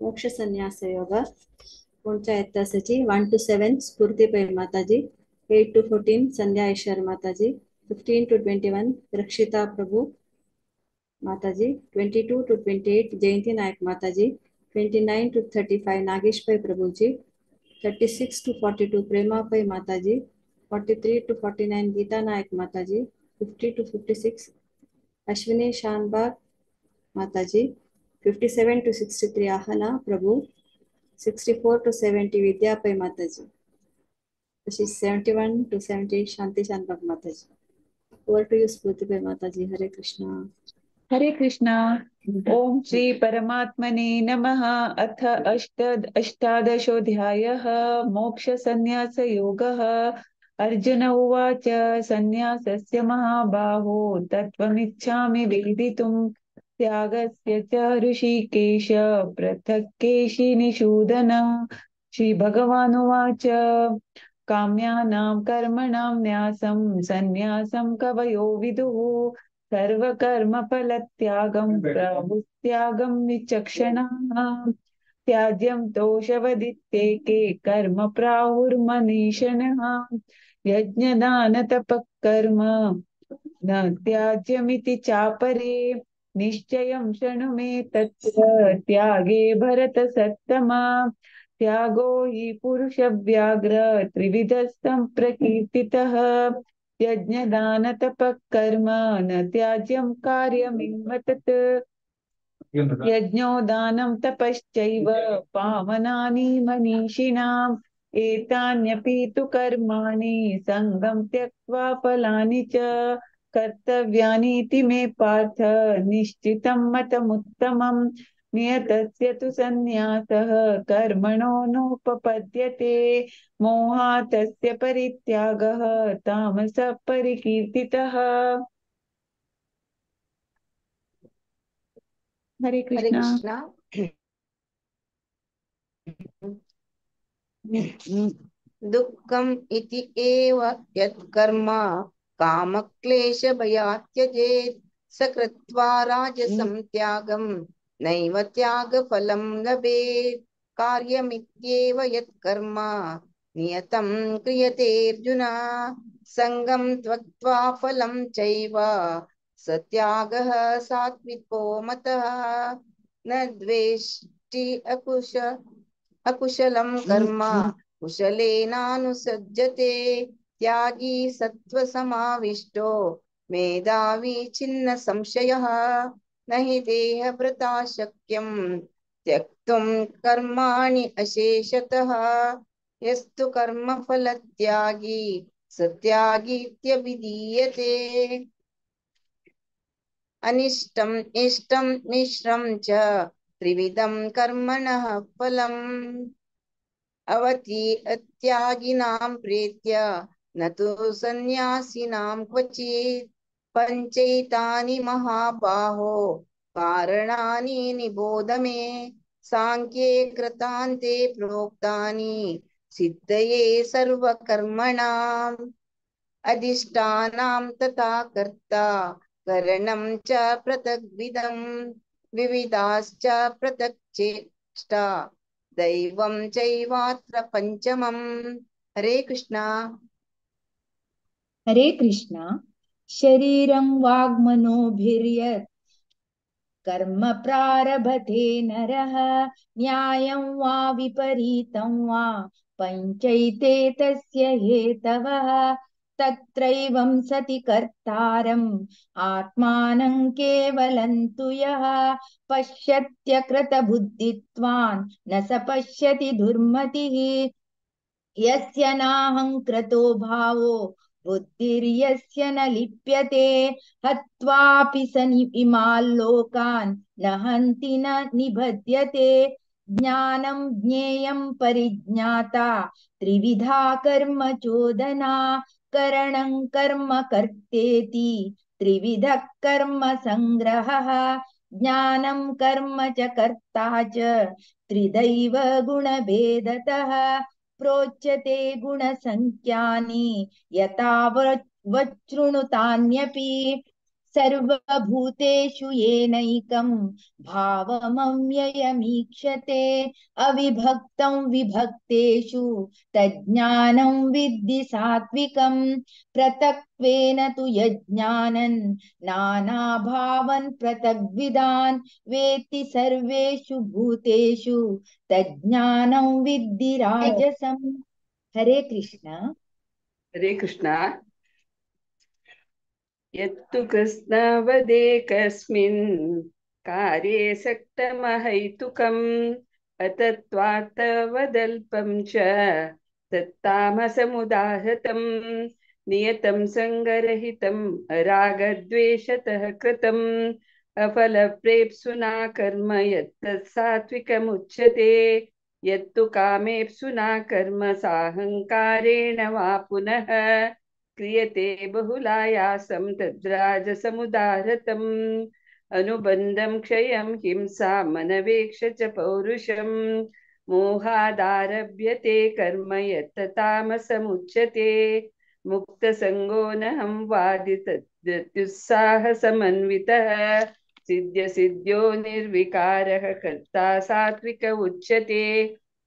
मोक्ष संन्यास योग कोणच्या इतिहासाची 1 to 7 स्फूर्ती पै माताजी, 8 to 14 संध्या ईश्वर माताजी, 15 to 21 रक्षिता प्रभु माताजी, 22 to 28 जयंती नायक माताजी, 29 to 35 नागेश पै प्रभुजी, 36 to 42 प्रेमा पै माताजी, 43 to 49 गीता नायक माताजी, 50 to 56 अश्विनी शानबाग माताजी, 57 to 63 आहना प्रभु, 64 to 70 विद्या पै माताजी, तशीच 71 to 70 शांती शानबाग माताजी. ओवर टू यू स्फूर्ती पै माताजी. हरे कृष्णा. हरे कृष्णा. ओम श्री परमात्मने नमः. अथ अष्टादशोऽध्यायः मोक्ष संन्यास योगः. अर्जुन उवाच संन्यासस्य महाबाहो तत्त्वमिच्छामि वेदितुं त्यागस्य च ऋषिकेश पृथक् केशिनिषूदन श्रीभगवानुवाच काम्यानां कर्मणां न्यासं सन्न्यासं कवयो विदुः सर्वकर्मफलत्यागं प्राहुस्त्यागं विचक्षणाः त्याज्यं दोषवदित्येके कर्म प्राहुर्मनीषिणः यज्ञदानतपः कर्म न त्याज्यमिति चापरे निश्चयं शृणु मे तत्र त्यागे भरतसत्तमा त्यागो हि पुरुषव्याघ्र त्रिविधस्तं प्रकीर्तितः यज्ञदानतपः कर्म न त्याज्यं कार्यमेव तत् यज्ञो दानं तपश्चैव पावनानि मनीषिणाम् एतान्यपि तु कर्माणि सङ्गं त्यक्त्वा फलानि च कर्तव्यानीति मे पार्थ निश्चितं मतमुत्तमम् नियतस्य तु सन्न्यासः कर्मणो नोपपद्यते मोहातस्य परित्यागः तामसः परिकीर्तितः। हरे हरे कृष्णा। कृष्णा। दुःखम् इति एव यत्कर्म कामक्लेशभयात् त्यजेत् स कृत्वा राजसं त्यागं नैव त्यागफलं लभेत् कार्यमित्येव यत्कर्म नियतं क्रियते अर्जुन सङ्गं त्यक्त्वा फलं चैव स त्यागः सात्विको मतः न द्वेष्टि अकुशलं कर्म कुशलेनानुसज्जते त्यागी सत्त्वसमाविष्टो मेधावी छिन्न संशयः न हि देहभृता शक्यं त्यक्तुं कर्माणि अशेषतः यस्तु कर्मफलत्यागी स त्यागीत्यभिधीयते अनिष्टम् इष्टं मिश्रं च त्रिविधं कर्मणः फलम् अवति त्यागिनां प्रीत्य न तु सन्न्यासिनां क्वचित् पञ्चैतानि महाबाहो कारणानि निबोध मे सांख्ये कृतान्ते प्रोक्तानि सिद्धये सर्वकर्मणाम् अधिष्ठानां तथा कर्ता करणं च पृथग्विधं विविधाश्च पृथक् चेष्टा दैवं चैवात्र पंचमम्। हरे कृष्णा। हरे कृष्णा। शरीरं वाग्मनोभिर्यत् कर्म प्रारभते नरः न्यायं वा विपरीतं वा पञ्चैते तस्य हेतवः तत्रैवं सति कर्तारम् आत्मानं केवलं तु यः पश्यत्यकृतबुद्धित्वान् न स पश्यति दुर्मतिः यस्य नाहङ्कृतो भावो बुद्धिर्यस्य न लिप्यते हत्वापि स इमाल्लोकान् न हन्ति न निबध्यते ज्ञानं ज्ञेयं परिज्ञाता त्रिविधा कर्म चोदना करणं कर्म कर्तेति त्रिविधः कर्म संग्रहः ज्ञानं कर्म च कर्ता च त्रिदैव गुणभेदतः प्रोच्यते गुणसंख्यानि यथा वच्छृणुतान्यपि सर्वभूतेषु येनैकं भावमव्ययमीक्षते अविभक्तं विभक्तेषु तज्ज्ञानं विद्धि सात्विकं पृथक्त्वेन तु यज्ञानं नानाभावन् पृथग्विदान् वेत्ति सर्वेषु भूतेषु तज्ज्ञानं विद्धि राजसम्। हरे कृष्णा। हरे कृष्णा। यत्तु कृष्णवदेकस्मिन् कार्ये सक्तमहैतुकम् अतत्त्वार्थवदल्पं च तत्तामसमुदाहृतम् नियतं सङ्गरहितम् अरागद्वेषतः कृतम् अफलप्रेप्सुना कर्म यत्तत् सात्विकमुच्यते यत्तु कामेप्सुना कर्म साहङ्कारेण वा पुनः क्रियते बहुलायासं तद्राजसमुदाहृतम् अनुबन्धं क्षयं हिंसा मनवेक्ष च पौरुषम् मोहादारभ्यते कर्म यत् तामसमुच्यते मुक्तसङ्गो नहं वादि तद्युत्साहसमन्वितः सिद्ध्य सिद्ध्यो निर्विकारः कर्ता सात्विक उच्यते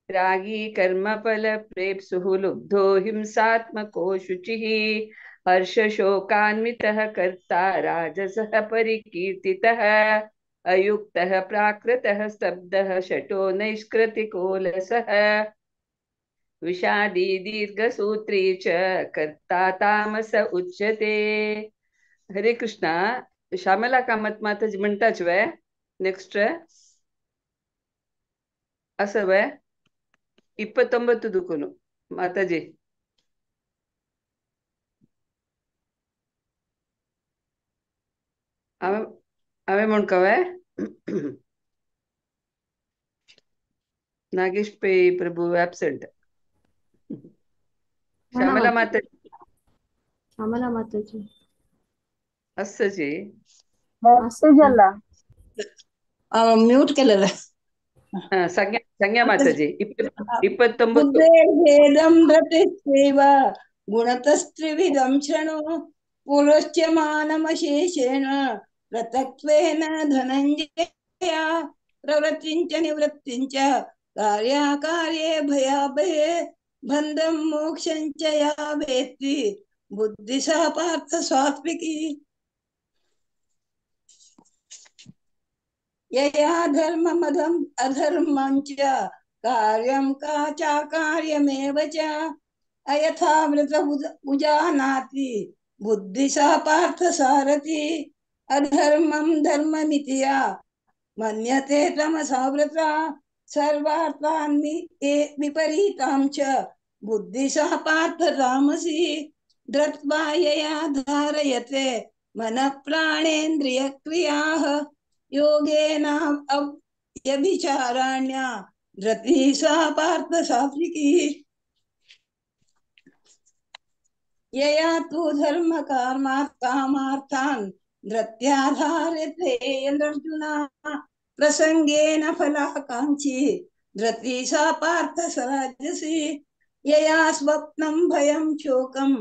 रागी कर्मफलप्रेप्सुः लुब्धो हिंसात्मको शुचिः हर्षशोकान्वितः कर्ता राजसः परिकीर्तितः अयुक्तः प्राकृतः स्तब्धः शठो नैष्कृतिकोलसः विषादी दीर्घसूत्री च कर्ता तामस उच्यते. हरे कृष्णा. ಶ್ಯಾಮಲಾ ಕಾಮತ್ ಮಾತಾಜಿ ಮಿಂಟಾಚ್ವೆ ನೆಕ್ಸ್ಟ್ ಅಸವೆ 29 ದುಕುನು ಮಾತಾಜಿ ಅವೆ ಅವೆ ಮುಣ್ಕವೆ ನಾಗೇಶ್ ಪೈ ಪ್ರಭು ಆಬ್ಸೆಂಟ್. ಶ್ಯಾಮಲಾ ಮಾತಾಜಿ ಶ್ಯಾಮಲಾ ಮಾತಾಜಿ असजी अला म्यूट केलेलं संज्ञा माताजी 29 बुद्धेर्भेदं धृतिस्त्वैव गुणतस्त्रिविधं शृणु पुलश्च्यमानमशेषेण पृथक्त्वेन धनञ्जय प्रवृत्तिञ्च निवृत्तिञ्च कार्याकार्ये भयाभये बन्धं मोक्षञ्च या वेत्ति बुद्धिसा पार्थ सात्विकी यया धर्ममदम् अधर्मञ्च कार्यं चाकार्यमेव च अयथावृत उजानाति बुद्धिसा पार्थ सारथि अधर्मं धर्ममिति या मन्यते तमसावृता सर्वार्थान् विपरीतां च बुद्धिसा पार्थ तामसी धृत्वा यया धारयते मनः प्राणेन्द्रियक्रियाः योगेन व्यभिचाराण्या धृतिः सा पार्थ सात्विकी यया तु धर्म कामार्थान् धृत्या धारयते अर्जुन प्रसंगेन फलाकांक्षी धृतिः सा पार्थ राजसी यया स्वप्नं भयं शोकं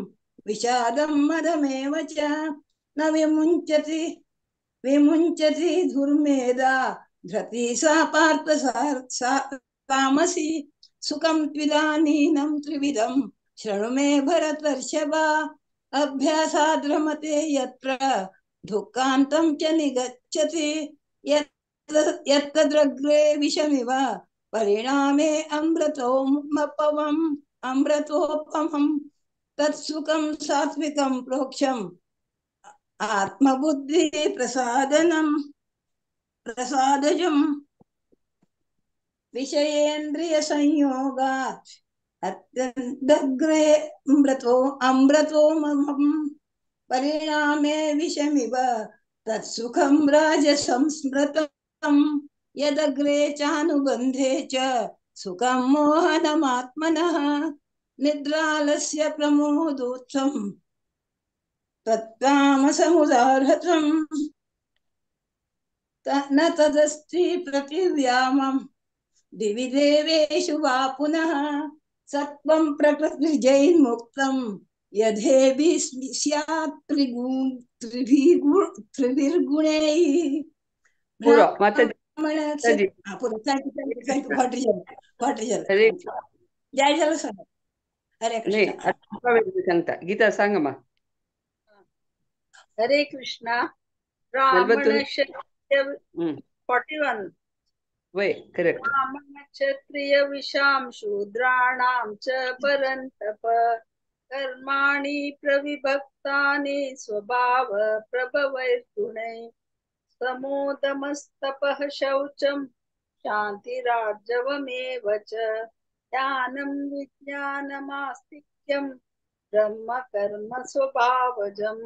विषादं मदमेव च न विमुञ्चति दुर्मेधा धृतिः सा पार्थ तामसी सुखं त्विदानीनं त्रिविधं शृणु मे भरतर्षभ अभ्यासाद् रमते यत्र दुःखान्तं च निगच्छति यत्तद्रग्रे विषमिव परिणामे अमृतोपमं तत्सुखं सात्विकं प्रोक्षम् आत्मबुद्धि प्रसादजम् विषयेन्द्रिय संयोगात् अत्यन्तग्रे अमृतोपमं परिणामे विषमिव तत्सुखं राजसंस्मृतम् यदग्रे चानुबन्धे च सुखं मोहनमात्मनः निद्रालस्य प्रमोदोत्सम् तत्तामसमुदाहृतम् न तदस्ति प्रतिव्यामम् दिवि देवेषु वा पुनः सत्वं प्रकृतिजैर्मुक्तं यथेभि स्यात् त्रिभिर्गुणैः पूरा माताजी जय जल हरे कृष्ण. गीता सांगಮ್ಮ. हरे कृष्णा. ब्राह्मण क्षत्रिय 41 वै करेक्ट. ब्राह्मण क्षत्रिय विशां शूद्राणां च परन्तप कर्माणि प्रविभक्तानि स्वभाव प्रभवैर्गुणैः समोदमस्तपः शौचं शान्तिरार्जवमेव च ज्ञानं विज्ञानमास्तिक्यं ब्रह्म कर्म स्वभावजम्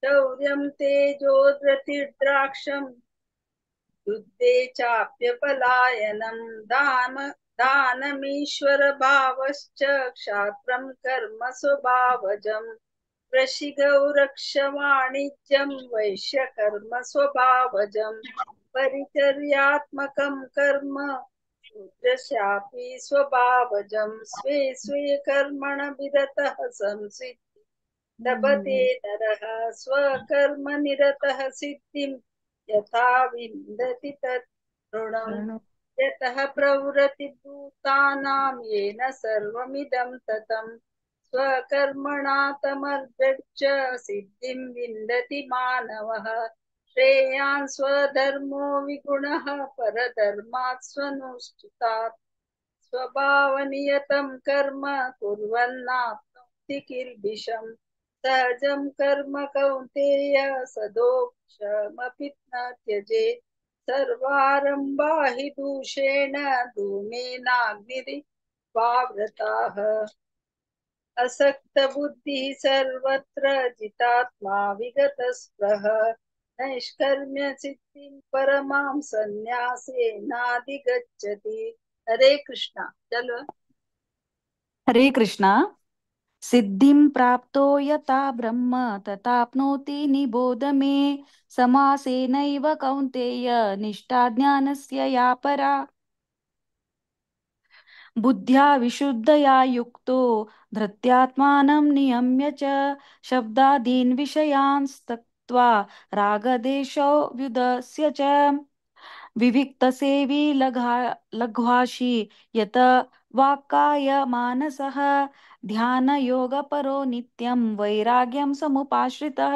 शौर्यं तेजो धृतिर्द्राक्षं युद्धे चाप्यपलायनं दानमीश्वर भावश्च क्षात्रं कर्म स्वभावजम् वृषिगौ रक्षवाणिज्यं वैश्यकर्म स्वभावजम् परिचर्यात्मकं कर्म रुद्रस्यापि स्वभावजं स्वे स्वे कर्मण विरतः संसिद्धि लभते नरः स्वकर्मनिरतः सिद्धिं यथा विन्दति तत् ऋणम् यतः प्रवृत्ति भूतानां येन सर्वमिदं ततं स्वकर्मणा तमर्गच्छ सिद्धिं विन्दति मानवः श्रेयान् स्वधर्मो विगुणः परधर्मात् स्वनुष्ठितात् स्वभावनियतं कर्म कुर्वन्नाप्नोति किल्बिषम् सहजं कर्म कौन्तेय सदोक्षमपि न त्यजेत् सर्वारम्भा हि दूषेण धूमेनाग्निरिवावृताः असक्तबुद्धिः सर्वत्र जितात्मा विगतस्पृह नैष्कर्म्य सिद्धिं परमां संन्यासेनाधिगच्छति। हरे कृष्णा। चलो हरे कृष्णा। सिद्धिं प्राप्तो यथा ब्रह्म तथाप्नोति निबोध मे समासेनैव कौन्तेय निष्ठा ज्ञानस्य या परा बुद्ध्या विशुद्धया युक्तो धृत्यात्मानं नियम्य च शब्दादीन् विषयान् त्यक्त्वा रागदेशौ व्युदस्य च विविक्तसेवी लघ्वाशी यत वाक्काय मानसः ध्यानयोगपरो नित्यं वैराग्यं समुपाश्रितः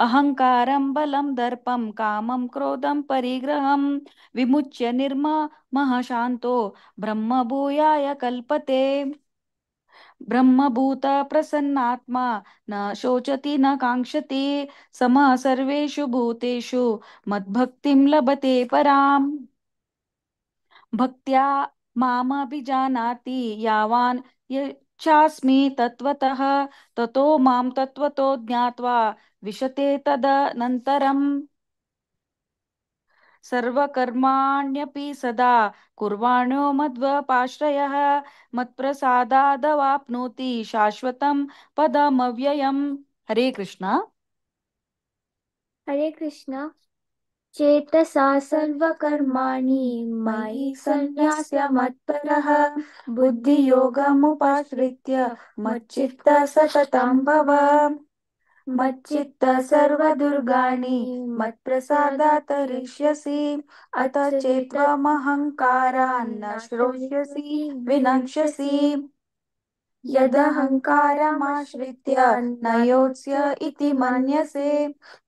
अहङ्कारं बलं दर्पं कामं क्रोधं परिग्रहं विमुच्य निर्ममः शान्तो ब्रह्मभूयाय कल्पते ब्रह्मभूत प्रसन्नात्मा न शोचति न काङ्क्षति समः सर्वेषु भूतेषु मद्भक्तिं लभते पराम् भक्त्या मामभिजानाति यावान् यच्छास्मि तत्त्वतः ततो मां तत्त्वतो ज्ञात्वा विशते तदनन्तरम् सर्वकर्माण्यपि सदा कुर्वाणो मद्वपाश्रयः मत्प्रसादादवाप्नोति शाश्वतं पदमव्ययम्। हरे कृष्ण। हरे कृष्ण। चेतसा सर्वकर्माणि मयि सन्न्यस्य मत्परः बुद्धियोगमुपाश्रित्य मच्चित्तः सततं भव मच्चित्त सर्वदुर्गाणि मत्प्रसादात् तरिष्यसि अथ चेत्त्वमहङ्कारान् न श्रोष्यसि विनक्ष्यसि यदहङ्कारमाश्रित्य न योत्स्य इति मन्यसे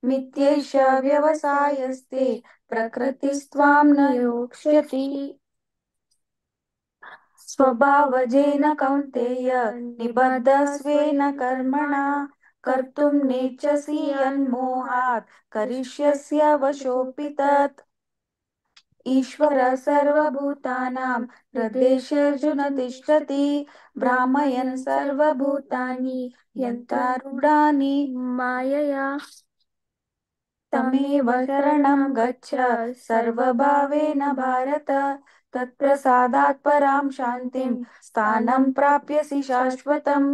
मिथ्यैष व्यवसायस्ते प्रकृतिस्त्वां न योक्ष्यति स्वभावजेन कौन्तेय निबद्धस्वेन कर्मणा कर्तुं नेच्छसि यन्मोहात् करिष्यस्य वशोऽपि तत् ईश्वर सर्वभूतानां हृदेशेऽर्जुन तिष्ठति भ्रामयन् सर्वभूतानि यन्तारूढानि मायया तमेव शरणं गच्छ सर्वभावेन भारत तत्प्रसादात् परां शान्तिं स्थानं प्राप्यसि शाश्वतम्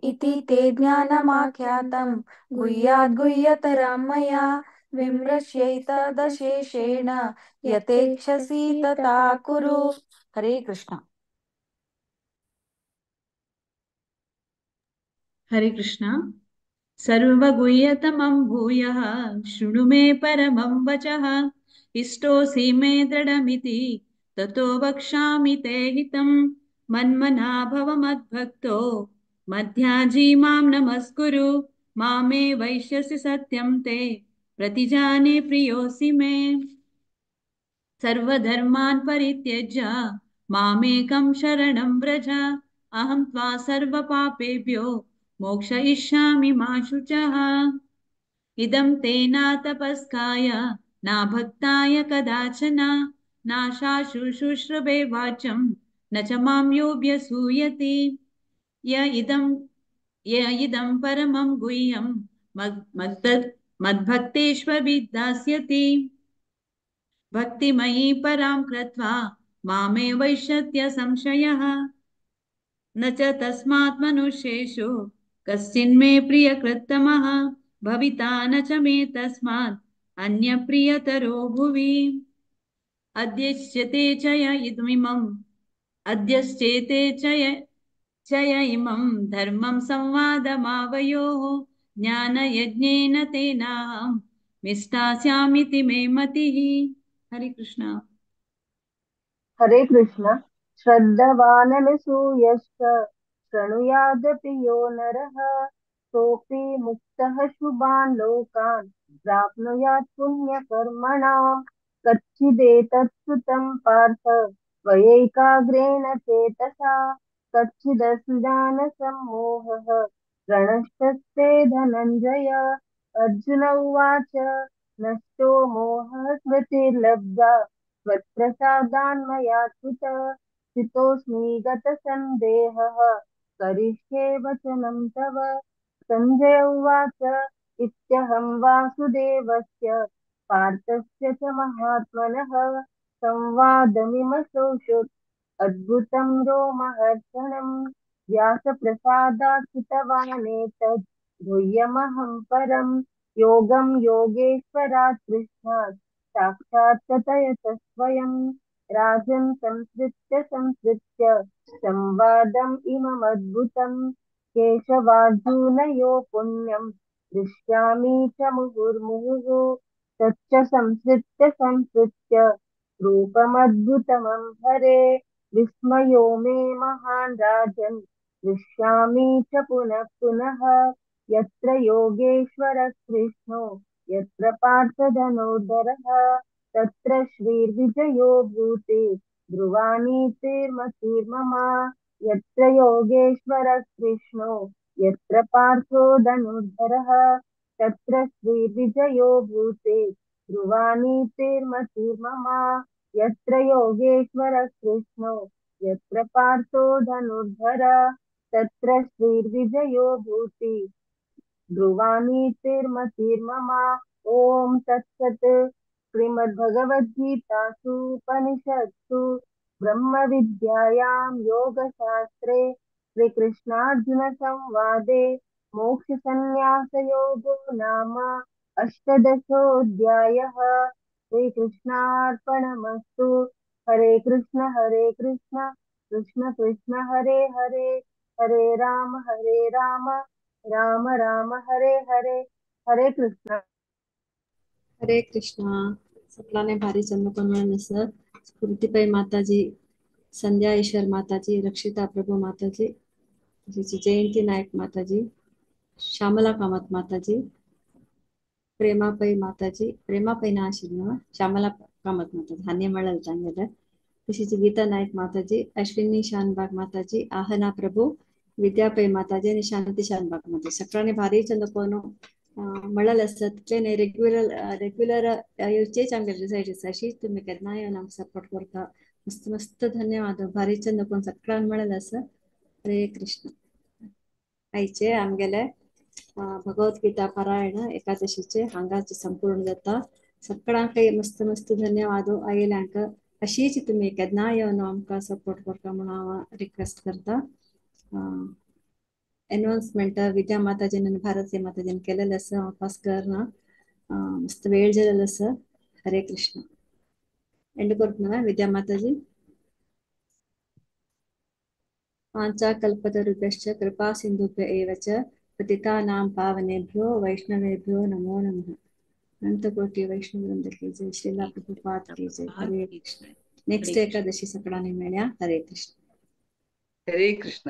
इति ते ज्ञानमाख्यातं गुह्याद् गुह्यतरं मया विमृश्यैतदशेषेण यथेच्छसि तथा कुरु। हरे कृष्ण। हरे कृष्ण। सर्वगुह्यतमं भूयः शृणु मे परमं वचः इष्टोऽसि मे दृढमिति ततो वक्ष्यामि ते हितं मन्मना भव मद्भक्तो मध्याजी मां नमस्कुरु मामे वैश्यसि सत्यं ते प्रतिजाने प्रियोऽसि मे सर्वधर्मान् परित्यज्य मामेकं शरणं व्रज अहं त्वा सर्वपापेभ्यो मोक्षयिष्यामि मा शुचः इदं ते न तपस्काय न भक्ताय कदाचन न शाशुशुश्रवे वाचं न च मां योऽभ्यसूयति य इदं परमं गुह्यं मद्भक्तेष्वभिदास्यति भक्तिमयी परां कृत्वा मामे वैश्यत्य संशयः न च तस्मात् मनुष्येषु कश्चिन्मे प्रियकृत्तमः भविता न च मे तस्मात् अन्यप्रियतरो भुवि अद्यश्चेते च इमं धर्मं संवादमावयोः ज्ञानयज्ञेन तेनाहं मिष्टास्यामिति मे मतिः। हरे कृष्ण। हरे कृष्ण। श्रद्धवाननसूयश्च शृणुयादपि यो नरः सोऽपि मुक्तः शुभान् लोकान् प्राप्नुयात् पुण्यकर्मणाम्। कच्चिदेतत्सुतं पार्थ त्वयैकाग्रेण चेतसा कच्चिदसुजानसम्मोहः प्रणष्टस्ते धनञ्जय। अर्जुन उवाच नष्टो मोहः स्मृतिर्लब्धा त्वत्प्रसादान्मयाच्युत स्थितोऽस्मि गतसन्देहः करिष्ये वचनं तव। सञ्जय उवाच इत्यहं वासुदेवस्य पार्थस्य च महात्मनः संवादमिमसौषुत् अद्भुतं रोमहर्षणं व्यासप्रसादात् कृतवानेतद् गुह्यमहं परं योगं योगेश्वरात् कृष्णात् साक्षात् कथयत स्वयं। राजन् संसृत्य संवादम् इममद्भुतं केशवार्जुनयो पुण्यं दृश्यामि च मुहुर्मुहुः। तच्च संसृत्य रूपमद्भुतमं हरे विस्मयो मे महान् राजन् दृश्यामि च पुनः पुनः। यत्र योगेश्वरः कृष्णो यत्र पार्थधनुर्धरः तत्र श्रीर्विजयो भूते ध्रुवानीतिर्मतिर्मम। यत्र योगेश्वरः कृष्णो यत्र पार्थो धनुर्धरः तत्र श्रीर्विजयो भूते ध्रुवानीतिर्मतिर्मम। यत्र योगेश्वरः कृष्णो यत्र पार्थो धनुर्धरः तत्र श्रीर्विजयो भूते ध्रुवानीतिर्मतिर्मम। ओम तत्सत्। श्रीमद्भगवद्गीतासु उपनिषत्सु ब्रह्मविद्यायां योगशास्त्रे श्रीकृष्णार्जुनसंवादे मोक्षसंन्यासयोगो नाम अष्टादशोऽध्यायः। श्रीकृष्णार्पणमस्तु। हरे कृष्ण कृष्ण कृष्ण हरे हरे हरे राम राम राम हरे हरे। हरे कृष्ण। हरे कृष्ण. सगळ्यांनी भारी चंद्रकोन मिळालं सर. स्फूर्तिताई माताजी, संध्या ईश्वर माताजी, रक्षिता प्रभू माताजी, जयंती नायक माताजी, श्यामला कामत माताजी, प्रेमापೈ माताजी, प्रेमापೈ नाशिल्ल श्यामला कामत माताजी हान्य मळल तांगेले तशीच गीता नायक माताजी, अश्विनी शानबाग माताजी, आहना प्रभू, विद्यापೈ माताजी आणि शांती शानबाग माताजी सगळ्यांनी भारी चंद्रकोन मळल असत ते रेग्युलर येवचेच आमगे रिसायटीस अशी तुम्ही केन्नाय आमकां सपोर्ट करता. मस्त मस्त धन्यवाद. भारी चंद्रकोन सगळ्यांक मळल आसा. हरे कृष्ण. आयचे आमगेले भगवद्गीता पारायण एकादशीचे हांगाचे संपूर्ण जाता. सगळ्यांक मस्त मस्त धन्यवाद. आयल्यांक अशीच तुम्ही केन्नाय येवन आमकां सपोर्ट करता म्हणून हांव रिक्वेस्ट करता. अनाउन्समेंट विद्या माताजीन आणि भारती माताजीन केलेलं आसा. वापस करना मस्त वेळ जालेलो आसा. हरे कृष्ण. एंड करतना विद्या माताजी. पाञ्चाकल्पतरुभ्यश्च कृपा सिन्धुभ्य एव च पतितानां पावनेभ्यो वैष्णवेभ्यो नमो नमः. अनंतकोटि वैष्णव वृंद की जय. श्रीला प्रभुपाद की जय. हरे कृष्ण. नेक्स्ट एकादशी सगळ्यांनी मेळ्या. हरे कृष्ण. हरे कृष्ण.